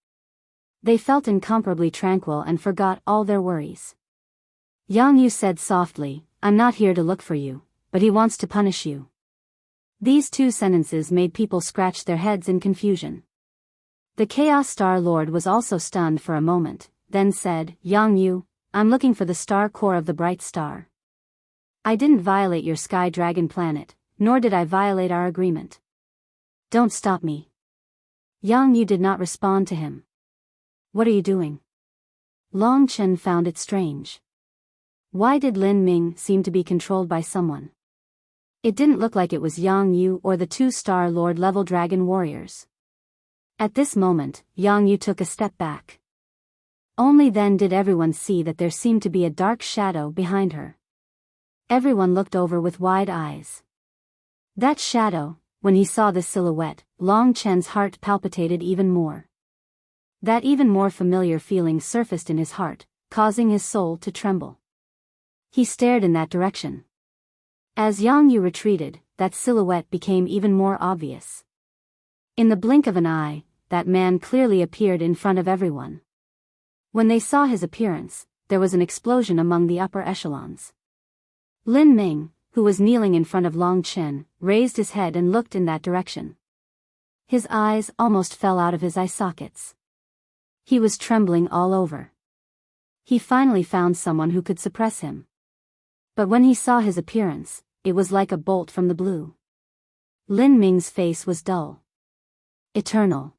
They felt incomparably tranquil and forgot all their worries. Yang Yu said softly, "I'm not here to look for you, but he wants to punish you." These two sentences made people scratch their heads in confusion. The Chaos Star Lord was also stunned for a moment, then said, "Yang Yu, I'm looking for the star core of the bright star. I didn't violate your Sky Dragon planet, nor did I violate our agreement. Don't stop me." Yang Yu did not respond to him. "What are you doing?" Long Chen found it strange. Why did Lin Ming seem to be controlled by someone? It didn't look like it was Yang Yu or the two Star Lord level dragon warriors. At this moment, Yang Yu took a step back. Only then did everyone see that there seemed to be a dark shadow behind her. Everyone looked over with wide eyes. That shadow, when he saw this silhouette, Long Chen's heart palpitated even more. That even more familiar feeling surfaced in his heart, causing his soul to tremble. He stared in that direction. As Yang Yu retreated, that silhouette became even more obvious. In the blink of an eye, that man clearly appeared in front of everyone. When they saw his appearance, there was an explosion among the upper echelons. Lin Ming, who was kneeling in front of Long Chen, raised his head and looked in that direction. His eyes almost fell out of his eye sockets. He was trembling all over. He finally found someone who could suppress him. But when he saw his appearance, it was like a bolt from the blue. Lin Ming's face was dull. Eternal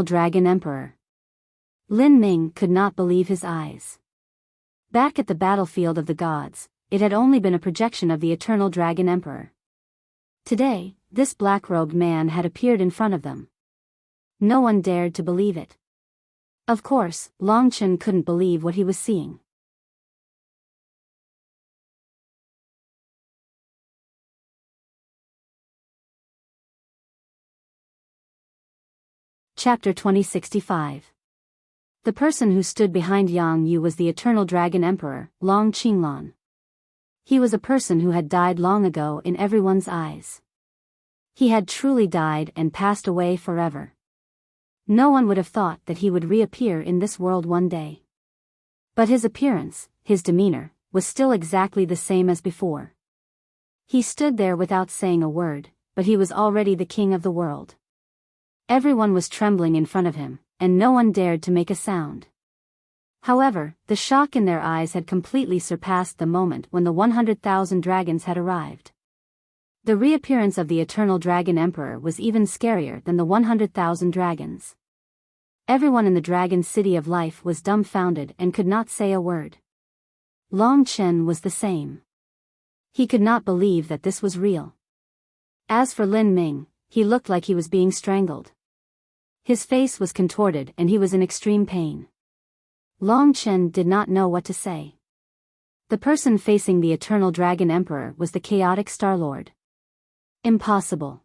Dragon Emperor. Lin Ming could not believe his eyes. Back at the battlefield of the gods, it had only been a projection of the Eternal Dragon Emperor. Today, this black-robed man had appeared in front of them. No one dared to believe it. Of course, Long Chen couldn't believe what he was seeing. Chapter 2065. The person who stood behind Yang Yu was the Eternal Dragon Emperor, Long Qinglan. He was a person who had died long ago in everyone's eyes. He had truly died and passed away forever. No one would have thought that he would reappear in this world one day. But his appearance, his demeanor, was still exactly the same as before. He stood there without saying a word, but he was already the king of the world. Everyone was trembling in front of him, and no one dared to make a sound. However, the shock in their eyes had completely surpassed the moment when the 100,000 dragons had arrived. The reappearance of the Eternal Dragon Emperor was even scarier than the 100,000 dragons. Everyone in the Dragon City of Life was dumbfounded and could not say a word. Long Chen was the same. He could not believe that this was real. As for Lin Ming, he looked like he was being strangled. His face was contorted and he was in extreme pain. Long Chen did not know what to say. The person facing the Eternal Dragon Emperor was the chaotic Star Lord. Impossible.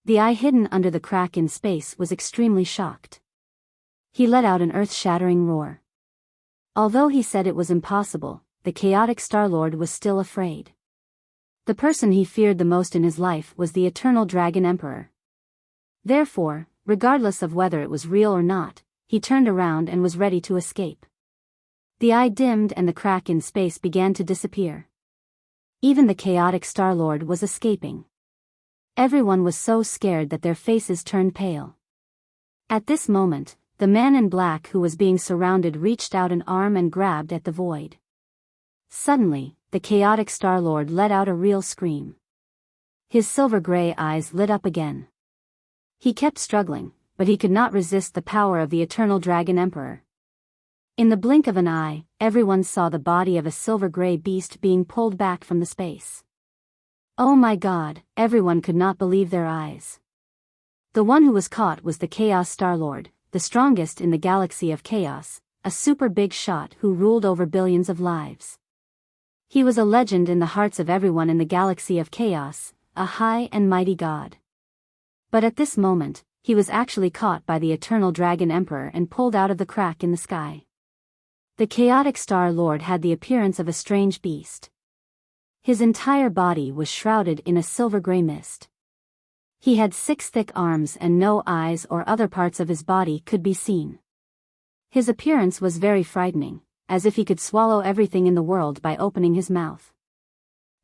The eye hidden under the crack in space was extremely shocked. He let out an earth-shattering roar. Although he said it was impossible, the chaotic Star Lord was still afraid. The person he feared the most in his life was the Eternal Dragon Emperor. Therefore, regardless of whether it was real or not, he turned around and was ready to escape. The eye dimmed and the crack in space began to disappear. Even the chaotic Star-Lord was escaping. Everyone was so scared that their faces turned pale. At this moment, the man in black who was being surrounded reached out an arm and grabbed at the void. Suddenly, the chaotic Star-Lord let out a real scream. His silver-gray eyes lit up again. He kept struggling, but he could not resist the power of the Eternal Dragon Emperor. In the blink of an eye, everyone saw the body of a silver-gray beast being pulled back from the space. Oh my God, everyone could not believe their eyes. The one who was caught was the Chaos Star-Lord, the strongest in the galaxy of chaos, a super big shot who ruled over billions of lives. He was a legend in the hearts of everyone in the galaxy of chaos, a high and mighty god. But at this moment, he was actually caught by the Eternal Dragon Emperor and pulled out of the crack in the sky. The chaotic Star-Lord had the appearance of a strange beast. His entire body was shrouded in a silver-gray mist. He had 6 thick arms and no eyes or other parts of his body could be seen. His appearance was very frightening, as if he could swallow everything in the world by opening his mouth.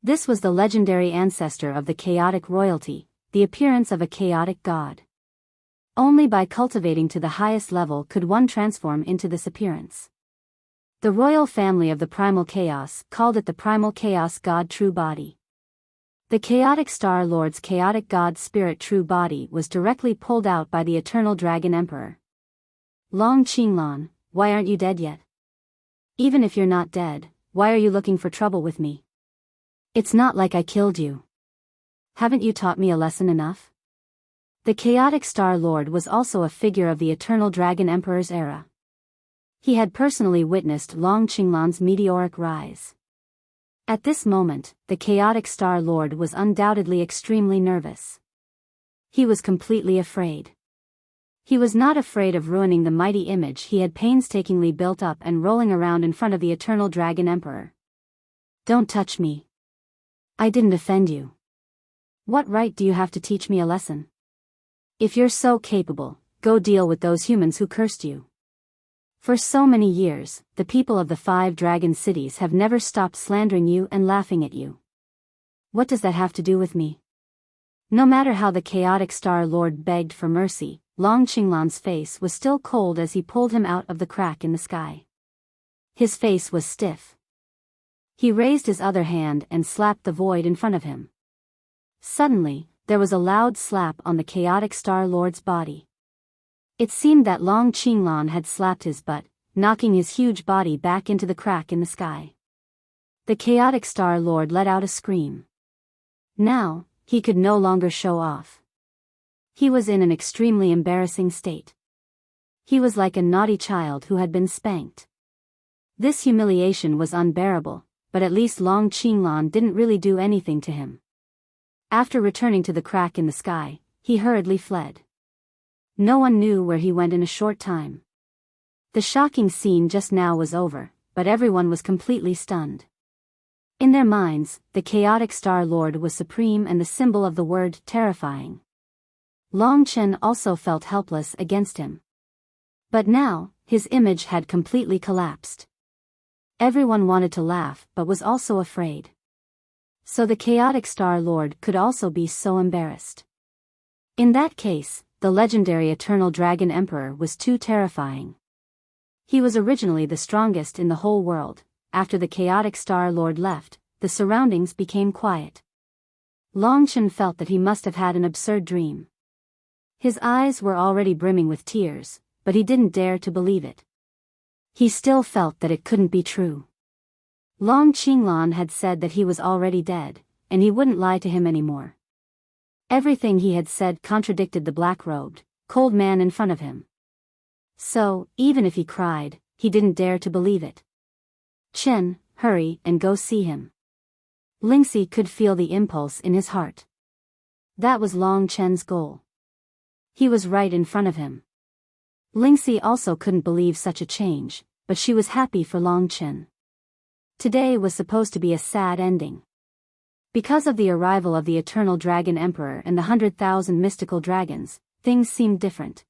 This was the legendary ancestor of the chaotic royalty, the appearance of a chaotic god. Only by cultivating to the highest level could one transform into this appearance. The royal family of the primal chaos called it the primal chaos god true body. The chaotic Star-Lord's chaotic god spirit true body was directly pulled out by the Eternal Dragon Emperor. Long Qinglan, why aren't you dead yet? Even if you're not dead, why are you looking for trouble with me? It's not like I killed you. Haven't you taught me a lesson enough? The chaotic Star-Lord was also a figure of the Eternal Dragon Emperor's era. He had personally witnessed Long Qinglan's meteoric rise. At this moment, the chaotic Star-Lord was undoubtedly extremely nervous. He was completely afraid. He was not afraid of ruining the mighty image he had painstakingly built up and rolling around in front of the Eternal Dragon Emperor. Don't touch me. I didn't offend you. What right do you have to teach me a lesson? If you're so capable, go deal with those humans who cursed you. For so many years, the people of the 5 dragon cities have never stopped slandering you and laughing at you. What does that have to do with me? No matter how the chaotic Star-Lord begged for mercy, Long Qinglan's face was still cold as he pulled him out of the crack in the sky. His face was stiff. He raised his other hand and slapped the void in front of him. Suddenly, there was a loud slap on the chaotic Star-Lord's body. It seemed that Long Qinglan had slapped his butt, knocking his huge body back into the crack in the sky. The chaotic Star-Lord let out a scream. Now, he could no longer show off. He was in an extremely embarrassing state. He was like a naughty child who had been spanked. This humiliation was unbearable, but at least Long Qinglan didn't really do anything to him. After returning to the crack in the sky, he hurriedly fled. No one knew where he went in a short time. The shocking scene just now was over, but everyone was completely stunned. In their minds, the chaotic Star-Lord was supreme and the symbol of the word terrifying. Long Chen also felt helpless against him. But now, his image had completely collapsed. Everyone wanted to laugh but was also afraid. So the chaotic Star-Lord could also be so embarrassed. In that case, the legendary Eternal Dragon Emperor was too terrifying. He was originally the strongest in the whole world. After the chaotic Star-Lord left, the surroundings became quiet. Long Chen felt that he must have had an absurd dream. His eyes were already brimming with tears, but he didn't dare to believe it. He still felt that it couldn't be true. Long Qinglan had said that he was already dead, and he wouldn't lie to him anymore. Everything he had said contradicted the black-robed, cold man in front of him. So, even if he cried, he didn't dare to believe it. Chen, hurry and go see him. Lingxi could feel the impulse in his heart. That was Long Chen's goal. He was right in front of him. Lingxi also couldn't believe such a change, but she was happy for Long Chen. Today was supposed to be a sad ending. Because of the arrival of the Eternal Dragon Emperor and the 100,000 mystical dragons, things seemed different.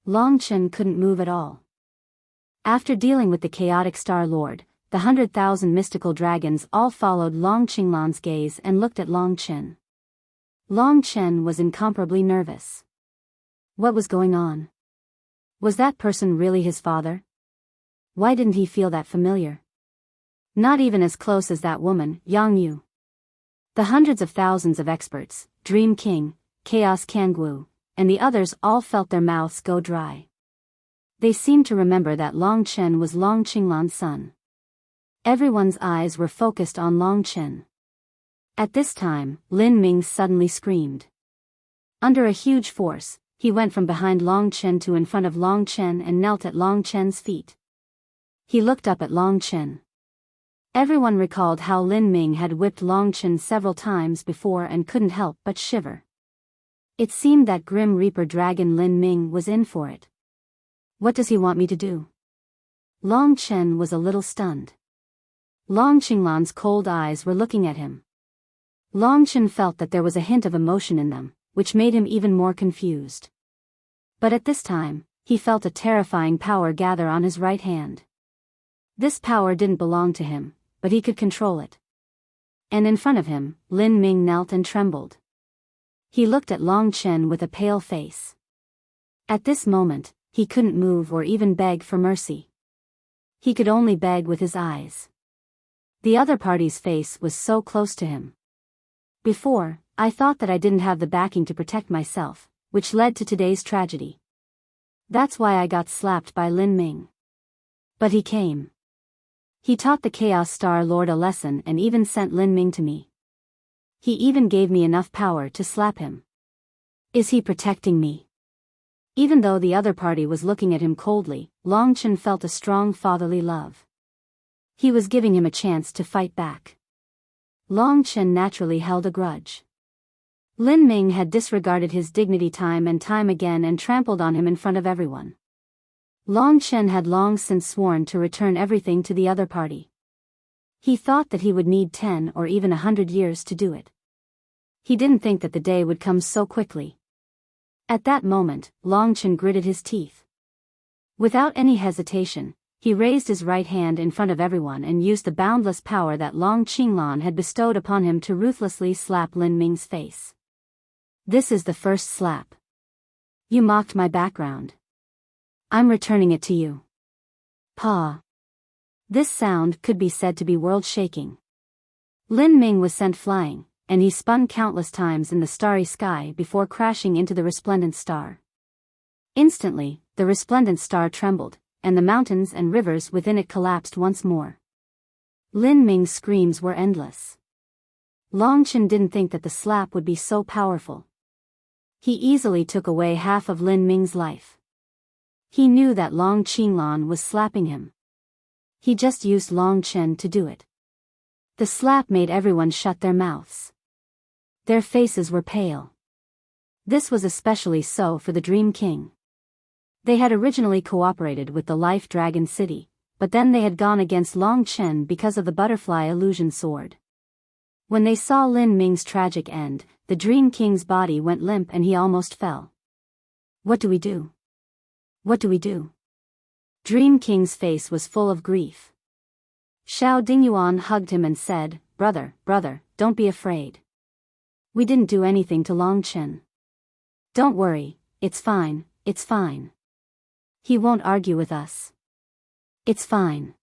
Long Chen couldn't move at all. After dealing with the chaotic Star Lord, the 100,000 mystical dragons all followed Long Qinglan's gaze and looked at Long Chen. Long Chen was incomparably nervous. What was going on? Was that person really his father? Why didn't he feel that familiar? Not even as close as that woman, Yang Yu. The hundreds of thousands of experts, Dream King, Chaos Kangwu, and the others all felt their mouths go dry. They seemed to remember that Long Chen was Long Qinglan's son. Everyone's eyes were focused on Long Chen. At this time, Lin Ming suddenly screamed. Under a huge force, he went from behind Long Chen to in front of Long Chen and knelt at Long Chen's feet. He looked up at Long Chen. Everyone recalled how Lin Ming had whipped Long Chen several times before and couldn't help but shiver. It seemed that Grim Reaper Dragon Lin Ming was in for it. What does he want me to do? Long Chen was a little stunned. Long Qinglan's cold eyes were looking at him. Long Chen felt that there was a hint of emotion in them, which made him even more confused. But at this time, he felt a terrifying power gather on his right hand. This power didn't belong to him, but he could control it. And in front of him, Lin Ming knelt and trembled. He looked at Long Chen with a pale face. At this moment, he couldn't move or even beg for mercy. He could only beg with his eyes. The other party's face was so close to him. Before, I thought that I didn't have the backing to protect myself, which led to today's tragedy. That's why I got slapped by Lin Ming. But he came. He taught the Chaos Star Lord a lesson and even sent Lin Ming to me. He even gave me enough power to slap him. Is he protecting me? Even though the other party was looking at him coldly, Long Chen felt a strong fatherly love. He was giving him a chance to fight back. Long Chen naturally held a grudge. Lin Ming had disregarded his dignity time and time again and trampled on him in front of everyone. Long Chen had long since sworn to return everything to the other party. He thought that he would need 10 or even 100 years to do it. He didn't think that the day would come so quickly. At that moment, Long Chen gritted his teeth. Without any hesitation, he raised his right hand in front of everyone and used the boundless power that Long Qinglan had bestowed upon him to ruthlessly slap Lin Ming's face. This is the first slap. You mocked my background. I'm returning it to you. Pa. This sound could be said to be world-shaking. Lin Ming was sent flying, and he spun countless times in the starry sky before crashing into the resplendent star. Instantly, the resplendent star trembled, and the mountains and rivers within it collapsed once more. Lin Ming's screams were endless. Long Chen didn't think that the slap would be so powerful. He easily took away half of Lin Ming's life. He knew that Long Qinglan was slapping him. He just used Long Chen to do it. The slap made everyone shut their mouths. Their faces were pale. This was especially so for the Dream King. They had originally cooperated with the Life Dragon City, but then they had gone against Long Chen because of the butterfly illusion sword. When they saw Lin Ming's tragic end, the Dream King's body went limp and he almost fell. What do we do? What do we do? Dream King's face was full of grief. Xiao Dingyuan hugged him and said, brother, don't be afraid. We didn't do anything to Long Chen. Don't worry, it's fine, it's fine. He won't argue with us. It's fine.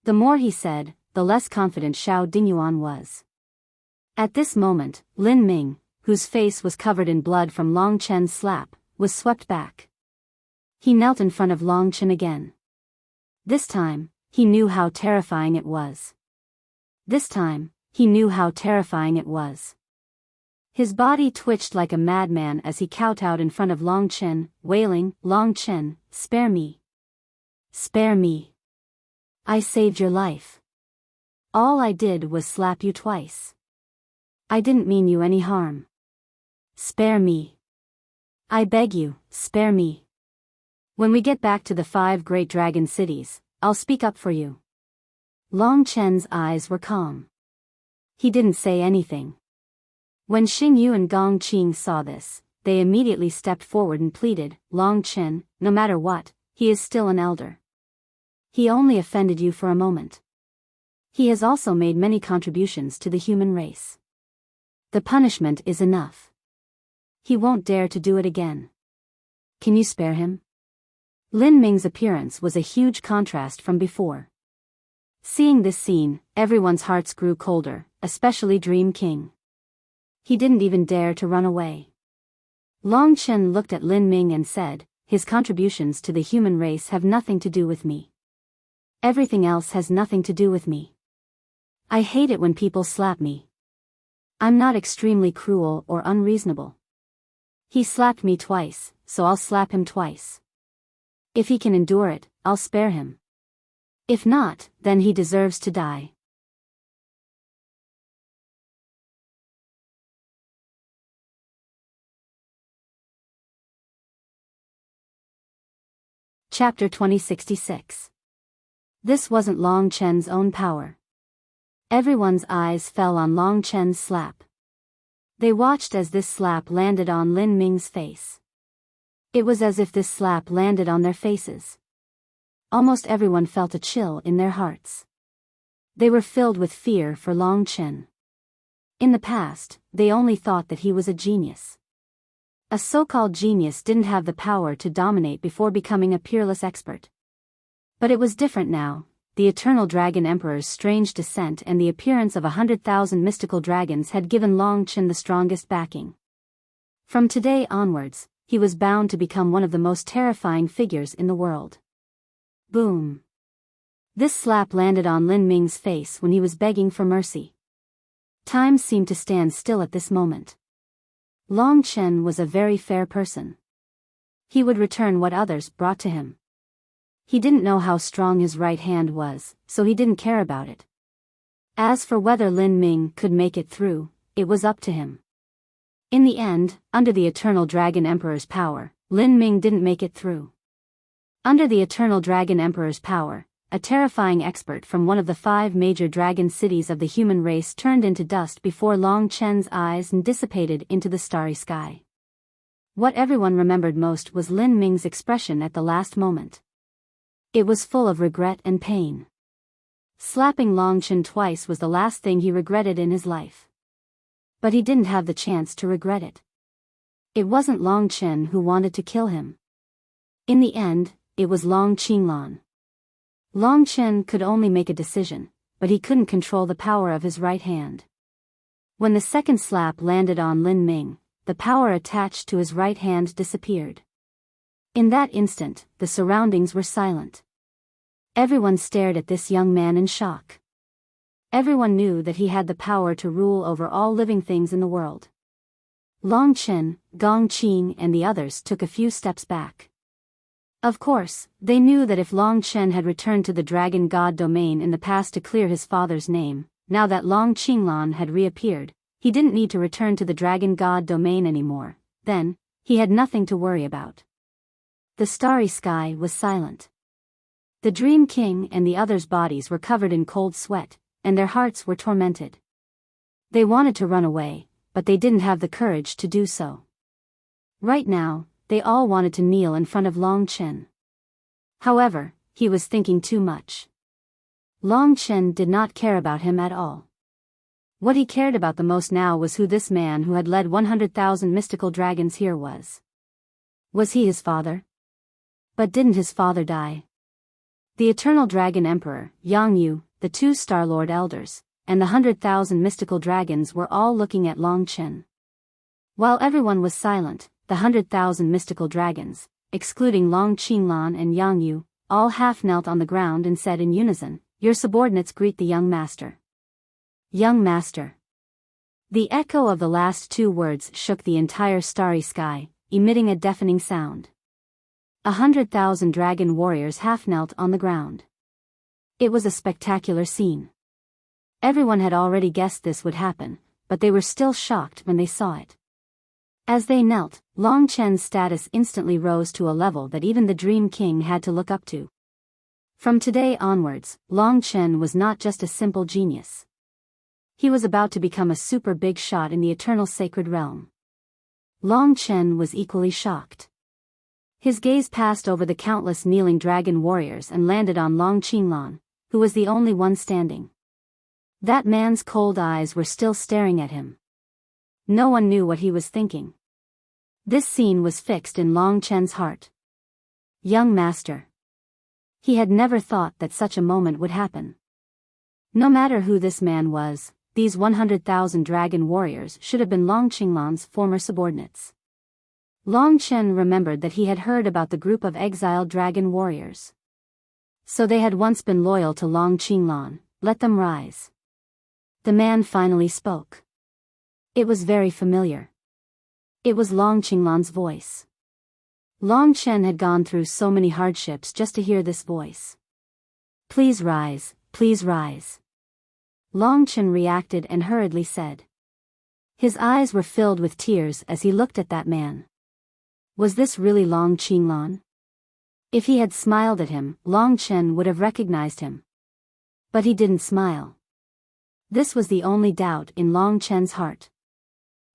The more he said, the less confident Xiao Dingyuan was. At this moment, Lin Ming, whose face was covered in blood from Long Chen's slap, was swept back. He knelt in front of Long Chen again. This time, he knew how terrifying it was. This time, he knew how terrifying it was. His body twitched like a madman as he kowtowed in front of Long Chen, wailing, Long Chen, spare me. Spare me. I saved your life. All I did was slap you twice. I didn't mean you any harm. Spare me. I beg you, spare me. When we get back to the 5 great dragon cities, I'll speak up for you. Long Chen's eyes were calm. He didn't say anything. When Xing Yu and Gong Qing saw this, they immediately stepped forward and pleaded, Long Chen, no matter what, he is still an elder. He only offended you for a moment. He has also made many contributions to the human race. The punishment is enough. He won't dare to do it again. Can you spare him? Lin Ming's appearance was a huge contrast from before. Seeing this scene, everyone's hearts grew colder, especially Dream King. He didn't even dare to run away. Long Chen looked at Lin Ming and said, "His contributions to the human race have nothing to do with me. Everything else has nothing to do with me. I hate it when people slap me. I'm not extremely cruel or unreasonable. He slapped me twice, so I'll slap him twice. If he can endure it, I'll spare him. If not, then he deserves to die." Chapter 2066. This wasn't Long Chen's own power. Everyone's eyes fell on Long Chen's slap. They watched as this slap landed on Lin Ming's face. It was as if this slap landed on their faces. Almost everyone felt a chill in their hearts. They were filled with fear for Long Chen. In the past, they only thought that he was a genius. A so-called genius didn't have the power to dominate before becoming a peerless expert. But it was different now. The Eternal Dragon Emperor's strange descent and the appearance of 100,000 mystical dragons had given Long Chen the strongest backing. From today onwards, he was bound to become one of the most terrifying figures in the world. Boom. This slap landed on Lin Ming's face when he was begging for mercy. Time seemed to stand still at this moment. Long Chen was a very fair person. He would return what others brought to him. He didn't know how strong his right hand was, so he didn't care about it. As for whether Lin Ming could make it through, it was up to him. In the end, under the Eternal Dragon Emperor's power, Lin Ming didn't make it through. Under the Eternal Dragon Emperor's power, a terrifying expert from one of the 5 major dragon cities of the human race turned into dust before Long Chen's eyes and dissipated into the starry sky. What everyone remembered most was Lin Ming's expression at the last moment. It was full of regret and pain. Slapping Long Chen twice was the last thing he regretted in his life. But he didn't have the chance to regret it. It wasn't Long Chen who wanted to kill him. In the end, it was Long Qinglan. Long Chen could only make a decision, but he couldn't control the power of his right hand. When the second slap landed on Lin Ming, the power attached to his right hand disappeared. In that instant, the surroundings were silent. Everyone stared at this young man in shock. Everyone knew that he had the power to rule over all living things in the world. Long Chen, Gong Qing and the others took a few steps back. Of course, they knew that if Long Chen had returned to the Dragon God domain in the past to clear his father's name, now that Long Qinglan had reappeared, he didn't need to return to the Dragon God domain anymore. Then, he had nothing to worry about. The starry sky was silent. The Dream King and the others' bodies were covered in cold sweat, and their hearts were tormented. They wanted to run away, but they didn't have the courage to do so. Right now, they all wanted to kneel in front of Long Chen. However, he was thinking too much. Long Chen did not care about him at all. What he cared about the most now was who this man who had led 100,000 mystical dragons here was. Was he his father? But didn't his father die? The Eternal Dragon Emperor, Yang Yu, the 2 Star-Lord Elders, and the 100,000 mystical dragons were all looking at Long Chen. While everyone was silent, the 100,000 mystical dragons, excluding Long Qinglan and Yang Yu, all half knelt on the ground and said in unison, "Your subordinates greet the young master." Young master. The echo of the last 2 words shook the entire starry sky, emitting a deafening sound. 100,000 dragon warriors half knelt on the ground. It was a spectacular scene. Everyone had already guessed this would happen, but they were still shocked when they saw it. As they knelt, Long Chen's status instantly rose to a level that even the Dream King had to look up to. From today onwards, Long Chen was not just a simple genius. He was about to become a super big shot in the eternal sacred realm. Long Chen was equally shocked. His gaze passed over the countless kneeling dragon warriors and landed on Long Qinglan, who was the only one standing. That man's cold eyes were still staring at him. No one knew what he was thinking. This scene was fixed in Long Chen's heart. Young master. He had never thought that such a moment would happen. No matter who this man was, these 100,000 dragon warriors should have been Long Qinglan's former subordinates. Long Chen remembered that he had heard about the group of exiled dragon warriors. So they had once been loyal to Long Qinglan. Let them rise. The man finally spoke. It was very familiar. It was Long Qinglan's voice. Long Chen had gone through so many hardships just to hear this voice. Please rise, please rise. Long Chen reacted and hurriedly said. His eyes were filled with tears as he looked at that man. Was this really Long Qinglan? If he had smiled at him, Long Chen would have recognized him. But he didn't smile. This was the only doubt in Long Chen's heart.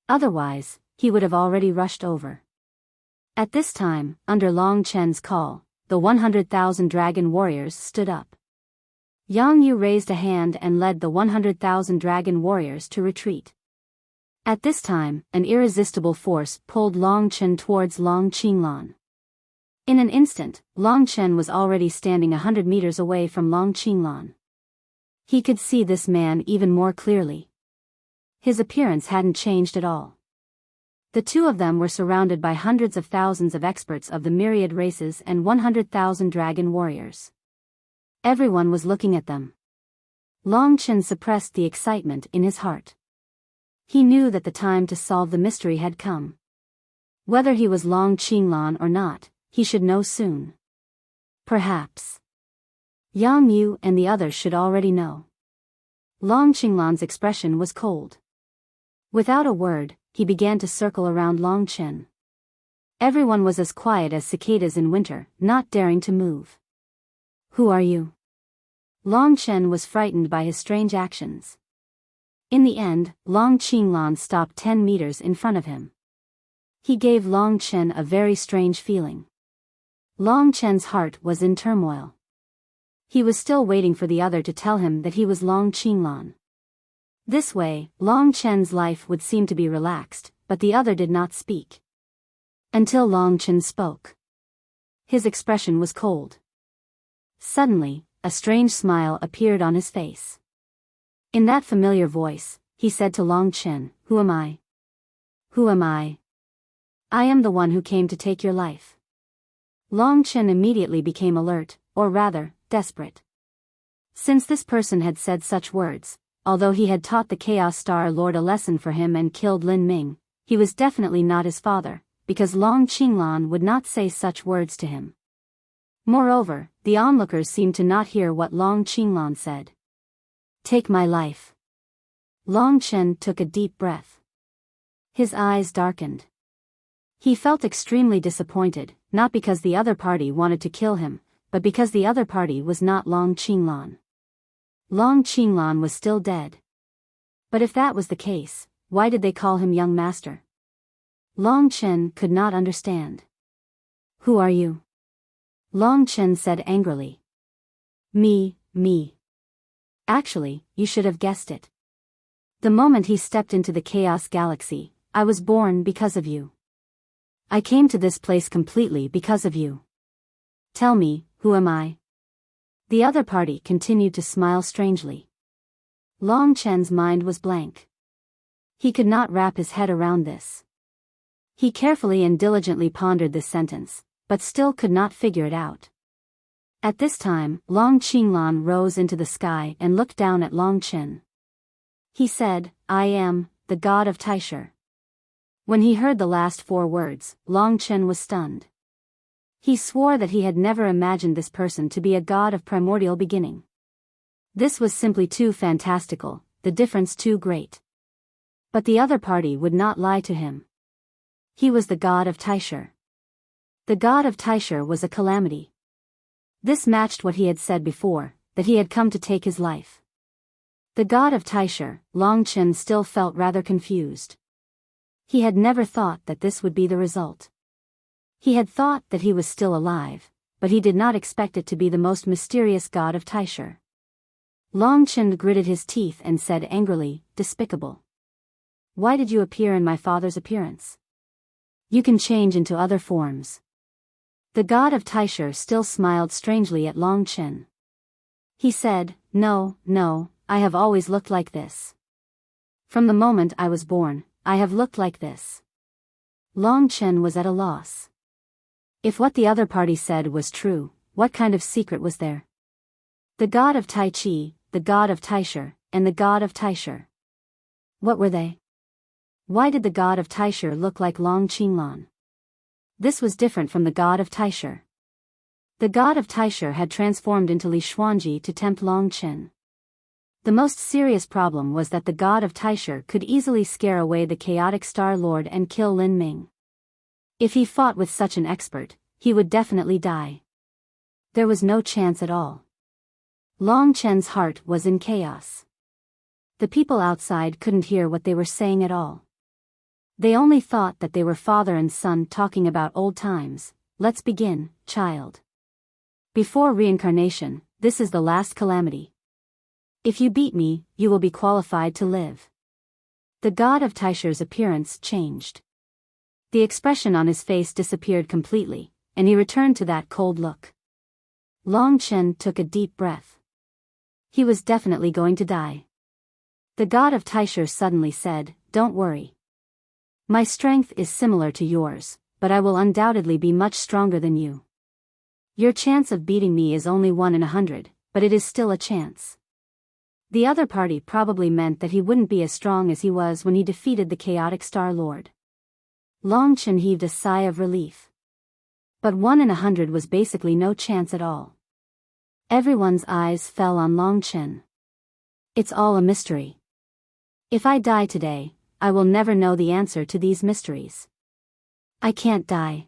Otherwise, he would have already rushed over. At this time, under Long Chen's call, the 100,000 dragon warriors stood up. Yang Yu raised a hand and led the 100,000 dragon warriors to retreat. At this time, an irresistible force pulled Long Chen towards Long Qinglan. In an instant, Long Chen was already standing 100 meters away from Long Qinglan. He could see this man even more clearly. His appearance hadn't changed at all. The two of them were surrounded by hundreds of thousands of experts of the myriad races and 100,000 dragon warriors. Everyone was looking at them. Long Chen suppressed the excitement in his heart. He knew that the time to solve the mystery had come. Whether he was Long Qinglan or not, he should know soon. Perhaps Yang Yu and the others should already know. Long Qinglan's expression was cold. Without a word, he began to circle around Long Chen. Everyone was as quiet as cicadas in winter, not daring to move. Who are you? Long Chen was frightened by his strange actions. In the end, Long Qinglan stopped 10 meters in front of him. He gave Long Chen a very strange feeling. Long Chen's heart was in turmoil. He was still waiting for the other to tell him that he was Long Qinglan. This way, Long Chen's life would seem to be relaxed, but the other did not speak. Until Long Chen spoke. His expression was cold. Suddenly, a strange smile appeared on his face. In that familiar voice, he said to Long Chen, "Who am I? Who am I? I am the one who came to take your life." Long Chen immediately became alert, or rather, desperate. Since this person had said such words, although he had taught the Chaos Star Lord a lesson for him and killed Lin Ming, he was definitely not his father, because Long Qinglan would not say such words to him. Moreover, the onlookers seemed to not hear what Long Qinglan said. Take my life. Long Chen took a deep breath. His eyes darkened. He felt extremely disappointed, not because the other party wanted to kill him, but because the other party was not Long Qinglan. Long Qinglan was still dead. But if that was the case, why did they call him young master? Long Chen could not understand. Who are you? Long Chen said angrily. Me. Actually, you should have guessed it. The moment he stepped into the Chaos Galaxy, I was born because of you. I came to this place completely because of you. Tell me, who am I? The other party continued to smile strangely. Long Chen's mind was blank. He could not wrap his head around this. He carefully and diligently pondered this sentence, but still could not figure it out. At this time, Long Qinglan rose into the sky and looked down at Long Chen. He said, I am the god of Taisher. When he heard the last 4 words, Long Chen was stunned. He swore that he had never imagined this person to be a god of primordial beginning. This was simply too fantastical, the difference too great. But the other party would not lie to him. He was the god of Taisher. The god of Taisher was a calamity. This matched what he had said before, that he had come to take his life. The god of Taisher, Long Chen still felt rather confused. He had never thought that this would be the result. He had thought that he was still alive, but he did not expect it to be the most mysterious god of Taisher. Long Chen gritted his teeth and said angrily, "Despicable. Why did you appear in my father's appearance? You can change into other forms." The god of Taisher still smiled strangely at Long Chen. He said, "No, I have always looked like this. From the moment I was born, I have looked like this." Long Chen was at a loss. If what the other party said was true, what kind of secret was there? The god of Tai Chi, the god of Taisher, and the god of Taisher. What were they? Why did the god of Taisher look like Long Qinglan? This was different from the god of Taisher. The god of Taisher had transformed into Li Xuanji to tempt Long Chen. The most serious problem was that the god of Taisher could easily scare away the chaotic Star Lord and kill Lin Ming. If he fought with such an expert, he would definitely die. There was no chance at all. Long Chen's heart was in chaos. The people outside couldn't hear what they were saying at all. They only thought that they were father and son talking about old times. "Let's begin, child. Before reincarnation, this is the last calamity. If you beat me, you will be qualified to live." The god of Taisher's appearance changed. The expression on his face disappeared completely, and he returned to that cold look. Long Chen took a deep breath. He was definitely going to die. The god of Taisher suddenly said, "Don't worry. My strength is similar to yours, but I will undoubtedly be much stronger than you. Your chance of beating me is only 1 in 100, but it is still a chance." The other party probably meant that he wouldn't be as strong as he was when he defeated the chaotic Star Lord. Long Chen heaved a sigh of relief. But 1 in 100 was basically no chance at all. Everyone's eyes fell on Long Chen. It's all a mystery. If I die today, I will never know the answer to these mysteries. I can't die.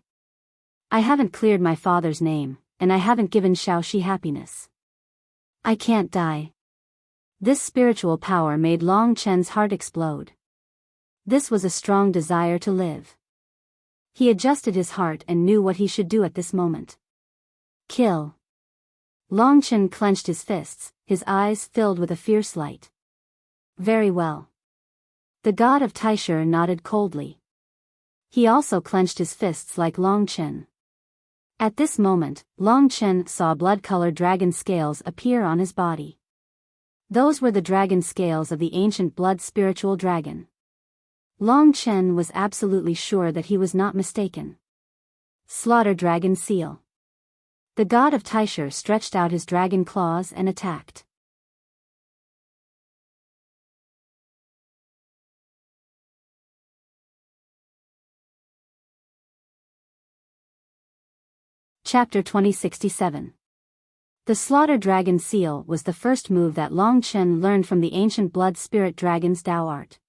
I haven't cleared my father's name, and I haven't given Xiaoxi happiness. I can't die. This spiritual power made Long Chen's heart explode. This was a strong desire to live. He adjusted his heart and knew what he should do at this moment. Kill. Long Chen clenched his fists, his eyes filled with a fierce light. Very well. The god of Taisher nodded coldly. He also clenched his fists like Long Chen. At this moment, Long Chen saw blood-colored dragon scales appear on his body. Those were the dragon scales of the ancient blood spiritual dragon. Long Chen was absolutely sure that he was not mistaken. Slaughter Dragon Seal. The god of Taisher stretched out his dragon claws and attacked. Chapter 2067. The Slaughter Dragon Seal was the first move that Long Chen learned from the ancient blood spirit dragon's Dao art.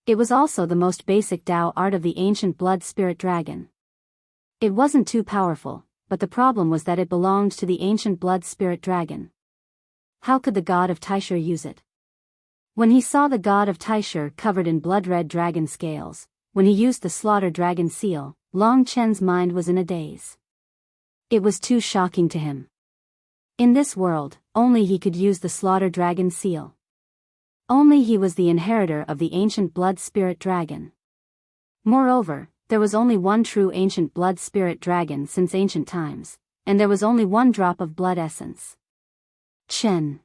It was also the most basic Dao art of the ancient blood spirit dragon. It wasn't too powerful, but the problem was that it belonged to the ancient blood spirit dragon. How could the god of Taisher use it? When he saw the god of Taisher covered in blood-red dragon scales, when he used the Slaughter Dragon Seal, Long Chen's mind was in a daze. It was too shocking to him. In this world, only he could use the Slaughter Dragon Seal. Only he was the inheritor of the ancient blood spirit dragon. Moreover, there was only one true ancient blood spirit dragon since ancient times, and there was only one drop of blood essence. Chen.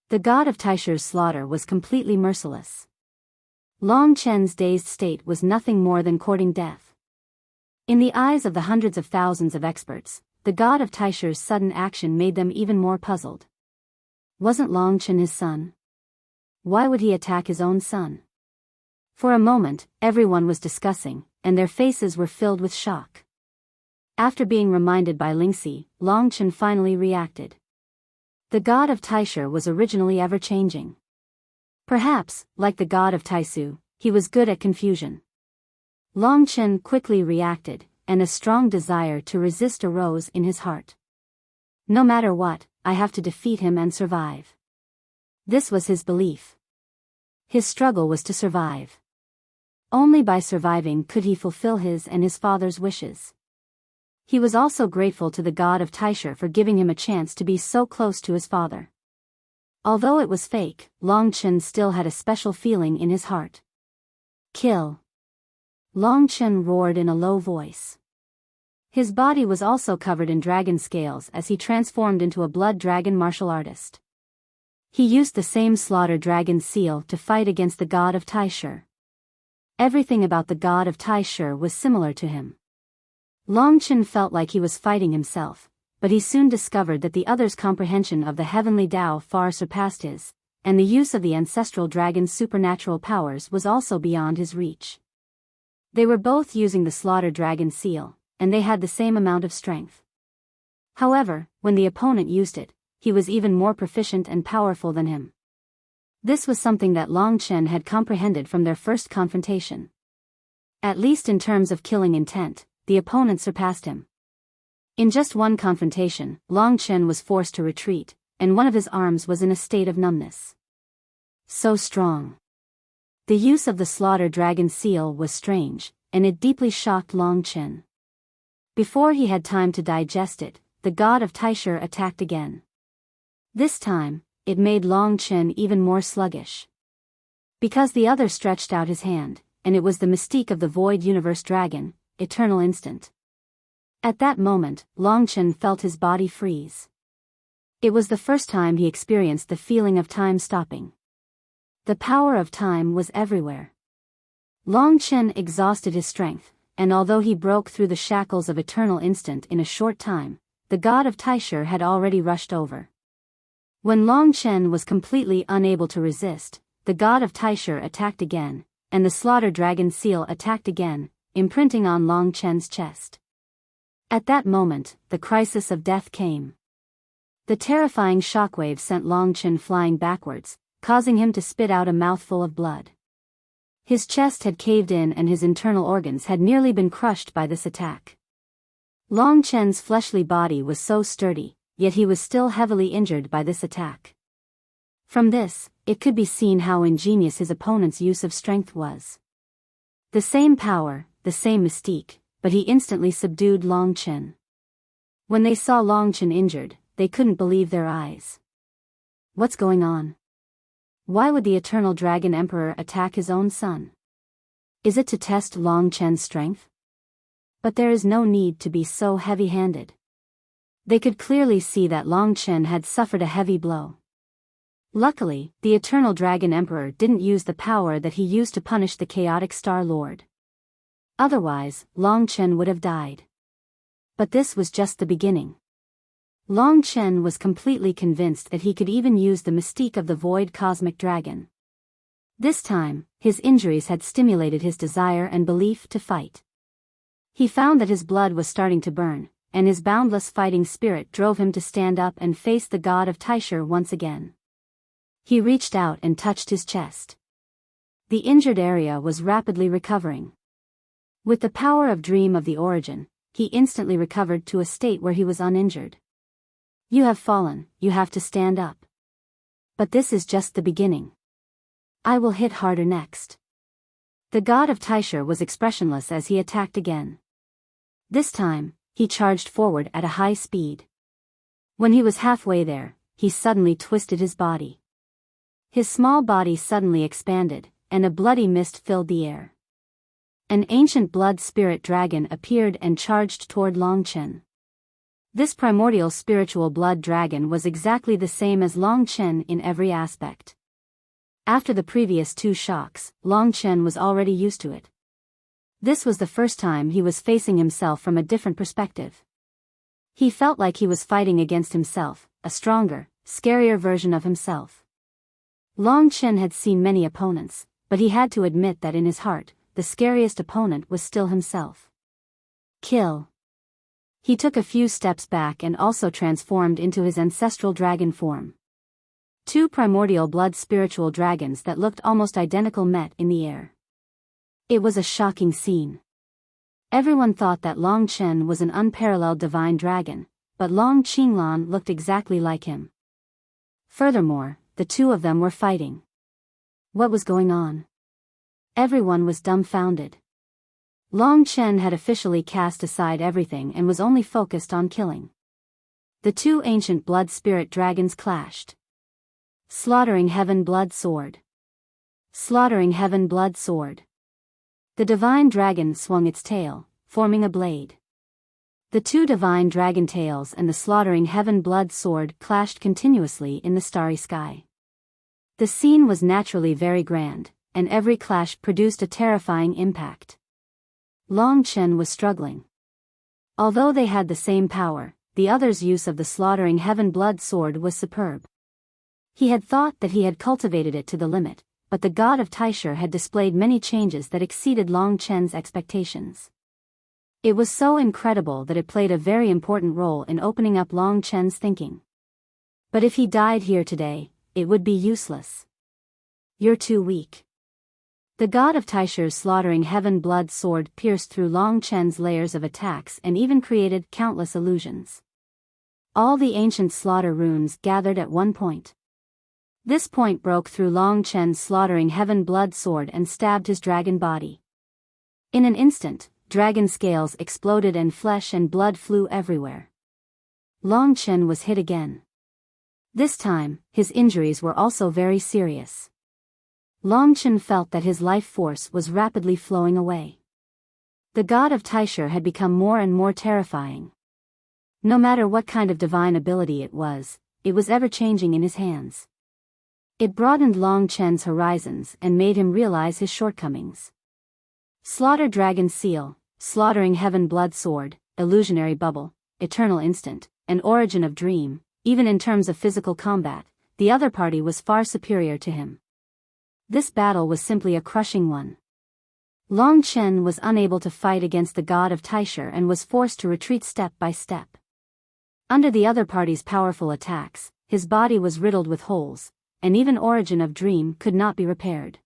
The god of Taisher's slaughter was completely merciless. Long Chen's dazed state was nothing more than courting death. In the eyes of the hundreds of thousands of experts, the god of Taisher's sudden action made them even more puzzled. Wasn't Long Chen his son? Why would he attack his own son? For a moment, everyone was discussing, and their faces were filled with shock. After being reminded by Lingxi, Long Chen finally reacted. The god of Taisher was originally ever-changing. Perhaps, like the god of Taisu, he was good at confusion. Long Chen quickly reacted, and a strong desire to resist arose in his heart. No matter what, I have to defeat him and survive. This was his belief. His struggle was to survive. Only by surviving could he fulfill his and his father's wishes. He was also grateful to the god of Taisha for giving him a chance to be so close to his father. Although it was fake, Long Chen still had a special feeling in his heart. Kill! Long Chen roared in a low voice. His body was also covered in dragon scales as he transformed into a blood dragon martial artist. He used the same slaughter dragon seal to fight against the god of Taisha. Everything about the god of Taisha was similar to him. Long Chen felt like he was fighting himself, but he soon discovered that the other's comprehension of the heavenly Tao far surpassed his, and the use of the ancestral dragon's supernatural powers was also beyond his reach. They were both using the slaughter dragon seal, and they had the same amount of strength. However, when the opponent used it, he was even more proficient and powerful than him. This was something that Long Chen had comprehended from their first confrontation. At least in terms of killing intent, the opponent surpassed him. In just one confrontation, Long Chen was forced to retreat, and one of his arms was in a state of numbness. So strong. The use of the slaughter dragon seal was strange, and it deeply shocked Long Chen. Before he had time to digest it, the god of Taisha attacked again. This time, it made Long Chen even more sluggish. Because the other stretched out his hand, and it was the mystique of the Void Universe Dragon, Eternal Instant. At that moment, Long Chen felt his body freeze. It was the first time he experienced the feeling of time stopping. The power of time was everywhere. Long Chen exhausted his strength, and although he broke through the shackles of Eternal Instant in a short time, the god of Taisha had already rushed over. When Long Chen was completely unable to resist, the god of Taisha attacked again, and the slaughter dragon seal attacked again, imprinting on Long Chen's chest. At that moment, the crisis of death came. The terrifying shockwave sent Long Chen flying backwards, causing him to spit out a mouthful of blood. His chest had caved in and his internal organs had nearly been crushed by this attack. Long Chen's fleshly body was so sturdy, yet he was still heavily injured by this attack. From this, it could be seen how ingenious his opponent's use of strength was. The same power, the same mystique, but he instantly subdued Long Chen. When they saw Long Chen injured, they couldn't believe their eyes. What's going on? Why would the Eternal Dragon Emperor attack his own son? Is it to test Long Chen's strength? But there is no need to be so heavy-handed. They could clearly see that Long Chen had suffered a heavy blow. Luckily, the Eternal Dragon Emperor didn't use the power that he used to punish the Chaotic Star Lord. Otherwise, Long Chen would have died. But this was just the beginning. Long Chen was completely convinced that he could even use the mystique of the Void Cosmic Dragon. This time, his injuries had stimulated his desire and belief to fight. He found that his blood was starting to burn, and his boundless fighting spirit drove him to stand up and face the god of Taisha once again. He reached out and touched his chest. The injured area was rapidly recovering. With the power of Dream of the Origin, he instantly recovered to a state where he was uninjured. You have fallen, you have to stand up. But this is just the beginning. I will hit harder next. The god of Taisha was expressionless as he attacked again. This time, he charged forward at a high speed. When he was halfway there, he suddenly twisted his body. His small body suddenly expanded, and a bloody mist filled the air. An ancient blood spirit dragon appeared and charged toward Long Chen. This primordial spiritual blood dragon was exactly the same as Long Chen in every aspect. After the previous two shocks, Long Chen was already used to it. This was the first time he was facing himself from a different perspective. He felt like he was fighting against himself, a stronger, scarier version of himself. Long Chen had seen many opponents, but he had to admit that in his heart, the scariest opponent was still himself. Kill. He took a few steps back and also transformed into his ancestral dragon form. Two primordial blood spiritual dragons that looked almost identical met in the air. It was a shocking scene. Everyone thought that Long Chen was an unparalleled divine dragon, but Long Qinglan looked exactly like him. Furthermore, the two of them were fighting. What was going on? Everyone was dumbfounded. Long Chen had officially cast aside everything and was only focused on killing. The two ancient blood spirit dragons clashed. Slaughtering Heaven Blood Sword. Slaughtering Heaven Blood Sword. The divine dragon swung its tail, forming a blade. The two divine dragon tails and the slaughtering Heaven Blood Sword clashed continuously in the starry sky. The scene was naturally very grand, and every clash produced a terrifying impact. Long Chen was struggling. Although they had the same power, the other's use of the slaughtering Heaven Blood Sword was superb. He had thought that he had cultivated it to the limit, but the god of Taisher had displayed many changes that exceeded Long Chen's expectations. It was so incredible that it played a very important role in opening up Long Chen's thinking. But if he died here today, it would be useless. You're too weak. The god of Taisher's slaughtering Heaven Blood Sword pierced through Long Chen's layers of attacks and even created countless illusions. All the ancient slaughter runes gathered at one point. This point broke through Long Chen's slaughtering Heaven Blood Sword and stabbed his dragon body. In an instant, dragon scales exploded and flesh and blood flew everywhere. Long Chen was hit again. This time, his injuries were also very serious. Long Chen felt that his life force was rapidly flowing away. The god of Taisher had become more and more terrifying. No matter what kind of divine ability it was ever changing in his hands. It broadened Long Chen's horizons and made him realize his shortcomings. Slaughter Dragon Seal, Slaughtering Heaven Blood Sword, Illusionary Bubble, Eternal Instant, and Origin of Dream, even in terms of physical combat, the other party was far superior to him. This battle was simply a crushing one. Long Chen was unable to fight against the god of Taisher and was forced to retreat step by step. Under the other party's powerful attacks, his body was riddled with holes, and even Origin of Dream could not be repaired.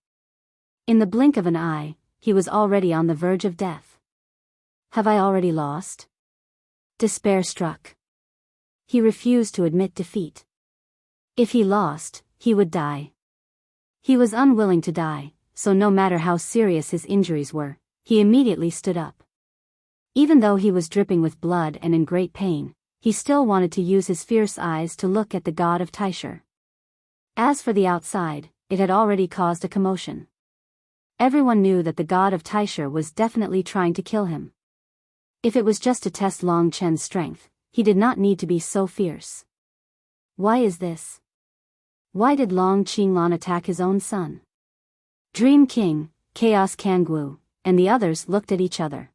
In the blink of an eye, he was already on the verge of death. Have I already lost? Despair struck. He refused to admit defeat. If he lost, he would die. He was unwilling to die, so no matter how serious his injuries were, he immediately stood up. Even though he was dripping with blood and in great pain, he still wanted to use his fierce eyes to look at the god of Taisher. As for the outside, it had already caused a commotion. Everyone knew that the god of Taisher was definitely trying to kill him. If it was just to test Long Chen's strength, he did not need to be so fierce. Why is this? Why did Long Qinglan attack his own son? Dream King, Chaos Kangwu, and the others looked at each other.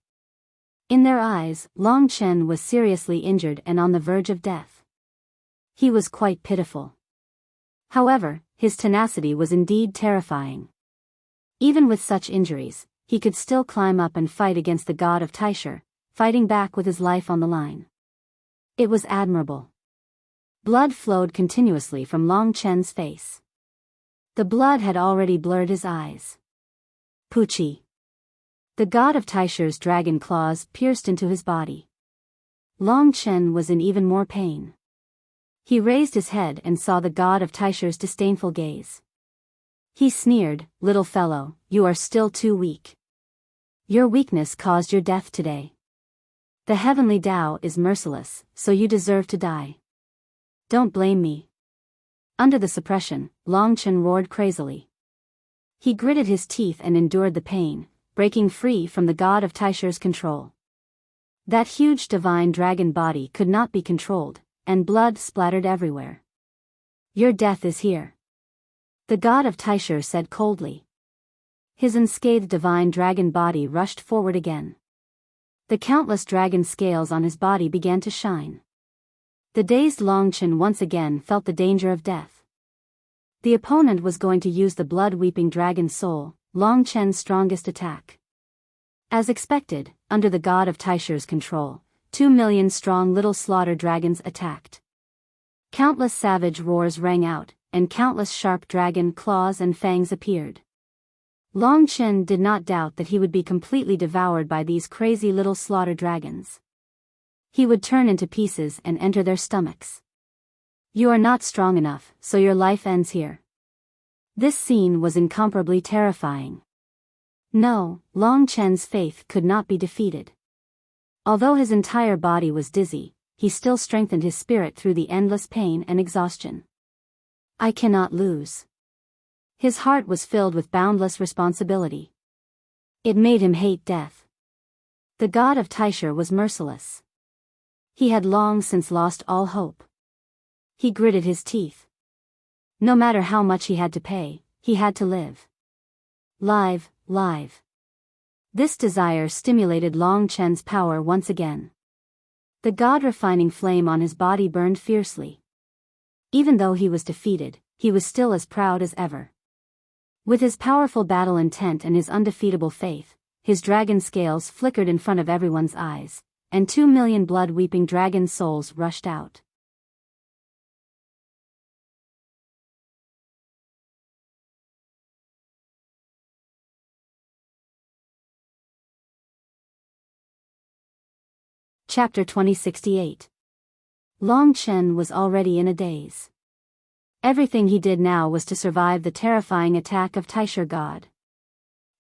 In their eyes, Long Chen was seriously injured and on the verge of death. He was quite pitiful. However, his tenacity was indeed terrifying. Even with such injuries, he could still climb up and fight against the god of Taisher, fighting back with his life on the line. It was admirable. Blood flowed continuously from Long Chen's face. The blood had already blurred his eyes. Puchi. The god of Taisher's dragon claws pierced into his body. Long Chen was in even more pain. He raised his head and saw the god of Taisher's disdainful gaze. He sneered, "Little fellow, you are still too weak. Your weakness caused your death today. The heavenly Tao is merciless, so you deserve to die. Don't blame me." Under the suppression, Long Chen roared crazily. He gritted his teeth and endured the pain, breaking free from the god of Taisher's control. That huge divine dragon body could not be controlled, and blood splattered everywhere. "Your death is here," the god of Taisher said coldly. His unscathed divine dragon body rushed forward again. The countless dragon scales on his body began to shine. The dazed Long Chen once again felt the danger of death. The opponent was going to use the blood-weeping dragon soul, Long Chen's strongest attack. As expected, under the god of Taisher's control, 2 million strong little slaughter dragons attacked. Countless savage roars rang out, and countless sharp dragon claws and fangs appeared. Long Chen did not doubt that he would be completely devoured by these crazy little slaughter dragons. He would turn into pieces and enter their stomachs. You are not strong enough, so your life ends here. This scene was incomparably terrifying. No, Long Chen's faith could not be defeated. Although his entire body was dizzy, he still strengthened his spirit through the endless pain and exhaustion. I cannot lose. His heart was filled with boundless responsibility. It made him hate death. The god of Taisha was merciless. He had long since lost all hope. He gritted his teeth. No matter how much he had to pay, he had to live. Live. This desire stimulated Long Chen's power once again. The god-refining flame on his body burned fiercely. Even though he was defeated, he was still as proud as ever. With his powerful battle intent and his undefeatable faith, his dragon scales flickered in front of everyone's eyes, and 2 million blood-weeping dragon souls rushed out. Chapter 2068. Long Chen was already in a daze. Everything he did now was to survive the terrifying attack of Taisha God.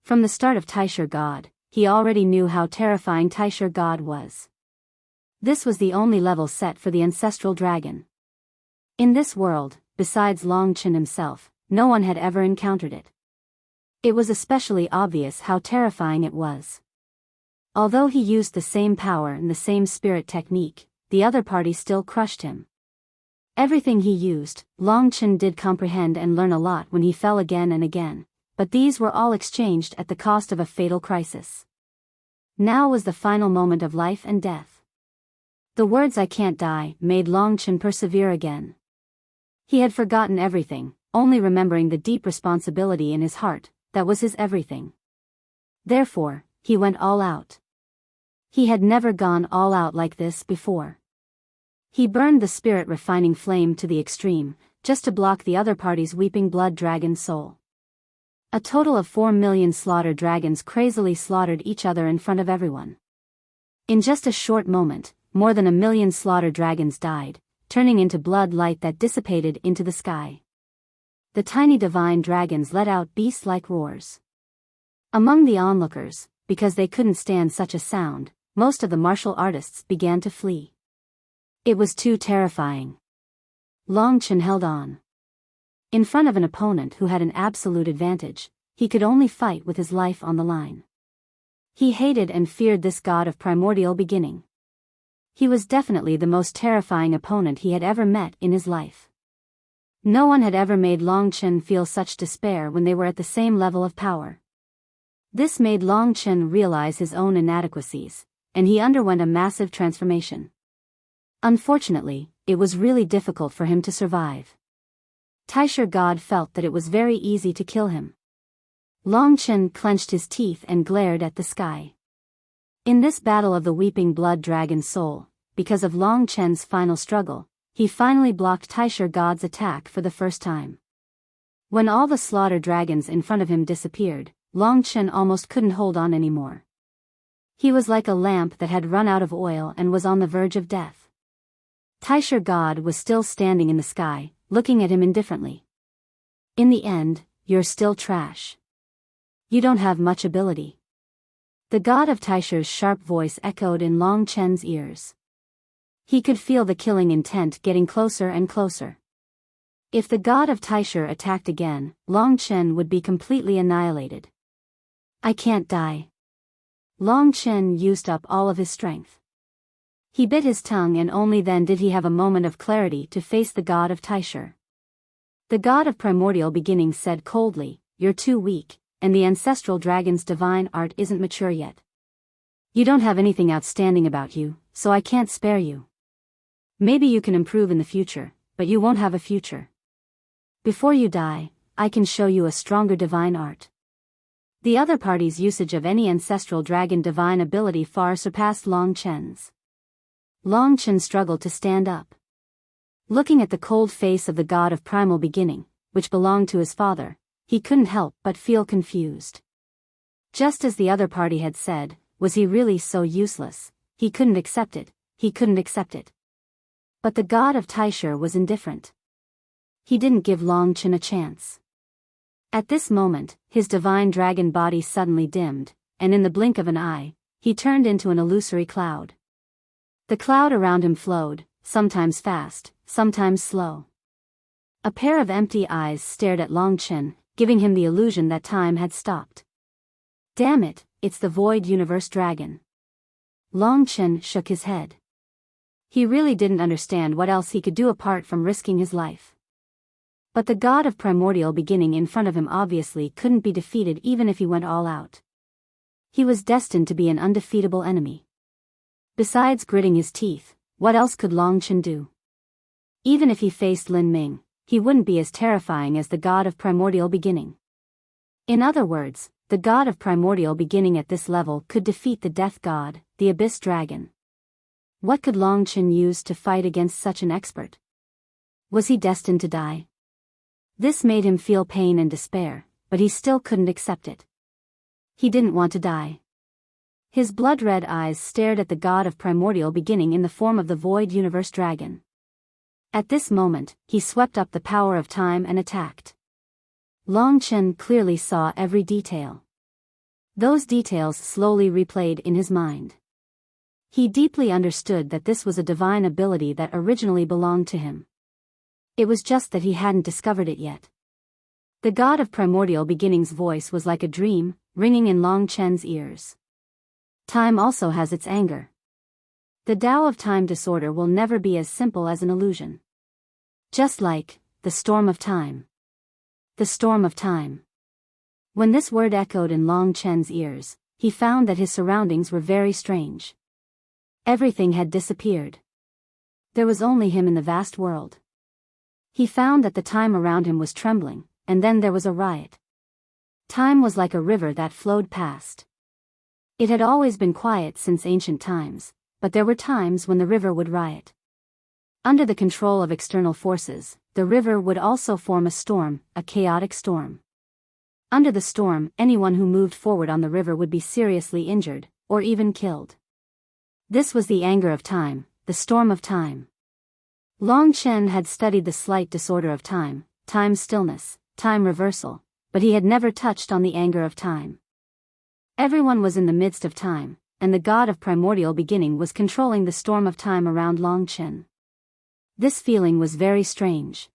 From the start of Taisha God, he already knew how terrifying Taisha God was. This was the only level set for the Ancestral Dragon. In this world, besides Long Chen himself, no one had ever encountered it. It was especially obvious how terrifying it was. Although he used the same power and the same spirit technique, the other party still crushed him. Everything he used, Long Chen did comprehend and learn a lot when he fell again and again, but these were all exchanged at the cost of a fatal crisis. Now was the final moment of life and death. The words "I can't die" made Long Chen persevere again. He had forgotten everything, only remembering the deep responsibility in his heart, that was his everything. Therefore, he went all out. He had never gone all out like this before. He burned the spirit-refining flame to the extreme, just to block the other party's weeping blood dragon soul. A total of 4 million slaughtered dragons crazily slaughtered each other in front of everyone. In just a short moment, more than 1 million slaughtered dragons died, turning into blood light that dissipated into the sky. The tiny divine dragons let out beast-like roars. Among the onlookers, because they couldn't stand such a sound, most of the martial artists began to flee. It was too terrifying. Long Chen held on. In front of an opponent who had an absolute advantage, he could only fight with his life on the line. He hated and feared this god of primordial beginning. He was definitely the most terrifying opponent he had ever met in his life. No one had ever made Long Chen feel such despair when they were at the same level of power. This made Long Chen realize his own inadequacies, and he underwent a massive transformation. Unfortunately, it was really difficult for him to survive. Taisha God felt that it was very easy to kill him. Long Chen clenched his teeth and glared at the sky. In this battle of the weeping blood dragon soul, because of Long Chen's final struggle, he finally blocked Taisha God's attack for the first time. When all the slaughtered dragons in front of him disappeared, Long Chen almost couldn't hold on anymore. He was like a lamp that had run out of oil and was on the verge of death. Taisha God was still standing in the sky, looking at him indifferently. In the end, you're still trash. You don't have much ability. The god of Taisha's sharp voice echoed in Long Chen's ears. He could feel the killing intent getting closer and closer. If the god of Taisha attacked again, Long Chen would be completely annihilated. I can't die. Long Chen used up all of his strength. He bit his tongue, and only then did he have a moment of clarity to face the god of Taisha. The god of primordial beginning said coldly, "You're too weak, and the ancestral dragon's divine art isn't mature yet. You don't have anything outstanding about you, so I can't spare you. Maybe you can improve in the future, but you won't have a future. Before you die, I can show you a stronger divine art." The other party's usage of any ancestral dragon divine ability far surpassed Long Chen's. Long Chen struggled to stand up. Looking at the cold face of the god of primal beginning, which belonged to his father, he couldn't help but feel confused. Just as the other party had said, was he really so useless? He couldn't accept it. But the god of Taisha was indifferent. He didn't give Long Chen a chance. At this moment, his divine dragon body suddenly dimmed, and in the blink of an eye, he turned into an illusory cloud. The cloud around him flowed, sometimes fast, sometimes slow. A pair of empty eyes stared at Long Chen, giving him the illusion that time had stopped. Damn it, it's the Void Universe Dragon. Long Chen shook his head. He really didn't understand what else he could do apart from risking his life. But the god of primordial beginning in front of him obviously couldn't be defeated even if he went all out. He was destined to be an undefeatable enemy. Besides gritting his teeth, what else could Long Chen do? Even if he faced Lin Ming, he wouldn't be as terrifying as the god of primordial beginning. In other words, the god of primordial beginning at this level could defeat the death god, the abyss dragon. What could Long Chen use to fight against such an expert? Was he destined to die? This made him feel pain and despair, but he still couldn't accept it. He didn't want to die. His blood-red eyes stared at the god of primordial beginning in the form of the Void Universe Dragon. At this moment, he swept up the power of time and attacked. Long Chen clearly saw every detail. Those details slowly replayed in his mind. He deeply understood that this was a divine ability that originally belonged to him. It was just that he hadn't discovered it yet. The god of primordial beginning's voice was like a dream, ringing in Long Chen's ears. Time also has its anger. The Tao of time disorder will never be as simple as an illusion. Just like, the storm of time. The storm of time. When this word echoed in Long Chen's ears, he found that his surroundings were very strange. Everything had disappeared. There was only him in the vast world. He found that the time around him was trembling, and then there was a riot. Time was like a river that flowed past. It had always been quiet since ancient times, but there were times when the river would riot. Under the control of external forces, the river would also form a storm, a chaotic storm. Under the storm, anyone who moved forward on the river would be seriously injured, or even killed. This was the anger of time, the storm of time. Long Chen had studied the slight disorder of time, time stillness, time reversal, but he had never touched on the anger of time. Everyone was in the midst of time, and the god of primordial beginning was controlling the storm of time around Long Chen. This feeling was very strange.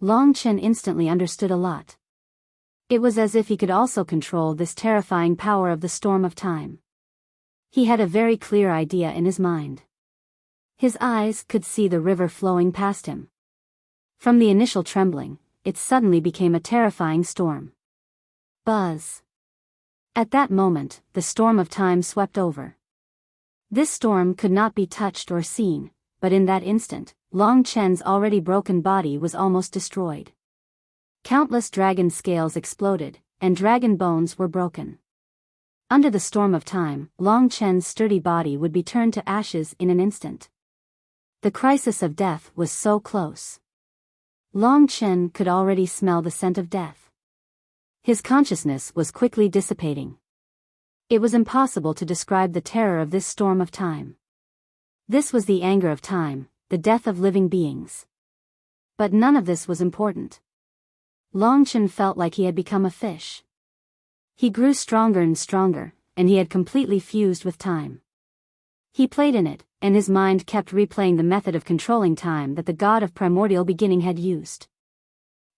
Long Chen instantly understood a lot. It was as if he could also control this terrifying power of the storm of time. He had a very clear idea in his mind. His eyes could see the river flowing past him. From the initial trembling, it suddenly became a terrifying storm. Buzz. At that moment, the storm of time swept over. This storm could not be touched or seen, but in that instant, Long Chen's already broken body was almost destroyed. Countless dragon scales exploded, and dragon bones were broken. Under the storm of time, Long Chen's sturdy body would be turned to ashes in an instant. The crisis of death was so close. Long Chen could already smell the scent of death. His consciousness was quickly dissipating. It was impossible to describe the terror of this storm of time. This was the anger of time, the death of living beings. But none of this was important. Long Chen felt like he had become a fish. He grew stronger and stronger, and he had completely fused with time. He played in it, and his mind kept replaying the method of controlling time that the god of primordial beginning had used.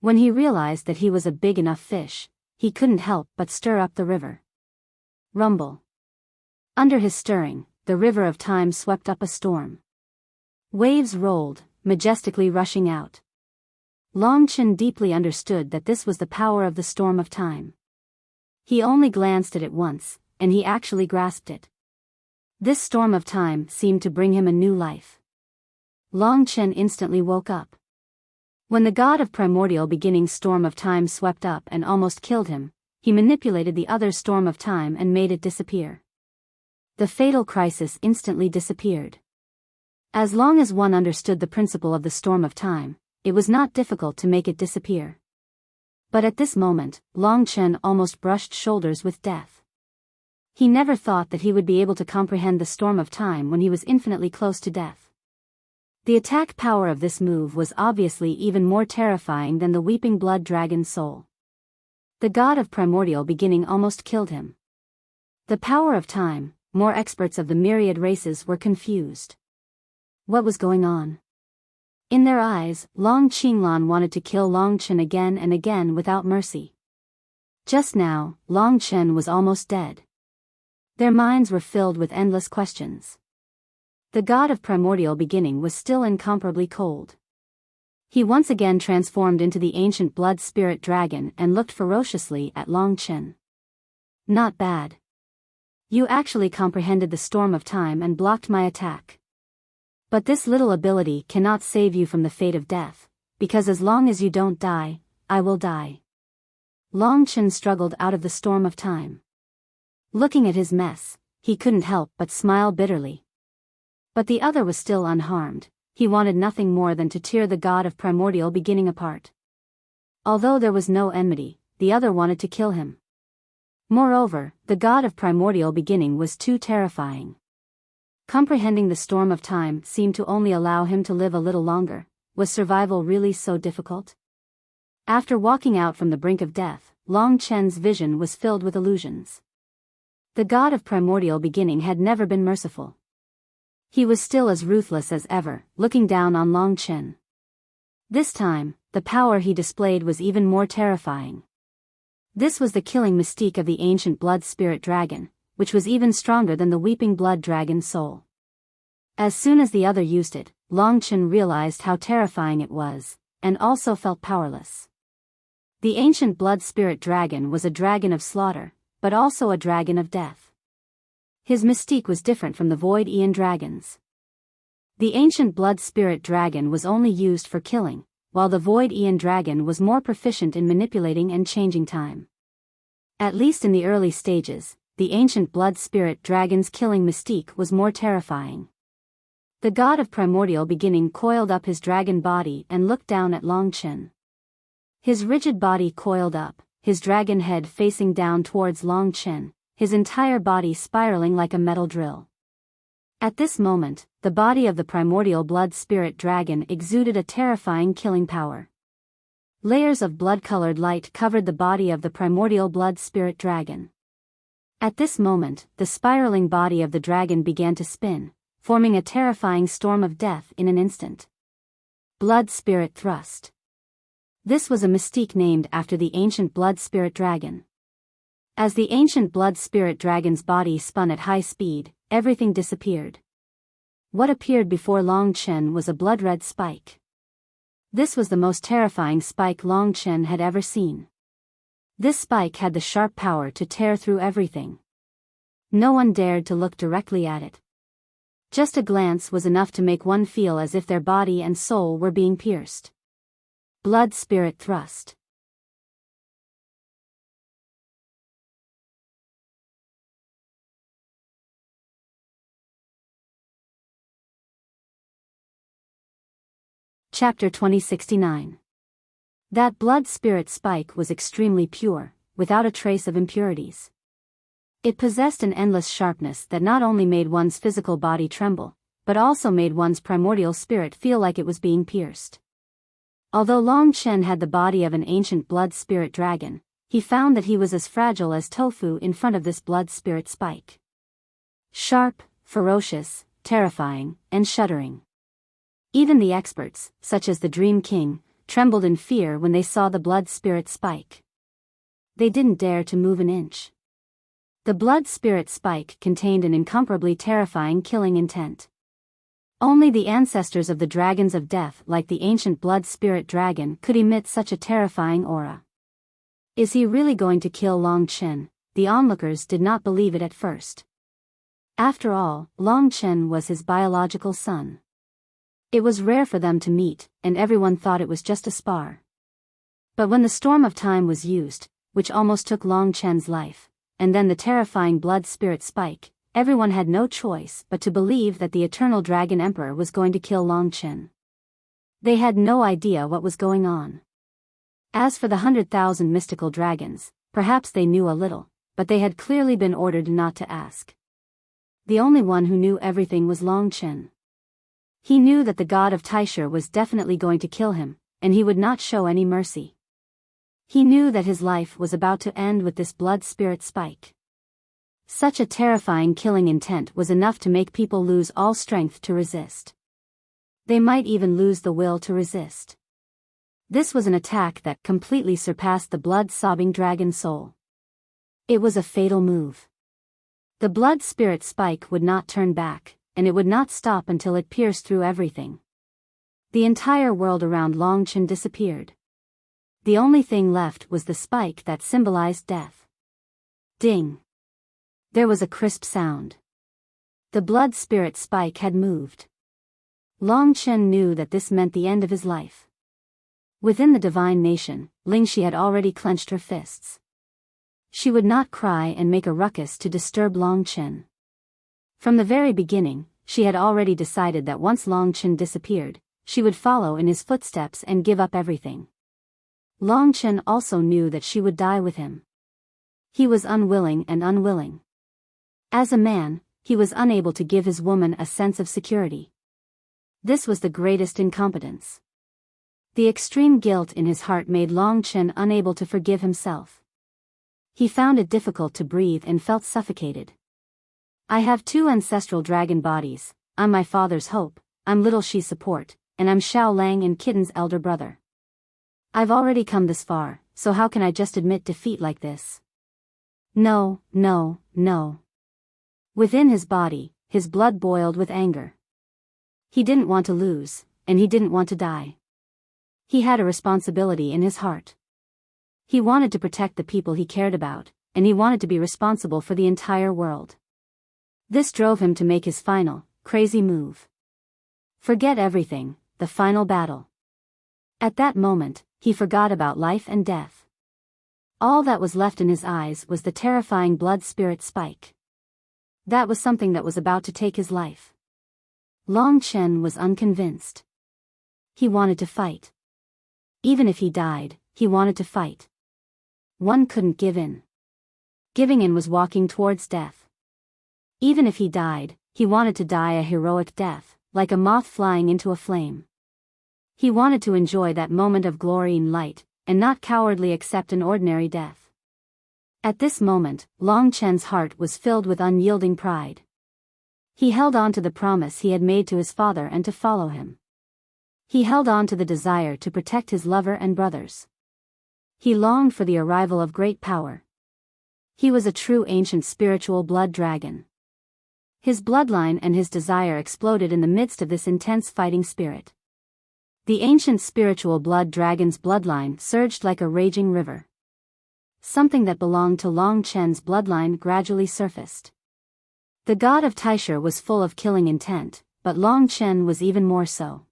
When he realized that he was a big enough fish, he couldn't help but stir up the river. Rumble. Under his stirring, the river of time swept up a storm. Waves rolled, majestically rushing out. Long Chen deeply understood that this was the power of the storm of time. He only glanced at it once, and he actually grasped it. This storm of time seemed to bring him a new life. Long Chen instantly woke up. When the god of primordial beginning's storm of time swept up and almost killed him, he manipulated the other storm of time and made it disappear. The fatal crisis instantly disappeared. As long as one understood the principle of the storm of time, it was not difficult to make it disappear. But at this moment, Long Chen almost brushed shoulders with death. He never thought that he would be able to comprehend the storm of time when he was infinitely close to death. The attack power of this move was obviously even more terrifying than the weeping blood dragon's soul. The god of primordial beginning almost killed him. The power of time, more experts of the myriad races were confused. What was going on? In their eyes, Long Qinglan wanted to kill Long Chen again and again without mercy. Just now, Long Chen was almost dead. Their minds were filled with endless questions. The god of primordial beginning was still incomparably cold. He once again transformed into the ancient blood spirit dragon and looked ferociously at Long Chen. Not bad. You actually comprehended the storm of time and blocked my attack. But this little ability cannot save you from the fate of death, because as long as you don't die, I will die. Long Chen struggled out of the storm of time. Looking at his mess, he couldn't help but smile bitterly. But the other was still unharmed. He wanted nothing more than to tear the god of primordial beginning apart. Although there was no enmity, the other wanted to kill him. Moreover, the god of primordial beginning was too terrifying. Comprehending the storm of time seemed to only allow him to live a little longer. Was survival really so difficult? After walking out from the brink of death, Long Chen's vision was filled with illusions. The god of primordial beginning had never been merciful. He was still as ruthless as ever, looking down on Long Chen. This time, the power he displayed was even more terrifying. This was the killing mystique of the ancient blood spirit dragon, which was even stronger than the weeping blood dragon's soul. As soon as the other used it, Long Chen realized how terrifying it was, and also felt powerless. The ancient blood spirit dragon was a dragon of slaughter, but also a dragon of death. His mystique was different from the Void Aeon dragons. The ancient blood spirit dragon was only used for killing, while the Void Aeon dragon was more proficient in manipulating and changing time. At least in the early stages, the ancient blood spirit dragon's killing mystique was more terrifying. The god of primordial beginning coiled up his dragon body and looked down at Long Chen. His rigid body coiled up, his dragon head facing down towards Long Chen, his entire body spiraling like a metal drill. At this moment, the body of the primordial blood spirit dragon exuded a terrifying killing power. Layers of blood-colored light covered the body of the primordial blood spirit dragon. At this moment, the spiraling body of the dragon began to spin, forming a terrifying storm of death in an instant. Blood Spirit Thrust. This was a mystique named after the ancient blood spirit dragon. As the ancient blood spirit dragon's body spun at high speed, everything disappeared. What appeared before Long Chen was a blood-red spike. This was the most terrifying spike Long Chen had ever seen. This spike had the sharp power to tear through everything. No one dared to look directly at it. Just a glance was enough to make one feel as if their body and soul were being pierced. Blood Spirit Thrust. Chapter 2069. That blood spirit spike was extremely pure, without a trace of impurities. It possessed an endless sharpness that not only made one's physical body tremble, but also made one's primordial spirit feel like it was being pierced. Although Long Chen had the body of an ancient blood spirit dragon, he found that he was as fragile as tofu in front of this blood spirit spike. Sharp, ferocious, terrifying, and shuddering. Even the experts, such as the Dream King, trembled in fear when they saw the blood spirit spike. They didn't dare to move an inch. The blood spirit spike contained an incomparably terrifying killing intent. Only the ancestors of the dragons of death like the ancient blood spirit dragon could emit such a terrifying aura. Is he really going to kill Long Chen? The onlookers did not believe it at first. After all, Long Chen was his biological son. It was rare for them to meet, and everyone thought it was just a spar. But when the storm of time was used, which almost took Long Chen's life, and then the terrifying blood spirit spike, everyone had no choice but to believe that the eternal Dragon Emperor was going to kill Long Chen. They had no idea what was going on. As for the 100,000 mystical dragons, perhaps they knew a little, but they had clearly been ordered not to ask. The only one who knew everything was Long Chen. He knew that the god of Taisher was definitely going to kill him, and he would not show any mercy. He knew that his life was about to end with this blood spirit spike. Such a terrifying killing intent was enough to make people lose all strength to resist. They might even lose the will to resist. This was an attack that completely surpassed the blood-sobbing dragon soul. It was a fatal move. The blood spirit spike would not turn back, and it would not stop until it pierced through everything. The entire world around Longchen disappeared. The only thing left was the spike that symbolized death. Ding! There was a crisp sound. The blood spirit spike had moved. Longchen knew that this meant the end of his life. Within the divine nation, Lingxi had already clenched her fists. She would not cry and make a ruckus to disturb Longchen. From the very beginning, she had already decided that once Longchen disappeared, she would follow in his footsteps and give up everything. Longchen also knew that she would die with him. He was unwilling and unwilling. As a man, he was unable to give his woman a sense of security. This was the greatest incompetence. The extreme guilt in his heart made Longchen unable to forgive himself. He found it difficult to breathe and felt suffocated. I have 2 ancestral dragon bodies. I'm my father's hope, I'm Little Shi's support, and I'm Xiao Lang and Kitten's elder brother. I've already come this far, so how can I just admit defeat like this? No, no, no. Within his body, his blood boiled with anger. He didn't want to lose, and he didn't want to die. He had a responsibility in his heart. He wanted to protect the people he cared about, and he wanted to be responsible for the entire world. This drove him to make his final, crazy move. Forget everything, the final battle. At that moment, he forgot about life and death. All that was left in his eyes was the terrifying blood spirit spike. That was something that was about to take his life. Longchen was unconvinced. He wanted to fight. Even if he died, he wanted to fight. One couldn't give in. Giving in was walking towards death. Even if he died, he wanted to die a heroic death, like a moth flying into a flame. He wanted to enjoy that moment of glory and light, and not cowardly accept an ordinary death. At this moment, Longchen's heart was filled with unyielding pride. He held on to the promise he had made to his father and to follow him. He held on to the desire to protect his lover and brothers. He longed for the arrival of great power. He was a true ancient spiritual blood dragon. His bloodline and his desire exploded in the midst of this intense fighting spirit. The ancient spiritual blood dragon's bloodline surged like a raging river. Something that belonged to Longchen's bloodline gradually surfaced. The god of Taisher was full of killing intent, but Longchen was even more so.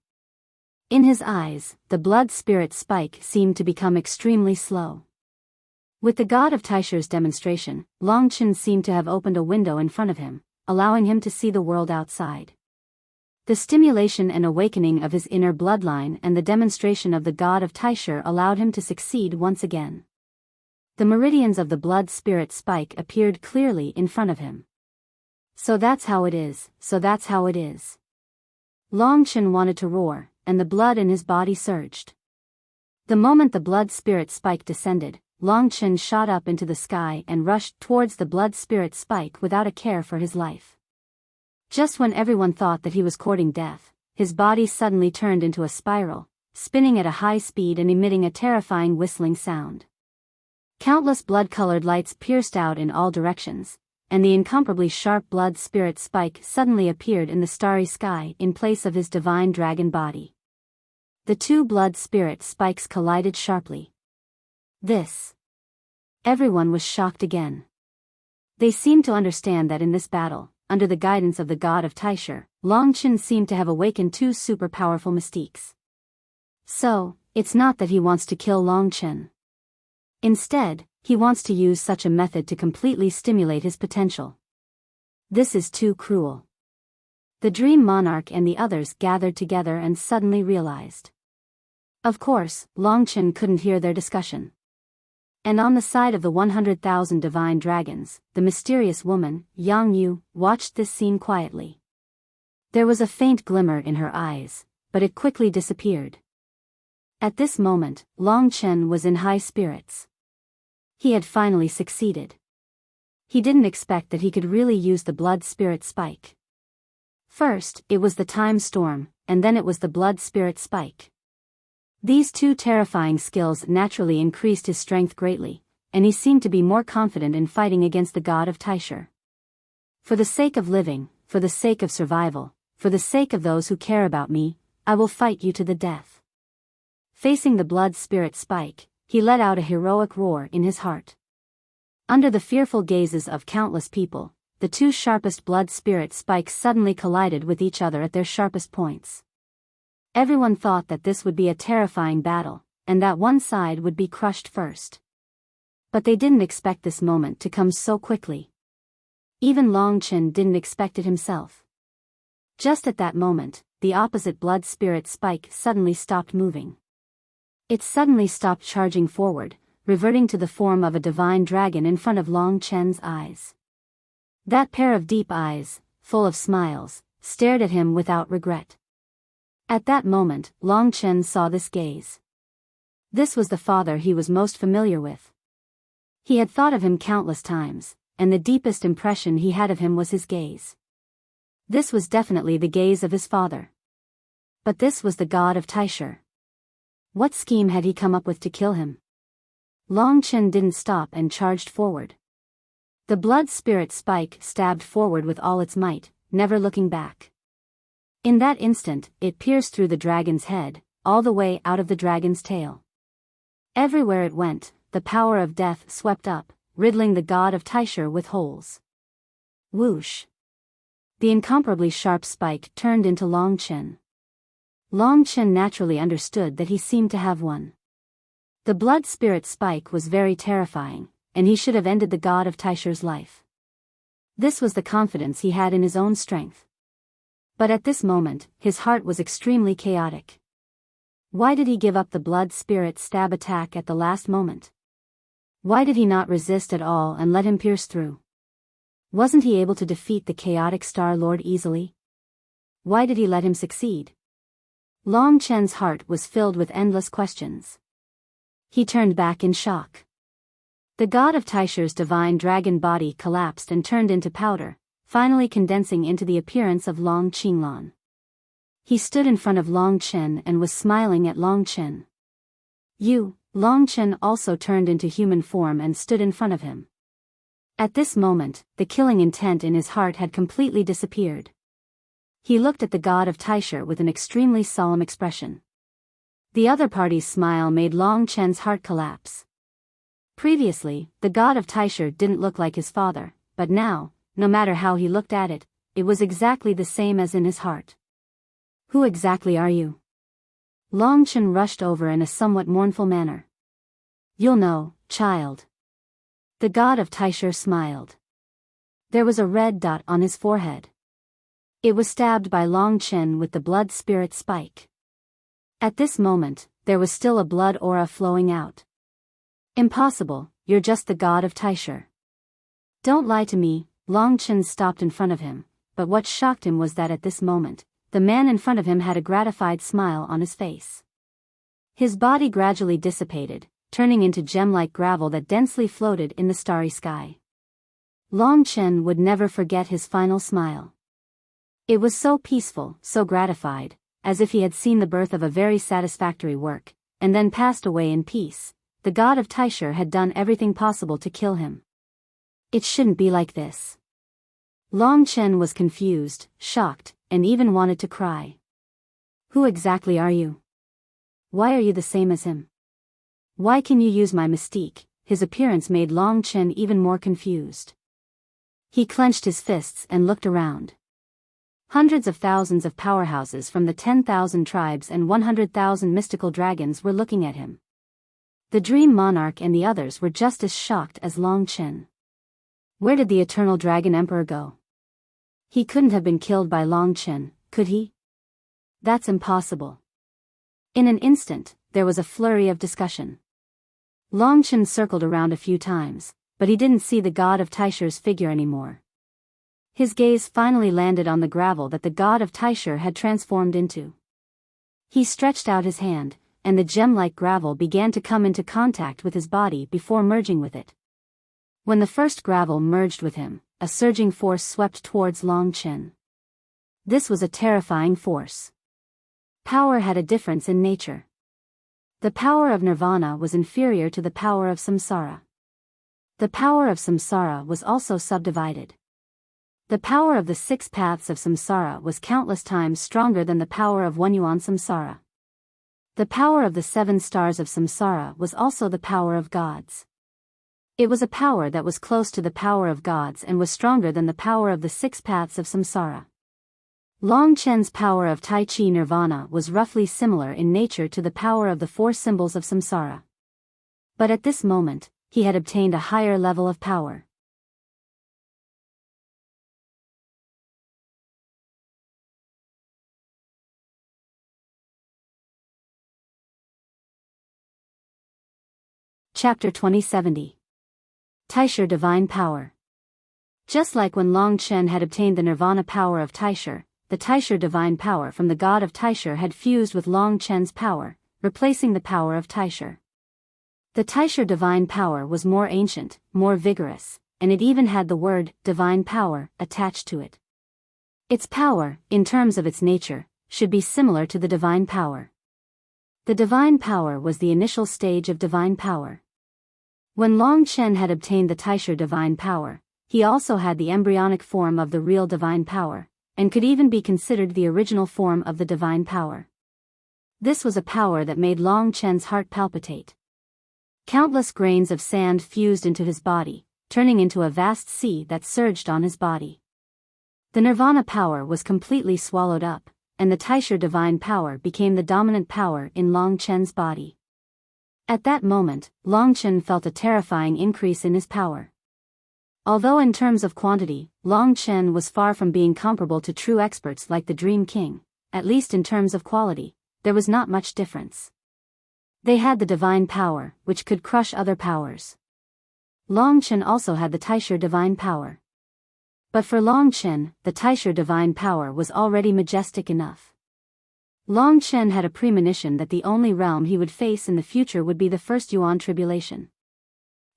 In his eyes, the blood spirit spike seemed to become extremely slow. With the god of Taisher's demonstration, Longchen seemed to have opened a window in front of him, allowing him to see the world outside. The stimulation and awakening of his inner bloodline and the demonstration of the god of Taisher allowed him to succeed once again. The meridians of the blood spirit spike appeared clearly in front of him. So that's how it is, so that's how it is. Longchen wanted to roar, and the blood in his body surged. The moment the blood spirit spike descended, Longchen shot up into the sky and rushed towards the blood spirit spike without a care for his life. Just when everyone thought that he was courting death, his body suddenly turned into a spiral, spinning at a high speed and emitting a terrifying whistling sound. Countless blood-colored lights pierced out in all directions, and the incomparably sharp blood spirit spike suddenly appeared in the starry sky in place of his divine dragon body. The 2 blood spirit spikes collided sharply. Everyone was shocked again. They seemed to understand that in this battle, under the guidance of the god of Taisher, Longchen seemed to have awakened 2 super powerful mystiques. So, it's not that he wants to kill Longchen. Instead, he wants to use such a method to completely stimulate his potential. This is too cruel. The Dream Monarch and the others gathered together and suddenly realized. Of course, Longchen couldn't hear their discussion. And on the side of the 100,000 divine dragons, the mysterious woman, Yang Yu, watched this scene quietly. There was a faint glimmer in her eyes, but it quickly disappeared. At this moment, Long Chen was in high spirits. He had finally succeeded. He didn't expect that he could really use the blood spirit spike. First, it was the time storm, and then it was the blood spirit spike. These two terrifying skills naturally increased his strength greatly, and he seemed to be more confident in fighting against the god of Taisher. For the sake of living, for the sake of survival, for the sake of those who care about me, I will fight you to the death. Facing the blood spirit spike, he let out a heroic roar in his heart. Under the fearful gazes of countless people, the two sharpest blood spirit spikes suddenly collided with each other at their sharpest points. Everyone thought that this would be a terrifying battle, and that one side would be crushed first. But they didn't expect this moment to come so quickly. Even Long Chen didn't expect it himself. Just at that moment, the opposite blood spirit spike suddenly stopped moving. It suddenly stopped charging forward, reverting to the form of a divine dragon in front of Long Chen's eyes. That pair of deep eyes, full of smiles, stared at him without regret. At that moment, Long Chen saw this gaze. This was the father he was most familiar with. He had thought of him countless times, and the deepest impression he had of him was his gaze. This was definitely the gaze of his father. But this was the god of Taisher. What scheme had he come up with to kill him? Long Chen didn't stop and charged forward. The blood spirit spike stabbed forward with all its might, never looking back. In that instant, it pierced through the dragon's head, all the way out of the dragon's tail. Everywhere it went, the power of death swept up, riddling the god of Taisher with holes. Whoosh! The incomparably sharp spike turned into Long Chen. Long Chen naturally understood that he seemed to have won. The blood spirit spike was very terrifying, and he should have ended the god of Taisher's life. This was the confidence he had in his own strength. But at this moment, his heart was extremely chaotic. Why did he give up the blood spirit stab attack at the last moment? Why did he not resist at all and let him pierce through? Wasn't he able to defeat the chaotic Star Lord easily? Why did he let him succeed? Long Chen's heart was filled with endless questions. He turned back in shock. The god of Taisher's divine dragon body collapsed and turned into powder, finally condensing into the appearance of Long Qinglan. He stood in front of Long Chen and was smiling at Long Chen. Long Chen also turned into human form and stood in front of him. At this moment, the killing intent in his heart had completely disappeared. He looked at the god of Taisher with an extremely solemn expression. The other party's smile made Long Chen's heart collapse. Previously, the god of Taisher didn't look like his father, but now, no matter how he looked at it, it was exactly the same as in his heart. Who exactly are you? Long Chen rushed over in a somewhat mournful manner. You'll know, child. The god of Taisher smiled. There was a red dot on his forehead. It was stabbed by Long Chen with the blood spirit spike. At this moment, there was still a blood aura flowing out. Impossible, you're just the god of Taisher. Don't lie to me. Long Chen stopped in front of him, but what shocked him was that at this moment, the man in front of him had a gratified smile on his face. His body gradually dissipated, turning into gem-like gravel that densely floated in the starry sky. Long Chen would never forget his final smile. It was so peaceful, so gratified, as if he had seen the birth of a very satisfactory work, and then passed away in peace. The god of Taisher had done everything possible to kill him. It shouldn't be like this. Long Chen was confused, shocked, and even wanted to cry. Who exactly are you? Why are you the same as him? Why can you use my mystique? His appearance made Long Chen even more confused. He clenched his fists and looked around. Hundreds of thousands of powerhouses from the 10,000 tribes and 100,000 mystical dragons were looking at him. The Dream Monarch and the others were just as shocked as Long Chen. Where did the Eternal Dragon Emperor go? He couldn't have been killed by Long Chen, could he? That's impossible. In an instant, there was a flurry of discussion. Long Chen circled around a few times, but he didn't see the god of Taisher's figure anymore. His gaze finally landed on the gravel that the god of Taisher had transformed into. He stretched out his hand, and the gem-like gravel began to come into contact with his body before merging with it. When the first gravel merged with him, a surging force swept towards Long Chen. This was a terrifying force. Power had a difference in nature. The power of nirvana was inferior to the power of samsara. The power of samsara was also subdivided. The power of the 6 paths of samsara was countless times stronger than the power of one yuan samsara. The power of the 7 stars of samsara was also the power of gods. It was a power that was close to the power of gods and was stronger than the power of the 6 paths of samsara. Long Chen's power of Tai Chi Nirvana was roughly similar in nature to the power of the 4 symbols of samsara. But at this moment, he had obtained a higher level of power. Chapter 2070. Taisher Divine Power. Just like when Long Chen had obtained the nirvana power of Taisher, the Taisher divine power from the god of Taisher had fused with Long Chen's power, replacing the power of Taisher. The Taisher divine power was more ancient, more vigorous, and it even had the word divine power attached to it. Its power, in terms of its nature, should be similar to the divine power. The divine power was the initial stage of divine power. When Long Chen had obtained the Taisher divine power, he also had the embryonic form of the real divine power, and could even be considered the original form of the divine power. This was a power that made Long Chen's heart palpitate. Countless grains of sand fused into his body, turning into a vast sea that surged on his body. The nirvana power was completely swallowed up, and the Taisher divine power became the dominant power in Long Chen's body. At that moment, Long Chen felt a terrifying increase in his power. Although in terms of quantity, Long Chen was far from being comparable to true experts like the Dream King, at least in terms of quality, there was not much difference. They had the divine power, which could crush other powers. Long Chen also had the Taisher divine power. But for Long Chen, the Taisher divine power was already majestic enough. Long Chen had a premonition that the only realm he would face in the future would be the first Yuan tribulation.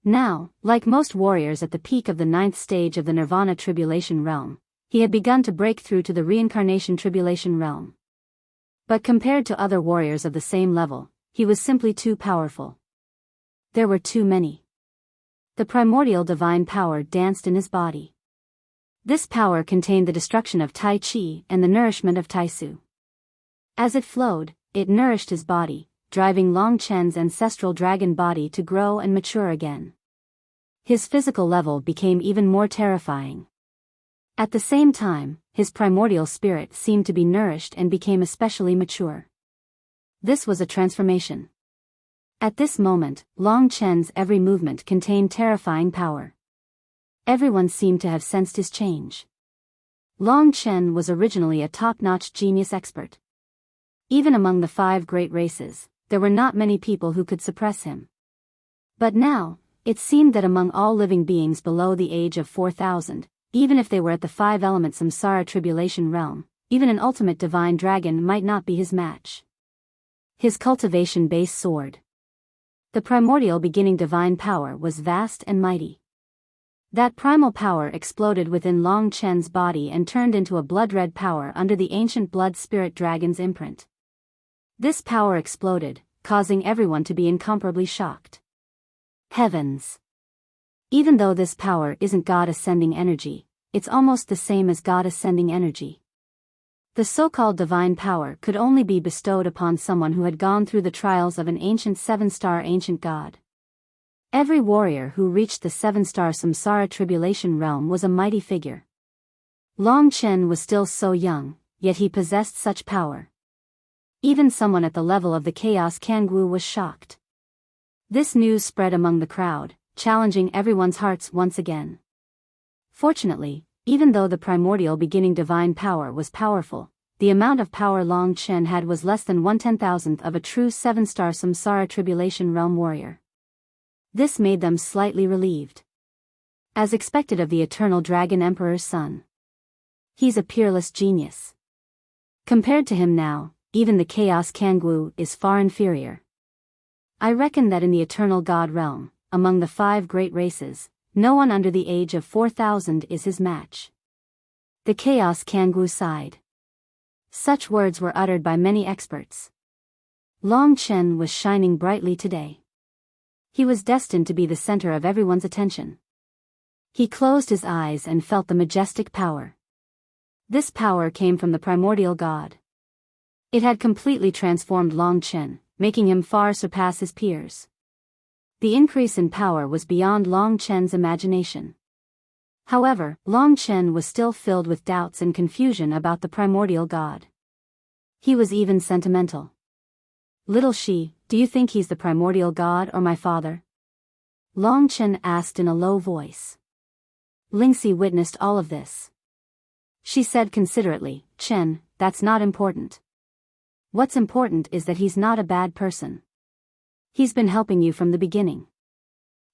Now, like most warriors at the peak of the 9th stage of the Nirvana Tribulation realm, he had begun to break through to the Reincarnation Tribulation realm. But compared to other warriors of the same level, he was simply too powerful. There were too many. The primordial divine power danced in his body. This power contained the destruction of Tai Chi and the nourishment of Taisu. As it flowed, it nourished his body, driving Long Chen's ancestral dragon body to grow and mature again. His physical level became even more terrifying. At the same time, his primordial spirit seemed to be nourished and became especially mature. This was a transformation. At this moment, Long Chen's every movement contained terrifying power. Everyone seemed to have sensed his change. Long Chen was originally a top-notch genius expert. Even among the 5 great races, there were not many people who could suppress him. But now, it seemed that among all living beings below the age of 4,000, even if they were at the 5-element samsara tribulation realm, even an ultimate divine dragon might not be his match. His cultivation base soared. The primordial beginning divine power was vast and mighty. That primal power exploded within Long Chen's body and turned into a blood-red power under the ancient blood spirit dragon's imprint. This power exploded, causing everyone to be incomparably shocked. Heavens! Even though this power isn't God ascending energy, it's almost the same as God ascending energy. The so-called divine power could only be bestowed upon someone who had gone through the trials of an ancient 7-star ancient god. Every warrior who reached the 7-star samsara tribulation realm was a mighty figure. Long Chen was still so young, yet he possessed such power. Even someone at the level of the Chaos Kangwu was shocked. This news spread among the crowd, challenging everyone's hearts once again. Fortunately, even though the primordial beginning divine power was powerful, the amount of power Long Chen had was less than 1/10,000th of a true 7-star samsara tribulation realm warrior. This made them slightly relieved. As expected of the eternal dragon emperor's son. He's a peerless genius. Compared to him now, even the Chaos Kangwu is far inferior. I reckon that in the eternal God realm, among the 5 great races, no one under the age of 4,000 is his match. The Chaos Kangwu sighed. Such words were uttered by many experts. Long Chen was shining brightly today. He was destined to be the center of everyone's attention. He closed his eyes and felt the majestic power. This power came from the primordial God. It had completely transformed Long Chen, making him far surpass his peers. The increase in power was beyond Long Chen's imagination. However, Long Chen was still filled with doubts and confusion about the primordial God. He was even sentimental. "Little Shi, do you think he's the primordial God or my father?" Long Chen asked in a low voice. Lingxi witnessed all of this. She said considerately, "Chen, that's not important. What's important is that he's not a bad person. He's been helping you from the beginning.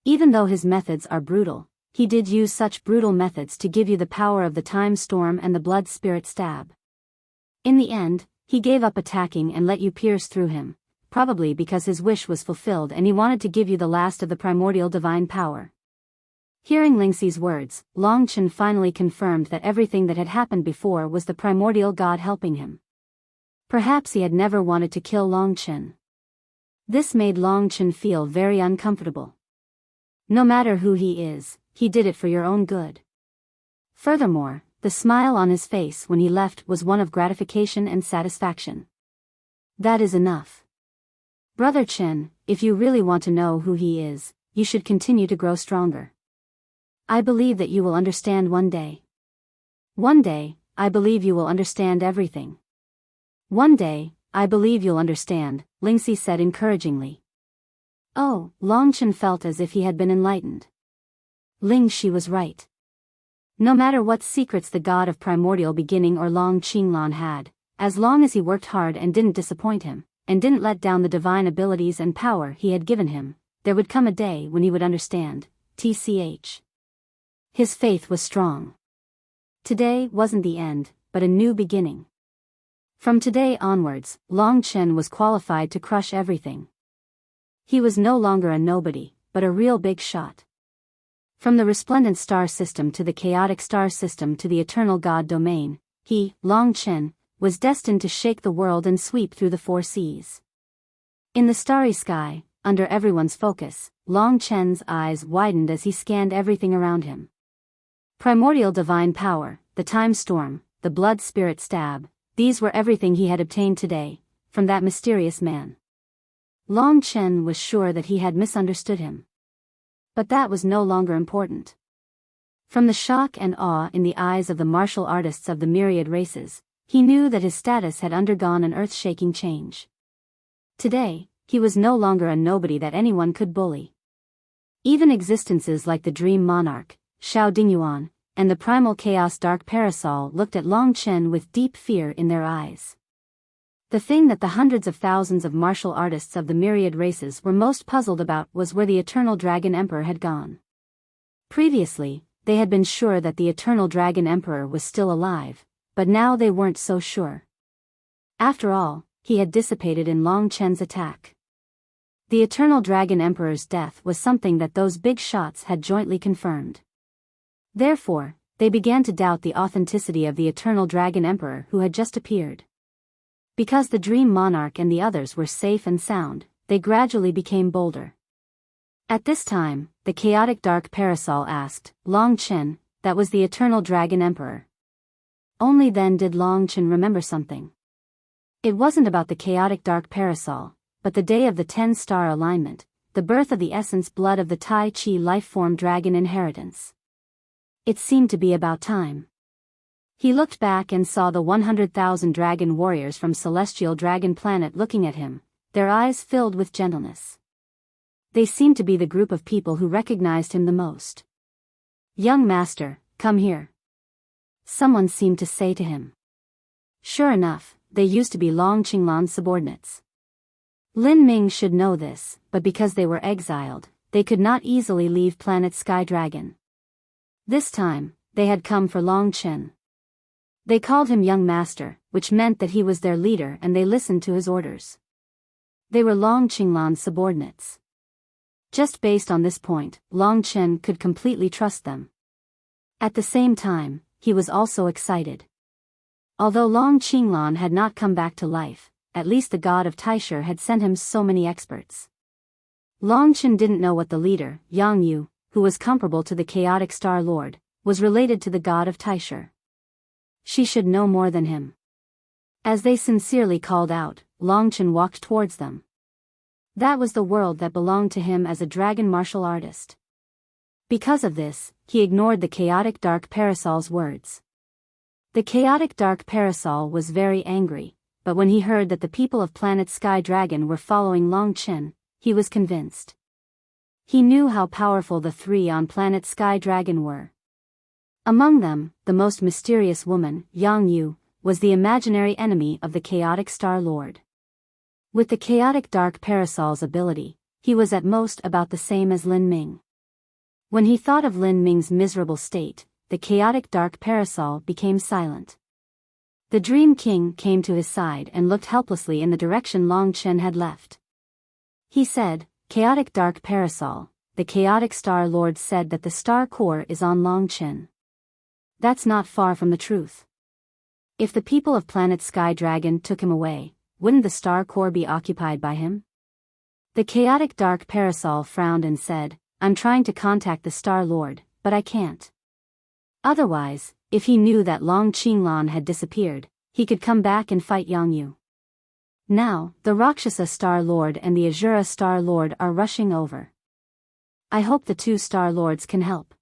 Even though his methods are brutal, he did use such brutal methods to give you the power of the time storm and the blood spirit stab. In the end, he gave up attacking and let you pierce through him, probably because his wish was fulfilled and he wanted to give you the last of the primordial divine power." Hearing Lingxi's words, Long Chen finally confirmed that everything that had happened before was the primordial God helping him. Perhaps he had never wanted to kill Long Chen. This made Long Chen feel very uncomfortable. No matter who he is, he did it for your own good. Furthermore, the smile on his face when he left was one of gratification and satisfaction. That is enough. Brother Chen, if you really want to know who he is, you should continue to grow stronger. I believe that you will understand one day. One day, I believe you will understand everything. One day, I believe you'll understand, Lingxi said encouragingly. Oh, Long Chen felt as if he had been enlightened. Lingxi was right. No matter what secrets the god of primordial beginning or Long Qinglan had, as long as he worked hard and didn't disappoint him, and didn't let down the divine abilities and power he had given him, there would come a day when he would understand, tch. His faith was strong. Today wasn't the end, but a new beginning. From today onwards, Long Chen was qualified to crush everything. He was no longer a nobody, but a real big shot. From the resplendent star system to the chaotic star system to the eternal God domain, he, Long Chen, was destined to shake the world and sweep through the 4 seas. In the starry sky, under everyone's focus, Long Chen's eyes widened as he scanned everything around him. Primordial divine power, the time storm, the blood spirit stab, these were everything he had obtained today, from that mysterious man. Long Chen was sure that he had misunderstood him. But that was no longer important. From the shock and awe in the eyes of the martial artists of the myriad races, he knew that his status had undergone an earth-shaking change. Today, he was no longer a nobody that anyone could bully. Even existences like the Dream Monarch, Xiao Dingyuan, and the primal chaos dark parasol looked at Long Chen with deep fear in their eyes. The thing that the hundreds of thousands of martial artists of the myriad races were most puzzled about was where the Eternal Dragon Emperor had gone. Previously, they had been sure that the Eternal Dragon Emperor was still alive, but now they weren't so sure. After all, he had dissipated in Long Chen's attack. The Eternal Dragon Emperor's death was something that those big shots had jointly confirmed. Therefore, they began to doubt the authenticity of the Eternal Dragon Emperor who had just appeared. Because the Dream Monarch and the others were safe and sound, they gradually became bolder. At this time, the chaotic dark parasol asked, Long Chen, that was the Eternal Dragon Emperor. Only then did Long Chen remember something. It wasn't about the chaotic dark parasol, but the day of the 10-star alignment, the birth of the essence blood of the Tai Chi life-form dragon inheritance. It seemed to be about time. He looked back and saw the 100,000 dragon warriors from Celestial Dragon Planet looking at him, their eyes filled with gentleness. They seemed to be the group of people who recognized him the most. Young master, come here. Someone seemed to say to him. Sure enough, they used to be Long Qinglan's subordinates. Lin Ming should know this, but because they were exiled, they could not easily leave planet Sky Dragon. This time, they had come for Long Chen. They called him young master, which meant that he was their leader and they listened to his orders. They were Long Qinglan's subordinates. Just based on this point, Long Chen could completely trust them. At the same time, he was also excited. Although Long Qinglan had not come back to life, at least the god of Taisha had sent him so many experts. Long Chen didn't know what the leader, Yang Yu, who was comparable to the chaotic Star Lord, was related to the god of Taisha. She should know more than him. As they sincerely called out, Long Chen walked towards them. That was the world that belonged to him as a dragon martial artist. Because of this, he ignored the chaotic dark parasol's words. The chaotic dark parasol was very angry, but when he heard that the people of planet Sky Dragon were following Long Chen, he was convinced. He knew how powerful the three on planet Sky Dragon were. Among them, the most mysterious woman, Yang Yu, was the imaginary enemy of the chaotic Star Lord. With the chaotic dark parasol's ability, he was at most about the same as Lin Ming. When he thought of Lin Ming's miserable state, the chaotic dark parasol became silent. The Dream King came to his side and looked helplessly in the direction Long Chen had left. He said, "Chaotic dark parasol, the chaotic Star Lord said that the star core is on Long Chen. That's not far from the truth. If the people of planet Sky Dragon took him away, wouldn't the star core be occupied by him?" The chaotic dark parasol frowned and said, "I'm trying to contact the Star Lord, but I can't. Otherwise, if he knew that Long Qinglan had disappeared, he could come back and fight Yang Yu. Now, the Rakshasa Star Lord and the Azura Star Lord are rushing over. I hope the two Star Lords can help."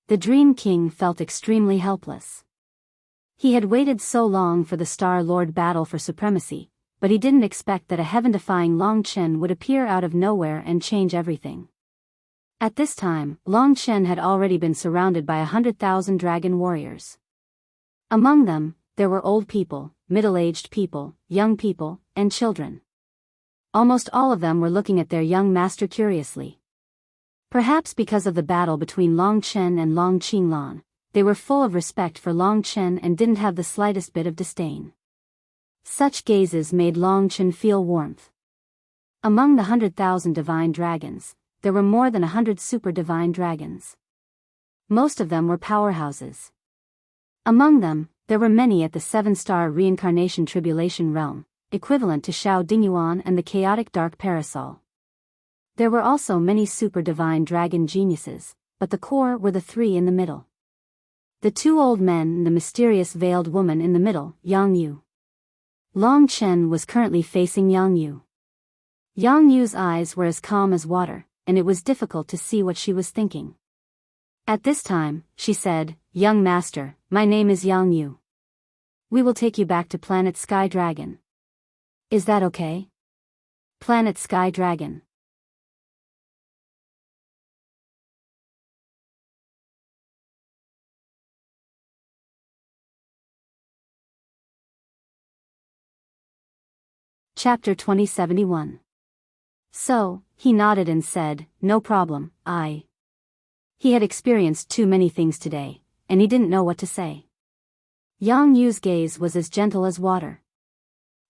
The Dream King felt extremely helpless. He had waited so long for the Star Lord battle for supremacy, but he didn't expect that a heaven-defying Long Chen would appear out of nowhere and change everything. At this time, Long Chen had already been surrounded by 100,000 dragon warriors. Among them, there were old people, middle-aged people, young people, and children. Almost all of them were looking at their young master curiously. Perhaps because of the battle between Long Chen and Long Qinglan, they were full of respect for Long Chen and didn't have the slightest bit of disdain. Such gazes made Long Chen feel warmth. Among the 100,000 divine dragons, there were more than 100 super divine dragons. Most of them were powerhouses. Among them, there were many at the 7-star reincarnation tribulation realm, equivalent to Shao Dingyuan and the chaotic dark parasol. There were also many super divine dragon geniuses, but the core were the three in the middle. The two old men and the mysterious veiled woman in the middle, Yang Yu. Long Chen was currently facing Yang Yu. Yang Yu's eyes were as calm as water, and it was difficult to see what she was thinking. At this time, she said, "Young master, my name is Yang Yu. We will take you back to planet Sky Dragon. Is that okay?" Planet Sky Dragon. Chapter 2071. So, he nodded and said, "No problem, He had experienced too many things today, and he didn't know what to say. Yang Yu's gaze was as gentle as water.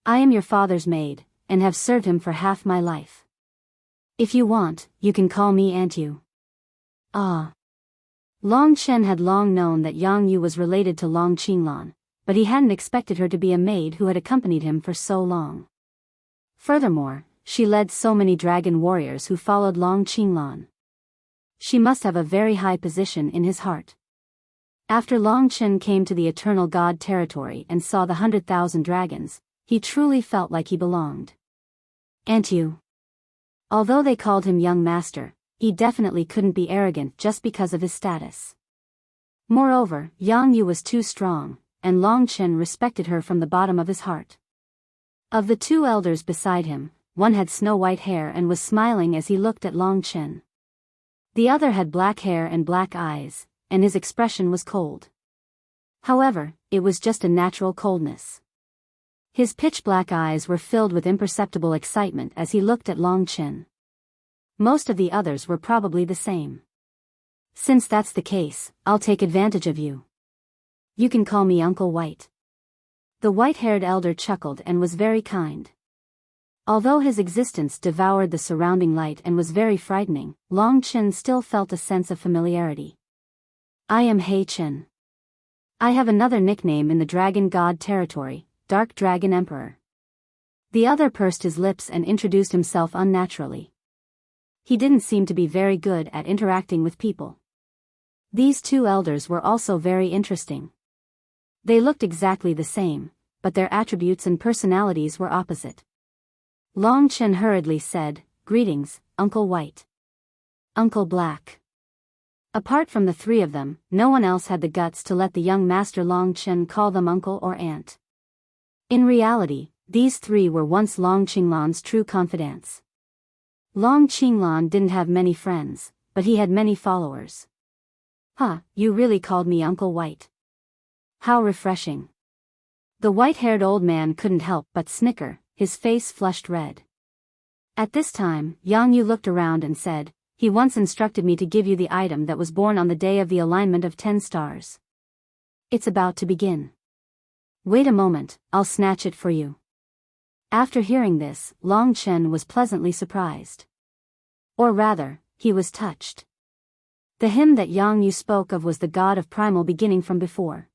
"I am your father's maid, and have served him for half my life. If you want, you can call me Aunt Yu." Ah. Long Chen had long known that Yang Yu was related to Long Qinglan, but he hadn't expected her to be a maid who had accompanied him for so long. Furthermore, she led so many dragon warriors who followed Long Qinglan. She must have a very high position in his heart. After Long Chen came to the Eternal God territory and saw the 100,000 dragons, he truly felt like he belonged. Aunt Yu. Although they called him young master, he definitely couldn't be arrogant just because of his status. Moreover, Yang Yu was too strong, and Long Chen respected her from the bottom of his heart. Of the two elders beside him, one had snow-white hair and was smiling as he looked at Long Chen. The other had black hair and black eyes, and his expression was cold. However, it was just a natural coldness. His pitch-black eyes were filled with imperceptible excitement as he looked at Long Chen. Most of the others were probably the same. "Since that's the case, I'll take advantage of you. You can call me Uncle White." The white-haired elder chuckled and was very kind. Although his existence devoured the surrounding light and was very frightening, Long Chen still felt a sense of familiarity. I am He Chen. I have another nickname in the Dragon God territory, Dark Dragon Emperor. The other pursed his lips and introduced himself unnaturally. He didn't seem to be very good at interacting with people. These two elders were also very interesting. They looked exactly the same, but their attributes and personalities were opposite. Long Chen hurriedly said, "Greetings, Uncle White. Uncle Black." Apart from the three of them, no one else had the guts to let the young master Long Chen call them uncle or aunt. In reality, these three were once Long Qinglan's true confidants. Long Qinglan didn't have many friends, but he had many followers. "Huh, you really called me Uncle White. How refreshing." The white-haired old man couldn't help but snicker, his face flushed red. At this time, Yang Yu looked around and said, "He once instructed me to give you the item that was born on the day of the alignment of 10 stars. It's about to begin. Wait a moment, I'll snatch it for you." After hearing this, Long Chen was pleasantly surprised. Or rather, he was touched. The him that Yang Yu spoke of was the god of primal beginning from before.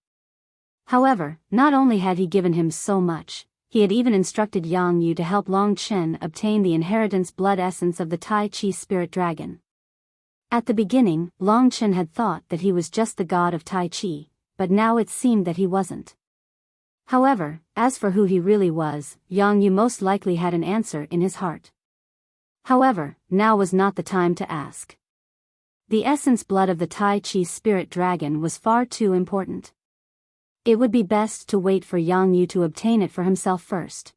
However, not only had he given him so much, he had even instructed Yang Yu to help Long Chen obtain the inheritance blood essence of the Tai Chi spirit dragon. At the beginning, Long Chen had thought that he was just the god of Tai Chi, but now it seemed that he wasn't. However, as for who he really was, Yang Yu most likely had an answer in his heart. However, now was not the time to ask. The essence blood of the Tai Chi spirit dragon was far too important. It would be best to wait for Yang Yu to obtain it for himself first.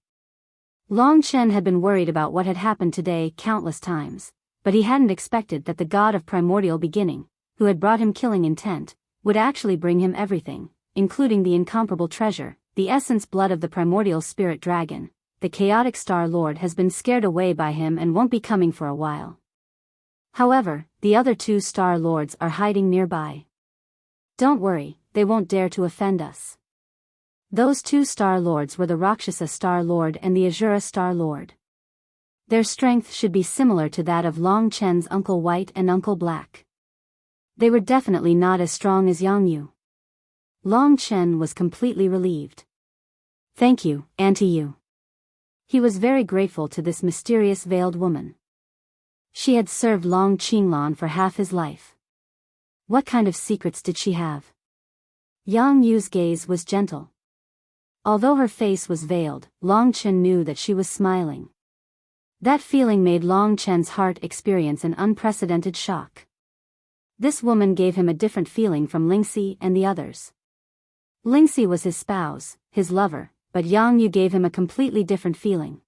Long Chen had been worried about what had happened today countless times, but he hadn't expected that the god of primordial beginning, who had brought him killing intent, would actually bring him everything, including the incomparable treasure, the essence blood of the primordial spirit dragon. The chaotic Star Lord has been scared away by him and won't be coming for a while. However, the other two Star Lords are hiding nearby. Don't worry, they won't dare to offend us. Those two Star Lords were the Rakshasa Star Lord and the Azura Star Lord. Their strength should be similar to that of Long Chen's Uncle White and Uncle Black. They were definitely not as strong as Yang Yu. Long Chen was completely relieved. "Thank you, Auntie Yu." He was very grateful to this mysterious veiled woman. She had served Long Qinglan for half his life. What kind of secrets did she have? Yang Yu's gaze was gentle. Although her face was veiled, Long Chen knew that she was smiling. That feeling made Long Chen's heart experience an unprecedented shock. This woman gave him a different feeling from Lingxi and the others. Lingxi was his spouse, his lover, but Yang Yu gave him a completely different feeling.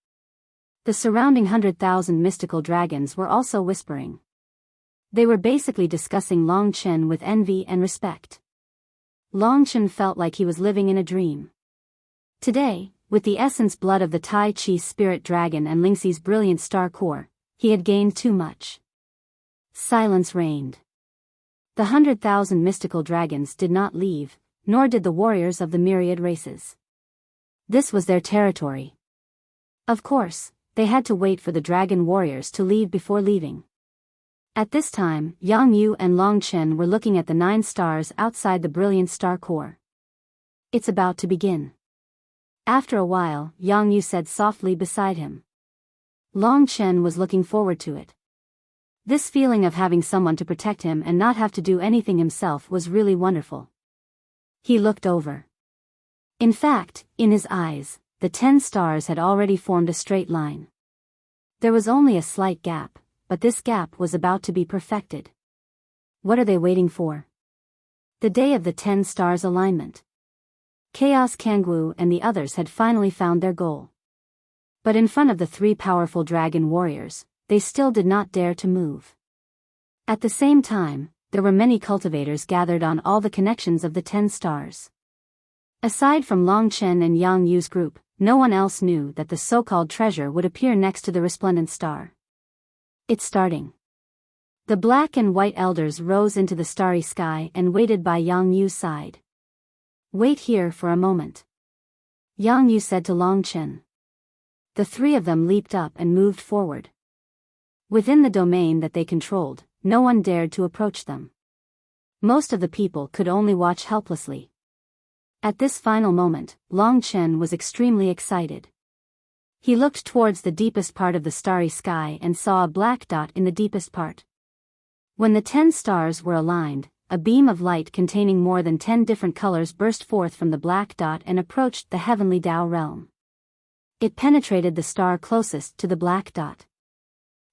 The surrounding 100,000 mystical dragons were also whispering. They were basically discussing Long Chen with envy and respect. Long Chen felt like he was living in a dream. Today, with the essence blood of the Tai Chi spirit dragon and Lingxi's brilliant star core, he had gained too much. Silence reigned. The 100,000 mystical dragons did not leave, nor did the warriors of the myriad races. This was their territory. Of course, they had to wait for the dragon warriors to leave before leaving. At this time, Yang Yu and Long Chen were looking at the 9 stars outside the brilliant star core. "It's about to begin." After a while, Yang Yu said softly beside him. Long Chen was looking forward to it. This feeling of having someone to protect him and not have to do anything himself was really wonderful. He looked over. In fact, in his eyes, the 10 stars had already formed a straight line. There was only a slight gap, but this gap was about to be perfected. What are they waiting for? The day of the 10 stars alignment. Chaos Kangwu and the others had finally found their goal. But in front of the 3 powerful dragon warriors, they still did not dare to move. At the same time, there were many cultivators gathered on all the connections of the 10 stars. Aside from Long Chen and Yang Yu's group, no one else knew that the so-called treasure would appear next to the resplendent star. It's starting. The black and white elders rose into the starry sky and waited by Yang Yu's side. "Wait here for a moment." Yang Yu said to Long Chen. The three of them leaped up and moved forward. Within the domain that they controlled, no one dared to approach them. Most of the people could only watch helplessly. At this final moment, Long Chen was extremely excited. He looked towards the deepest part of the starry sky and saw a black dot in the deepest part. When the 10 stars were aligned, a beam of light containing more than 10 different colors burst forth from the black dot and approached the heavenly Tao realm. It penetrated the star closest to the black dot.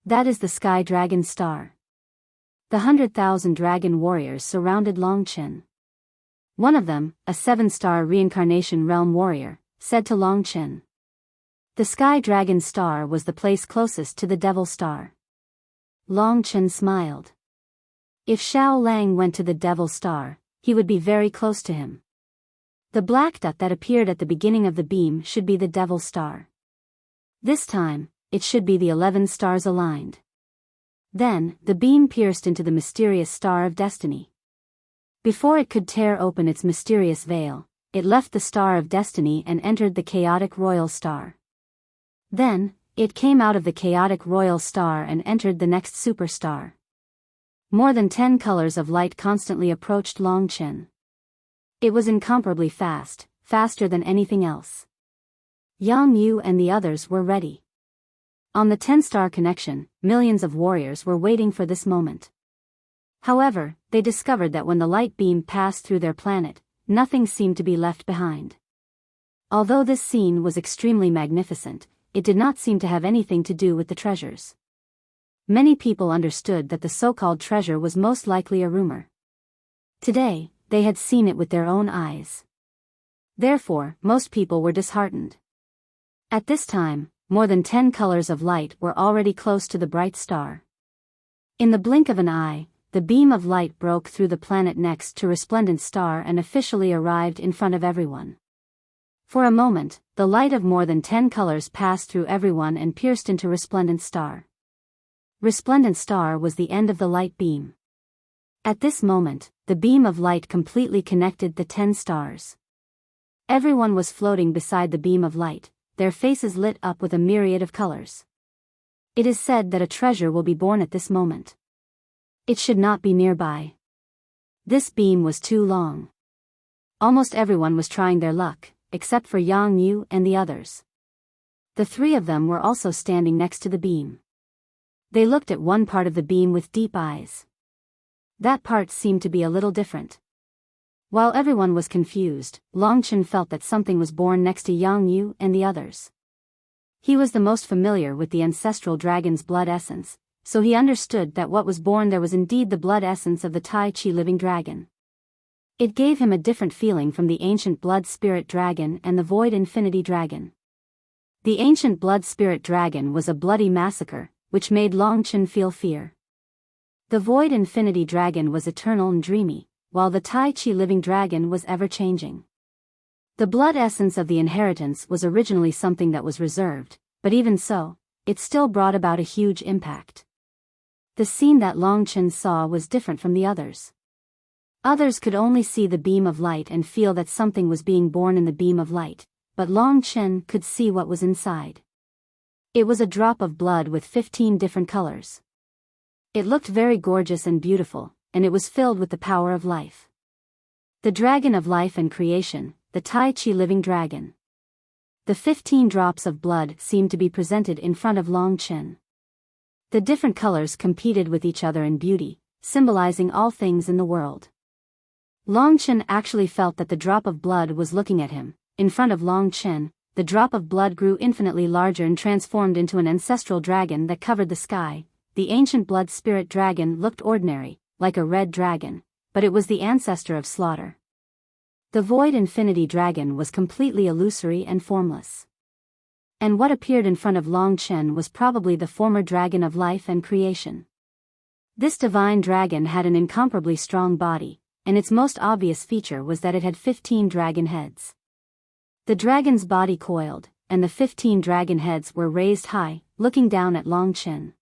That is the Sky Dragon Star. The 100,000 dragon warriors surrounded Long Chen. One of them, a 7-star reincarnation realm warrior, said to Long Chen. The Sky Dragon Star was the place closest to the Devil Star. Long Chen smiled. If Xiao Lang went to the Devil Star, he would be very close to him. The black dot that appeared at the beginning of the beam should be the Devil Star. This time, it should be the 11 stars aligned. Then, the beam pierced into the mysterious Star of Destiny. Before it could tear open its mysterious veil, it left the Star of Destiny and entered the chaotic Royal Star. Then, it came out of the chaotic Royal Star and entered the next superstar. More than 10 colors of light constantly approached Long Chen. It was incomparably fast, faster than anything else. Yang Yu and the others were ready. On the 10-star connection, millions of warriors were waiting for this moment. However, they discovered that when the light beam passed through their planet, nothing seemed to be left behind. Although this scene was extremely magnificent, it did not seem to have anything to do with the treasures. Many people understood that the so-called treasure was most likely a rumor. Today, they had seen it with their own eyes. Therefore, most people were disheartened. At this time, more than 10 colors of light were already close to the bright star. In the blink of an eye, the beam of light broke through the planet next to resplendent star and officially arrived in front of everyone. For a moment, the light of more than 10 colors passed through everyone and pierced into resplendent star. Resplendent star was the end of the light beam. At this moment, the beam of light completely connected the 10 stars. Everyone was floating beside the beam of light, their faces lit up with a myriad of colors. It is said that a treasure will be born at this moment. It should not be nearby. This beam was too long. Almost everyone was trying their luck, except for Yang Yu and the others. The three of them were also standing next to the beam. They looked at one part of the beam with deep eyes. That part seemed to be a little different. While everyone was confused, Long Chen felt that something was born next to Yang Yu and the others. He was the most familiar with the ancestral dragon's blood essence, so he understood that what was born there was indeed the blood essence of the Tai Chi living dragon. It gave him a different feeling from the ancient blood spirit dragon and the void infinity dragon. The ancient blood spirit dragon was a bloody massacre, which made Long Chen feel fear. The void infinity dragon was eternal and dreamy, while the Tai Chi living dragon was ever-changing. The blood essence of the inheritance was originally something that was reserved, but even so, it still brought about a huge impact. The scene that Long Chen saw was different from the others. Others could only see the beam of light and feel that something was being born in the beam of light, but Long Chen could see what was inside. It was a drop of blood with 15 different colors. It looked very gorgeous and beautiful, and it was filled with the power of life. The dragon of life and creation, the Tai Chi living dragon. The 15 drops of blood seemed to be presented in front of Long Chen. The different colors competed with each other in beauty, symbolizing all things in the world. Long Chen actually felt that the drop of blood was looking at him. In front of Long Chen, the drop of blood grew infinitely larger and transformed into an ancestral dragon that covered the sky. The ancient blood spirit dragon looked ordinary, like a red dragon, but it was the ancestor of slaughter. The void infinity dragon was completely illusory and formless. And what appeared in front of Long Chen was probably the former dragon of life and creation. This divine dragon had an incomparably strong body, and its most obvious feature was that it had 15 dragon heads. The dragon's body coiled, and the 15 dragon heads were raised high, looking down at Long Chen.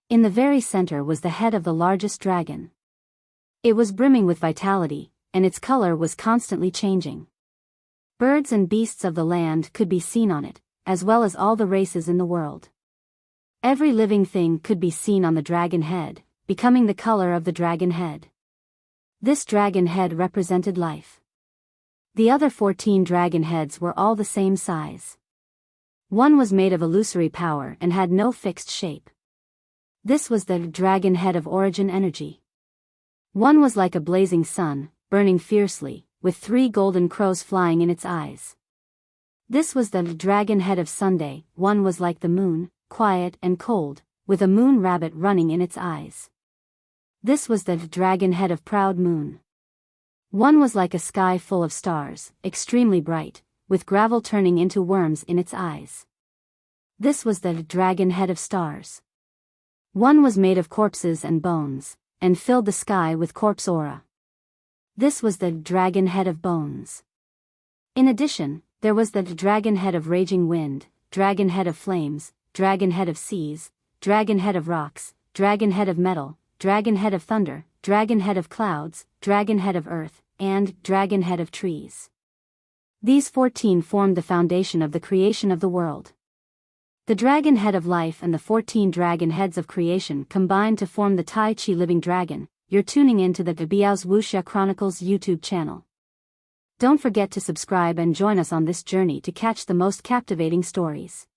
In the very center was the head of the largest dragon. It was brimming with vitality, and its color was constantly changing. Birds and beasts of the land could be seen on it, as well as all the races in the world. Every living thing could be seen on the dragon head, becoming the color of the dragon head. This dragon head represented life. The other 14 dragon heads were all the same size. One was made of illusory power and had no fixed shape. This was the dragon head of origin energy. One was like a blazing sun, burning fiercely, with 3 golden crows flying in its eyes. This was the dragon head of Sunday. One was like the moon, quiet and cold, with a moon rabbit running in its eyes. This was the dragon head of proud moon. One was like a sky full of stars, extremely bright, with gravel turning into worms in its eyes. This was the dragon head of stars. One was made of corpses and bones, and filled the sky with corpse aura. This was the dragon head of bones. In addition, there was the dragon head of raging wind, dragon head of flames, dragon head of seas, dragon head of rocks, dragon head of metal, dragon head of thunder, dragon head of clouds, dragon head of earth, and dragon head of trees. These 14 formed the foundation of the creation of the world. The dragon head of life and the 14 dragon heads of creation combined to form the Tai Chi living dragon. You're tuning into the Biyao's Wuxia Chronicles YouTube channel. Don't forget to subscribe and join us on this journey to catch the most captivating stories.